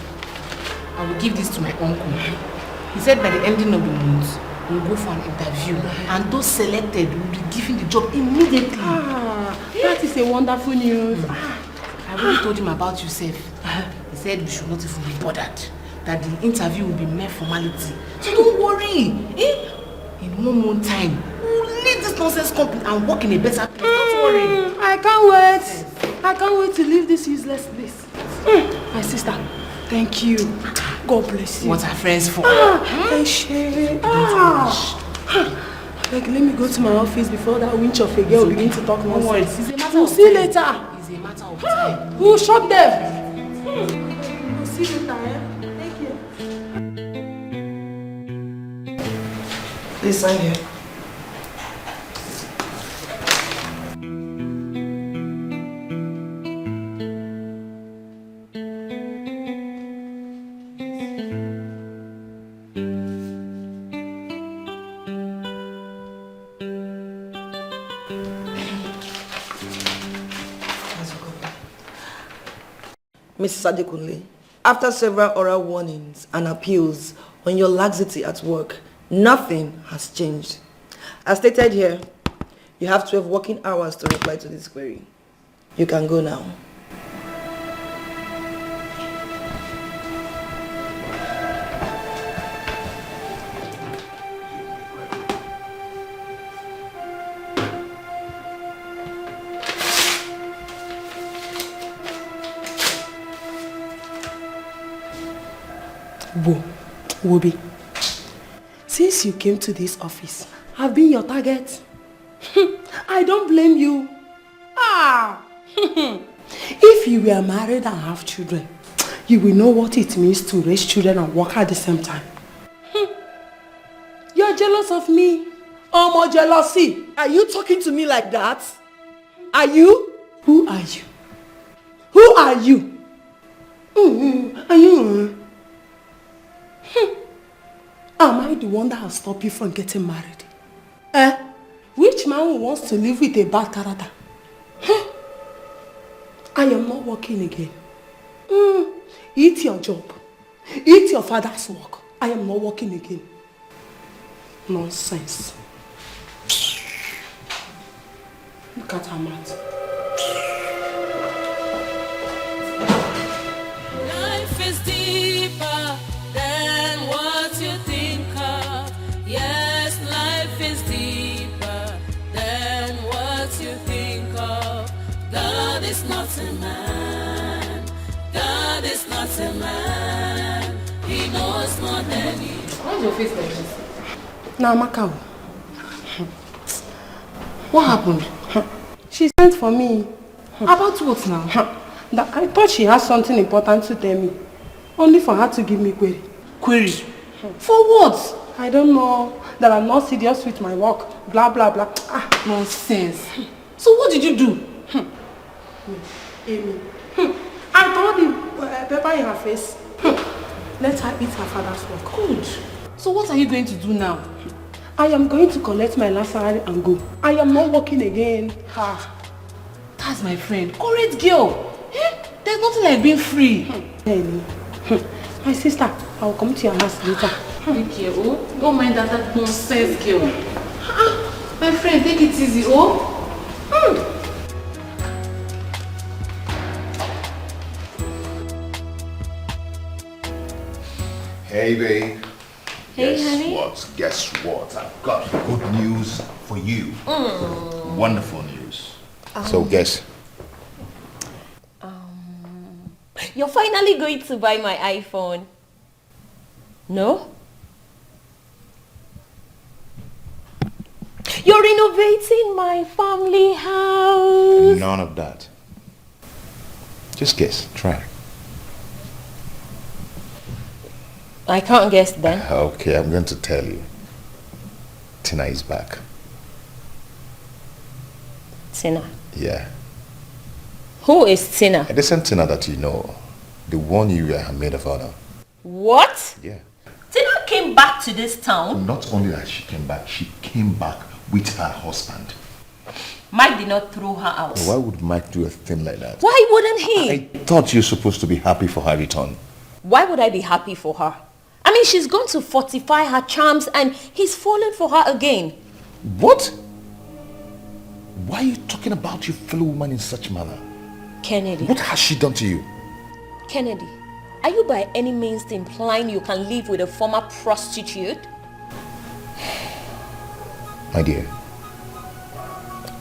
Speaker 15: I will give this to my uncle. He said by the ending of the month, we'll go for an interview and those selected will be given the job immediately.
Speaker 9: That is a wonderful news.
Speaker 15: I already told him about yourself. He said we should not even be bothered, that the interview will be mere formality. So don't worry. In 1 month time, we'll leave this nonsense company and work in a better place. Don't worry.
Speaker 9: I can't wait. I can't wait to leave this useless place. My sister, thank you. God bless you.
Speaker 15: What are friends for?
Speaker 9: Like, let me go to my office before that winch of a girl begin to talk nonsense.
Speaker 15: It's a matter
Speaker 9: We'll
Speaker 15: of
Speaker 9: see
Speaker 15: time.
Speaker 9: later.
Speaker 15: It's a matter of time.
Speaker 9: Who shot them? We'll see later, Thank you.
Speaker 3: Please sign here. Mrs. Adekunle, after several oral warnings and appeals on your laxity at work, nothing has changed. As stated here, you have 12 working hours to reply to this query. You can go now.
Speaker 9: Wobi, since you came to this office, I've been your target. I don't blame you. If you were married and have children, you will know what it means to raise children and work at the same time. You're jealous of me. Oh, more jealousy.
Speaker 3: Are you talking to me like that? Are you?
Speaker 9: Who are you? Who are you? Are you? Am I the one that has stopped you from getting married? Which man wants to live with a bad character? I am not working again. Eat your job. Eat your father's work. I am not working again. Nonsense. Look at her mouth.
Speaker 7: Life is deeper than what you think of. Yes, life is deeper than what you think of. God is not a man. God is not a man. He knows more than you.
Speaker 15: Why's your face like this?
Speaker 9: Now, Macau.
Speaker 15: What happened?
Speaker 9: She sent for me.
Speaker 15: About what now?
Speaker 9: That I thought she had something important to tell me. Only for her to give me query.
Speaker 15: Query? For what?
Speaker 9: I don't know. That I'm not serious with my work. Blah, blah, blah.
Speaker 15: Nonsense. So what did you do?
Speaker 9: Amy. I told the pepper in her face. Let her eat her father's work.
Speaker 15: Good. So what are you going to do now?
Speaker 9: I am going to collect my last salary and go. I am not working again.
Speaker 15: That's my friend. Correct girl. There's nothing like being free.
Speaker 9: Amy. My sister, I will come to your house later.
Speaker 15: Take care, oh. Don't mind that nonsense girl. My friend, take it easy, oh.
Speaker 2: Hey, babe.
Speaker 5: Hey, honey.
Speaker 2: Guess what? I've got good news for you. Wonderful news. So guess.
Speaker 5: You're finally going to buy my iPhone. No? You're renovating my family house.
Speaker 2: None of that. Just guess. Try.
Speaker 5: I can't guess then.
Speaker 2: Okay, I'm going to tell you. Tina is back.
Speaker 5: Tina?
Speaker 2: Yeah.
Speaker 5: Who is Tina?
Speaker 2: The same Tina that you know. The one you were her maid of honor.
Speaker 5: What?
Speaker 2: Yeah.
Speaker 5: Tina came back to this town?
Speaker 2: Not only that she came back with her husband.
Speaker 5: Mike did not throw her out.
Speaker 2: Why would Mike do a thing like that?
Speaker 5: Why wouldn't he?
Speaker 2: I thought you were supposed to be happy for her return.
Speaker 5: Why would I be happy for her? I mean, she's going to fortify her charms and he's fallen for her again.
Speaker 2: What? Why are you talking about your fellow woman in such manner?
Speaker 5: Kennedy.
Speaker 2: What has she done to you?
Speaker 5: Kennedy, are you by any means implying you can live with a former prostitute?
Speaker 2: My dear,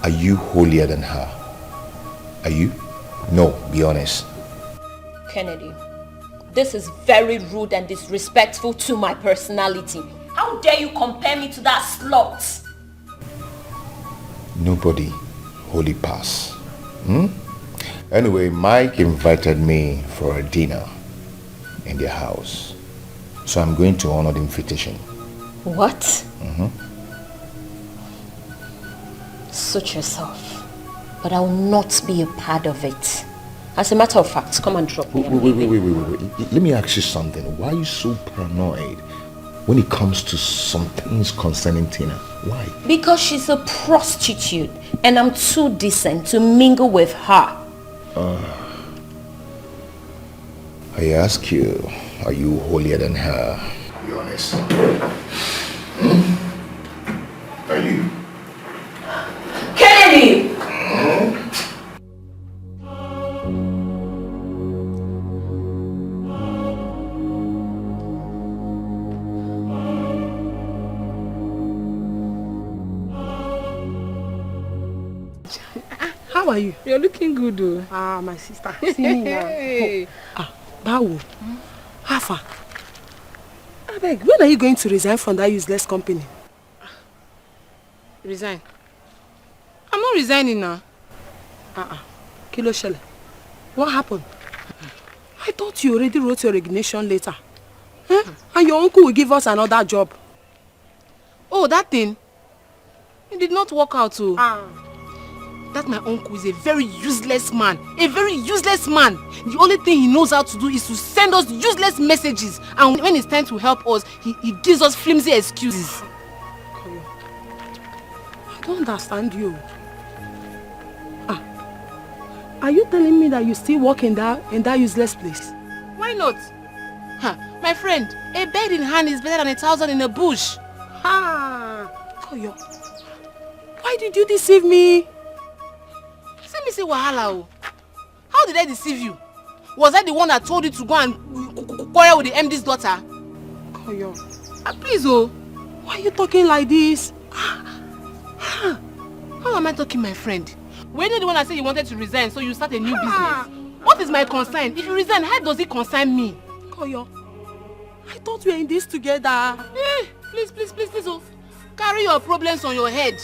Speaker 2: are you holier than her? Are you? No, be honest.
Speaker 5: Kennedy, this is very rude and disrespectful to my personality. How dare you compare me to that slut?
Speaker 2: Nobody holy pass. Anyway, Mike invited me for a dinner in their house. So I'm going to honor the invitation.
Speaker 5: What? Suit yourself. But I will not be a part of it. As a matter of fact, come and drop me.
Speaker 2: Wait. Let me ask you something. Why are you so paranoid when it comes to some things concerning Tina? Why?
Speaker 5: Because she's a prostitute and I'm too decent to mingle with her.
Speaker 2: I ask you, are you holier than her? Be honest. Are you?
Speaker 5: Kennedy!
Speaker 9: How are you?
Speaker 11: You're looking good, though.
Speaker 9: Ah, my sister. See me now.
Speaker 11: Hey.
Speaker 9: Bawo. How far? I beg, when are you going to resign from that useless company?
Speaker 11: Resign? I'm not resigning now.
Speaker 9: Kilo Shele. What happened? I thought you already wrote your resignation letter. And your uncle will give us another job.
Speaker 11: Oh, that thing? It did not work out, too. That my uncle is a very useless man. A very useless man. The only thing he knows how to do is to send us useless messages. And when it's time to help us, he gives us flimsy excuses.
Speaker 9: I don't understand you. Are you telling me that you still work in that useless place?
Speaker 11: Why not? My friend, a bird in hand is better than 1,000 in a bush.
Speaker 9: Koyo, why did you deceive me?
Speaker 11: Let me say wahala. How did I deceive you? Was I the one that told you to go and quarrel with the MD's daughter?
Speaker 9: Koyo,
Speaker 11: please,
Speaker 9: why are you talking like this?
Speaker 11: How am I talking, my friend? Were you the one that said you wanted to resign so you start a new business? What is my concern? If you resign, how does it concern me?
Speaker 9: Koyo, I thought we were in this together.
Speaker 11: Please, carry your problems on your head.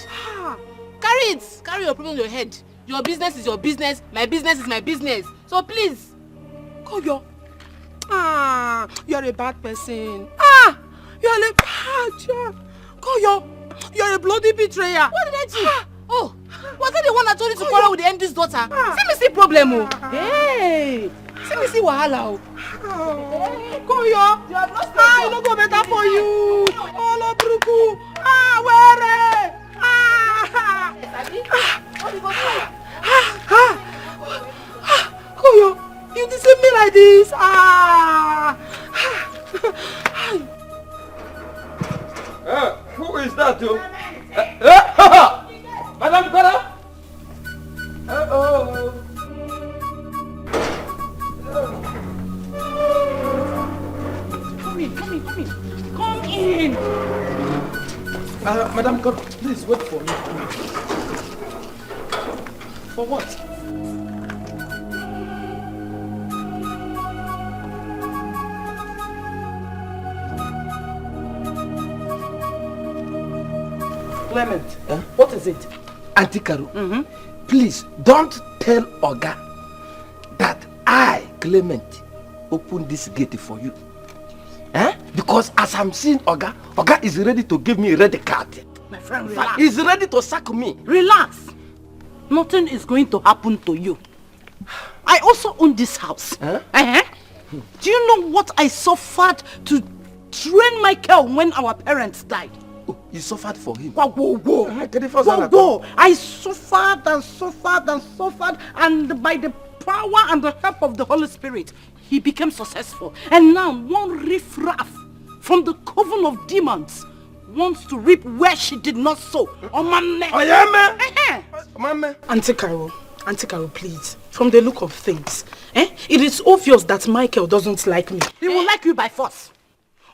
Speaker 11: Carry it. Carry your problems on your head. Your business is your business. My business is my business. So please.
Speaker 9: Koyo. You're a bad person. You're a bad. Koyo, you're a bloody betrayer.
Speaker 11: What did I do? Was I the one that told you to quarrel with the MD's daughter? See me see problem.
Speaker 9: Hey.
Speaker 11: See me see wahala.
Speaker 9: Koyo, I no go better for you. Olo bruku. Where? Koyo, you deceive me like this.
Speaker 20: Who is that, though? Madam Bella?
Speaker 11: Come in.
Speaker 20: Madam, God, please wait for me. For what?
Speaker 13: Clement, what is it? Auntie Karu, please don't tell Oga that I, Clement, opened this gate for you. Because as I'm seeing Oga, Oga is ready to give me a red card.
Speaker 11: My friend, relax.
Speaker 13: He's ready to sack me.
Speaker 11: Relax. Nothing is going to happen to you. I also own this house.
Speaker 13: Huh?
Speaker 11: Do you know what I suffered to train Michael when our parents died?
Speaker 13: Oh, you suffered for him?
Speaker 11: Whoa. I suffered and suffered and suffered, and by the power and the help of the Holy Spirit, he became successful. And now one riffraff from the coven of demons wants to reap where she did not sow. Oh, man.
Speaker 13: Oh, yeah, man.
Speaker 11: Auntie Carol, please. From the look of things, it is obvious that Michael doesn't like me. He will like you by force.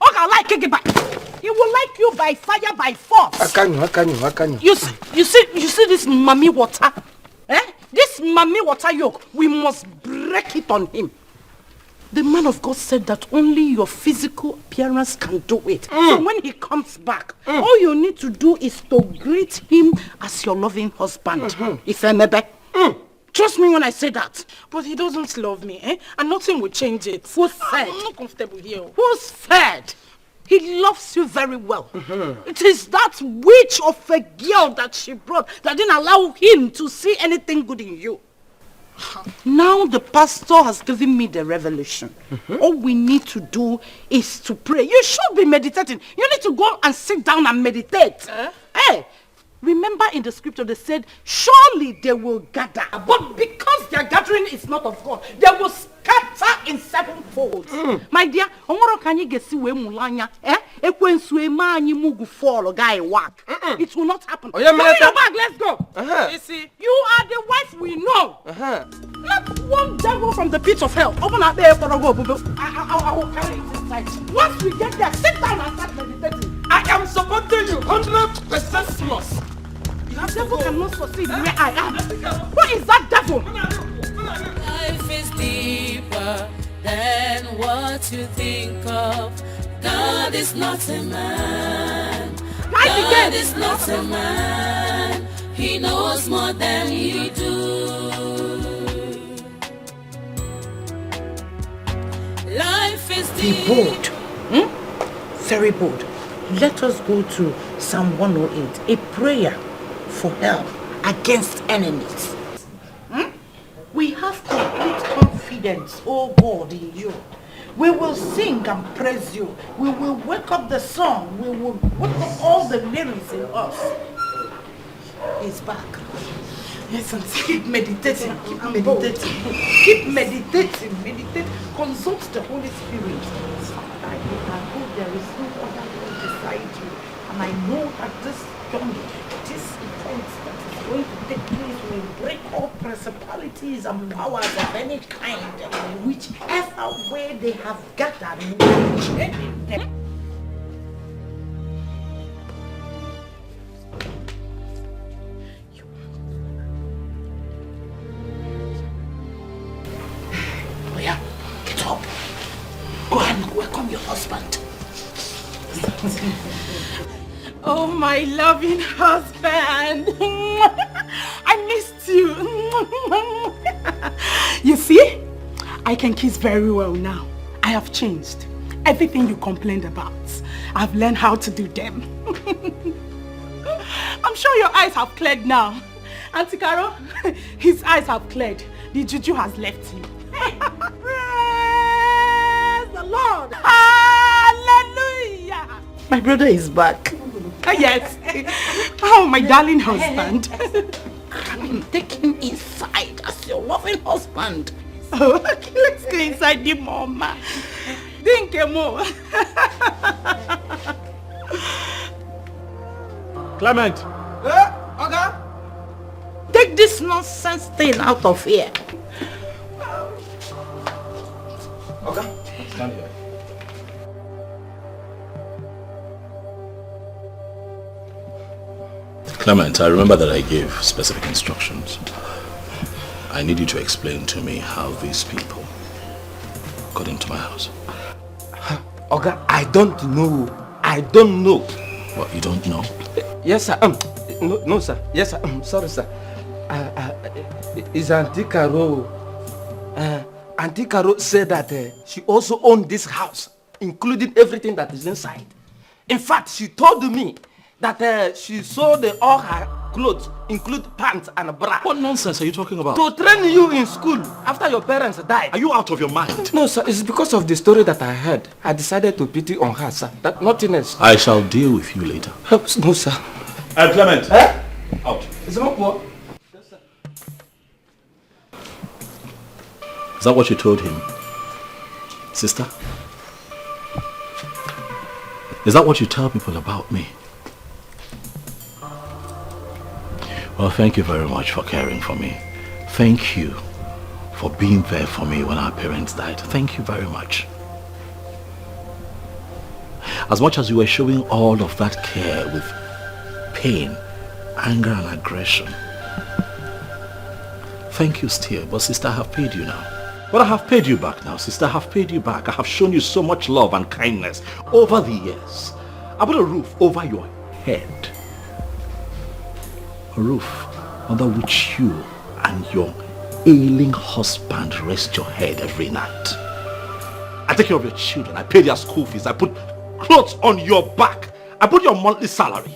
Speaker 11: He will like you by fire, by force.
Speaker 13: How can you?
Speaker 11: You see this mommy water? This mommy water yoke, we must break it on him. The man of God said that only your physical appearance can do it. So when he comes back, all you need to do is to greet him as your loving husband. Trust me when I say that. But he doesn't love me, and nothing will change it. Who's said? I'm not comfortable here. Who's said? He loves you very well. It is that witch of a girl that she brought that didn't allow him to see anything good in you. Now the pastor has given me the revelation. All we need to do is to pray. You should be meditating. You need to go and sit down and meditate. Hey, remember in the scripture they said, surely they will gather. But because their gathering is not of God, they will scatter in sevenfold. My dear, it will not happen. Carry your bag, let's go. You see, you are the wife we know. Not one devil from the pit of hell. Open up there for a go. I will carry it inside. Once we get there, sit down and start meditating.
Speaker 13: I am supporting you 100% plus.
Speaker 11: The devil cannot succeed where I am. What is that devil?
Speaker 7: Life is deeper than what you think of. God is not a man. God is not a man. He knows more than you do. Life is
Speaker 11: Be bold. Very bold. Let us go to Psalm 108, a prayer for help against enemies. We have complete confidence, oh God, in you. We will sing and praise you. We will wake up the song. We will wake up all the lyrics in us. He's back. Yes, and keep meditating. Keep meditating. Keep meditating. Meditate. Consult the Holy Spirit. I hope there is no other one beside you. And I know that this journey, this event that is going to take place will break all principalities and powers of any kind. Whichever way they have gathered, will change them. Oh yeah, get up. Go and welcome your husband.
Speaker 14: Oh, my loving husband. I missed you. You see, I can kiss very well now. I have changed. Everything you complained about, I've learned how to do them. I'm sure your eyes have cleared now. Auntie Carol, his eyes have cleared. The juju has left him. Praise the Lord. Hallelujah.
Speaker 11: My brother is back.
Speaker 14: Yes. Oh, my darling husband.
Speaker 11: Take him inside as your loving husband.
Speaker 14: Oh, okay, let's go inside the mama. Think more.
Speaker 19: Clement.
Speaker 11: Okay. Take this nonsense thing out of here.
Speaker 19: Okay. Stand here.
Speaker 1: Clement, I remember that I gave specific instructions. I need you to explain to me how these people got into my house.
Speaker 13: Oga, I don't know. I don't know.
Speaker 1: What, you don't know?
Speaker 13: Yes, sir. No, sir. Yes, sir. Sorry, sir. Is Auntie Carol. Auntie Carol said that she also owned this house. including everything that is inside. In fact, she told me that she sold all her clothes, include pants and a bra.
Speaker 1: What nonsense are you talking about?
Speaker 13: To train you in school after your parents died.
Speaker 1: Are you out of your mind?
Speaker 13: No, sir. It's because of the story that I heard. I decided to pity on her, sir. That nothing else.
Speaker 1: I shall deal with you later.
Speaker 13: No, sir.
Speaker 1: Clement. Out.
Speaker 13: Is
Speaker 1: that what you told him? Sister? Is that what you tell people about me? Well, thank you very much for caring for me. Thank you for being there for me when our parents died. Thank you very much. As much as you were showing all of that care with pain, anger and aggression. Thank you still, but sister, I have paid you now. But I have paid you back now, sister. I have paid you back. I have shown you so much love and kindness over the years. I put a roof over your head. A roof under which you and your ailing husband rest your head every night. I take care of your children. I pay their school fees. I put clothes on your back. I put your monthly salary.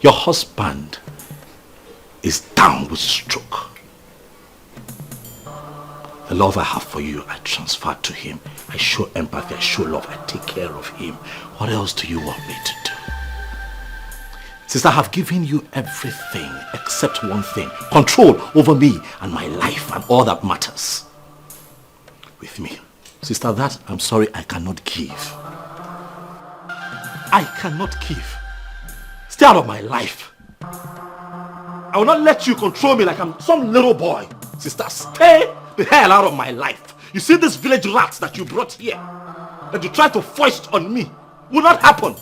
Speaker 1: Your husband is down with stroke. The love I have for you, I transfer to him. I show empathy, I show love, I take care of him. What else do you want me to do? Sister, I have given you everything except one thing. Control over me and my life and all that matters with me. Sister, that, I'm sorry, I cannot give. I cannot give. Stay out of my life. I will not let you control me like I'm some little boy. Sister, stay the hell out of my life. You see these village rats that you brought here, that you tried to foist on me, will not happen.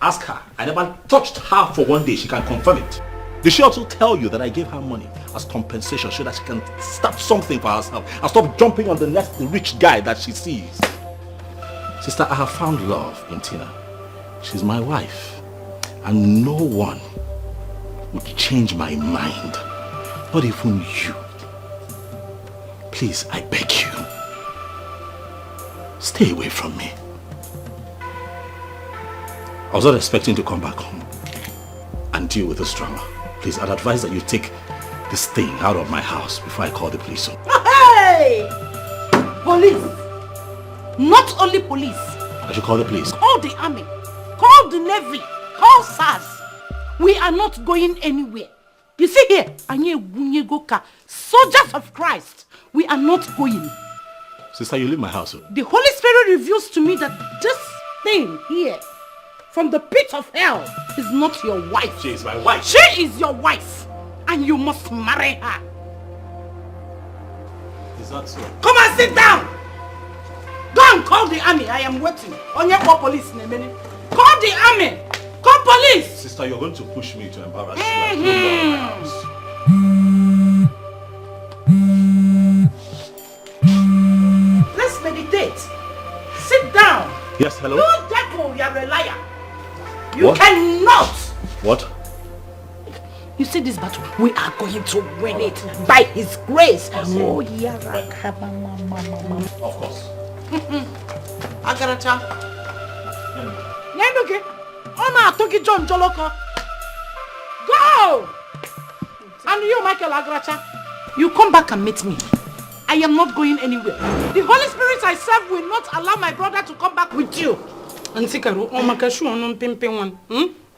Speaker 1: Ask her. I never touched her for one day. She can confirm it. Did she also tell you that I gave her money as compensation so that she can start something for herself and stop jumping on the next rich guy that she sees? Sister, I have found love in Tina. She's my wife. And no one would change my mind. Not even you. Please, I beg you. Stay away from me. I was not expecting to come back home and deal with this drama. Please, I'd advise that you take this thing out of my house before I call the police.
Speaker 11: Hey! Police! Not only police.
Speaker 1: I should call the police.
Speaker 11: Call the army. Call the navy. Call SARS. We are not going anywhere. You see here, soldiers of Christ, we are not going.
Speaker 1: Sister, you leave my house.
Speaker 11: The Holy Spirit reveals to me that this thing here, from the pit of hell, is not your wife.
Speaker 1: She is my wife.
Speaker 11: She is your wife. And you must marry her.
Speaker 1: Is that so?
Speaker 11: Come and sit down. Go and call the army. I am waiting. On your call police in a minute. Call the army. Call police.
Speaker 1: Sister, you're going to push me to embarrass you.
Speaker 11: Let's meditate. Sit down.
Speaker 1: Yes, hello?
Speaker 11: You devil, you're a liar. You
Speaker 1: What?
Speaker 11: cannot.
Speaker 1: What?
Speaker 11: You see this battle? We are going to win it by His grace. Oh, yeah.
Speaker 1: Of course.
Speaker 11: Agaracha. Nyenduke. Ona atoki John Joloko. Go! And you, Michael Agaracha, you come back and meet me. I am not going anywhere. The Holy Spirit I serve will not allow my brother to come back with you.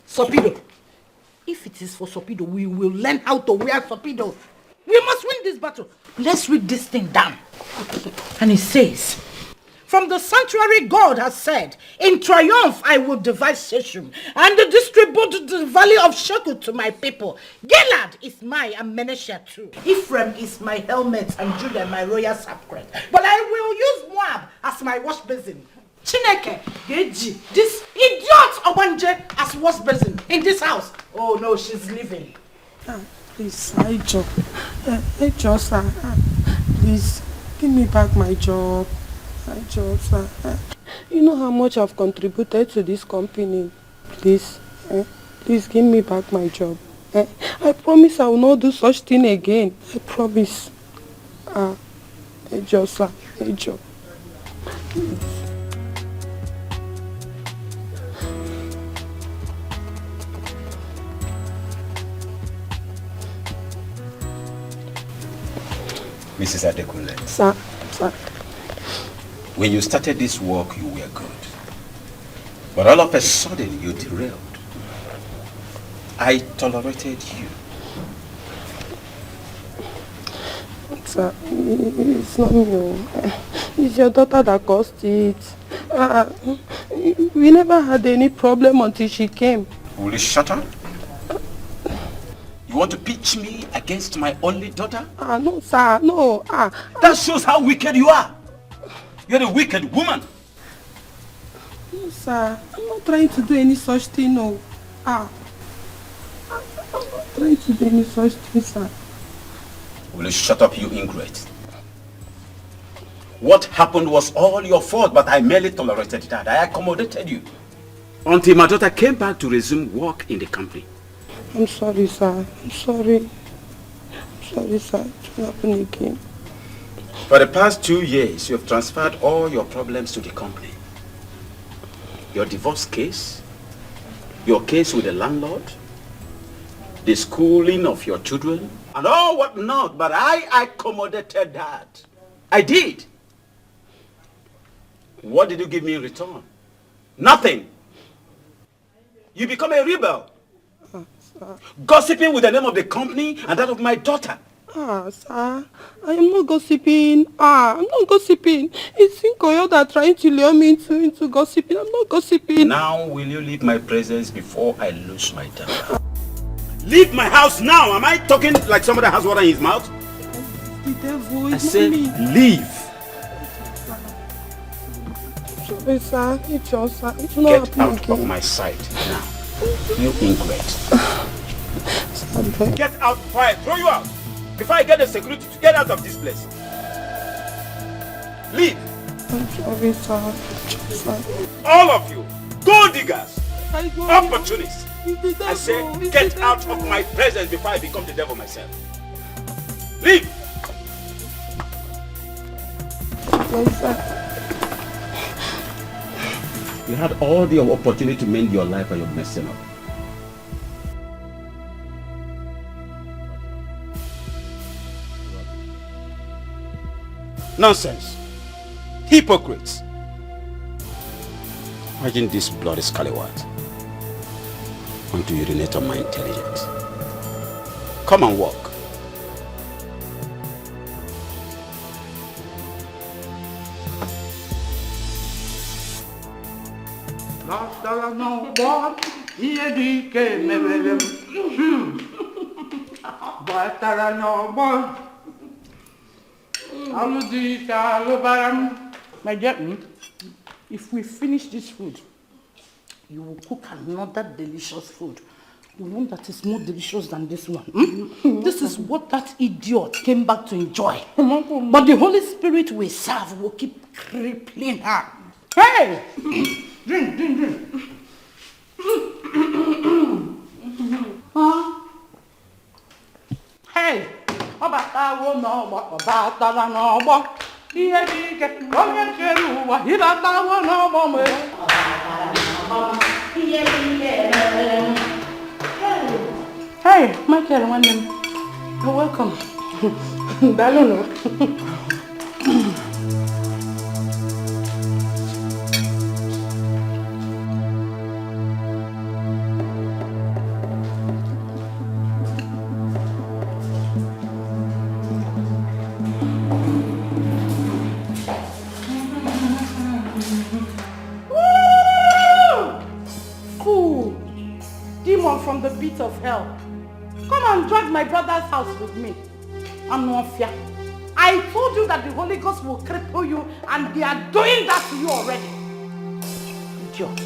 Speaker 11: Sopido. If it is for Sopido, we will learn how to wear Sopido. We must win this battle. Let's read this thing down. And it says, from the sanctuary God has said, in triumph I will divide Shechem and distribute the valley of Shekel to my people. Gilad is my and Menashe too. Ephraim is my helmet and Judah my royal sacred. But I will use Moab as my wash basin. Chineke, Geji, this idiot Obanje as wash basin in this house. Oh no, she's leaving.
Speaker 17: Please, Ijo, sir. Please, give me back my job. Ijo, sir. You know how much I've contributed to this company. Please, please give me back my job. I promise I will not do such thing again. I promise. Ijo, sir. Ijo.
Speaker 12: Mrs. Adekunle.
Speaker 17: Sir.
Speaker 12: When you started this work, you were good. But all of a sudden, you derailed. I tolerated you.
Speaker 17: Sir, it's not me. It's your daughter that caused it. We never had any problem until she came.
Speaker 12: Will you shut up? You want to pitch me against my only daughter?
Speaker 17: No, sir, no.
Speaker 12: That shows how wicked you are. You're a wicked woman.
Speaker 17: No, sir, I'm not trying to do any such thing, no. I'm not trying to do any such thing, sir.
Speaker 12: Will you shut up, you ingrate? What happened was all your fault, but I merely tolerated that. I accommodated you. Until my daughter came back to resume work in the company.
Speaker 17: I'm sorry, sir. I'm sorry. I'm sorry, sir. It will happen again.
Speaker 12: For the past 2 years, you have transferred all your problems to the company. Your divorce case, your case with the landlord, the schooling of your children, and all what not, but I accommodated that. I did. What did you give me in return? Nothing. You become a rebel. Gossiping with the name of the company and that of my daughter.
Speaker 17: Sir, I am not gossiping. I'm not gossiping. It's Inkoyo that trying to lure me into gossiping. I'm not gossiping.
Speaker 12: Now will you leave my presence before I lose my temper? Leave my house now! Am I talking like somebody has water in his mouth?
Speaker 17: The devil is
Speaker 12: I said
Speaker 17: me.
Speaker 12: leave.
Speaker 17: Sorry, sir. It's your sir. It's not
Speaker 12: Get out
Speaker 17: again.
Speaker 12: of my sight now. You ingrate. Get out before I throw you out. Before I get the security to get out of this place. Leave.
Speaker 17: I'm sorry, sir. Sir.
Speaker 12: All of you. Gold diggers. Opportunists. I say get out of my presence before I become the devil myself. Leave.
Speaker 17: Yes, sir.
Speaker 12: You had all the opportunity to mend your life and you're messing up. Nonsense. Hypocrites. Imagine this bloody scallywag. Want to urinate on my intelligence. Come and walk.
Speaker 11: My dear, if we finish this food, you will cook another delicious food. The one that is more delicious than this one. This is what that idiot came back to enjoy. But the Holy Spirit we serve will keep crippling her. Hey! Drink. Hey! Hey, Michael, one name. You're welcome. Daluno. From the pit of hell. Come and drag my brother's house with me. I'm not fear. I told you that the Holy Ghost will cripple you and they are doing that to you already. Idiot.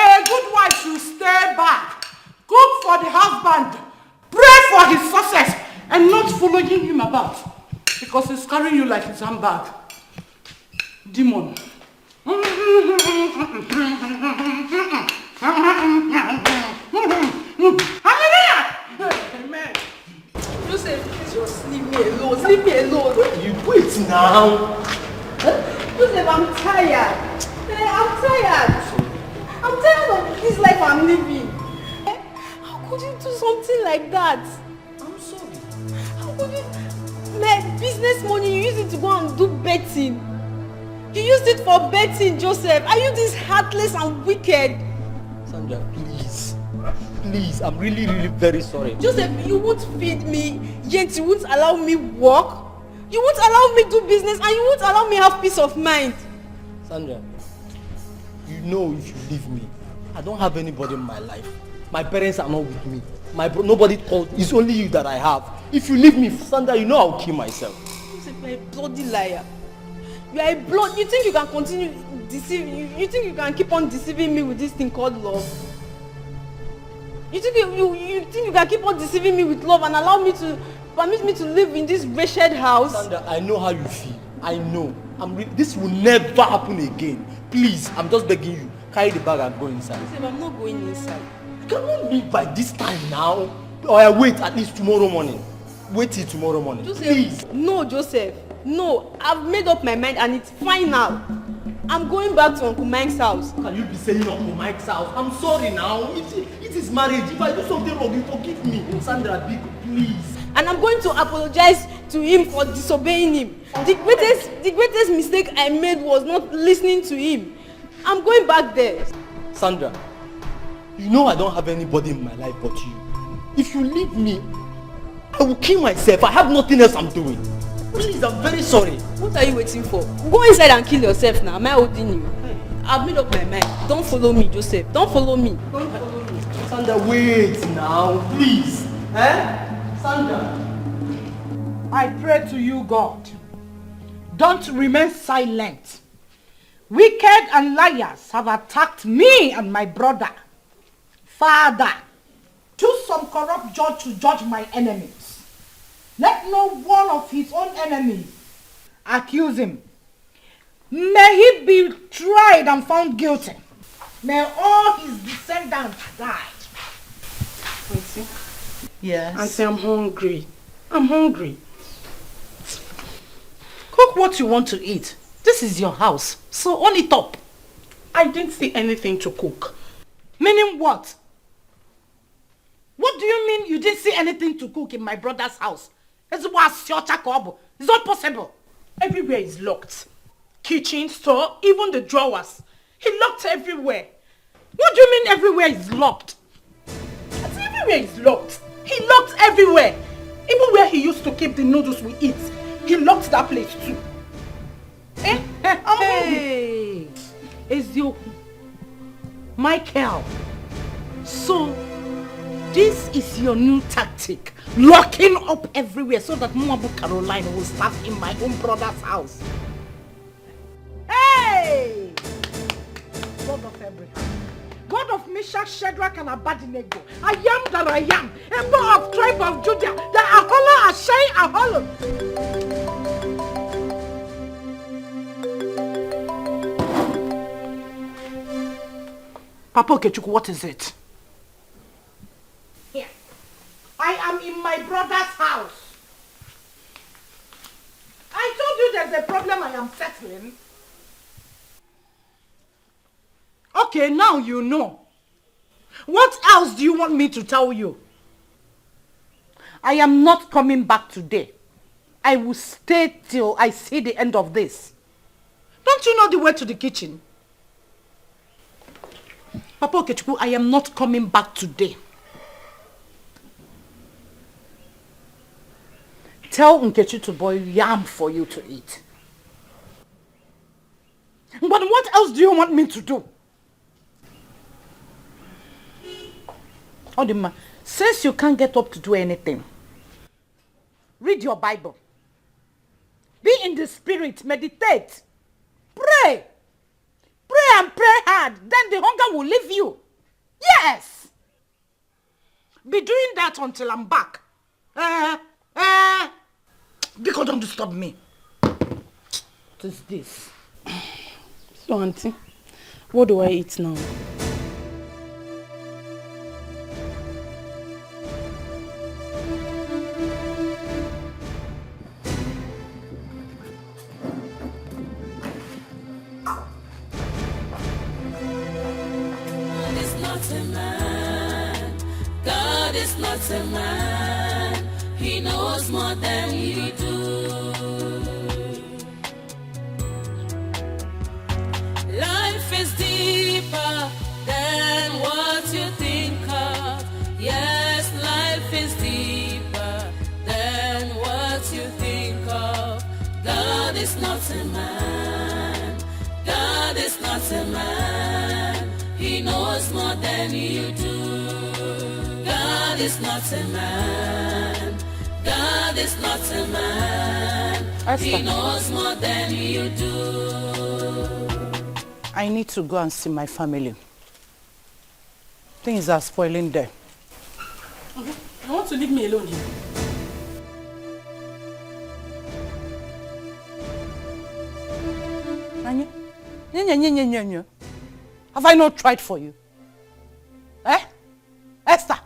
Speaker 11: A good wife should stay back, cook for the husband, pray for his success, and not following him about because he's carrying you like his handbag.
Speaker 14: Demon.
Speaker 9: Amen. Joseph, please just leave me alone. Leave me alone.
Speaker 8: You wait now.
Speaker 9: Joseph, I'm tired. I'm tired. I'm tired of this life I'm living. How could you do something like that?
Speaker 8: I'm sorry.
Speaker 9: How could you... My business money, you use it to go and do betting. You used it for betting, Joseph. Are you this heartless and wicked?
Speaker 8: Sandra, please. Please, I'm really very sorry.
Speaker 9: Joseph, you won't feed me, yet you won't allow me work. You won't allow me do business, and you won't allow me have peace of mind.
Speaker 8: Sandra, you know if you leave me, I don't have anybody in my life. My parents are not with me. Nobody called. It's only you that I have. If you leave me, Sandra, you know I'll kill myself.
Speaker 9: Joseph, you're a bloody liar. You are a blood. You think you can continue deceiving? You think you can keep on deceiving me with this thing called love? You think you think you can keep on deceiving me with love and allow me to permit me to live in this wretched house?
Speaker 8: Sandra, I know how you feel. I know. This will never happen again. Please, I'm just begging you. Carry the bag and go inside.
Speaker 9: Joseph, I'm not going inside.
Speaker 8: You cannot leave by this time now. Or I wait at least tomorrow morning. Wait till tomorrow morning.
Speaker 9: Joseph,
Speaker 8: please.
Speaker 9: No, Joseph. No, I've made up my mind and it's final. I'm going back to Uncle Mike's house.
Speaker 8: Can you be saying Uncle Mike's house? I'm sorry now. It is marriage. If I do something wrong, you forgive me. Sandra, please.
Speaker 9: And I'm going to apologize to him for disobeying him. The greatest mistake I made was not listening to him. I'm going back there.
Speaker 8: Sandra, you know I don't have anybody in my life but you. If you leave me, I will kill myself. I have nothing else I'm doing. Please, I'm very sorry.
Speaker 9: What are you waiting for? Go inside and kill yourself now. Am I holding you? I've made up my mind. Don't follow me, Joseph. Don't follow me. Don't follow me.
Speaker 8: Sandra, wait now, please. Sandra.
Speaker 14: I pray to you, God. Don't remain silent. Wicked and liars have attacked me and my brother. Father, choose some corrupt judge to judge my enemies. Let no one of his own enemies accuse him. May he be tried and found guilty. May all his descendants die.
Speaker 11: Auntie?
Speaker 14: Yes?
Speaker 11: Auntie, I'm hungry. I'm hungry.
Speaker 14: Cook what you want to eat. This is your house, so own it up.
Speaker 11: I didn't see anything to cook.
Speaker 14: Meaning what? What do you mean you didn't see anything to cook in my brother's house? It's not possible.
Speaker 11: Everywhere is locked. Kitchen, store, even the drawers. He locked everywhere.
Speaker 14: What do you mean everywhere is locked?
Speaker 11: Everywhere is locked. He locked everywhere. Even where he used to keep the noodles we eat, he locked that place too.
Speaker 14: Hey, Ezio, Michael. So, this is your new tactic. Locking up everywhere so that Mwabu Caroline will start in my own brother's house. Hey! God of Abraham, God of Meshach, Shadrach, and Abednego, I am that I am, Emperor of tribe of Judah, the Ahola, Ashai, Aholo. Papa Okechukwu, what is it? Here. I am in my brother's house. I told you there's a problem I am settling. Okay, now you know. What else do you want me to tell you? I am not coming back today. I will stay till I see the end of this. Don't you know the way to the kitchen? Papa Okechukwu, I am not coming back today. Tell Nkechi to boil yam for you to eat. But what else do you want me to do? Odima, since you can't get up to do anything, read your Bible. Be in the spirit, meditate, pray. Pray and pray hard, then the hunger will leave you. Yes! Be doing that until I'm back. Because don't disturb me. What is this?
Speaker 11: So, Auntie, what do I eat now?
Speaker 7: God is not a man, he knows more than you do. Life is deeper than what you think of. Yes, life is deeper than what you think of. God is not a man, God is not a man, he knows more than you do. God is not a man, God is not a man, he knows more than you do.
Speaker 10: I need to go and see my family. Things are spoiling there.
Speaker 11: I want to leave me alone here.
Speaker 10: Have I not tried for you? Esther,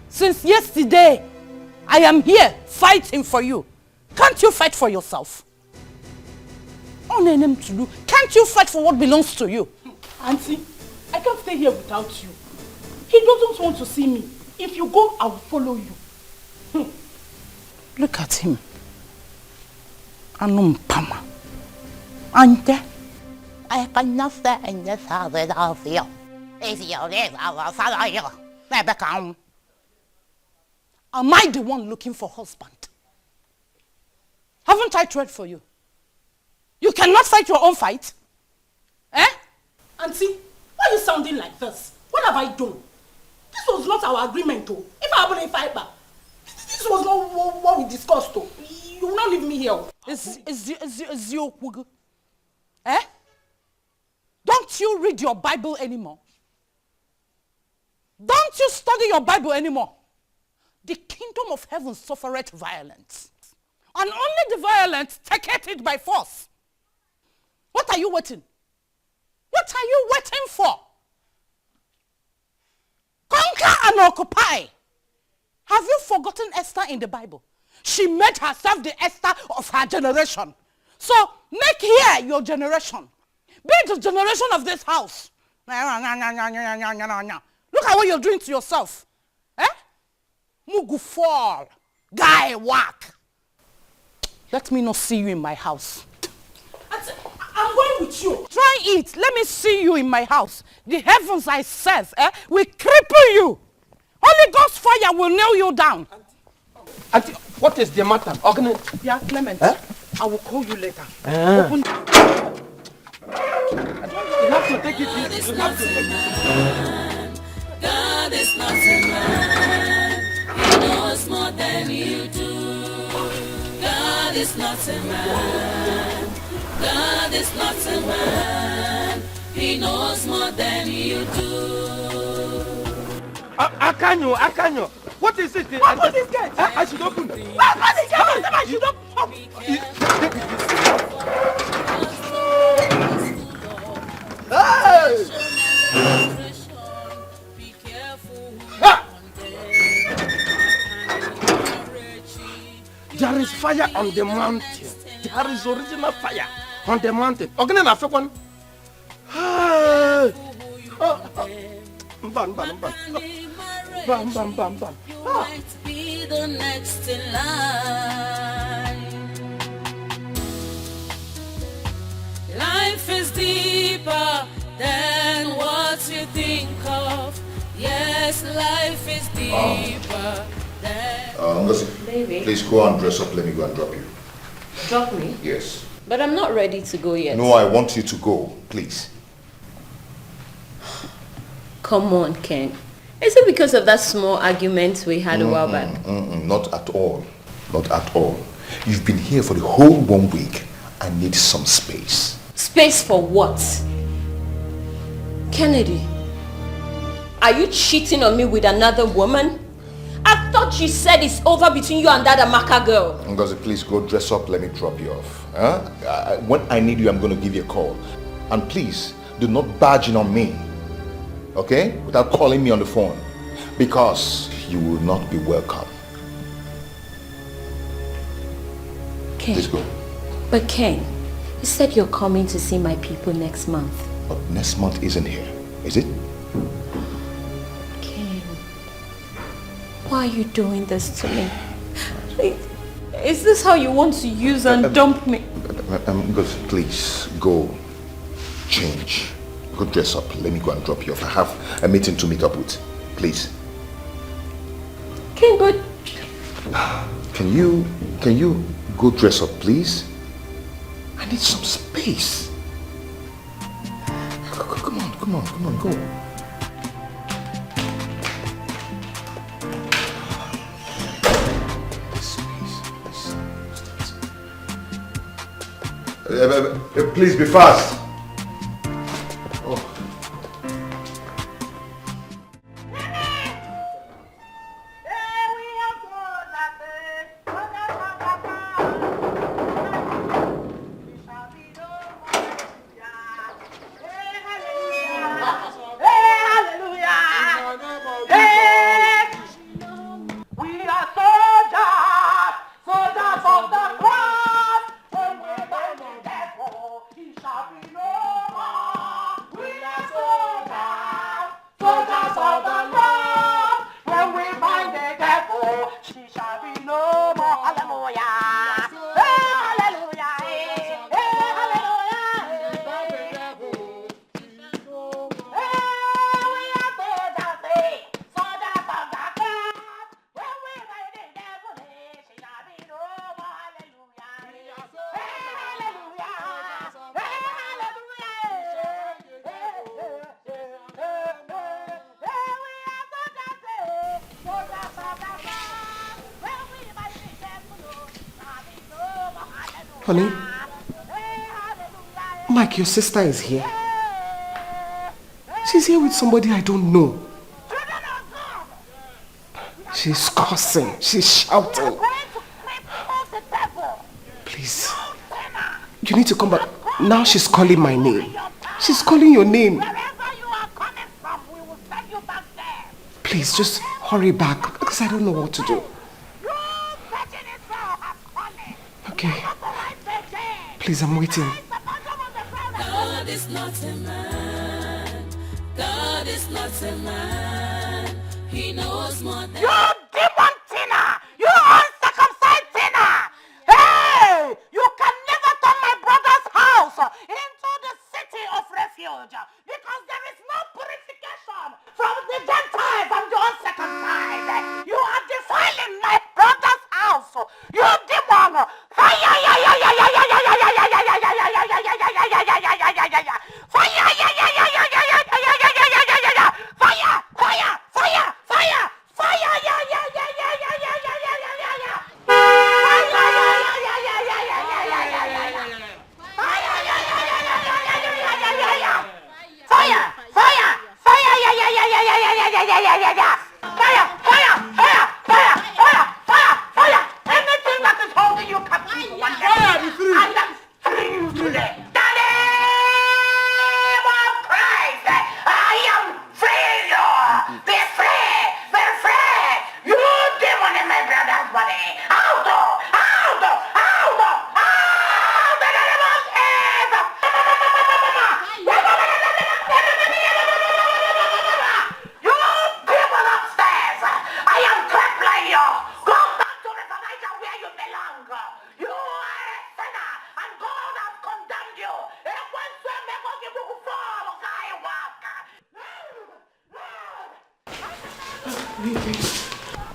Speaker 10: since yesterday, I am here fighting for you. Can't you fight for yourself? Can't you fight for what belongs to you?
Speaker 11: Auntie, I can't stay here without you. He doesn't want to see me. If you go, I will follow you.
Speaker 10: Look at him. Anumpama. Auntie, I cannot stay in this house without you. If you leave, I will follow you. Am I the one looking for husband? Haven't I tried for you? You cannot fight your own fight?
Speaker 11: Auntie, why are you sounding like this? What have I done? This was not our agreement, though. If I haven't fiber, this was not what we discussed, though. You will not leave me here.
Speaker 10: Is your wuggle? Don't you read your Bible anymore? Don't you study your Bible anymore? The kingdom of heaven suffereth violence, and only the violent taketh it by force. What are you waiting? What are you waiting for? Conquer and occupy. Have you forgotten Esther in the Bible? She made herself the Esther of her generation. So make here your generation. Be the generation of this house. Look at what you're doing to yourself. Mugu fall. Guy whack. Let me not see you in my house.
Speaker 11: I'm going with you.
Speaker 10: Try it. Let me see you in my house. The heavens I serve will cripple you. Holy Ghost fire will nail you down.
Speaker 13: Auntie, what is the matter?
Speaker 10: Yeah, Clement. I will call you later.
Speaker 13: Open.
Speaker 7: You have to take it easy. You have to take it easy. God is not a man. He knows more than you do. God is not a man. God is not a man. He knows more than you do.
Speaker 13: Akanyo. What is it?
Speaker 11: What is this?
Speaker 13: I should open.
Speaker 11: What is it? I should open.
Speaker 13: There is fire on the mountain. There is original fire on the mountain. Ogene na fekwan. Bam.
Speaker 7: Might be the next in line. Life is deeper than what you think of. Yes, life is deeper than...
Speaker 2: Listen,
Speaker 5: Baby.
Speaker 2: please go and dress up. Let me go and drop you.
Speaker 5: Drop me?
Speaker 2: Yes.
Speaker 5: But I'm not ready to go yet.
Speaker 2: No, I want you to go, please.
Speaker 5: Come on, Ken. Is it because of that small argument we had a while back?
Speaker 2: Not at all. Not at all. You've been here for the whole 1 week. I need some space.
Speaker 5: Space for what? Kennedy, are you cheating on me with another woman? I've thought you said it's over between you and that Amaka girl.
Speaker 2: Ngozi, please go dress up. Let me drop you off. Huh? When I need you, I'm going to give you a call. And please, do not barge in on me. Okay? Without calling me on the phone. Because you will not be welcome.
Speaker 5: Ken.
Speaker 2: Please go.
Speaker 5: But Ken, you said you're coming to see my people next month.
Speaker 2: But next month isn't here, is it?
Speaker 5: Ken, why are you doing this to me? Is this how you want to use and dump me?
Speaker 2: Please, go change. Go dress up. Let me go and drop you off. I have a meeting to meet up with. Please.
Speaker 5: Ken, but...
Speaker 2: Can you go dress up, please? I need some space. Come on, go. Please be fast.
Speaker 4: Honey, Mike, your sister is here. She's here with somebody I don't know. She's cursing. She's shouting. Please, you need to come back. Now she's calling my name. She's calling your name. Please, just hurry back because I don't know what to do. Okay. Please, I'm waiting.
Speaker 7: God is not a man. God is not a man. He knows more than...
Speaker 14: You demon sinner! You uncircumcised sinner! Hey! You can never turn my brother's house into the city of refuge because there is no purification from the Gentiles and the uncircumcised. You are defiling my brother's house. You demon!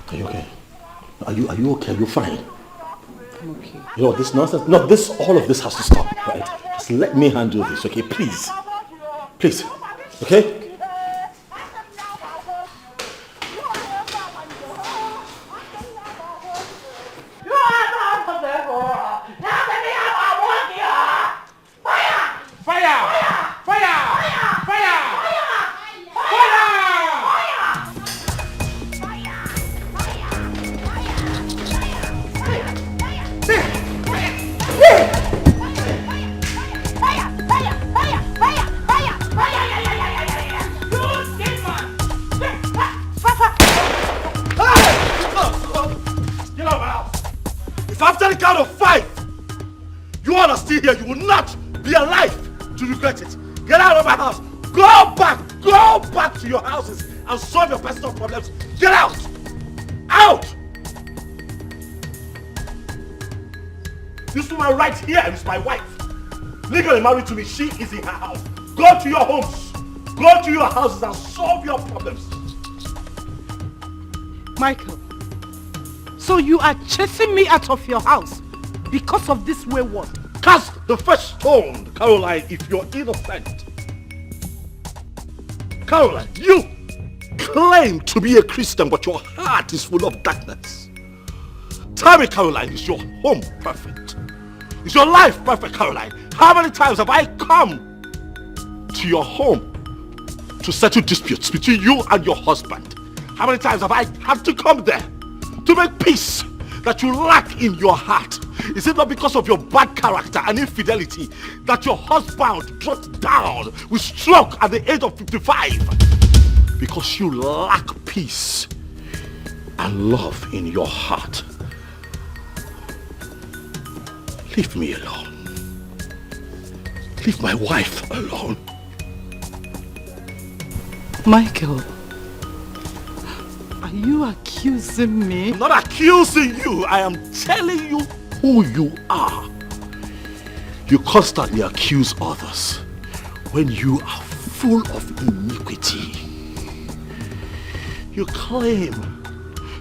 Speaker 1: Are you okay? Are you okay? Are you fine?
Speaker 4: I'm okay.
Speaker 1: You know, this nonsense, no, all of this has to stop, right? Just let me handle this, okay? Please. Please. Okay? still here, you will not be alive to regret it. Get out of my house. Go back to your houses and solve your personal problems. Get out! Out! This woman right here is my wife. Legally married to me, she is in her house. Go to your homes. Go to your houses and solve your problems.
Speaker 10: Michael, so you are chasing me out of your house because of this wayward?
Speaker 1: Cast the first stone, Caroline, if you're innocent. Caroline, you claim to be a Christian, but your heart is full of darkness. Tell me, Caroline, is your home perfect? Is your life perfect, Caroline? How many times have I come to your home to settle disputes between you and your husband? How many times have I had to come there to make peace that you lack in your heart? Is it not because of your bad character and infidelity that your husband dropped down with stroke at the age of 55? Because you lack peace and love in your heart. Leave me alone. Leave my wife alone.
Speaker 10: Michael, are you accusing me?
Speaker 1: I'm not accusing you. I am telling you who you are. You constantly accuse others when you are full of iniquity. You claim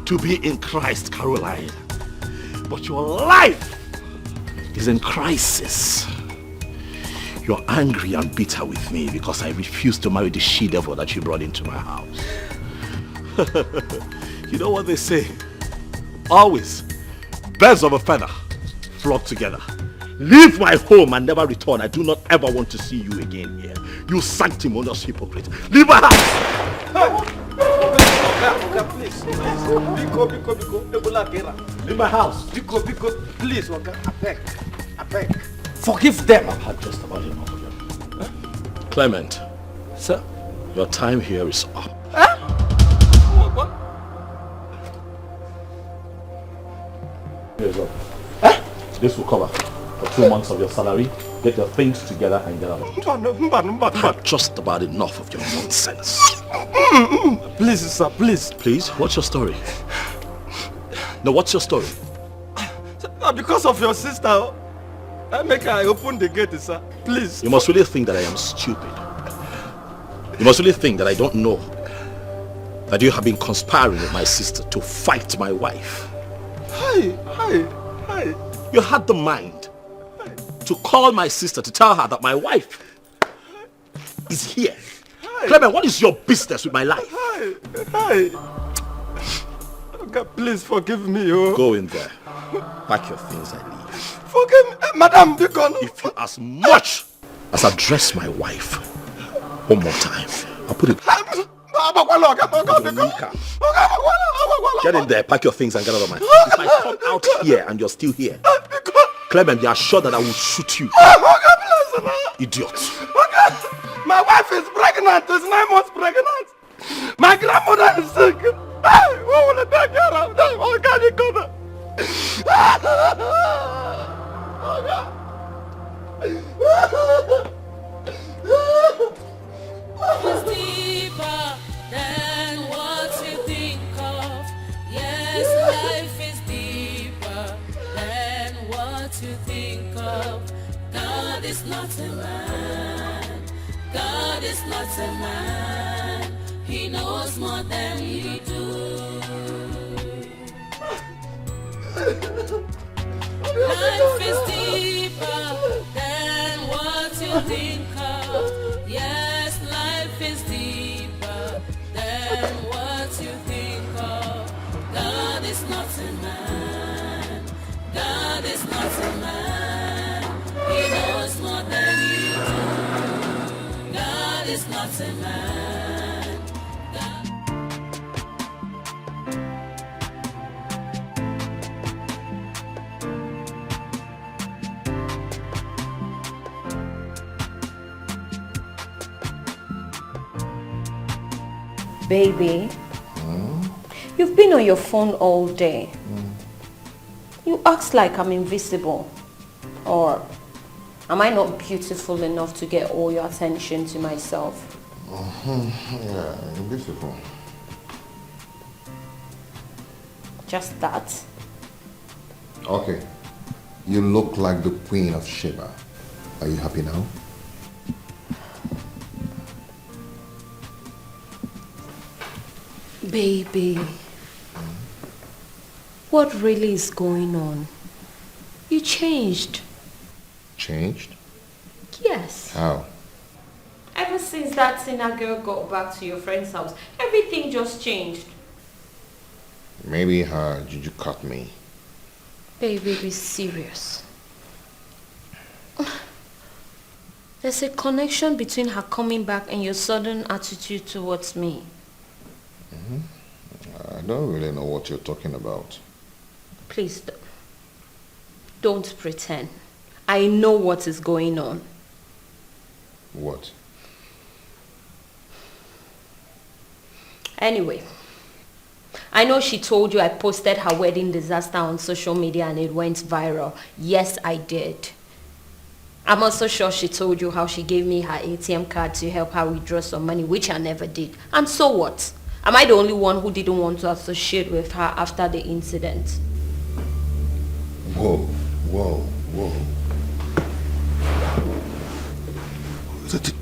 Speaker 1: to be in Christ, Caroline, but your life is in crisis. You're angry and bitter with me because I refused to marry the she-devil that you brought into my house. You know what they say? Always, birds of a feather flock together. Leave my home and never return. I do not ever want to see you again here. You sanctimonious hypocrite. Leave my house!
Speaker 20: Please.
Speaker 1: Leave my house.
Speaker 20: Please, I beg. Forgive them.
Speaker 1: I've had just about enough of them. Huh? Clement. Sir? Your time here is up.
Speaker 20: Huh? What?
Speaker 1: Here's up. Huh? This will cover for 2 months of your salary. Get your things together and get out. I've had just about enough of your nonsense.
Speaker 20: Please, sir, please.
Speaker 1: Please? What's your story? No, what's your story?
Speaker 20: Because of your sister, I open the gate, sir. Please.
Speaker 1: You must really think that I am stupid. You must really think that I don't know that you have been conspiring with my sister to fight my wife.
Speaker 20: Hi.
Speaker 1: You had the mind to call my sister to tell her that my wife is here. Clement, what is your business with my life?
Speaker 20: Hi. God, please forgive me. Oh.
Speaker 1: Go in there. Pack your things and leave.
Speaker 20: Forgive me, Madam Bicon.
Speaker 1: If you as much as address my wife one more time, I'll put it. Get in there, pack your things and get out of my house. If I come out here and you're still here, Clement, you are sure that I will shoot you. Idiot.
Speaker 20: My wife is pregnant. She's 9 months pregnant. My grandmother is sick. Who will take care of them? Oh God, you go.
Speaker 7: It's deeper than what you think of. Yes, life is deeper than what you think of. God is not a man. God is not a man. He knows more than you do. Life is deeper than what you think of. Yes, life is deeper than what you think of. God is not a man. God is not a man. He knows more than you do. God is not a man. God.
Speaker 5: Baby, you've been on your phone all day. You act like I'm invisible. Or Am I not beautiful enough to get all your attention to myself?
Speaker 2: Yeah, you're beautiful.
Speaker 5: Just that?
Speaker 2: Okay. You look like the Queen of Sheba. Are you happy now?
Speaker 5: Baby, what really is going on? You changed.
Speaker 2: Changed?
Speaker 5: Yes.
Speaker 2: How?
Speaker 5: Ever since that sinner girl got back to your friend's house, everything just changed.
Speaker 2: Maybe her juju caught me.
Speaker 5: Baby, be serious. There's a connection between her coming back and your sudden attitude towards me.
Speaker 2: I don't really know what you're talking about.
Speaker 5: Please, don't pretend. I know what is going on.
Speaker 2: What?
Speaker 5: Anyway, I know she told you I posted her wedding disaster on social media and it went viral. Yes, I did. I'm also sure she told you how she gave me her ATM card to help her withdraw some money, which I never did. And so what? Am I the only one who didn't want to associate with her after the incident?
Speaker 2: Whoa, whoa, whoa.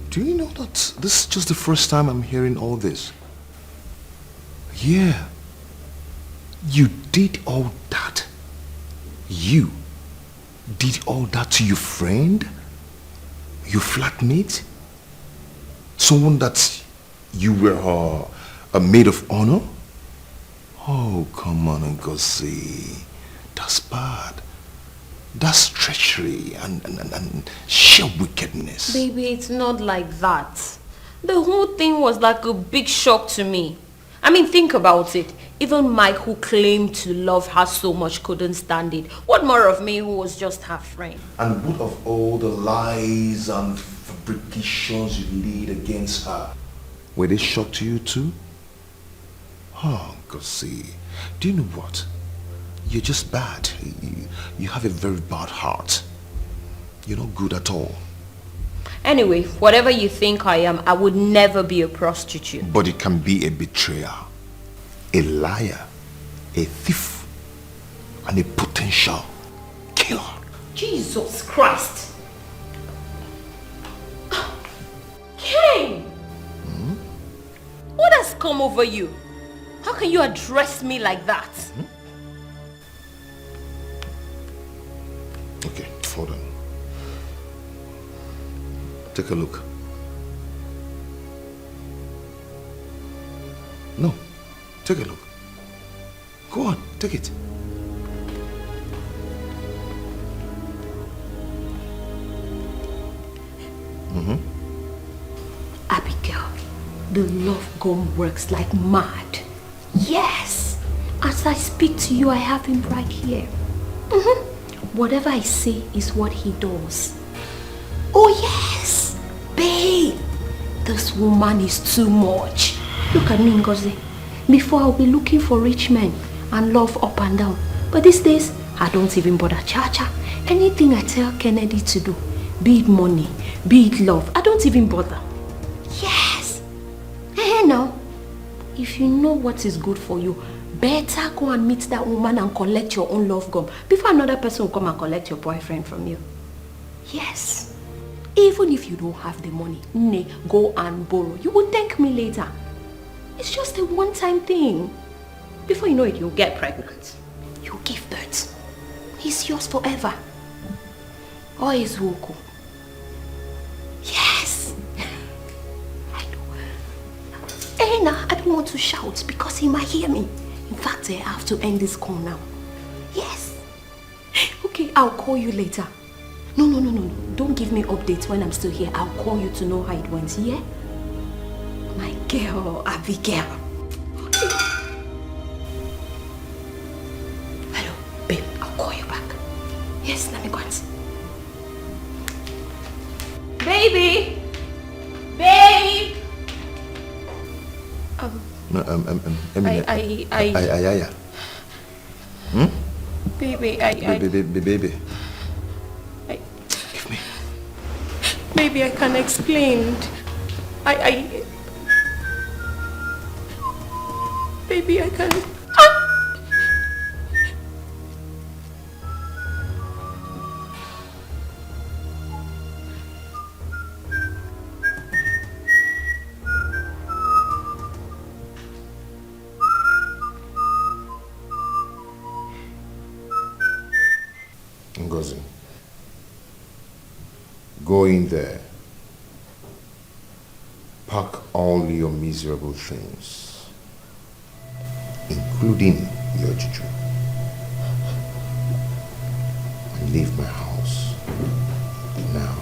Speaker 2: Do you know that this is just the first time I'm hearing all this? Yeah. You did all that. You did all that to your friend? Your flatmate? Someone that you were a maid of honor? Oh, come on, Ngozi. That's bad. That's treachery and sheer wickedness.
Speaker 5: Baby, it's not like that. The whole thing was like a big shock to me. I mean, think about it. Even Mike, who claimed to love her so much, couldn't stand it. What more of me, who was just her friend?
Speaker 2: And what of all the lies and fabrications you laid against her? Were they shock to you too? Oh, Ngozi, do you know what? You're just bad. You have a very bad heart. You're not good at all.
Speaker 5: Anyway, whatever you think I am, I would never be a prostitute.
Speaker 2: But it can be a betrayer, a liar, a thief, and a potential killer.
Speaker 5: Jesus Christ! King! What has come over you? How can you address me like that?
Speaker 2: Okay, hold on. Take a look. No, take a look. Go on, take it.
Speaker 5: Abigail, the love gun works like mad. Yes! As I speak to you, I have him right here. Whatever I say is what he does. Oh yes! Babe! This woman is too much. Look at me, Ngozi. Before I'll be looking for rich men and love up and down. But these days, I don't even bother cha-cha. Anything I tell Kennedy to do, be it money, be it love, I don't even bother. Yes! Now, if you know what is good for you, better go and meet that woman and collect your own love gum before another person will come and collect your boyfriend from you. Yes. Even if you don't have the money, go and borrow. You will thank me later. It's just a one-time thing. Before you know it, you'll get pregnant. You'll give birth. He's yours forever. Or is Woko. Yes. I know. Now, I don't want to shout because he might hear me. In fact, I have to end this call now. Yes. Okay, I'll call you later. No. Don't give me updates when I'm still here. I'll call you to know how it went, yeah? My girl, Abigail. Okay. Hello, babe. I'll call you back. Yes, let me go and see. Baby! Babe!
Speaker 2: Emily.
Speaker 5: Baby,
Speaker 2: Baby.
Speaker 5: Give
Speaker 14: Maybe I can explain. Maybe I can...
Speaker 2: Ngozi, go in there. Pack all your miserable things, including your juju, and leave my house now.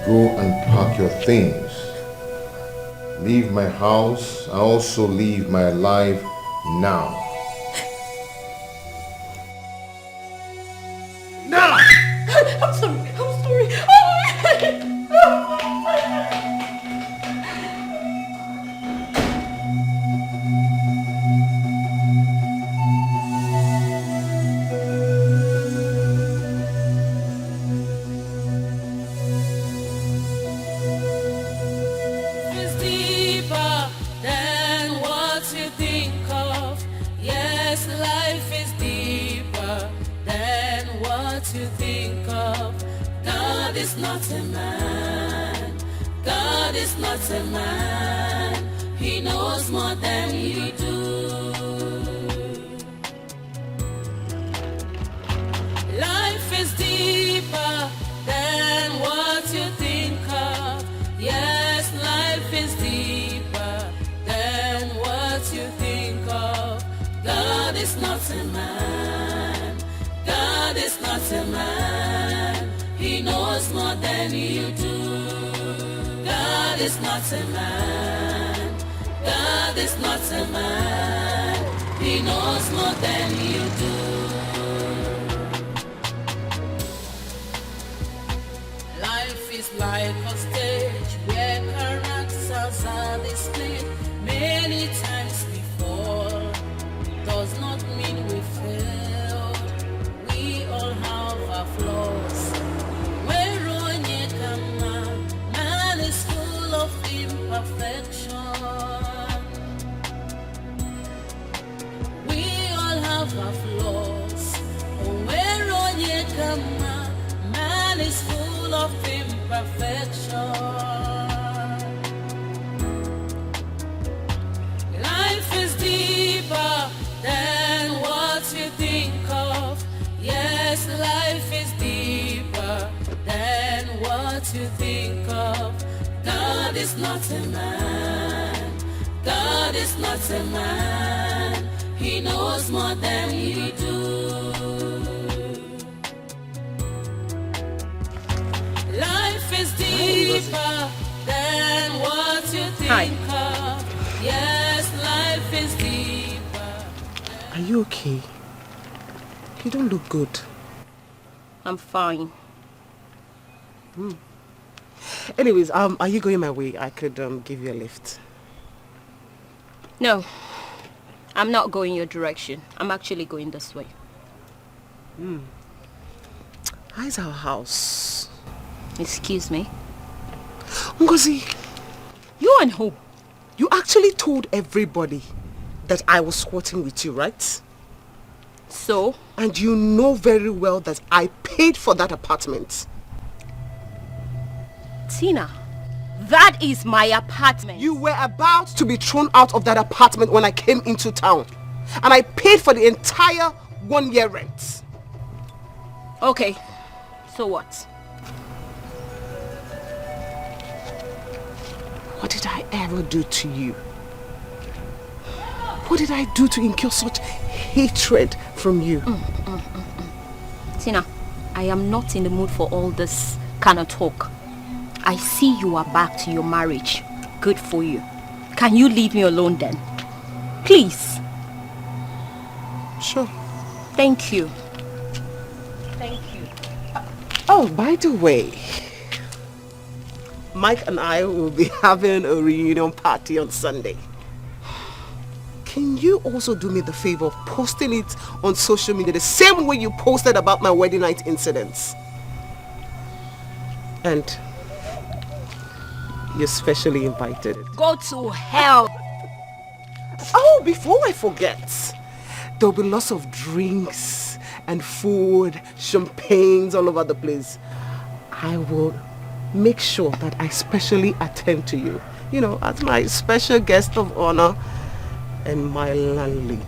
Speaker 2: Go and pack your things. Leave my house. I also leave my life now.
Speaker 14: Now! I'm sorry.
Speaker 7: It's deeper than what you think of. Yes, life is deeper than what you think of. God is not a man. God is not a man. He knows more than you do. Life is deeper than what you think of. Yes, life is deeper than what you think of. God is not a man. God is not a man. He knows more than you do. God is not a man. God is not a man. He knows more than you do. Life is like a stage where characters are displayed. Many times we fall, does not mean we failed. We all have our flaws. Where onye kama, man is full of imperfection. We all have our flaws. Where onye kama, man is full of imperfection. Life is deeper than what you think of. Yes, life is deeper than what you think of. God is not a man. God is not a man. He knows more than you do. Life is deeper than what you think of. Yes, life is deeper.
Speaker 4: Are you okay? You don't look good.
Speaker 5: I'm fine.
Speaker 4: Anyways, are you going my way? I could give you a lift.
Speaker 5: No, I'm not going your direction. I'm actually going this way.
Speaker 4: How's our house?
Speaker 5: Excuse me?
Speaker 4: Ngozi,
Speaker 5: you and who?
Speaker 4: You actually told everybody that I was squatting with you, right?
Speaker 5: So?
Speaker 4: And you know very well that I paid for that apartment.
Speaker 5: Tina, that is my apartment.
Speaker 4: You were about to be thrown out of that apartment when I came into town. And I paid for the entire 1 year rent.
Speaker 5: Okay, so what?
Speaker 4: What did I ever do to you? What did I do to incur such hatred from you?
Speaker 5: Tina, I am not in the mood for all this kind of talk. I see you are back to your marriage. Good for you. Can you leave me alone then? Please.
Speaker 4: Sure.
Speaker 5: Thank you. Thank you.
Speaker 4: Oh, by the way, Mike and I will be having a reunion party on Sunday. Can you also do me the favor of posting it on social media the same way you posted about my wedding night incidents? And you're specially invited.
Speaker 5: Go to hell.
Speaker 4: Oh, before I forget, there'll be lots of drinks and food, champagnes all over the place. I will make sure that I specially attend to you, you know, as my special guest of honor and my landlady.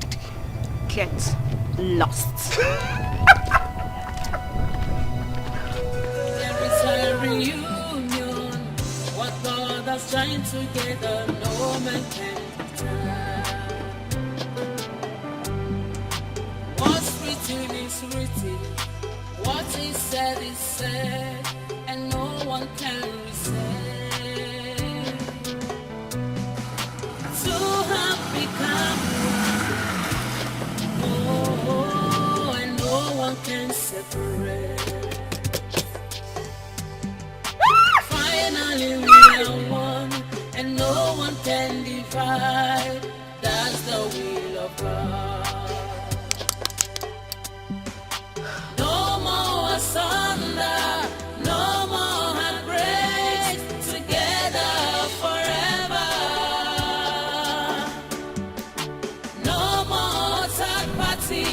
Speaker 5: Get lost.
Speaker 7: There is a reunion. What God has joined together, no man can turn. What's written is written. What is said, and no one can resist. Two have become one. Oh, and no one can separate. Finally we are one, and no one can divide. That's the will of God. No more asunder, no more heartbreaks, together forever. No more third party,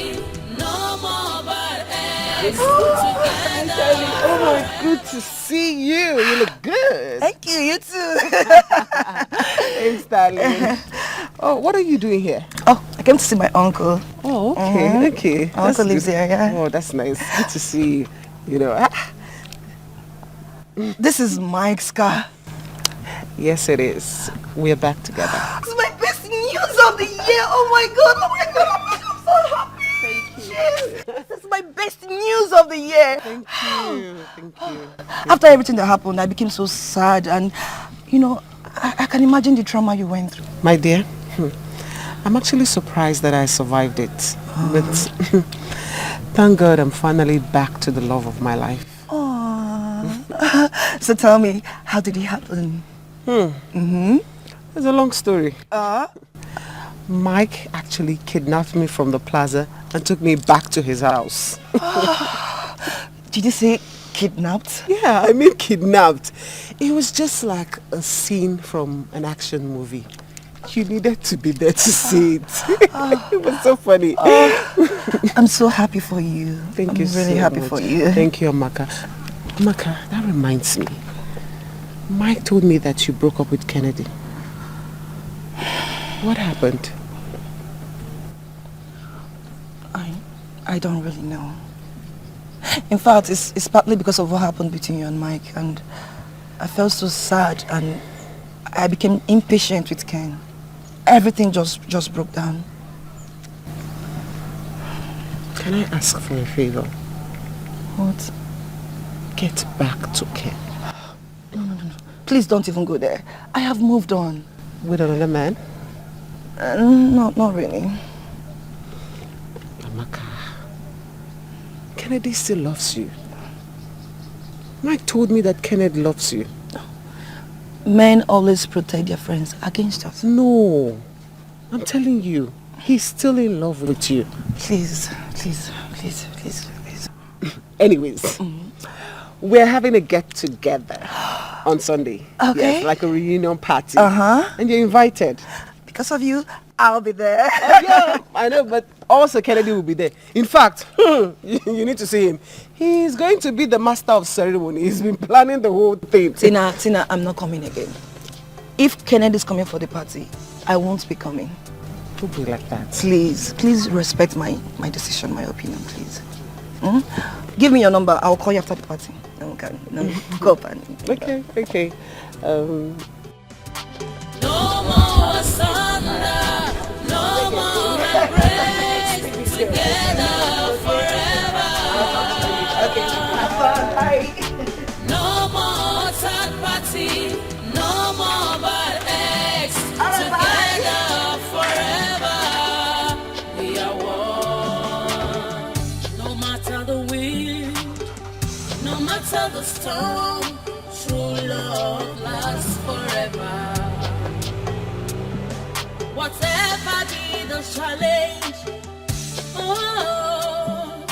Speaker 7: no more bad eggs, together.
Speaker 4: Oh my, good to see you. You look good.
Speaker 3: Thank you, you too.
Speaker 4: Thanks, darling. Oh, what are you doing here?
Speaker 3: Oh, I came to see my uncle.
Speaker 4: Oh, okay, okay.
Speaker 3: My uncle lives here, yeah.
Speaker 4: Oh, that's nice. Good to see you. You know,
Speaker 3: This is Mike's car.
Speaker 4: Yes, it is. We're back together.
Speaker 3: It's my best news of the year. Oh my god, oh my god, oh my god, I'm so happy. Thank you. Yes. This is my best news of the year.
Speaker 4: Thank you. Thank you.
Speaker 3: After everything that happened, I became so sad, and you know, I can imagine the trauma you went through.
Speaker 4: My dear, I'm actually surprised that I survived it. But thank God I'm finally back to the love of my life.
Speaker 3: So tell me, how did it happen?
Speaker 4: It's a long story. Mike actually kidnapped me from the plaza and took me back to his house.
Speaker 3: Did you say kidnapped?
Speaker 4: Yeah, I mean kidnapped. It was just like a scene from an action movie. You needed to be there to see it. It was so funny.
Speaker 3: I'm so happy for you.
Speaker 4: Thank you so much.
Speaker 3: I'm really happy for you.
Speaker 4: Thank you, Amaka. Amaka, that reminds me. Mike told me that you broke up with Kennedy. What happened?
Speaker 3: I don't really know. In fact, it's partly because of what happened between you and Mike, and I felt so sad and I became impatient with Ken. Everything just broke down.
Speaker 4: Can I ask for a favor?
Speaker 3: What?
Speaker 4: Get back to Ken.
Speaker 3: No. Please don't even go there. I have moved on.
Speaker 4: With another man?
Speaker 3: No, not really.
Speaker 4: Amaka, Kennedy still loves you. Mike told me that Kennedy loves you.
Speaker 3: Men always protect their friends against us.
Speaker 4: No, I'm telling you, he's still in love with you.
Speaker 3: Please.
Speaker 4: Anyways, we're having a get-together on Sunday.
Speaker 3: Okay.
Speaker 4: Yes, like a reunion party.
Speaker 3: Uh-huh.
Speaker 4: And you're invited.
Speaker 3: Because of you, I'll be there.
Speaker 4: Yeah, I know, but also Kennedy will be there. In fact, you need to see him. He's going to be the master of ceremony. He's been planning the whole thing.
Speaker 3: Tina, I'm not coming again. If Kennedy's coming for the party, I won't be coming.
Speaker 4: Don't be like that.
Speaker 3: Please respect my decision, my opinion, please. Give me your number. I'll call you after the party. Okay. Go up and...
Speaker 4: Okay.
Speaker 7: No more asunder, no more heartbreaks, together forever. No more third party, no more bad eggs, together forever. We are one. No matter the wind, no matter the storm, true love lasts forever. Whatever be the the challenge. Oh,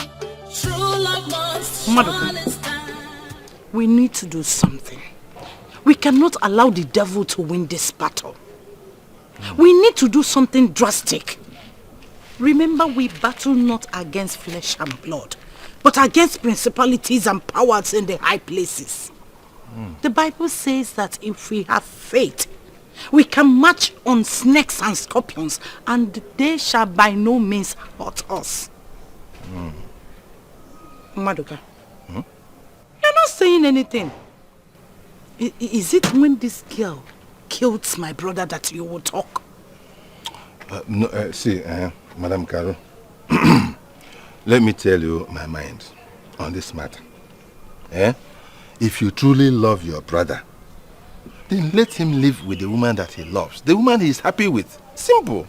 Speaker 7: true love must surely stand.
Speaker 11: We need to do something. We cannot allow the devil to win this battle. We need to do something drastic. Remember, we battle not against flesh and blood, but against principalities and powers in the high places. The Bible says that if we have faith, we can march on snakes and scorpions, and they shall by no means hurt us. Maduka, you're not saying anything. Is it when this girl killed my brother that you will talk?
Speaker 16: No, see, Madam Caro, let me tell you my mind on this matter. If you truly love your brother, then let him live with the woman that he loves, the woman he is happy with. Simple.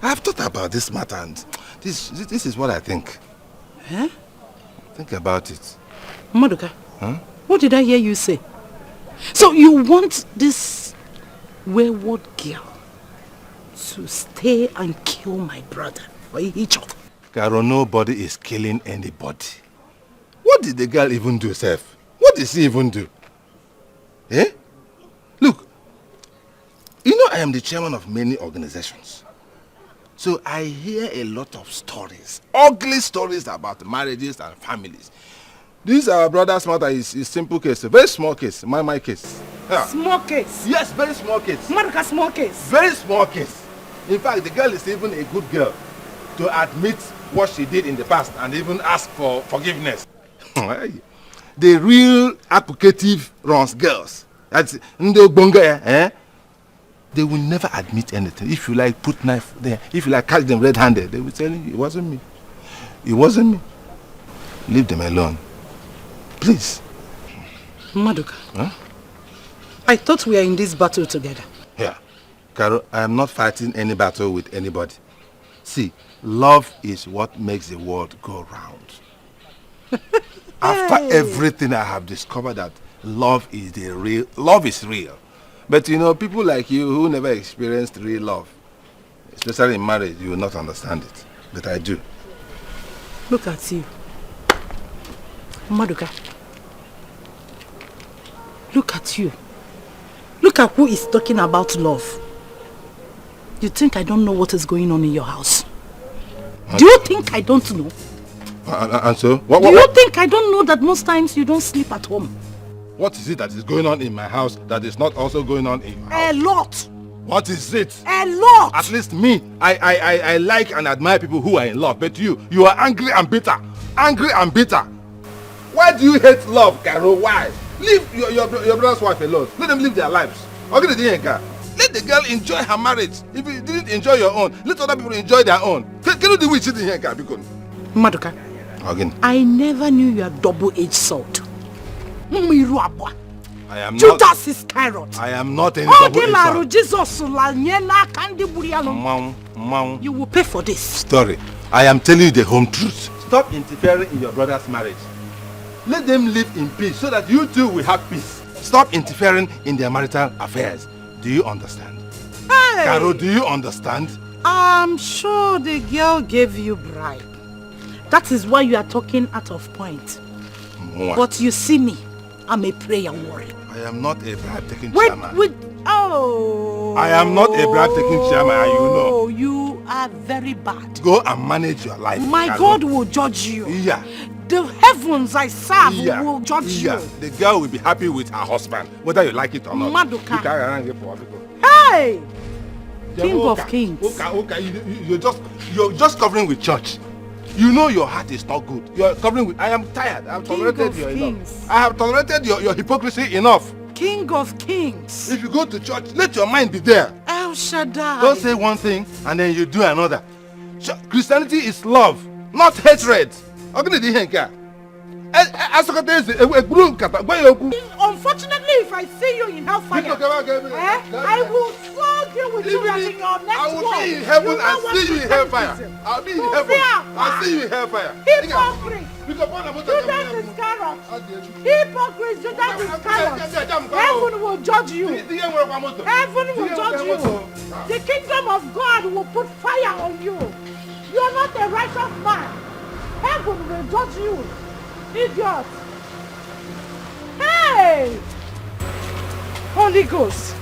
Speaker 16: I've thought about this matter, and this is what I think. Think about it.
Speaker 11: Maduka, what did I hear you say? So you want this wayward girl to stay and kill my brother for each other?
Speaker 16: Caro, nobody is killing anybody. What did the girl even do, Seth? What did she even do? Look, you know I am the chairman of many organizations. So I hear a lot of stories, ugly stories about marriages and families. This our brother's matter is simple case, a very small case, my case. Yeah.
Speaker 11: Small case?
Speaker 16: Yes, very small case.
Speaker 11: Maduka, small case?
Speaker 16: Very small case. In fact, the girl is even a good girl to admit what she did in the past and even ask for forgiveness. The real applicative runs girls. That's they will never admit anything. If you like put knife there, if you like catch them red-handed, they will tell you it wasn't me. It wasn't me. Leave them alone. Please.
Speaker 11: Maduka, I thought we are in this battle together.
Speaker 16: Yeah. Caro, I am not fighting any battle with anybody. See, love is what makes the world go round. After everything I have discovered that love is real. But you know, people like you who never experienced real love, especially in marriage, you will not understand it. But I do.
Speaker 11: Look at you. Maduka. Look at you. Look at who is talking about love. You think I don't know what is going on in your house? Do you think I don't know?
Speaker 16: And so?
Speaker 11: Do you think I don't know that most times you don't sleep at home?
Speaker 16: What is it that is going on in my house that is not also going on in your house?
Speaker 11: A lot.
Speaker 16: What is it?
Speaker 11: A lot.
Speaker 16: At least me, I like and admire people who are in love. But you are angry and bitter. Angry and bitter. Why do you hate love, Caro? Why? Leave your brother's wife alone. Let them live their lives. Let the girl enjoy her marriage. If you didn't enjoy your own, let other people enjoy their own. Can you do it here,
Speaker 11: Maduka,
Speaker 16: again.
Speaker 11: I never knew you are double-edged sword.
Speaker 16: I am
Speaker 11: Judas
Speaker 16: not.
Speaker 11: Iscariot.
Speaker 16: I am not any double-edged sword.
Speaker 11: You will pay for this.
Speaker 16: Story. I am telling you the home truth. Stop interfering in your brother's marriage. Let them live in peace so that you too will have peace. Stop interfering in their marital affairs. Do you understand?
Speaker 11: Hey!
Speaker 16: Caro, do you understand?
Speaker 11: I'm sure the girl gave you bribe. That is why you are talking out of point.
Speaker 16: What?
Speaker 11: But you see me, I'm a prayer warrior.
Speaker 16: I am not a bribe-taking chairman.
Speaker 11: Oh!
Speaker 16: I am not a bribe-taking chairman, you know.
Speaker 11: Oh, you are very bad.
Speaker 16: Go and manage your life.
Speaker 11: My
Speaker 16: Caro.
Speaker 11: God will judge you.
Speaker 16: Yeah.
Speaker 11: The heavens I serve will judge you.
Speaker 16: The girl will be happy with her husband, whether you like it or not.
Speaker 11: Maduka. Hey! King of Kings.
Speaker 16: You're just covering with church. You know your heart is not good. You're covering with. I am tired. I have tolerated you enough. I have tolerated your hypocrisy enough.
Speaker 11: King of Kings.
Speaker 16: If you go to church, let your mind be there.
Speaker 11: El Shaddai.
Speaker 16: Don't say one thing and then you do another. Christianity is love, not hatred. Unfortunately,
Speaker 11: if I see you in hellfire, I will flog you with you in your next
Speaker 16: I will be in heaven and see you in hellfire. I'll be in heaven. I'll see you in hellfire.
Speaker 11: Hypocrite. Judas Iscariot. Hypocrite. Judas Iscariot. Heaven will judge you. Heaven will judge you.
Speaker 14: The kingdom of God will put fire on you. You are not a righteous man. Heaven will judge you. Idiot. Hey! Holy Ghost.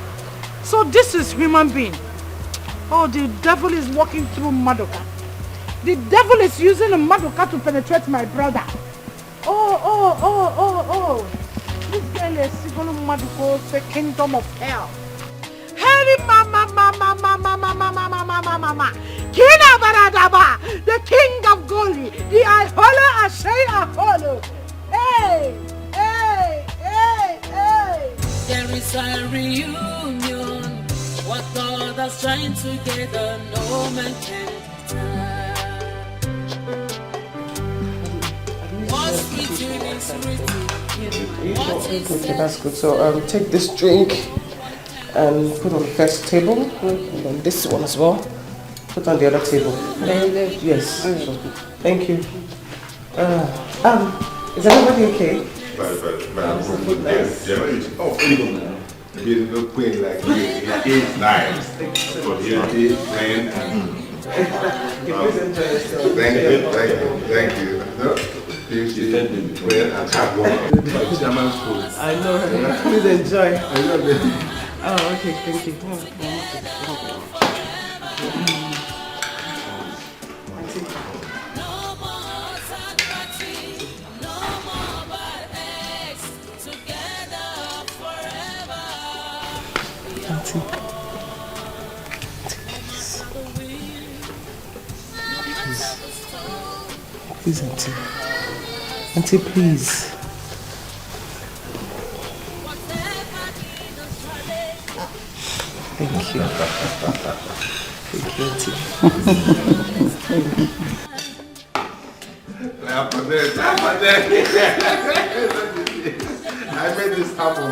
Speaker 14: So this is human being. Oh, the devil is walking through Madoka. The devil is using a Madoka to penetrate my brother. Oh. This girl is going to Madoka, the kingdom of hell. Hey, mama. Kina Baradaba, the king of Goli, the Ahola Ashay Aholo. Hey.
Speaker 7: There is a reunion. What God has joined together, no man can turn. What's written is written.
Speaker 4: Okay, that's good. So take this drink and put on the first table, and then this one as well. Put on the other table. Yes. Thank you. Is everybody okay?
Speaker 16: Beautiful queen like you. It is nice. For you, playing and thank you.
Speaker 4: I know. Please enjoy. Oh, okay. Thank you. Please, Auntie. Auntie, please. Thank you. Thank you, Auntie.
Speaker 16: I made this happen.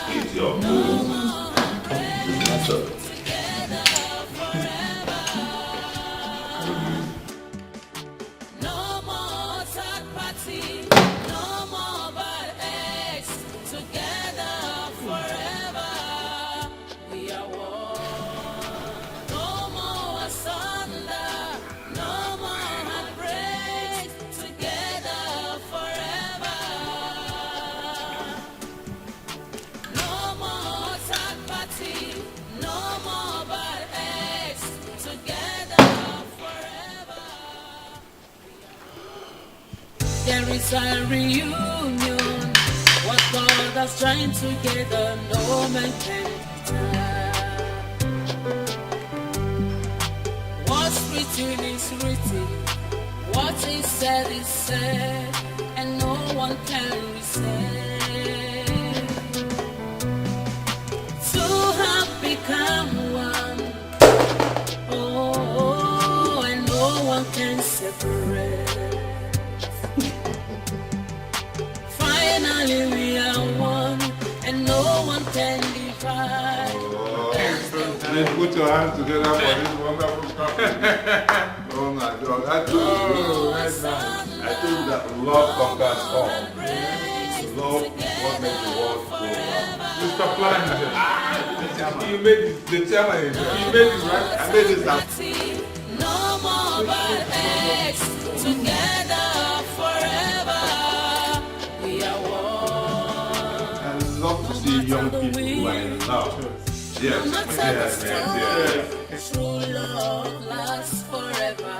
Speaker 16: It's your food.
Speaker 7: No more third party, no more bad eggs. Together forever, we are one. No more asunder, no more heartbreak. Together forever. No more third party, no more bad eggs. Together forever. There is a reunion. What God has joined together, no man can turn. What's written is written. What is said, and no one can resist. Two have become one. Oh, and no one can separate. Finally we are one, and no one can divide.
Speaker 16: Let's put your hands together for this wonderful couple. Oh my God. I told you that love conquers all. Love is what makes the world go round. Mr. Plan, you made this, the chairman, you made this, right? I made this happen.
Speaker 7: No more bad eggs, together forever. We are one.
Speaker 16: I love to see young people who are in love. Yes.
Speaker 7: True love lasts forever.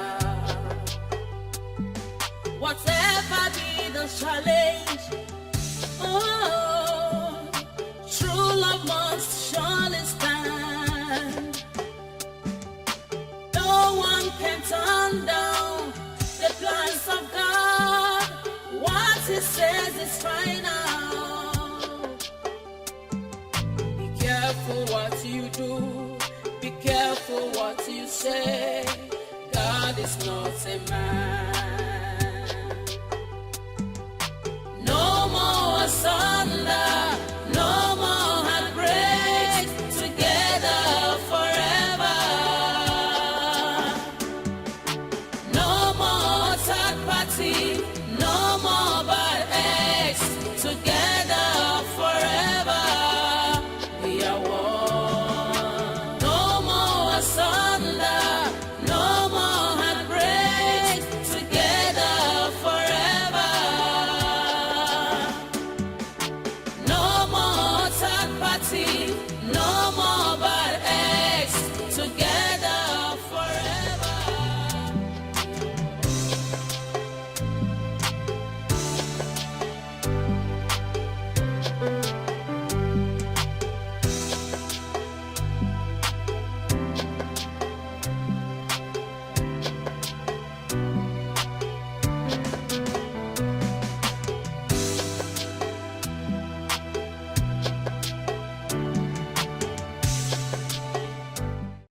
Speaker 7: Whatever be the challenge, oh, true love must surely stand. No one can turn down the plans of God. What He says is final. Be careful what you do. Be careful what you say. God is not a man.